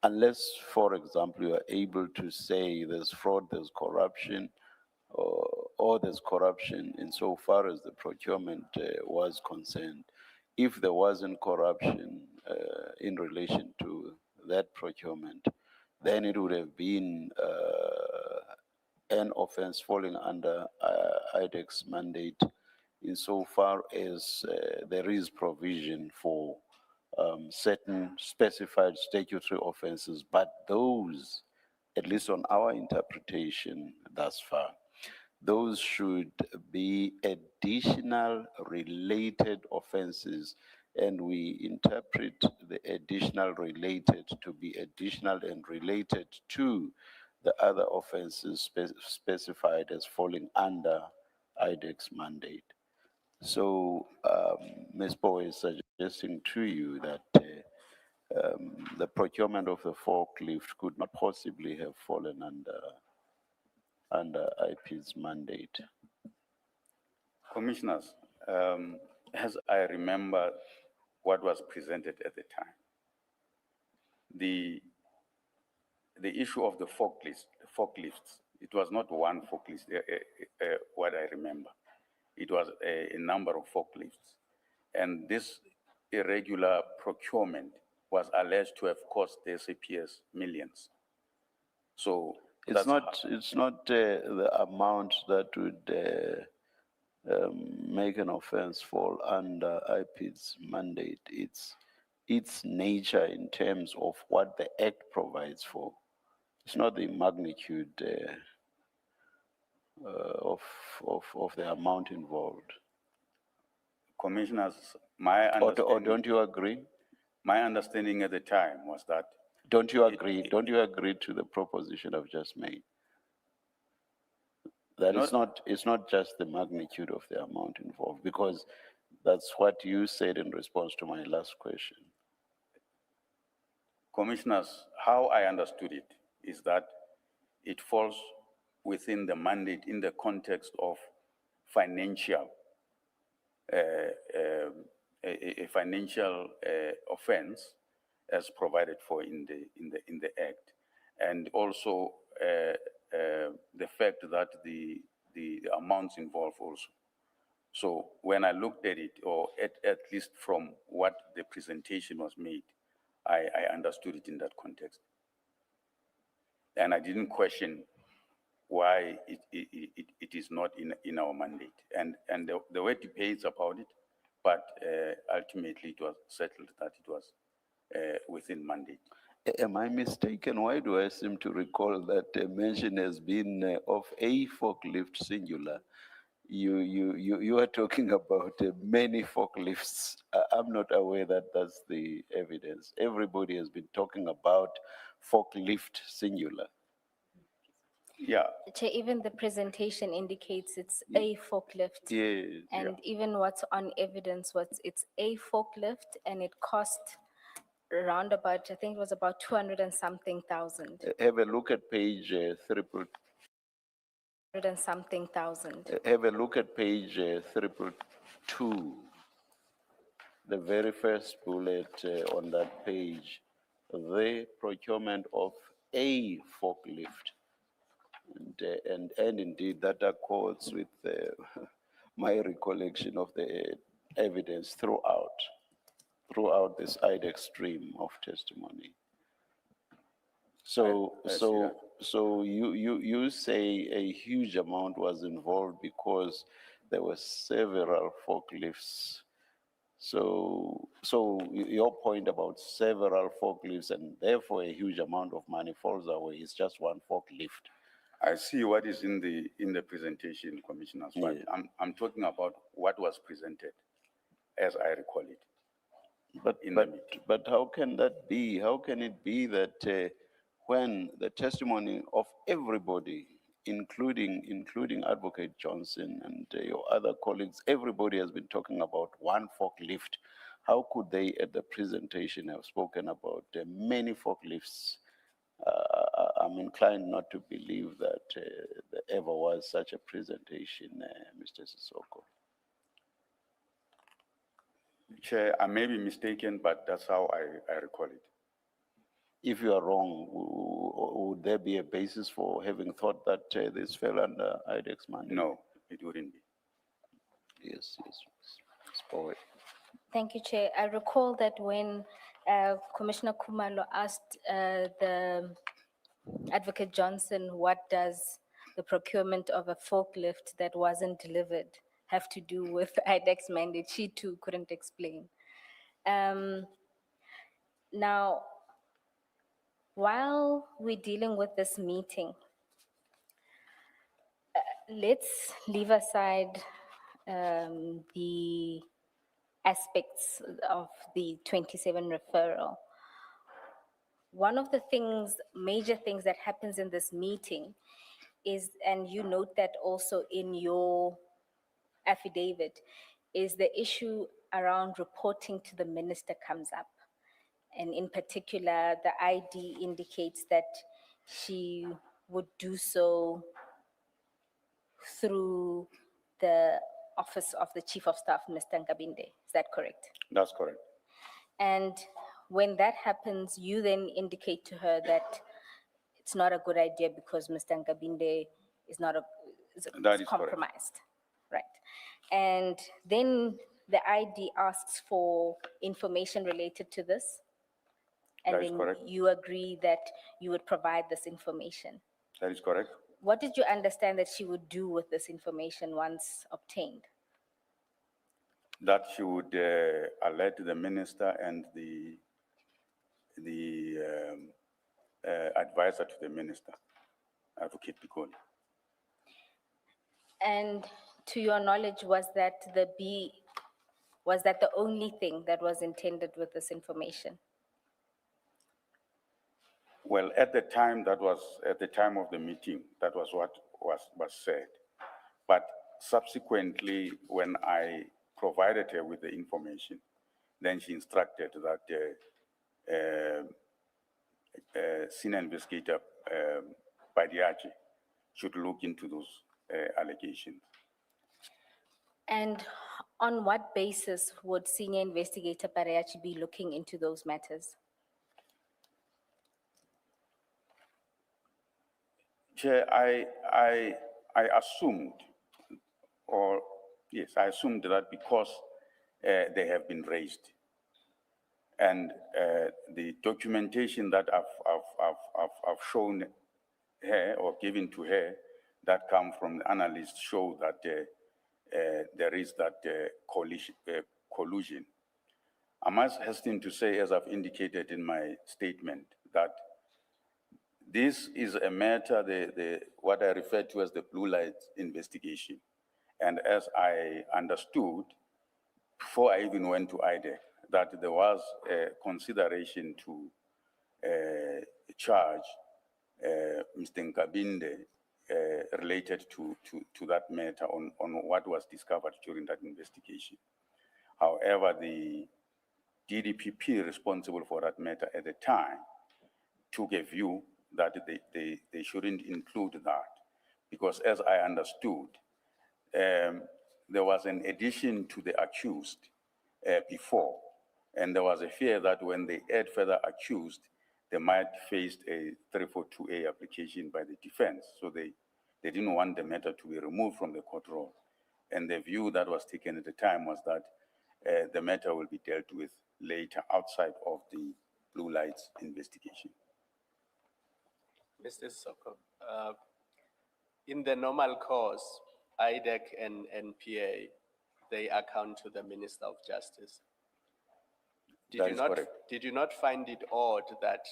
unless, for example, you are able to say there's fraud, there's corruption, or there's corruption insofar as the procurement was concerned. If there wasn't corruption in relation to that procurement, then it would have been an offense falling under IDEX mandate insofar as there is provision for certain specified statutory offenses, but those, at least on our interpretation thus far, those should be additional related offenses, and we interpret the additional related to be additional and related to the other offenses specified as falling under IDEX mandate. So Ms. Poe is suggesting to you that the procurement of the forklift could not possibly have fallen under IP's mandate. commissioners, as I remember what was presented at the time, the issue of the forklifts, it was not one forklift, what I remember. It was a number of forklifts. And this irregular procurement was alleged to have cost the SAPS millions. So It's not the amount that would make an offense fall under IP's mandate. It's its nature in terms of what the act provides for. It's not the magnitude of the amount involved. commissioners, my Or understanding, don't you agree? my understanding at the time was that Don't you agree? Don't you agree to the proposition I've just made? That it's not just the magnitude of the amount involved, because that's what you said in response to my last question. commissioners, how I understood it is that it falls within the mandate in the context of financial, a financial offense as provided for in the act, and also the fact that the amounts involved also. So when I looked at it, or at least from what the presentation was made, I understood it in that context. And I didn't question why it is not in our mandate. And there were debates about it, but ultimately it was settled that it was within mandate. Am I mistaken? Why do I seem to recall that mention has been of a forklift singular? You are talking about many forklifts. I'm not aware that that's the evidence. Everybody has been talking about forklift singular. Yeah, Chair, even the presentation indicates it's a forklift. Yes. And even what's on evidence, it's a forklift, and it cost around about, I think it was about 200 and something thousand. Have a look at page and something thousand. Have a look at page 322. The very first bullet on that page, the procurement of a forklift. And indeed, that accords with my recollection of the evidence throughout this IDEX stream of testimony. So, I see so, that. so you say a huge amount was involved because there were several forklifts. So your point about several forklifts and therefore a huge amount of money falls away is just one forklift. I see what is in the presentation, Commissioner, but Yeah. I'm talking about what was presented, as I recall it. But, In the but, meeting. but how can that be? How can it be that when the testimony of everybody, including Advocate Johnson and your other colleagues, everybody has been talking about one forklift. How could they at the presentation have spoken about many forklifts? I'm inclined not to believe that there ever was such a presentation, Mr. Sissoko. Chair, I may be mistaken, but that's how I recall it. If you are wrong, would there be a basis for having thought that this fell under IDEX mandate? No, it wouldn't be. Yes. Forward. Thank you, Chair. I recall that when Commissioner Kumalo asked the Advocate Johnson, what does the procurement of a forklift that wasn't delivered have to do with the IDEX mandate, she too couldn't explain. Now, while we're dealing with this meeting, let's leave aside the aspects of the 27 referral. One of the things, major things that happens in this meeting is, and you note that also in your affidavit, is the issue around reporting to the minister comes up. And in particular, the ID indicates that she would do so through the office of the Chief of Staff, Mr. Nkabinde. Is that correct? That's correct. And when that happens, you then indicate to her that it's not a good idea because Mr. Nkabinde is not is That is correct. compromised. Right. And then the ID asks for information related to this. And That is then correct. you agree that you would provide this information. That is correct. What did you understand that she would do with this information once obtained? That she would alert the minister and the advisor to the minister, Advocate Pikoli. And to your knowledge, was that the only thing that was intended with this information? Well, at the time of the meeting, that was what was said. But subsequently, when I provided her with the information, then she instructed that senior investigator Padiachi should look into those allegations. And on what basis would Senior Investigator Pareachi be looking into those matters? Chair, I assumed, I assumed that because they have been raised, and the documentation that I've shown her or given to her that come from the analysts show that there is that collusion. I must hasten to say, as I've indicated in my statement, that this is a matter, what I refer to as the blue light investigation. And as I understood, before I even went to IDEC, that there was a consideration to charge Mr. Nkabinde related to that matter on what was discovered during that investigation. However, the DDPP responsible for that matter at the time took a view that they shouldn't include that because as I understood, there was an addition to the accused before, and there was a fear that when they add further accused, they might face a 342A application by the defense. So they didn't want the matter to be removed from the court roll. And the view that was taken at the time was that the matter will be dealt with later outside of the blue lights investigation. Mr. Soko, in the normal course, IDEC and NPA, they account to the Minister of Justice. That is correct. Did you not find it odd that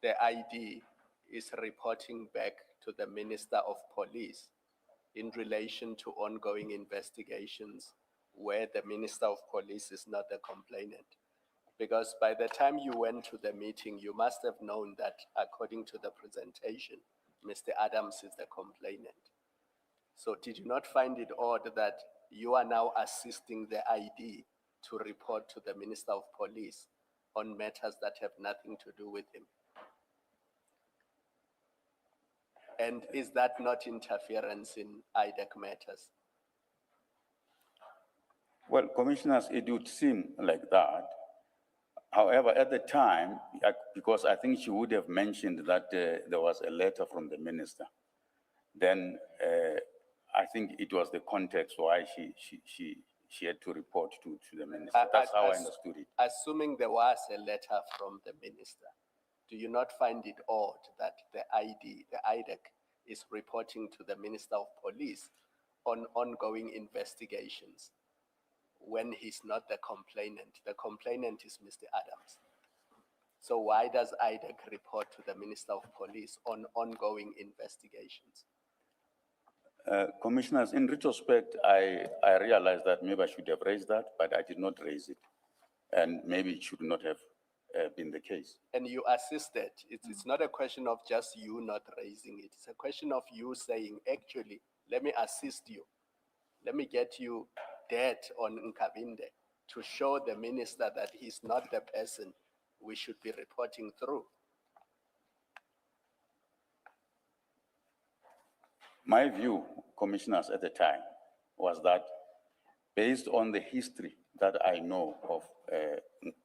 the ID is reporting back to the Minister of Police in relation to ongoing investigations where the Minister of Police is not the complainant? Because by the time you went to the meeting, you must have known that according to the presentation, Mr. Adams is the complainant. So did you not find it odd that you are now assisting the ID to report to the Minister of Police on matters that have nothing to do with him? And is that not interference in IDEC matters? Well, commissioners, it would seem like that. However, at the time, because I think she would have mentioned that there was a letter from the minister, then I think it was the context why she had to report to the minister. That's how I understood it. Assuming there was a letter from the minister, do you not find it odd that the IDEC is reporting to the Minister of Police on ongoing investigations when he's not the complainant? The complainant is Mr. Adams. So why does IDEC report to the Minister of Police on ongoing investigations? Commissioners, in retrospect, I realized that maybe I should have raised that, but I did not raise it. And maybe it should not have been the case. And you assisted. It's not a question of just you not raising it. It's a question of you saying, actually, let me assist you. Let me get you dead on Nkabinde to show the minister that he's not the person we should be reporting through. My view, commissioners, at the time was that based on the history that I know of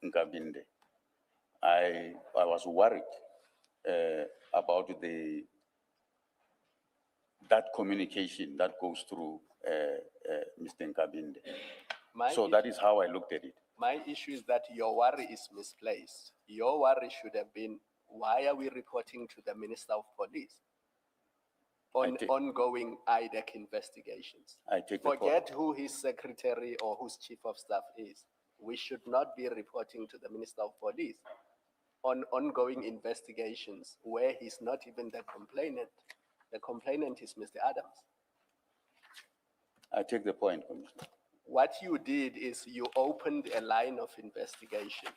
Nkabinde, I was worried about that communication that goes through Mr. Nkabinde. So that is how I looked at it. My issue is that your worry is misplaced. Your worry should have been, why are we reporting to the Minister of Police on ongoing IDEC investigations? I take the point. Forget who his secretary or whose chief of staff is. We should not be reporting to the Minister of Police on ongoing investigations where he's not even the complainant. The complainant is Mr. Adams. I take the point, Commissioner. What you did is you opened a line of investigation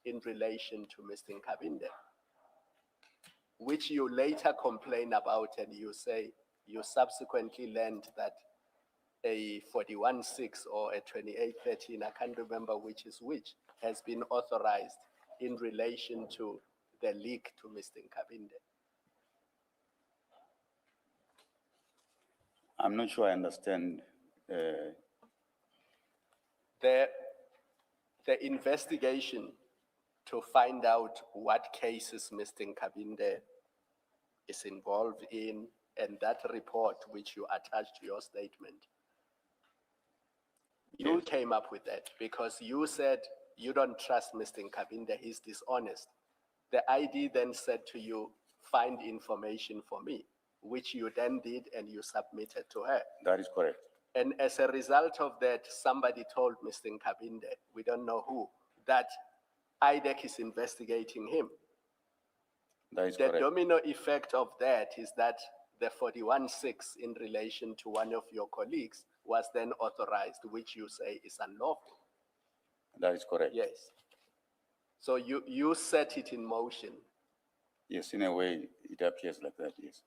in relation to Mr. Nkabinde, which you later complain about, and you say you subsequently learned that a 41-6 or a 28-13, I can't remember which is which, has been authorized in relation to the leak to Mr. Nkabinde. I'm not sure I understand. The investigation to find out what cases Mr. Nkabinde is involved in, and that report which you attached to your statement, you came up with that because you said you don't trust Mr. Nkabinde, he's dishonest. The ID then said to you, find information for me, which you then did and you submitted to her. That is correct. And as a result of that, somebody told Mr. Nkabinde, we don't know who, that IDEC is investigating him. That is The correct. domino effect of that is that the 41-6 in relation to one of your colleagues was then authorized, which you say is unlawful. That is correct. Yes. So you set it in motion. Yes, in a way, it appears like that, yes.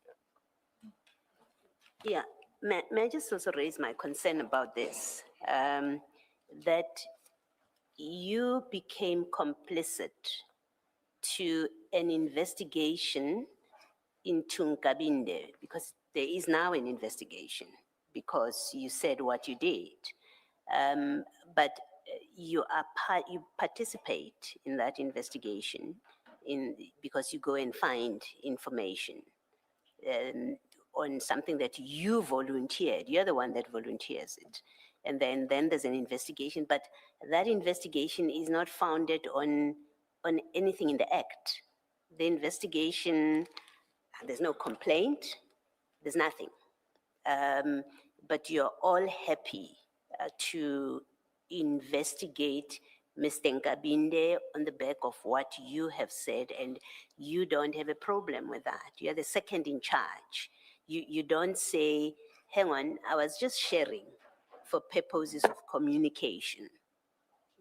Yeah, may I just also raise my concern about this? That you became complicit to an investigation into Nkabinde, because there is now an investigation, because you said what you did. But you participate in that investigation because you go and find information on something that you volunteered. You're the one that volunteers it. And then there's an investigation, but that investigation is not founded on anything in the act. The investigation, there's no complaint, there's nothing. But you're all happy to investigate Mr. Nkabinde on the back of what you have said, and you don't have a problem with that. You're the second in charge. You don't say, hang on, I was just sharing for purposes of communication.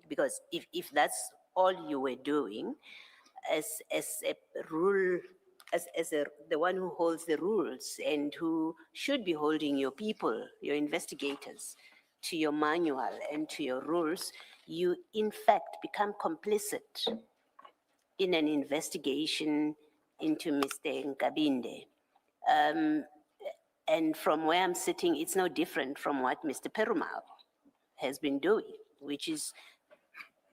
Because if that's all you were doing, as a rule, the one who holds the rules and who should be holding your people, your investigators, to your manual and to your rules, you in fact become complicit in an investigation into Mr. Nkabinde. And from where I'm sitting, it's no different from what Mr. Perumal has been doing, which is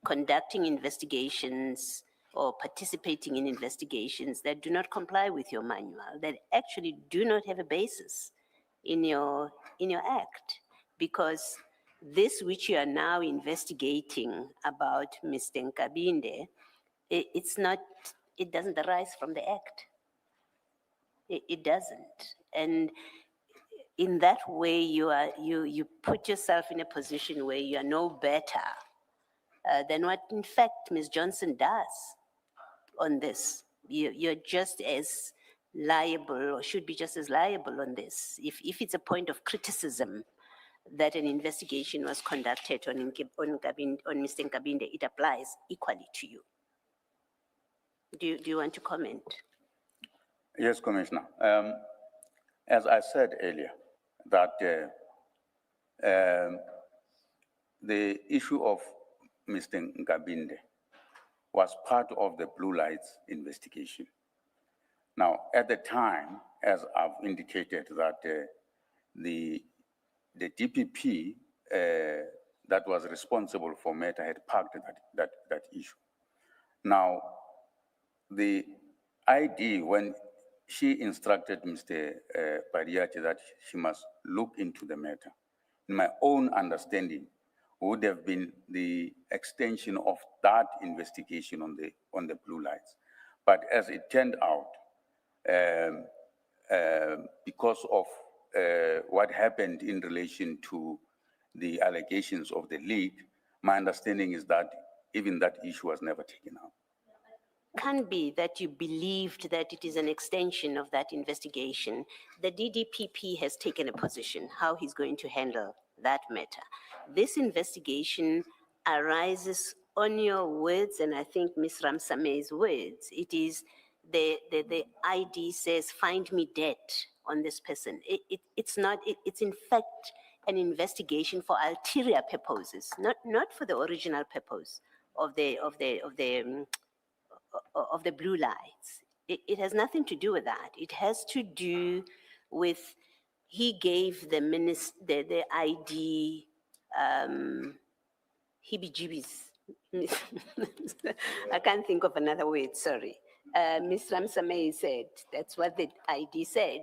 conducting investigations or participating in investigations that do not comply with your manual, that actually do not have a basis in your act. Because this which you are now investigating about Mr. Nkabinde, it doesn't arise from the act. It doesn't. And in that way, you put yourself in a position where you are no better than what, in fact, Ms. Johnson does on this. You're just as liable, or should be just as liable on this. If it's a point of criticism that an investigation was conducted on Mr. Nkabinde, it applies equally to you. Do you want to comment? Yes, Commissioner. As I said earlier, that the issue of Mr. Nkabinde was part of the Blue Lights investigation. Now, at the time, as I've indicated, that the DPP that was responsible for matter had parked that issue. Now, the ID, when she instructed Mr. Padiachi that she must look into the matter, in my own understanding, would have been the extension of that investigation on the Blue Lights. But as it turned out, because of what happened in relation to the allegations of the league, my understanding is that even that issue was never taken up. Can be that you believed that it is an extension of that investigation. The DDPP has taken a position how he's going to handle that matter. This investigation arises on your words, and I think Ms. Ramsame's words. It is the ID says, find me dead on this person. It's not, it's in fact an investigation for ulterior purposes, not for the original purpose of the Blue Lights. It has nothing to do with that. It has to do with, he gave the minister, the ID, heebie-jeebies. I can't think of another word, sorry. Ms. Ramsame said, that's what the ID said.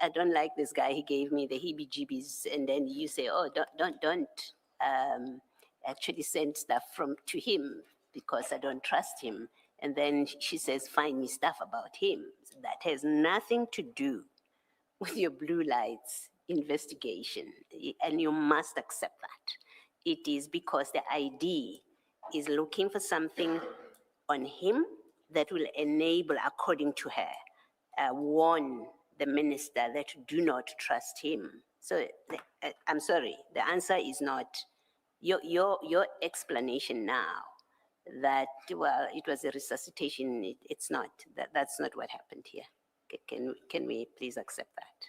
I don't like this guy, he gave me the heebie-jeebies. And then you say, oh, don't actually send stuff to him because I don't trust him. And then she says, find me stuff about him. That has nothing to do with your Blue Lights investigation. And you must accept that. It is because the ID is looking for something on him that will enable, according to her, warn the minister that do not trust him. So I'm sorry, the answer is not, your explanation now that, well, it was a resuscitation, it's not, that's not what happened here. Can we please accept that?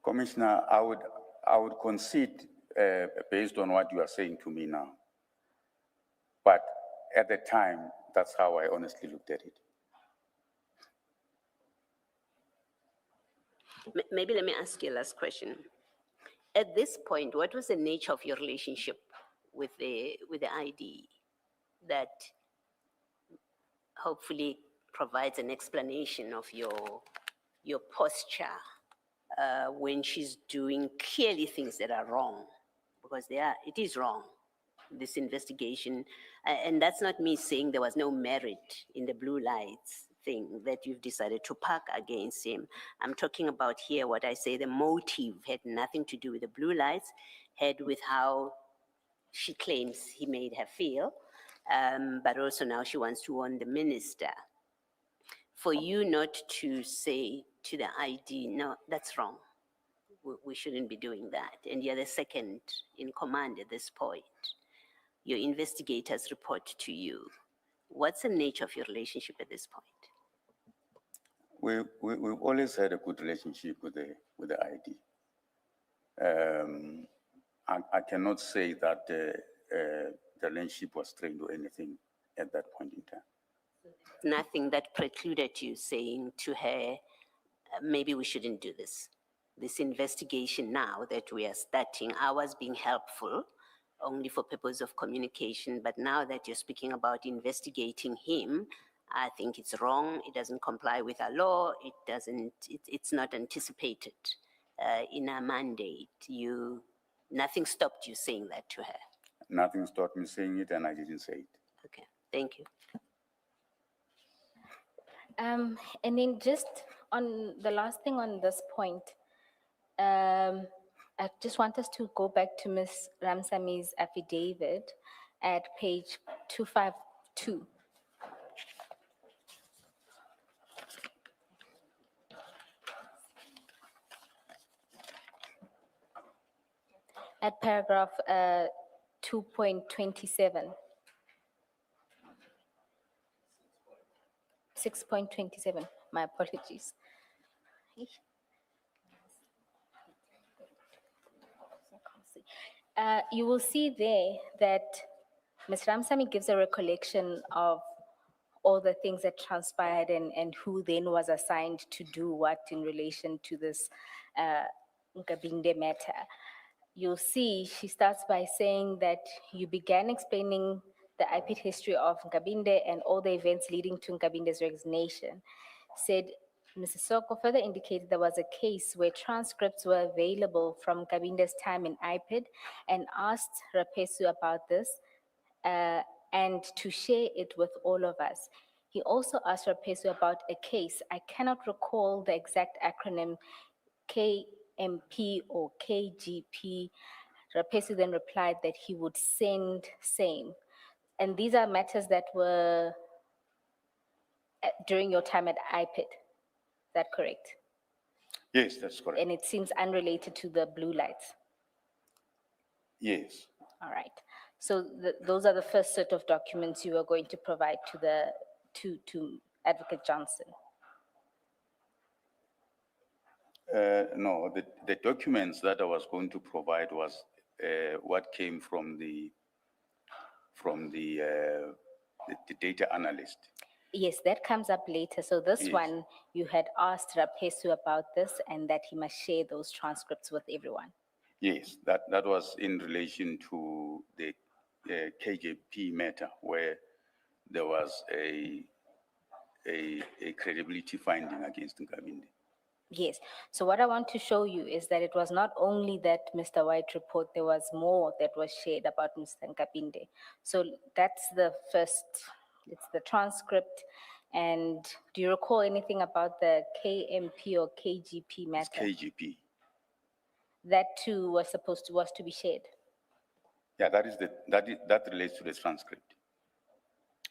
Commissioner, I would concede based on what you are saying to me now. But at the time, That's how I honestly looked at it. Maybe let me ask you a last question. At this point, what was the nature of your relationship with the ID that hopefully provides an explanation of your posture when she's doing clearly things that are wrong? Because it is wrong, this investigation. And that's not me saying there was no merit in the blue lights thing that you've decided to park against him. I'm talking about here what I say the motive had nothing to do with the blue lights, had with how she claims he made her feel, but also now she wants to warn the minister. For you not to say to the ID, no, that's wrong. We shouldn't be doing that. And you're the second in command at this point. Your investigators report to you. What's the nature of your relationship at this point? We've always had a good relationship with the ID. I cannot say that the relationship was strained or anything at that point in time. Nothing that precluded you saying to her, maybe we shouldn't do this. This investigation now that we are starting, I was being helpful only for purpose of communication, but now that you're speaking about investigating him, I think it's wrong. It doesn't comply with our law. It's not anticipated in our mandate. Nothing stopped you saying that to her. Nothing stopped me saying it, and I didn't say it. Okay, thank you. And then just on the last thing on this point, I just want us to go back to Ms. Ramsami's affidavit at page 252. At paragraph 2.27. 6.27, my apologies. You will see there that Ms. Ramsamy gives a recollection of all the things that transpired and who then was assigned to do what in relation to this Nkabinde matter. You'll see she starts by saying that you began explaining the IP history of Nkabinde and all the events leading to Nkabinde's resignation. Said Mrs. Soko further indicated there was a case where transcripts were available from Nkabinde's time in IPID and asked Rapesu about this and to share it with all of us. He also asked Rapesu about a case. I cannot recall the exact acronym, KMP or KGP. Rapesu then replied that he would send same. And these are matters that were during your time at IPID. Is that correct? Yes, that's correct. And it seems unrelated to the blue lights. Yes. All right. So those are the first set of documents you are going to provide to Advocate Johnson. No, the documents that I was going to provide was what came from the data analyst. Yes, that comes up later. So this Yes. one, you had asked Rapesu about this and that he must share those transcripts with everyone. Yes, that was in relation to the KJP matter where there was a credibility finding against Nkabinde. Yes. So what I want to show you is that it was not only that Mr. White report, there was more that was shared about Mr. Nkabinde. So that's the first, it's the transcript. And do you recall anything about the KMP or KGP It's matter? KJP. That too was to be shared. Yeah, that relates to the transcript.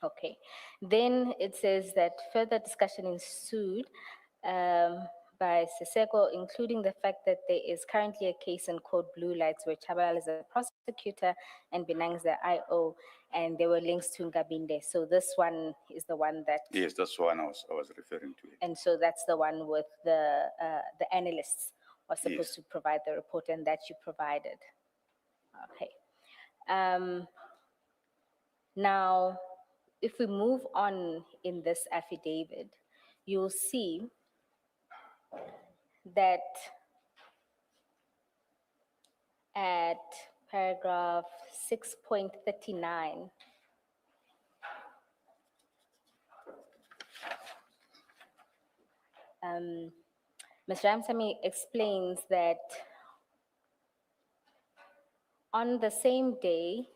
Okay. Then it says that further discussion ensued by Siseko, including the fact that there is currently a case in Code Blue Lights where Chabal is a prosecutor and Benang is the IO, and there were links to Nkabinde. So this one is the one that. Yes, that's the one I was referring to. And so that's the one with the analysts was supposed Yes. to provide the report and that you provided. Okay. Now, if we move on in this affidavit, you'll see that at paragraph 6.39, Ms. Ramsamy explains that on the same day,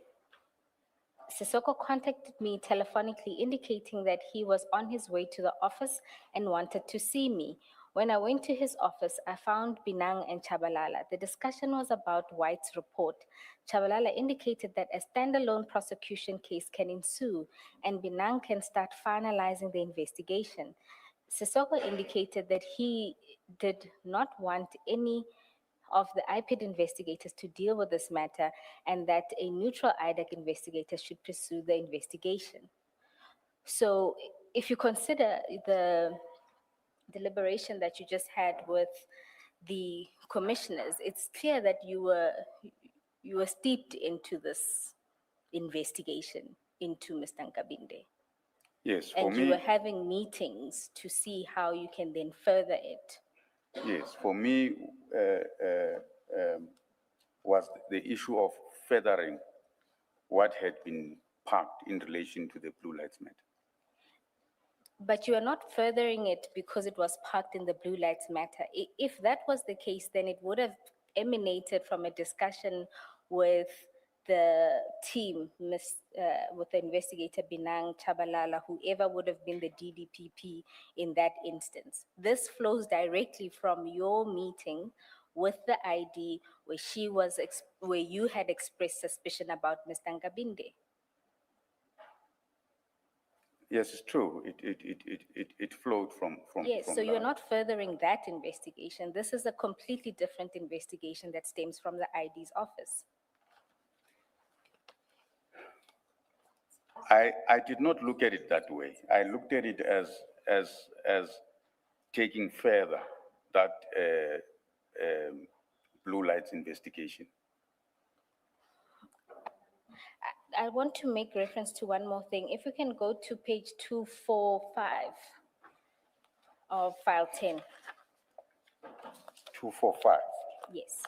Sissoko contacted me telephonically indicating that he was on his way to the office and wanted to see me. When I went to his office, I found Binang and Chabalala. The discussion was about White's report. Chabalala indicated that a standalone prosecution case can ensue and Binang can start finalizing the investigation. Sissoko indicated that he did not want any of the IPID investigators to deal with this matter and that a neutral IDAC investigator should pursue the investigation. So if you consider the deliberation that you just had with the commissioners, it's clear that you were steeped into this investigation into Mr. Nkabinde. Yes, for And you were me, having meetings to see how you can then further it. yes, for me, was the issue of furthering what had been parked in relation to the Blue Lights Matter. But you are not furthering it because it was parked in the Blue Lights Matter. If that was the case, then it would have emanated from a discussion with the team, with the investigator Binang, Chabalala, whoever would have been the DDPP in that instance. This flows directly from your meeting with the ID where you had expressed suspicion about Mr. Nkabinde. Yes, it's true. It flowed from Yes, from so you're that. not furthering that investigation. This is a completely different investigation that stems from the ID's office. I did not look at it that way. I looked at it as taking further that Blue Lights investigation. I want to make reference to one more thing. If we can go to page 245 of file 10. 245. Yes.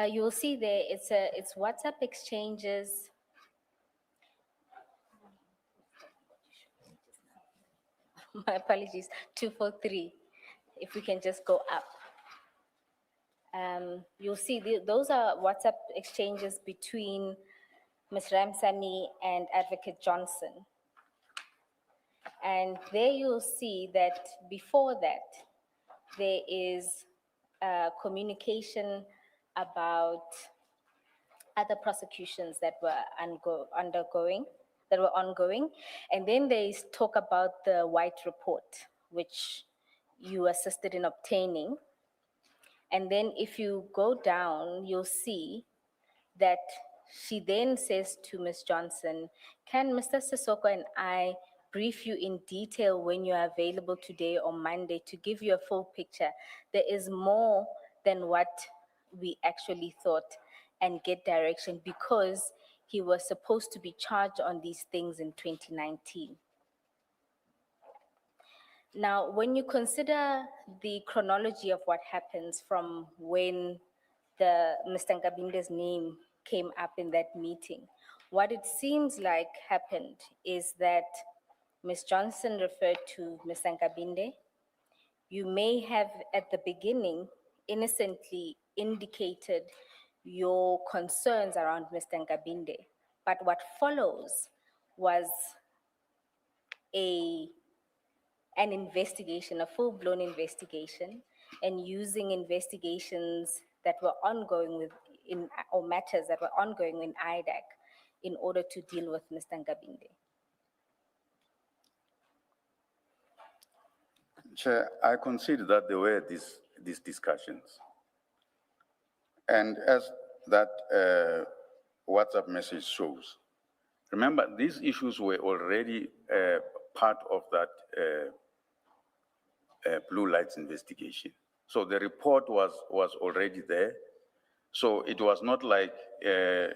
You will see there, it's WhatsApp exchanges. My apologies, 243. If we can just go up. You'll see those are WhatsApp exchanges between Ms. Ramsamy and Advocate Johnson. And there you'll see that before that, there is communication about other prosecutions that were ongoing. And then there is talk about the White report, which you assisted in obtaining. And then if you go down, you'll see that she then says to Ms. Johnson, can Mr. Sissoko and I brief you in detail when you are available today or Monday to give you a full picture? There is more than what we actually thought, and get direction, because he was supposed to be charged on these things in 2019. Now, when you consider the chronology of what happens from when Mr. Nkabinde's name came up in that meeting, what it seems like happened is that Ms. Johnson referred to Mr. Nkabinde. You may have at the beginning innocently indicated your concerns around Mr. Nkabinde, but what follows was an investigation, a full-blown investigation, and using investigations that were ongoing or matters that were ongoing in IDAC in order to deal with Mr. Nkabinde. Chair, I consider that there were these discussions. And as that WhatsApp message shows. Remember, these issues were already part of that blue lights investigation. So the report was already there. So it was not like there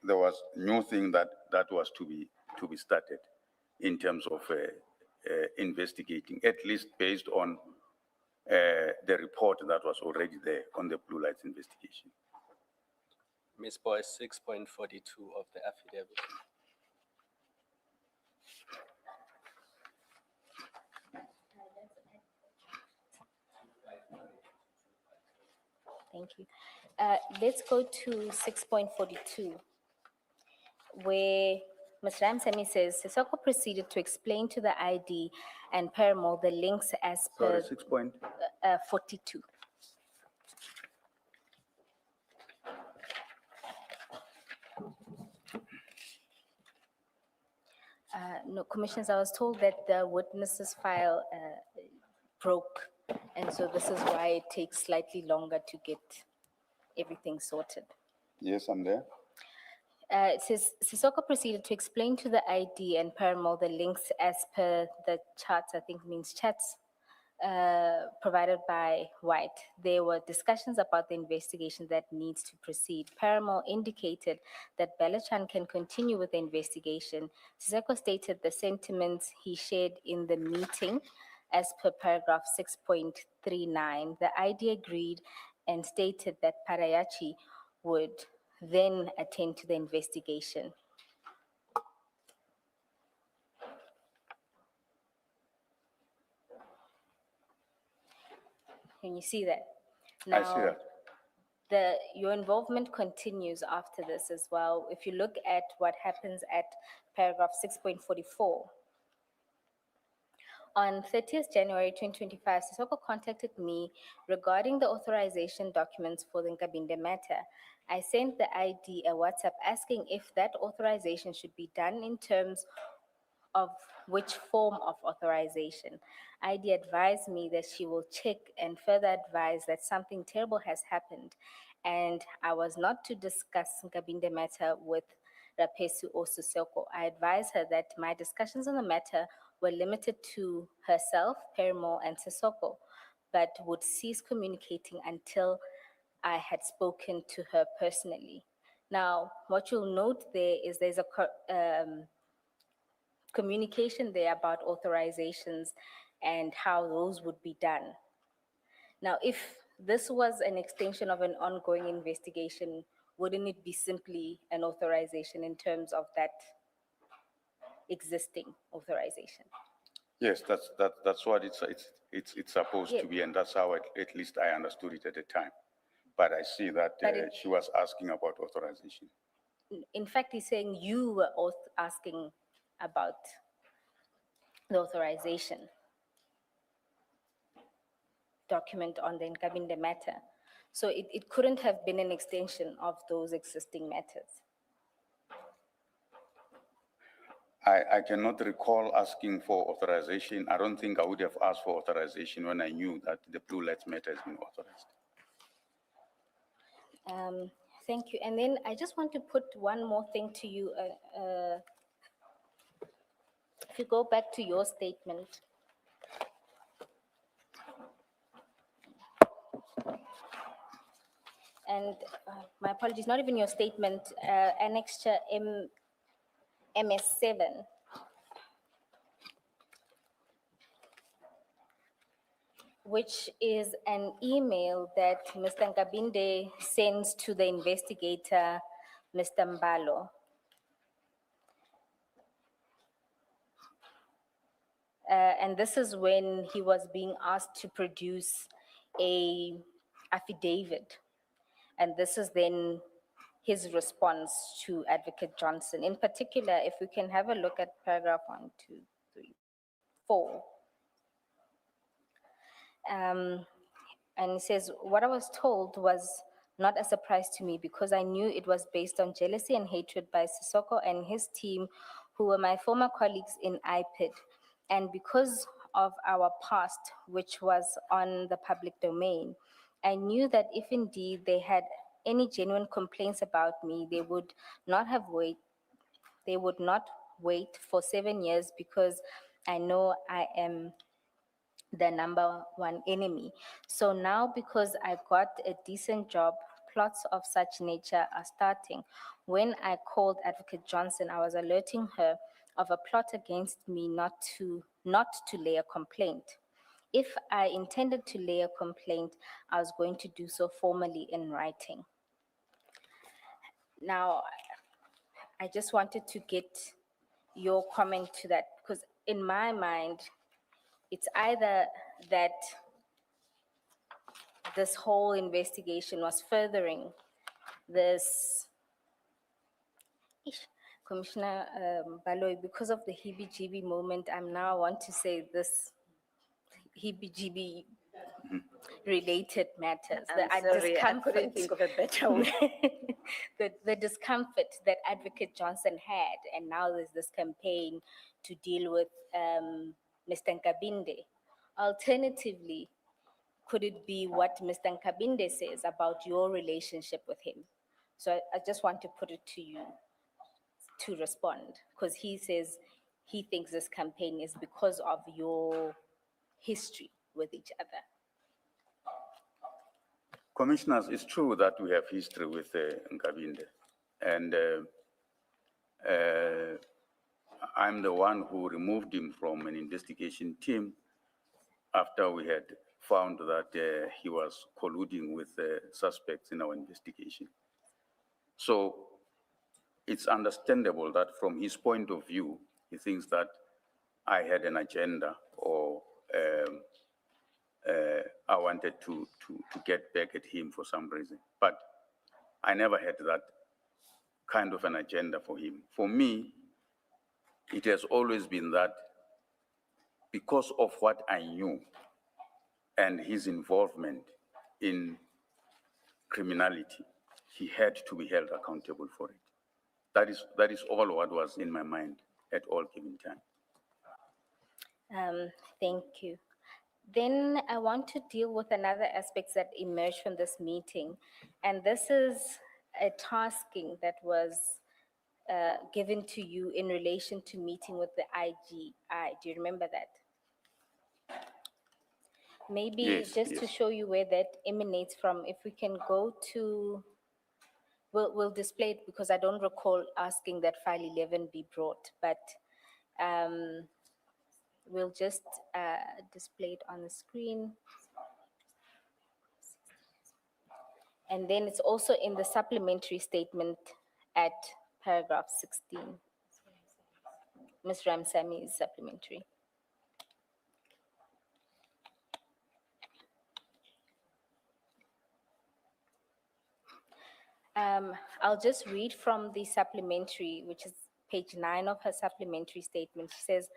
was new thing that was to be started in terms of investigating, at least based on the report that was already there on the blue lights investigation. Ms. Boyce, 6.42 of the affidavit. Thank you. Let's go to 6.42, where Ms. Ramsamy says, Sisoko proceeded to explain to the ID and Paramount the links as Sorry, per 42. No, Commissioners, I was told that the witnesses file broke, and so this is why it takes slightly longer to get everything sorted. Yes, I'm there. It says, Sisoko proceeded to explain to the ID and Paramount the links as per the charts, I think means chats, provided by White. There were discussions about the investigation that needs to proceed. Paramount indicated that Belachan can continue with the investigation. Sisoko stated the sentiments he shared in the meeting as per paragraph 6.39. The ID agreed and stated that Parayachi would then attend to the investigation. Can you see that? I see that. Your involvement continues after this as well. If you look at what happens at paragraph 6.44, on 30th January 2025, Sisoko contacted me regarding the authorization documents for the Nkabinde matter. I sent the ID a WhatsApp asking if that authorization should be done in terms of which form of authorization. ID advised me that she will check and further advise that something terrible has happened and I was not to discuss Nkabinde matter with Rapesu or Sisoko. I advised her that my discussions on the matter were limited to herself, Perimo, and Sisoko, but would cease communicating until I had spoken to her personally. Now, what you'll note there is there's a communication there about authorizations and how those would be done. Now, if this was an extension of an ongoing investigation, wouldn't it be simply an authorization in terms of that existing authorization? Yes, that's what it's supposed to be, and that's how at least I understood it at the time. But I see that she was asking about authorization. In fact, he's saying you were asking about the authorization document on the Nkabinde matter. So it couldn't have been an extension of those existing matters. I cannot recall asking for authorization. I don't think I would have asked for authorization when I knew that the blue lights matter has been authorized. Thank you. And then I just want to put one more thing to you. If you go back to your statement. And my apologies, not even your statement, annexure MS7. Which is an email that Mr. Nkabinde sends to the investigator, Mr. Mbalo. And this is when he was being asked to produce a affidavit. And this is then his response to Advocate Johnson. In particular, if we can have a look at paragraph 1, 2, 3, 4. And it says, what I was told was not a surprise to me because I knew it was based on jealousy and hatred by Sisoko and his team, who were my former colleagues in IPID. And because of our past, which was on the public domain, I knew that if indeed they had any genuine complaints about me, they would not wait for 7 years because I know I am the number one enemy. So now, because I got a decent job, plots of such nature are starting. When I called Advocate Johnson, I was alerting her of a plot against me not to lay a complaint. If I intended to lay a complaint, I was going to do so formally in writing. Now, I just wanted to get your comment to that, because in my mind, it's either that this whole investigation was furthering this. Ish, Commissioner Baloy, because of the heebie-jeebie moment, I want to say this heebie-jeebie related matters. I'm sorry, I couldn't think of a better way. The discomfort that Advocate Johnson had, and now there's this campaign to deal with Mr. Nkabinde. Alternatively, could it be what Mr. Nkabinde says about your relationship with him? So I just want to put it to you to respond, because he says he thinks this campaign is because of your history with each other. Commissioners, it's true that we have history with Nkabinde. And I'm the one who removed him from an investigation team after we had found that he was colluding with suspects in our investigation. So it's understandable that from his point of view, he thinks that I had an agenda or I wanted to get back at him for some reason. But I never had that kind of an agenda for him. For me, it has always been that because of what I knew and his involvement in criminality, he had to be held accountable for it. That is all what was in my mind at all given time. Thank you. Then I want to deal with another aspect that emerged from this meeting, and this is a tasking that was given to you in relation to meeting with the IGI. Do you remember that? Maybe Yes, just to yes. show you where that emanates from, if we can go to, we'll display it because I don't recall asking that file 11 be brought, but we'll just display it on the screen. And then it's also in the supplementary statement at paragraph 16. Ms. Ramsamy is supplementary. I'll just read from the supplementary, which is page 9 of her supplementary statement. She says,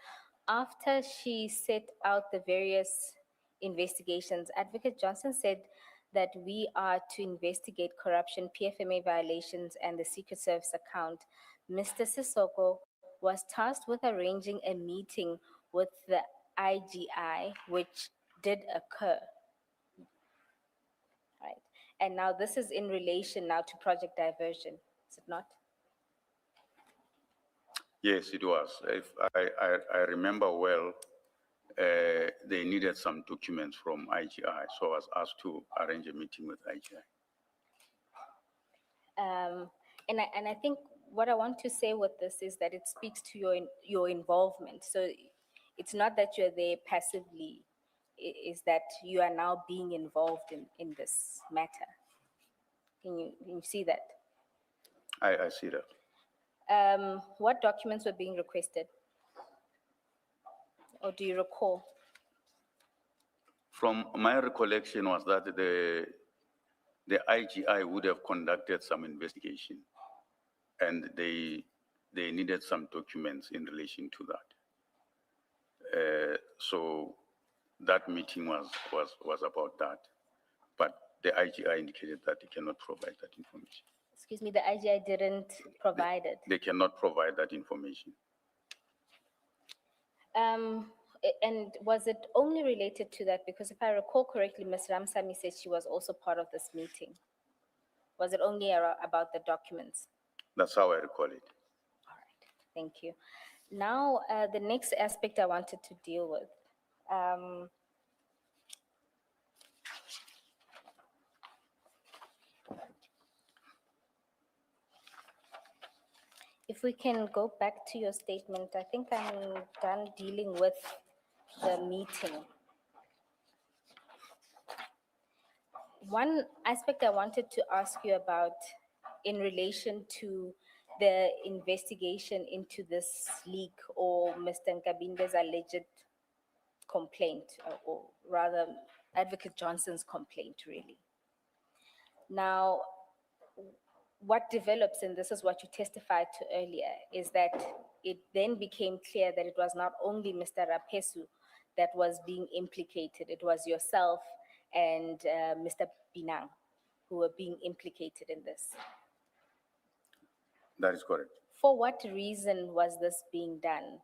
after she set out the various investigations, Advocate Johnson said that we are to investigate corruption, PFMA violations, and the Secret Service account. Mr. Sissoko was tasked with arranging a meeting with the IGI, which did occur. Right. And now this is in relation now to project diversion, is it not? Yes, it was. If I remember well, they needed some documents from IGI, so I was asked to arrange a meeting with IGI. And I think what I want to say with this is that it speaks to your involvement. So it's not that you're there passively, is that you are now being involved in this matter. Can you see that? I see that. What documents were being requested? Or do you recall? From my recollection was that the IGI would have conducted some investigation and they needed some documents in relation to that. So that meeting was about that. But the IGI indicated that they cannot provide that information. Excuse me, the IGI didn't provide it. They cannot provide that information. And was it only related to that? Because if I recall correctly, Ms. Ramsamy said she was also part of this meeting. Was it only about the documents? That's how I recall it. All right, thank you. Now, the next aspect I wanted to deal with. If we can go back to your statement, I think I'm done dealing with the meeting. One aspect I wanted to ask you about in relation to the investigation into this leak or Mr. Nkabinde's alleged complaint, or rather Advocate Johnson's complaint, really. Now, what develops, and this is what you testified to earlier, is that it then became clear that it was not only Mr. Rapesu that was being implicated, it was yourself and Mr. Binang who were being implicated in this. That is correct. For what reason was this being done?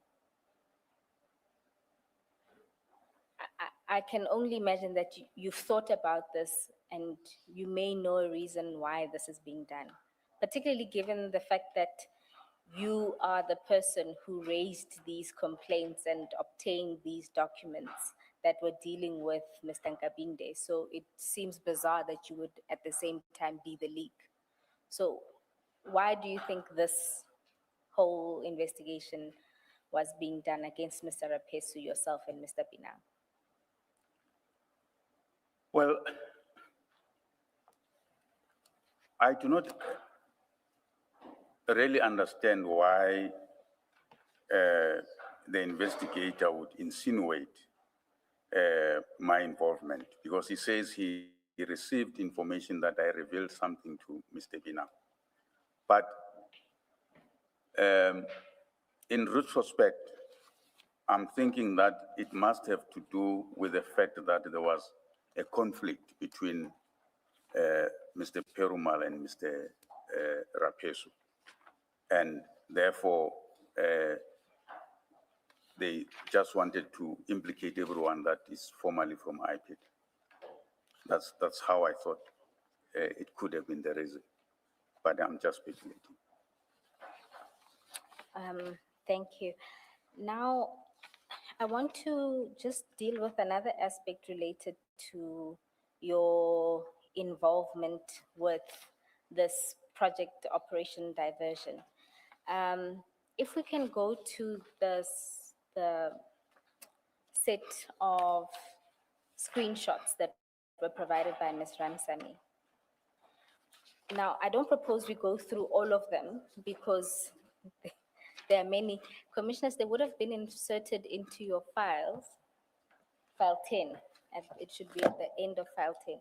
I can only imagine that you've thought about this and you may know a reason why this is being done, particularly given the fact that you are the person who raised these complaints and obtained these documents that were dealing with Mr. Nkabinde. So it seems bizarre that you would at the same time be the leak. So why do you think this whole investigation was being done against Mr. Rapesu, yourself, and Mr. Binang? Well, I do not really understand why the investigator would insinuate my involvement, because he says he received information that I revealed something to Mr. Bina. But in retrospect, I'm thinking that it must have to do with the fact that there was a conflict between Mr. Perumal and Mr. Rapesu. And therefore, they just wanted to implicate everyone that is formally from IPID. That's how I thought it could have been the reason, but I'm just speculating. Thank you. Now, I want to just deal with another aspect related to your involvement with this project Operation Diversion. If we can go to the set of screenshots that were provided by Ms. Ramsamy. Now, I don't propose we go through all of them because there are many. Commissioners, they would have been inserted into your files, file 10, and it should be at the end of file 10.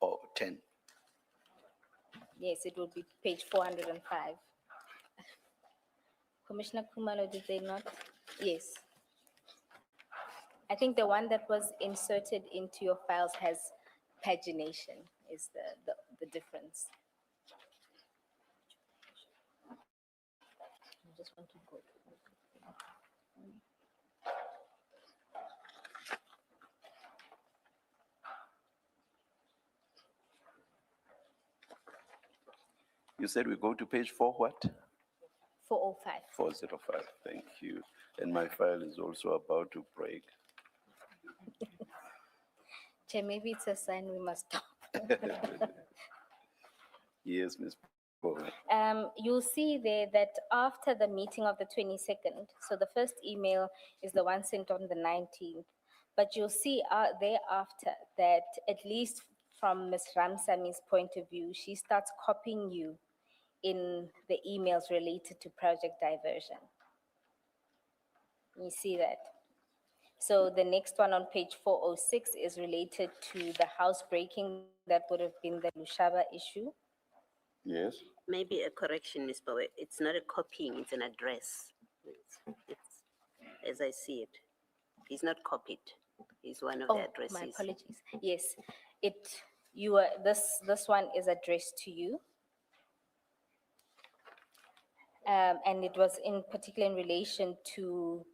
Oh, 10. Yes, it would be page 405. Commissioner Kumalo, did they not? Yes. I think the one that was inserted into your files has pagination is the difference. I just want to go. You said we go to page 4 what? 405. 405, thank you. And my file is also about to break. Chair, maybe it's a sign we must stop. Yes, Ms. Bowen. You'll see there that after the meeting of the 22nd, so the first email is the one sent on the 19th, but you'll see thereafter that at least from Ms. Ramsami's point of view, she starts copying you in the emails related to project diversion. You see that? So the next one on page 406 is related to the housebreaking that would have been the Lushaba issue. Yes. Maybe a correction, Ms. Bowe. It's not a copying, it's an address. It's as I see it. He's not copied. He's one of the addresses. My apologies. Yes, this one is addressed to you. And it was in particular in relation to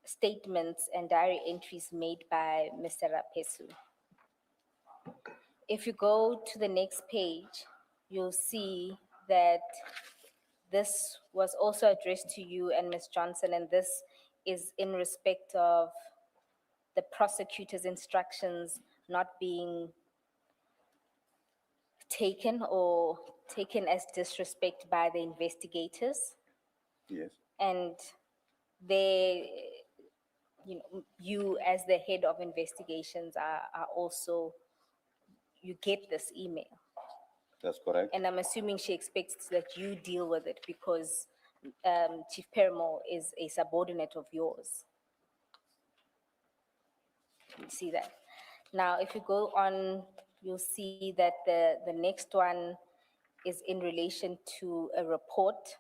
statements and diary entries made by Mr. Rapesu. if you go to the next page, you'll see that this was also addressed to you and Ms. Johnson, and this is in respect of the prosecutor's instructions not being taken or taken as disrespect by the investigators. Yes. And they, you as the head of investigations are also, you get this email. That's correct. And I'm assuming she expects that you deal with it because Chief Perumal is a subordinate of yours. You see that? Now, if you go on, you'll see that the next one is in relation to a report.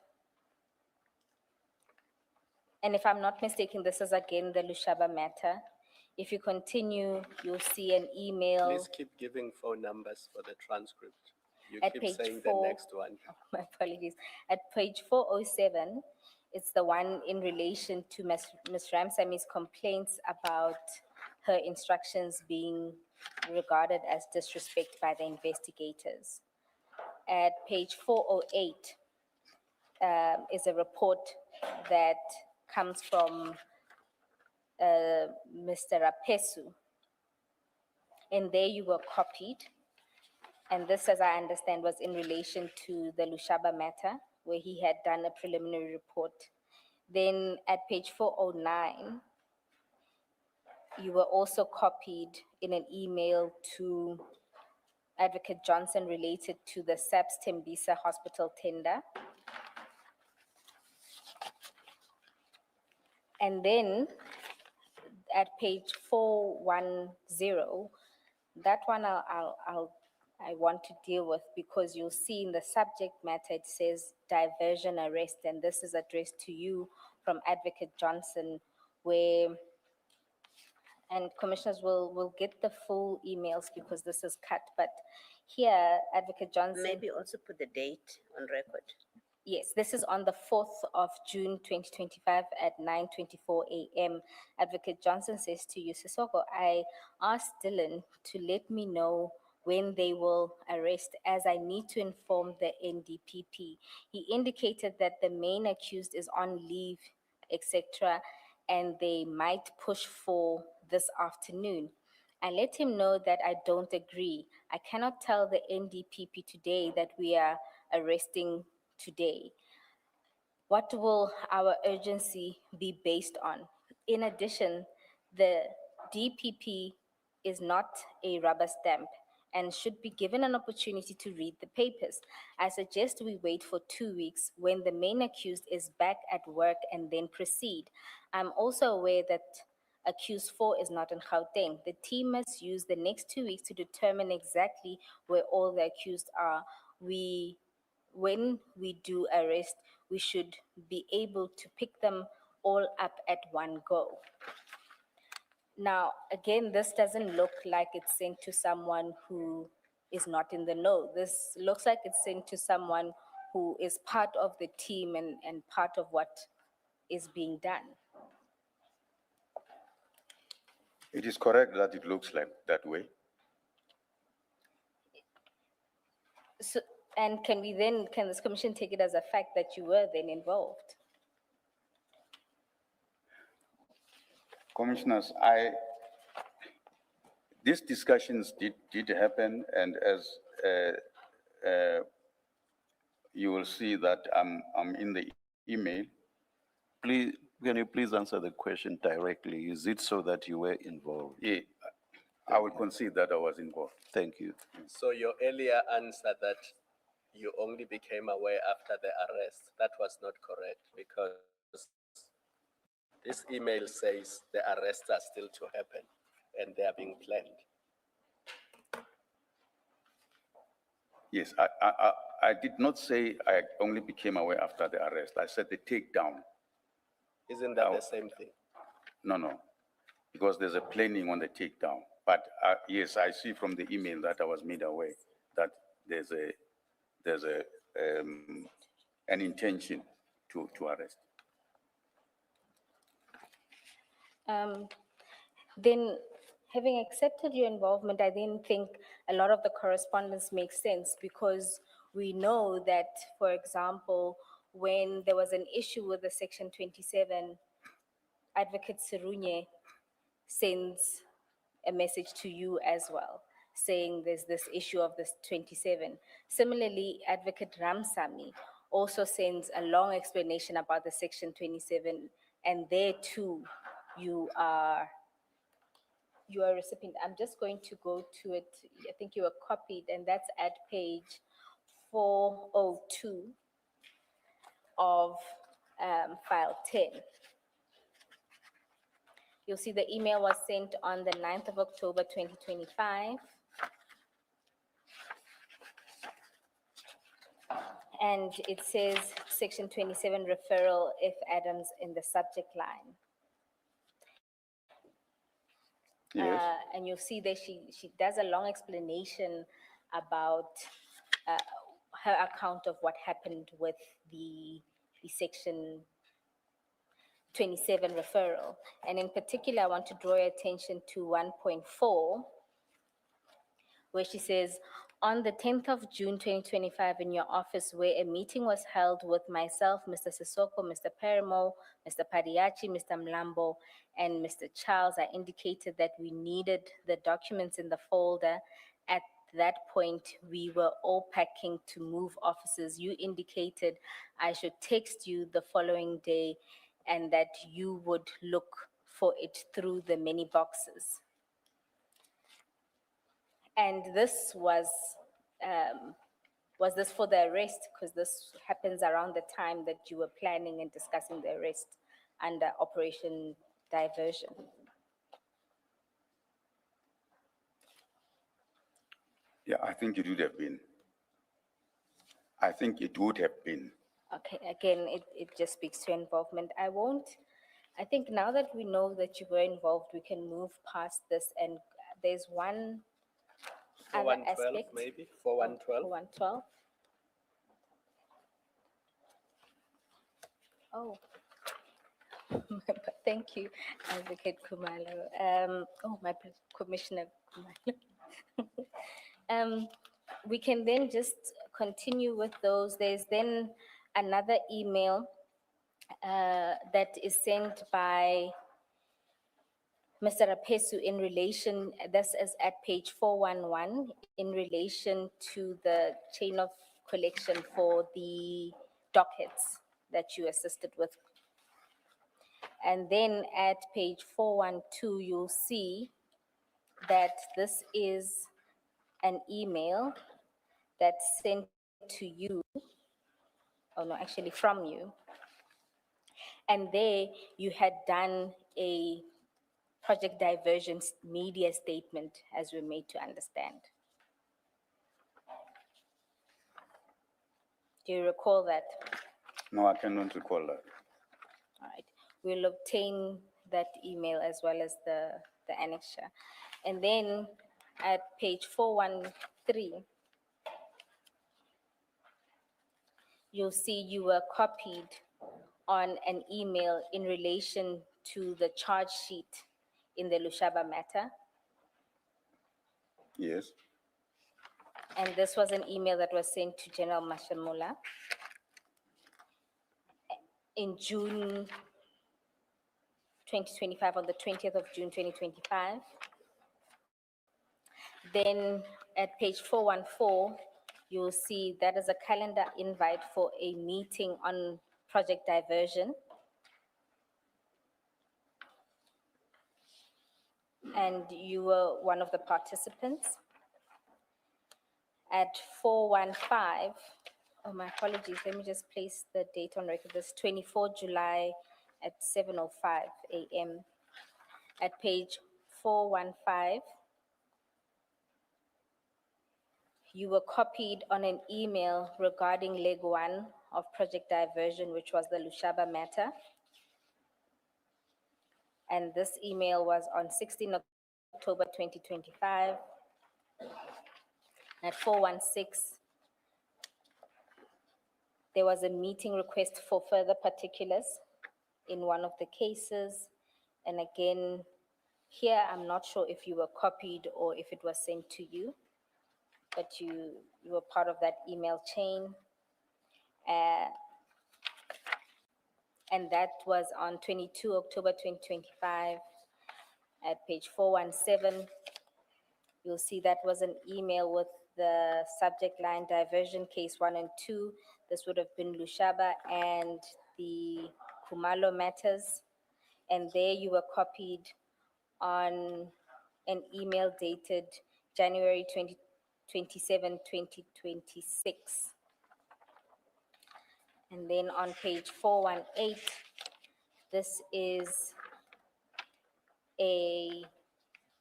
And if I'm not mistaken, this is again the Lushaba matter. If you continue, you'll see an email. Please keep giving phone numbers for the transcript. You At keep page saying 4. the next one. My apologies. At page 407, it's the one in relation to Ms. Ramsami's complaints about her instructions being regarded as disrespect by the investigators. At page 408 is a report that comes from Mr. Rapesu. And there you were copied. And this, as I understand, was in relation to the Lushaba matter, where he had done a preliminary report. Then at page 409, you were also copied in an email to Advocate Johnson related to the SAPS Tembisa hospital tender. And then at page 410, that one I want to deal with because you'll see in the subject matter, it says diversion arrest, and this is addressed to you from Advocate Johnson, where, and commissioners will get the full emails because this is cut, but here, Advocate Johnson. Maybe also put the date on record. Yes, this is on the 4th of June, 2025 at 9:24 a.m. Advocate Johnson says to you, Sisoko, I asked Dylan to let me know when they will arrest as I need to inform the NDPP. He indicated that the main accused is on leave, etc., and they might push for this afternoon. I let him know that I don't agree. I cannot tell the NDPP today that we are arresting today. What will our urgency be based on? In addition, the DPP is not a rubber stamp and should be given an opportunity to read the papers. I suggest we wait for 2 weeks when the main accused is back at work and then proceed. I'm also aware that accused 4 is not in Gauteng. The team must use the next 2 weeks to determine exactly where all the accused are. When we do arrest, we should be able to pick them all up at one go. Now, again, this doesn't look like it's sent to someone who is not in the know. This looks like it's sent to someone who is part of the team and part of what is being done. It is correct that it looks like that way. So, and can this commission take it as a fact that you were then involved? Commissioners, these discussions did happen, and as you will see that I'm in the email. Please, can you please answer the question directly? Is it so that you were involved? Yeah, I will concede that I was involved. Thank you. So your earlier answer that you only became aware after the arrest, that was not correct because this email says the arrests are still to happen and they are being planned. Yes, I did not say I only became aware after the arrest. I said the takedown. Isn't that the same thing? No, because there's a planning on the takedown. But yes, I see from the email that I was made aware that there's an intention to arrest. Then Having accepted your involvement, I then think a lot of the correspondence makes sense because we know that, for example, when there was an issue with the Section 27, Advocate Sirunye sends a message to you as well, saying there's this issue of this 27. Similarly, Advocate Ramsamy also sends a long explanation about the Section 27, and there too, you are a recipient. I'm just going to go to it. I think you were copied, and that's at page 402 of file 10. You'll see the email was sent on the 9th of October, 2025. And it says Section 27 referral if Adams in the subject line. Yes. And you'll see that she does a long explanation about her account of what happened with the Section 27 referral. And in particular, I want to draw your attention to 1.4, where she says, on the 10th of June 2025 in your office where a meeting was held with myself, Mr. Sissoko, Mr. Perimo, Mr. Padiachi, Mr. Mlambo, and Mr. Charles, I indicated that we needed the documents in the folder. At that point, we were all packing to move offices. You indicated I should text you the following day and that you would look for it through the many boxes. And this was this for the arrest? Because this happens around the time that you were planning and discussing the arrest under Operation Diversion. Yeah, I think it would have been. I think it would have been. Okay, again, it just speaks to involvement. I think now that we know that you were involved, we can move past this, and there's one For other 112, aspect. maybe, for For 112. 112. Oh, thank you, Advocate Kumalo. Commissioner Kumalo. We can then just continue with those. There's then another email that is sent by Mr. Rapesu in relation, this is at page 411, in relation to the chain of collection for the dockets that you assisted with. And then at page 412, you'll see that this is an email that's sent to you, oh no, actually from you. And there you had done a project diversion media statement as we're made to understand. Do you recall that? No, I cannot recall that. All right, we'll obtain that email as well as the annexure. And then at page 413, you'll see you were copied on an email in relation to the charge sheet in the Lushaba matter. Yes. And this was an email that was sent to General Mashamula in June 2025, on the 20th of June 2025. Then at page 414, you'll see that is a calendar invite for a meeting on project diversion. And you were one of the participants. At 415, oh, my apologies, let me just place the date on record. This 24 July at 7:05 a.m. At page 415, you were copied on an email regarding leg one of project diversion, which was the Lushaba matter. And this email was on 16 October 2025. At 416, there was a meeting request for further particulars in one of the cases. And again, Here, I'm not sure if you were copied or if it was sent to you, but you were part of that email chain. And that was on 22 October 2025 at page 417. You'll see that was an email with the subject line diversion case 1 and 2. This would have been Lushaba and the Kumalo matters. And there you were copied on an email dated January 27, 2026. And then on page 418, this is a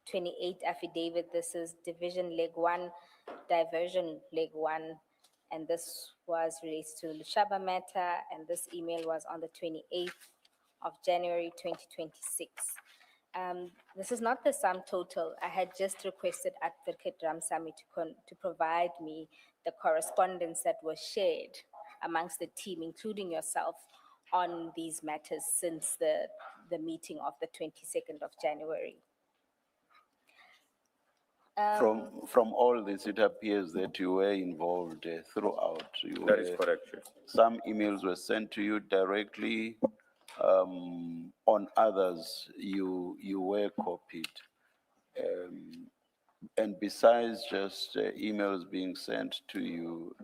28 affidavit. This is division leg 1, diversion leg 1. And this was related to the Lushaba matter. And this email was on the 28th of January 2026. This is not the sum total. I had just requested Advocate Ramsamy to provide me the correspondence that was shared amongst the team, including yourself, on these matters since the meeting of the 22nd of January. From all this, it appears that you were involved throughout. That is correct, Chief. Some emails were sent to you directly. On others, you were copied. And besides just emails being sent to you,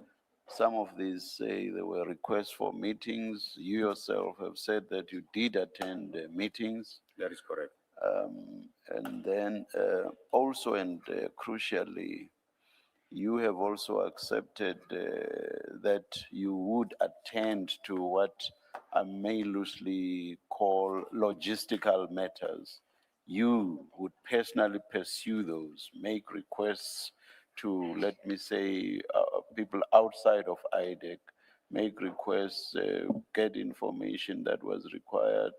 some of these say there were requests for meetings. You yourself have said that you did attend meetings. That is correct. And then also and crucially, you have also accepted that you would attend to what I may loosely call logistical matters. You would personally pursue those, make requests to, let me say, people outside of IDEC, make requests, get information that was required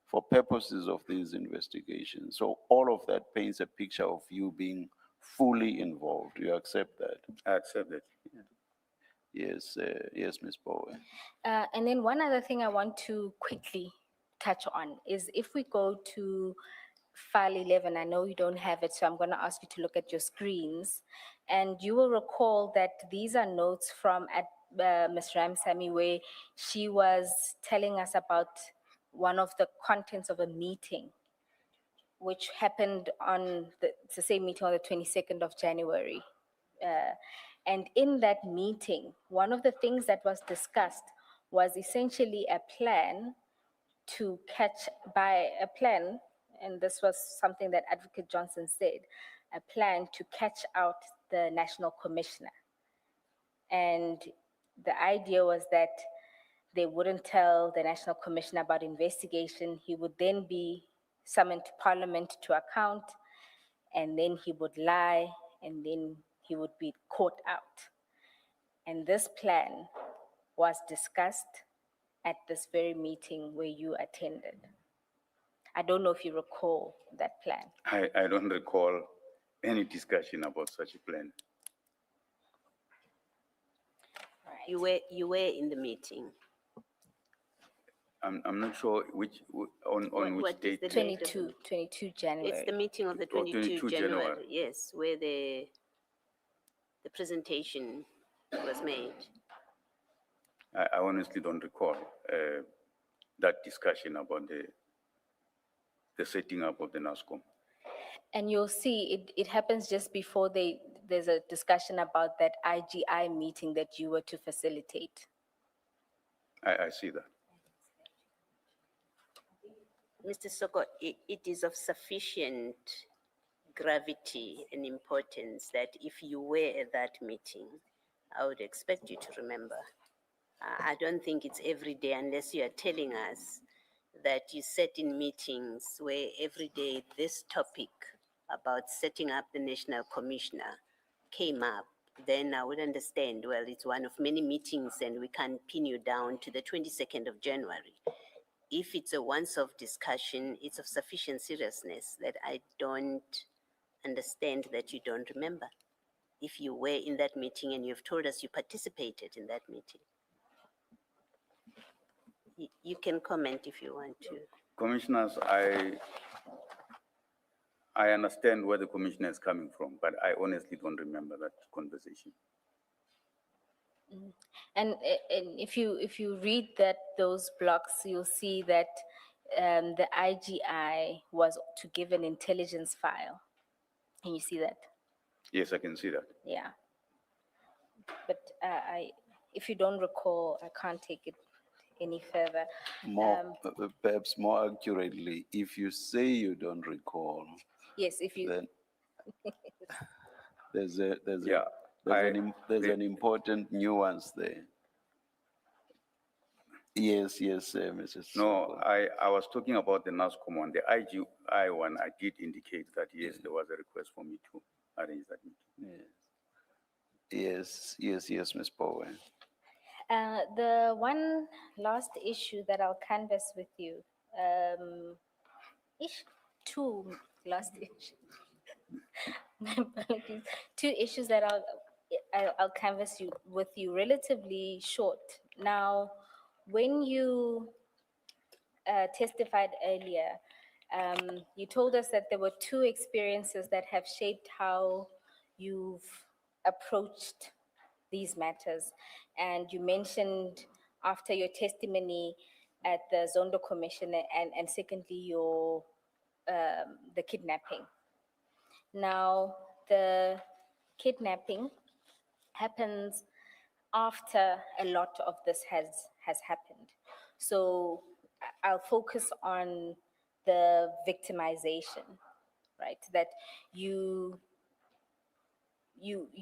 for purposes of these investigations. So all of that paints a picture of you being fully involved. You accept that? I accept it. Yes, yes, Ms. Bowen. And then one other thing I want to quickly touch on is if we go to file 11, I know you don't have it, so I'm going to ask you to look at your screens. And you will recall that these are notes from Ms. Ramsamy where she was telling us about one of the contents of a meeting, which happened on it's the same meeting on the 22nd of January. And in that meeting, one of the things that was discussed was essentially a plan to and this was something that Advocate Johnson said, a plan to catch out the National Commissioner. And the idea was that they wouldn't tell the National Commissioner about investigation. He would then be summoned to Parliament to account, and then he would lie, and then he would be caught out. And this plan was discussed at this very meeting where you attended. I don't know if you recall that plan. I don't recall any discussion about such a plan. You were in the meeting. I'm not sure on which What is date. the date of the 22 January. It's the meeting of the Oh, 22 22 January, January. yes, where the presentation was made. I honestly don't recall that discussion about the setting up of the NASCOM. And you'll see it happens just before there's a discussion about that IGI meeting that you were to facilitate. I see that. Mr. Soko, it is of sufficient gravity and importance that if you were at that meeting, I would expect you to remember. I don't think it's every day unless you are telling us that you sat in meetings where every day this topic about setting up the National Commissioner came up. Then I would understand, well, it's one of many meetings and we can't pin you down to the 22nd of January. If it's a once-off discussion, it's of sufficient seriousness that I don't understand that you don't remember. If you were in that meeting and you've told us you participated in that meeting. You can comment if you want to. Commissioners, I understand where the commissioner is coming from, but I honestly don't remember that conversation. And if you read those blocks, you'll see that the IGI was to give an intelligence file. Can you see that? Yes, I can see that. Yeah. But if you don't recall, I can't take it any further. More, perhaps more accurately, if you say you don't recall, Yes, if you, then there's a, there's Yeah, a, there's an important nuance there. Yes, Mrs. No, Soko. I was talking about the NASCOM one. The IGI one, I did indicate that, yes, there was a request for me to arrange that meeting. Yes, Ms. Bowen. the one last issue that I'll canvass with you, two last issues. My apologies. Two issues that I'll canvass with you relatively short. Now, when you testified earlier, you told us that there were two experiences that have shaped how you've approached these matters. And you mentioned after your testimony at the Zondo Commission and secondly, the kidnapping. Now, the kidnapping happens after a lot of this has happened. So I'll focus on the victimization, right? That you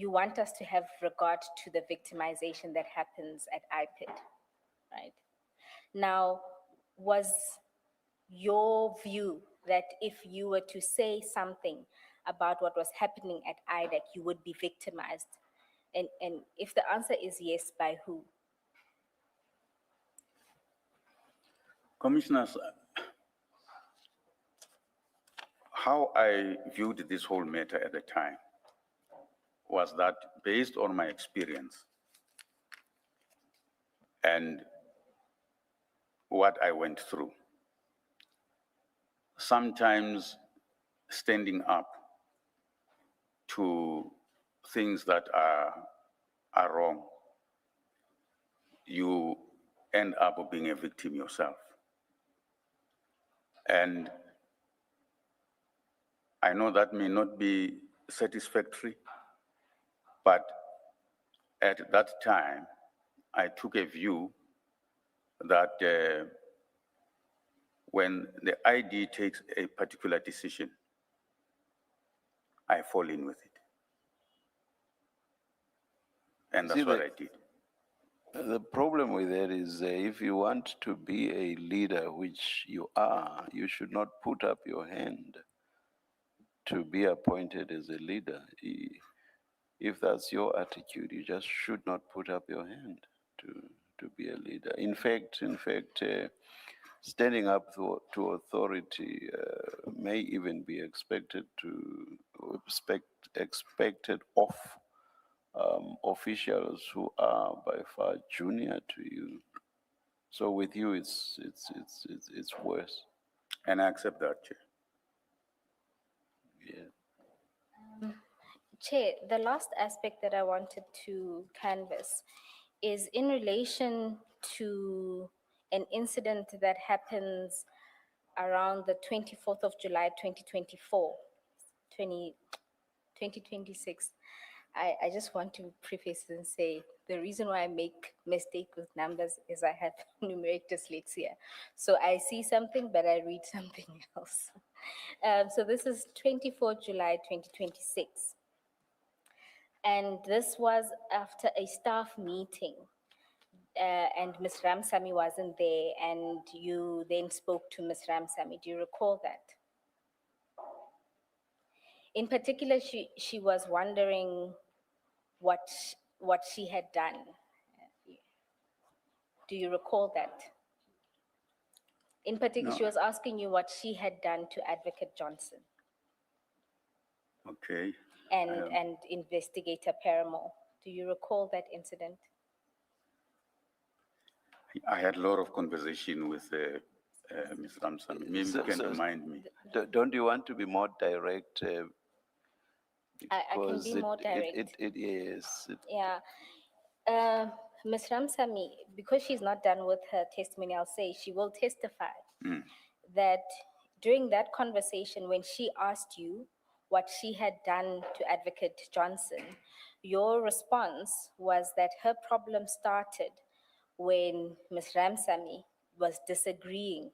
want us to have regard to the victimization that happens at IPID, right? Now, was your view that if you were to say something about what was happening at IDEC, you would be victimized? And if the answer is yes, by who? Commissioners, how I viewed this whole matter at the time was that based on my experience and what I went through, sometimes standing up to things that are wrong, you end up being a victim yourself. And I know that may not be satisfactory, but at that time, I took a view that when the ID takes a particular decision, I fall in with it. And that's See, what I did. The problem with that is if you want to be a leader, which you are, you should not put up your hand to be appointed as a leader. If that's your attitude, you just should not put up your hand to be a leader. In fact, standing up to authority may even be expected of officials who are by far junior to you. So with you, it's worse. And I accept that, Chair. Yeah. Chair, the last aspect that I wanted to canvass is in relation to an incident that happens around the 24th of July, 2024, 2026. I just want to preface and say the reason why I make mistake with numbers is I have numeric dyslexia. So I see something, but I read something else. So this is 24 July 2026. And this was after a staff meeting. And Ms. Ramsamy wasn't there, and you then spoke to Ms. Ramsamy. Do you recall that? In particular, she was wondering what she had done. Do you recall that? In particular, No. she was asking you what she had done to Advocate Johnson Okay. and Investigator Paramore. Do you recall that incident? I had a lot of conversation with Ms. Ramsamy. Maybe you So- can so- remind me. Don't you want to be more direct? I can Because be more direct. It is. Yeah. Ms. Ramsamy, because she's not done with her testimony, I'll say she will testify that during that conversation, when she asked you what she had done to Advocate Johnson, your response was that her problem started when Ms. Ramsamy was disagreeing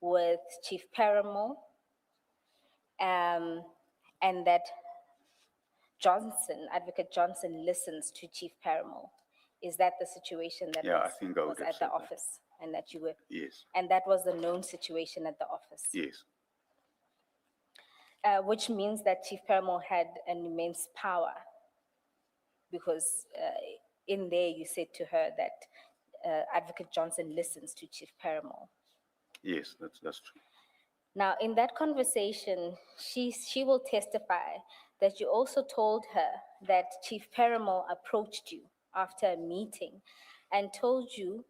with Chief Paramore, and that Johnson, Advocate Johnson, listens to Chief Paramore. Is that the situation that Yeah, I was, think I would was have at the said that. office and that you were? Yes, And that was the known situation at the office? yes, Which means that Chief Paramore had an immense power, because in there you said to her that Advocate Johnson listens to Chief Paramore. yes, that's true. Now, in that conversation, she will testify that you also told her that Chief Paramore approached you after a meeting and told you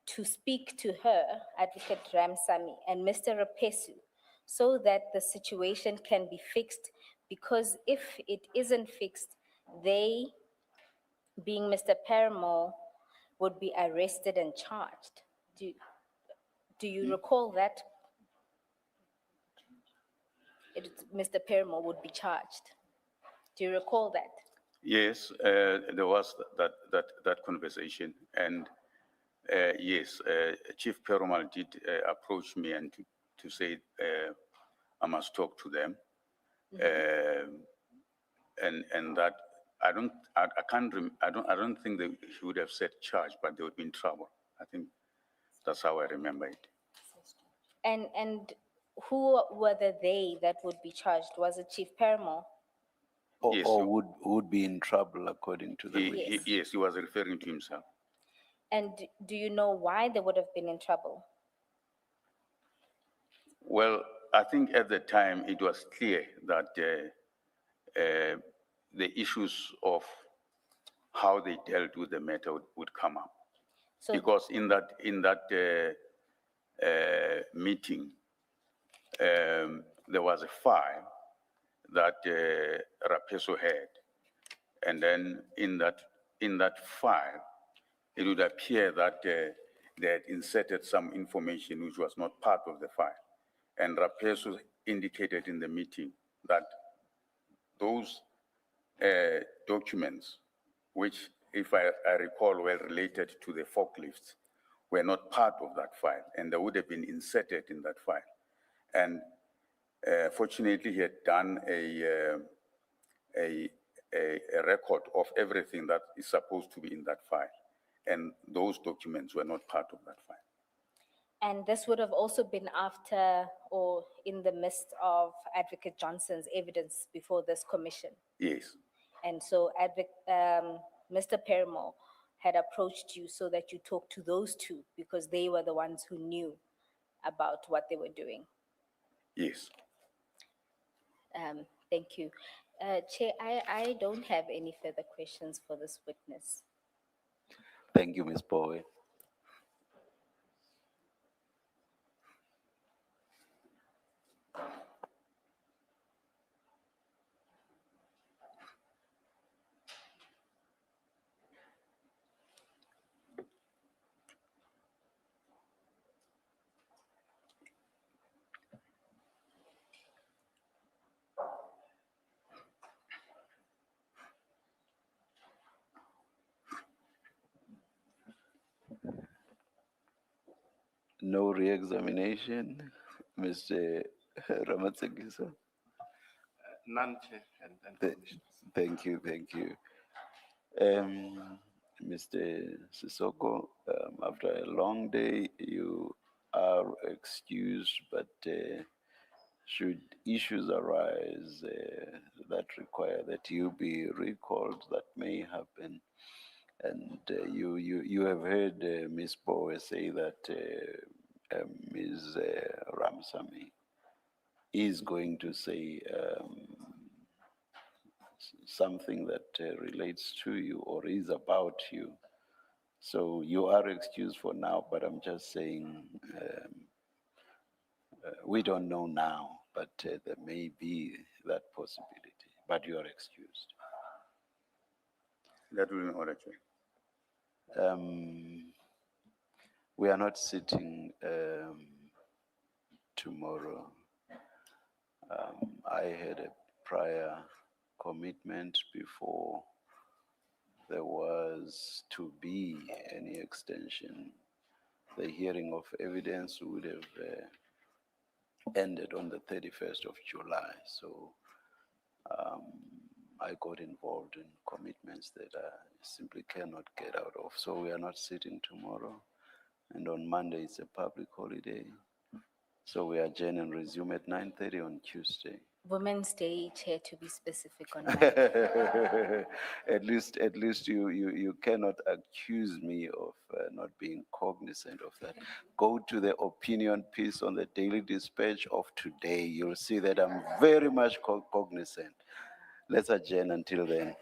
to speak to her, Advocate Ramsamy, and Mr. Rapesu, so that the situation can be fixed, because if it isn't fixed, they, being Mr. Paramore, would be arrested and charged. Do you recall that? Mr. Paramore would be charged. Do you recall that? Yes, there was that conversation, and yes, Chief Perumal did approach me and to say I must talk to them, and that I don't think that he would have said charge, but they would be in trouble. I think that's how I remember it. And who were the they that would be charged? Was it Chief Paramore? Yes, Or so- would be in trouble according to the witness. Yes, he was referring to himself. And do you know why they would have been in trouble? Well, I think at the time it was clear that the issues of how they dealt with the matter would come up. So Because in that meeting, there was a file that Rapeso had, and then in that file, it would appear that they had inserted some information which was not part of the file, and Rapeso indicated in the meeting that those documents, which, if I recall, were related to the forklifts, were not part of that file, and they would have been inserted in that file. And fortunately, he had done a record of everything that is supposed to be in that file, and those documents were not part of that file. and this would have also been after or in the midst of Advocate Johnson's evidence before this commission. Yes, And so Mr. Paramore had approached you so that you talk to those two, because they were the ones who knew about what they were doing. yes. Thank you. Chair, I don't have any further questions for this witness. Thank you, Ms. Bowe. No re-examination, Mr. Ramatsekisa. None, Chair, and Th- Commissioners. Thank you. Mr. Sisoko, after a long day, you are excused, but should issues arise that require that you be recalled, that may happen. And you have heard Ms. Bowe say that Ms. Ramsamy is going to say something that relates to you or is about you. So you are excused for now, but I'm just saying We don't know now, but there may be that possibility, but you are excused. That will be in order, Chair. We are not sitting tomorrow. I had a prior commitment before there was to be any extension. The hearing of evidence would have ended on the 31st of July. So I got involved in commitments that I simply cannot get out of. So we are not sitting tomorrow. And on Monday, it's a public holiday. So we adjourn and resume at 9:30 on Tuesday. Women's Day, Chair, to be specific on Monday. At least you cannot accuse me of not being cognizant of that. Go to the opinion piece on the Daily Dispatch of today. You'll see that I'm very much cognizant. Let's adjourn until then.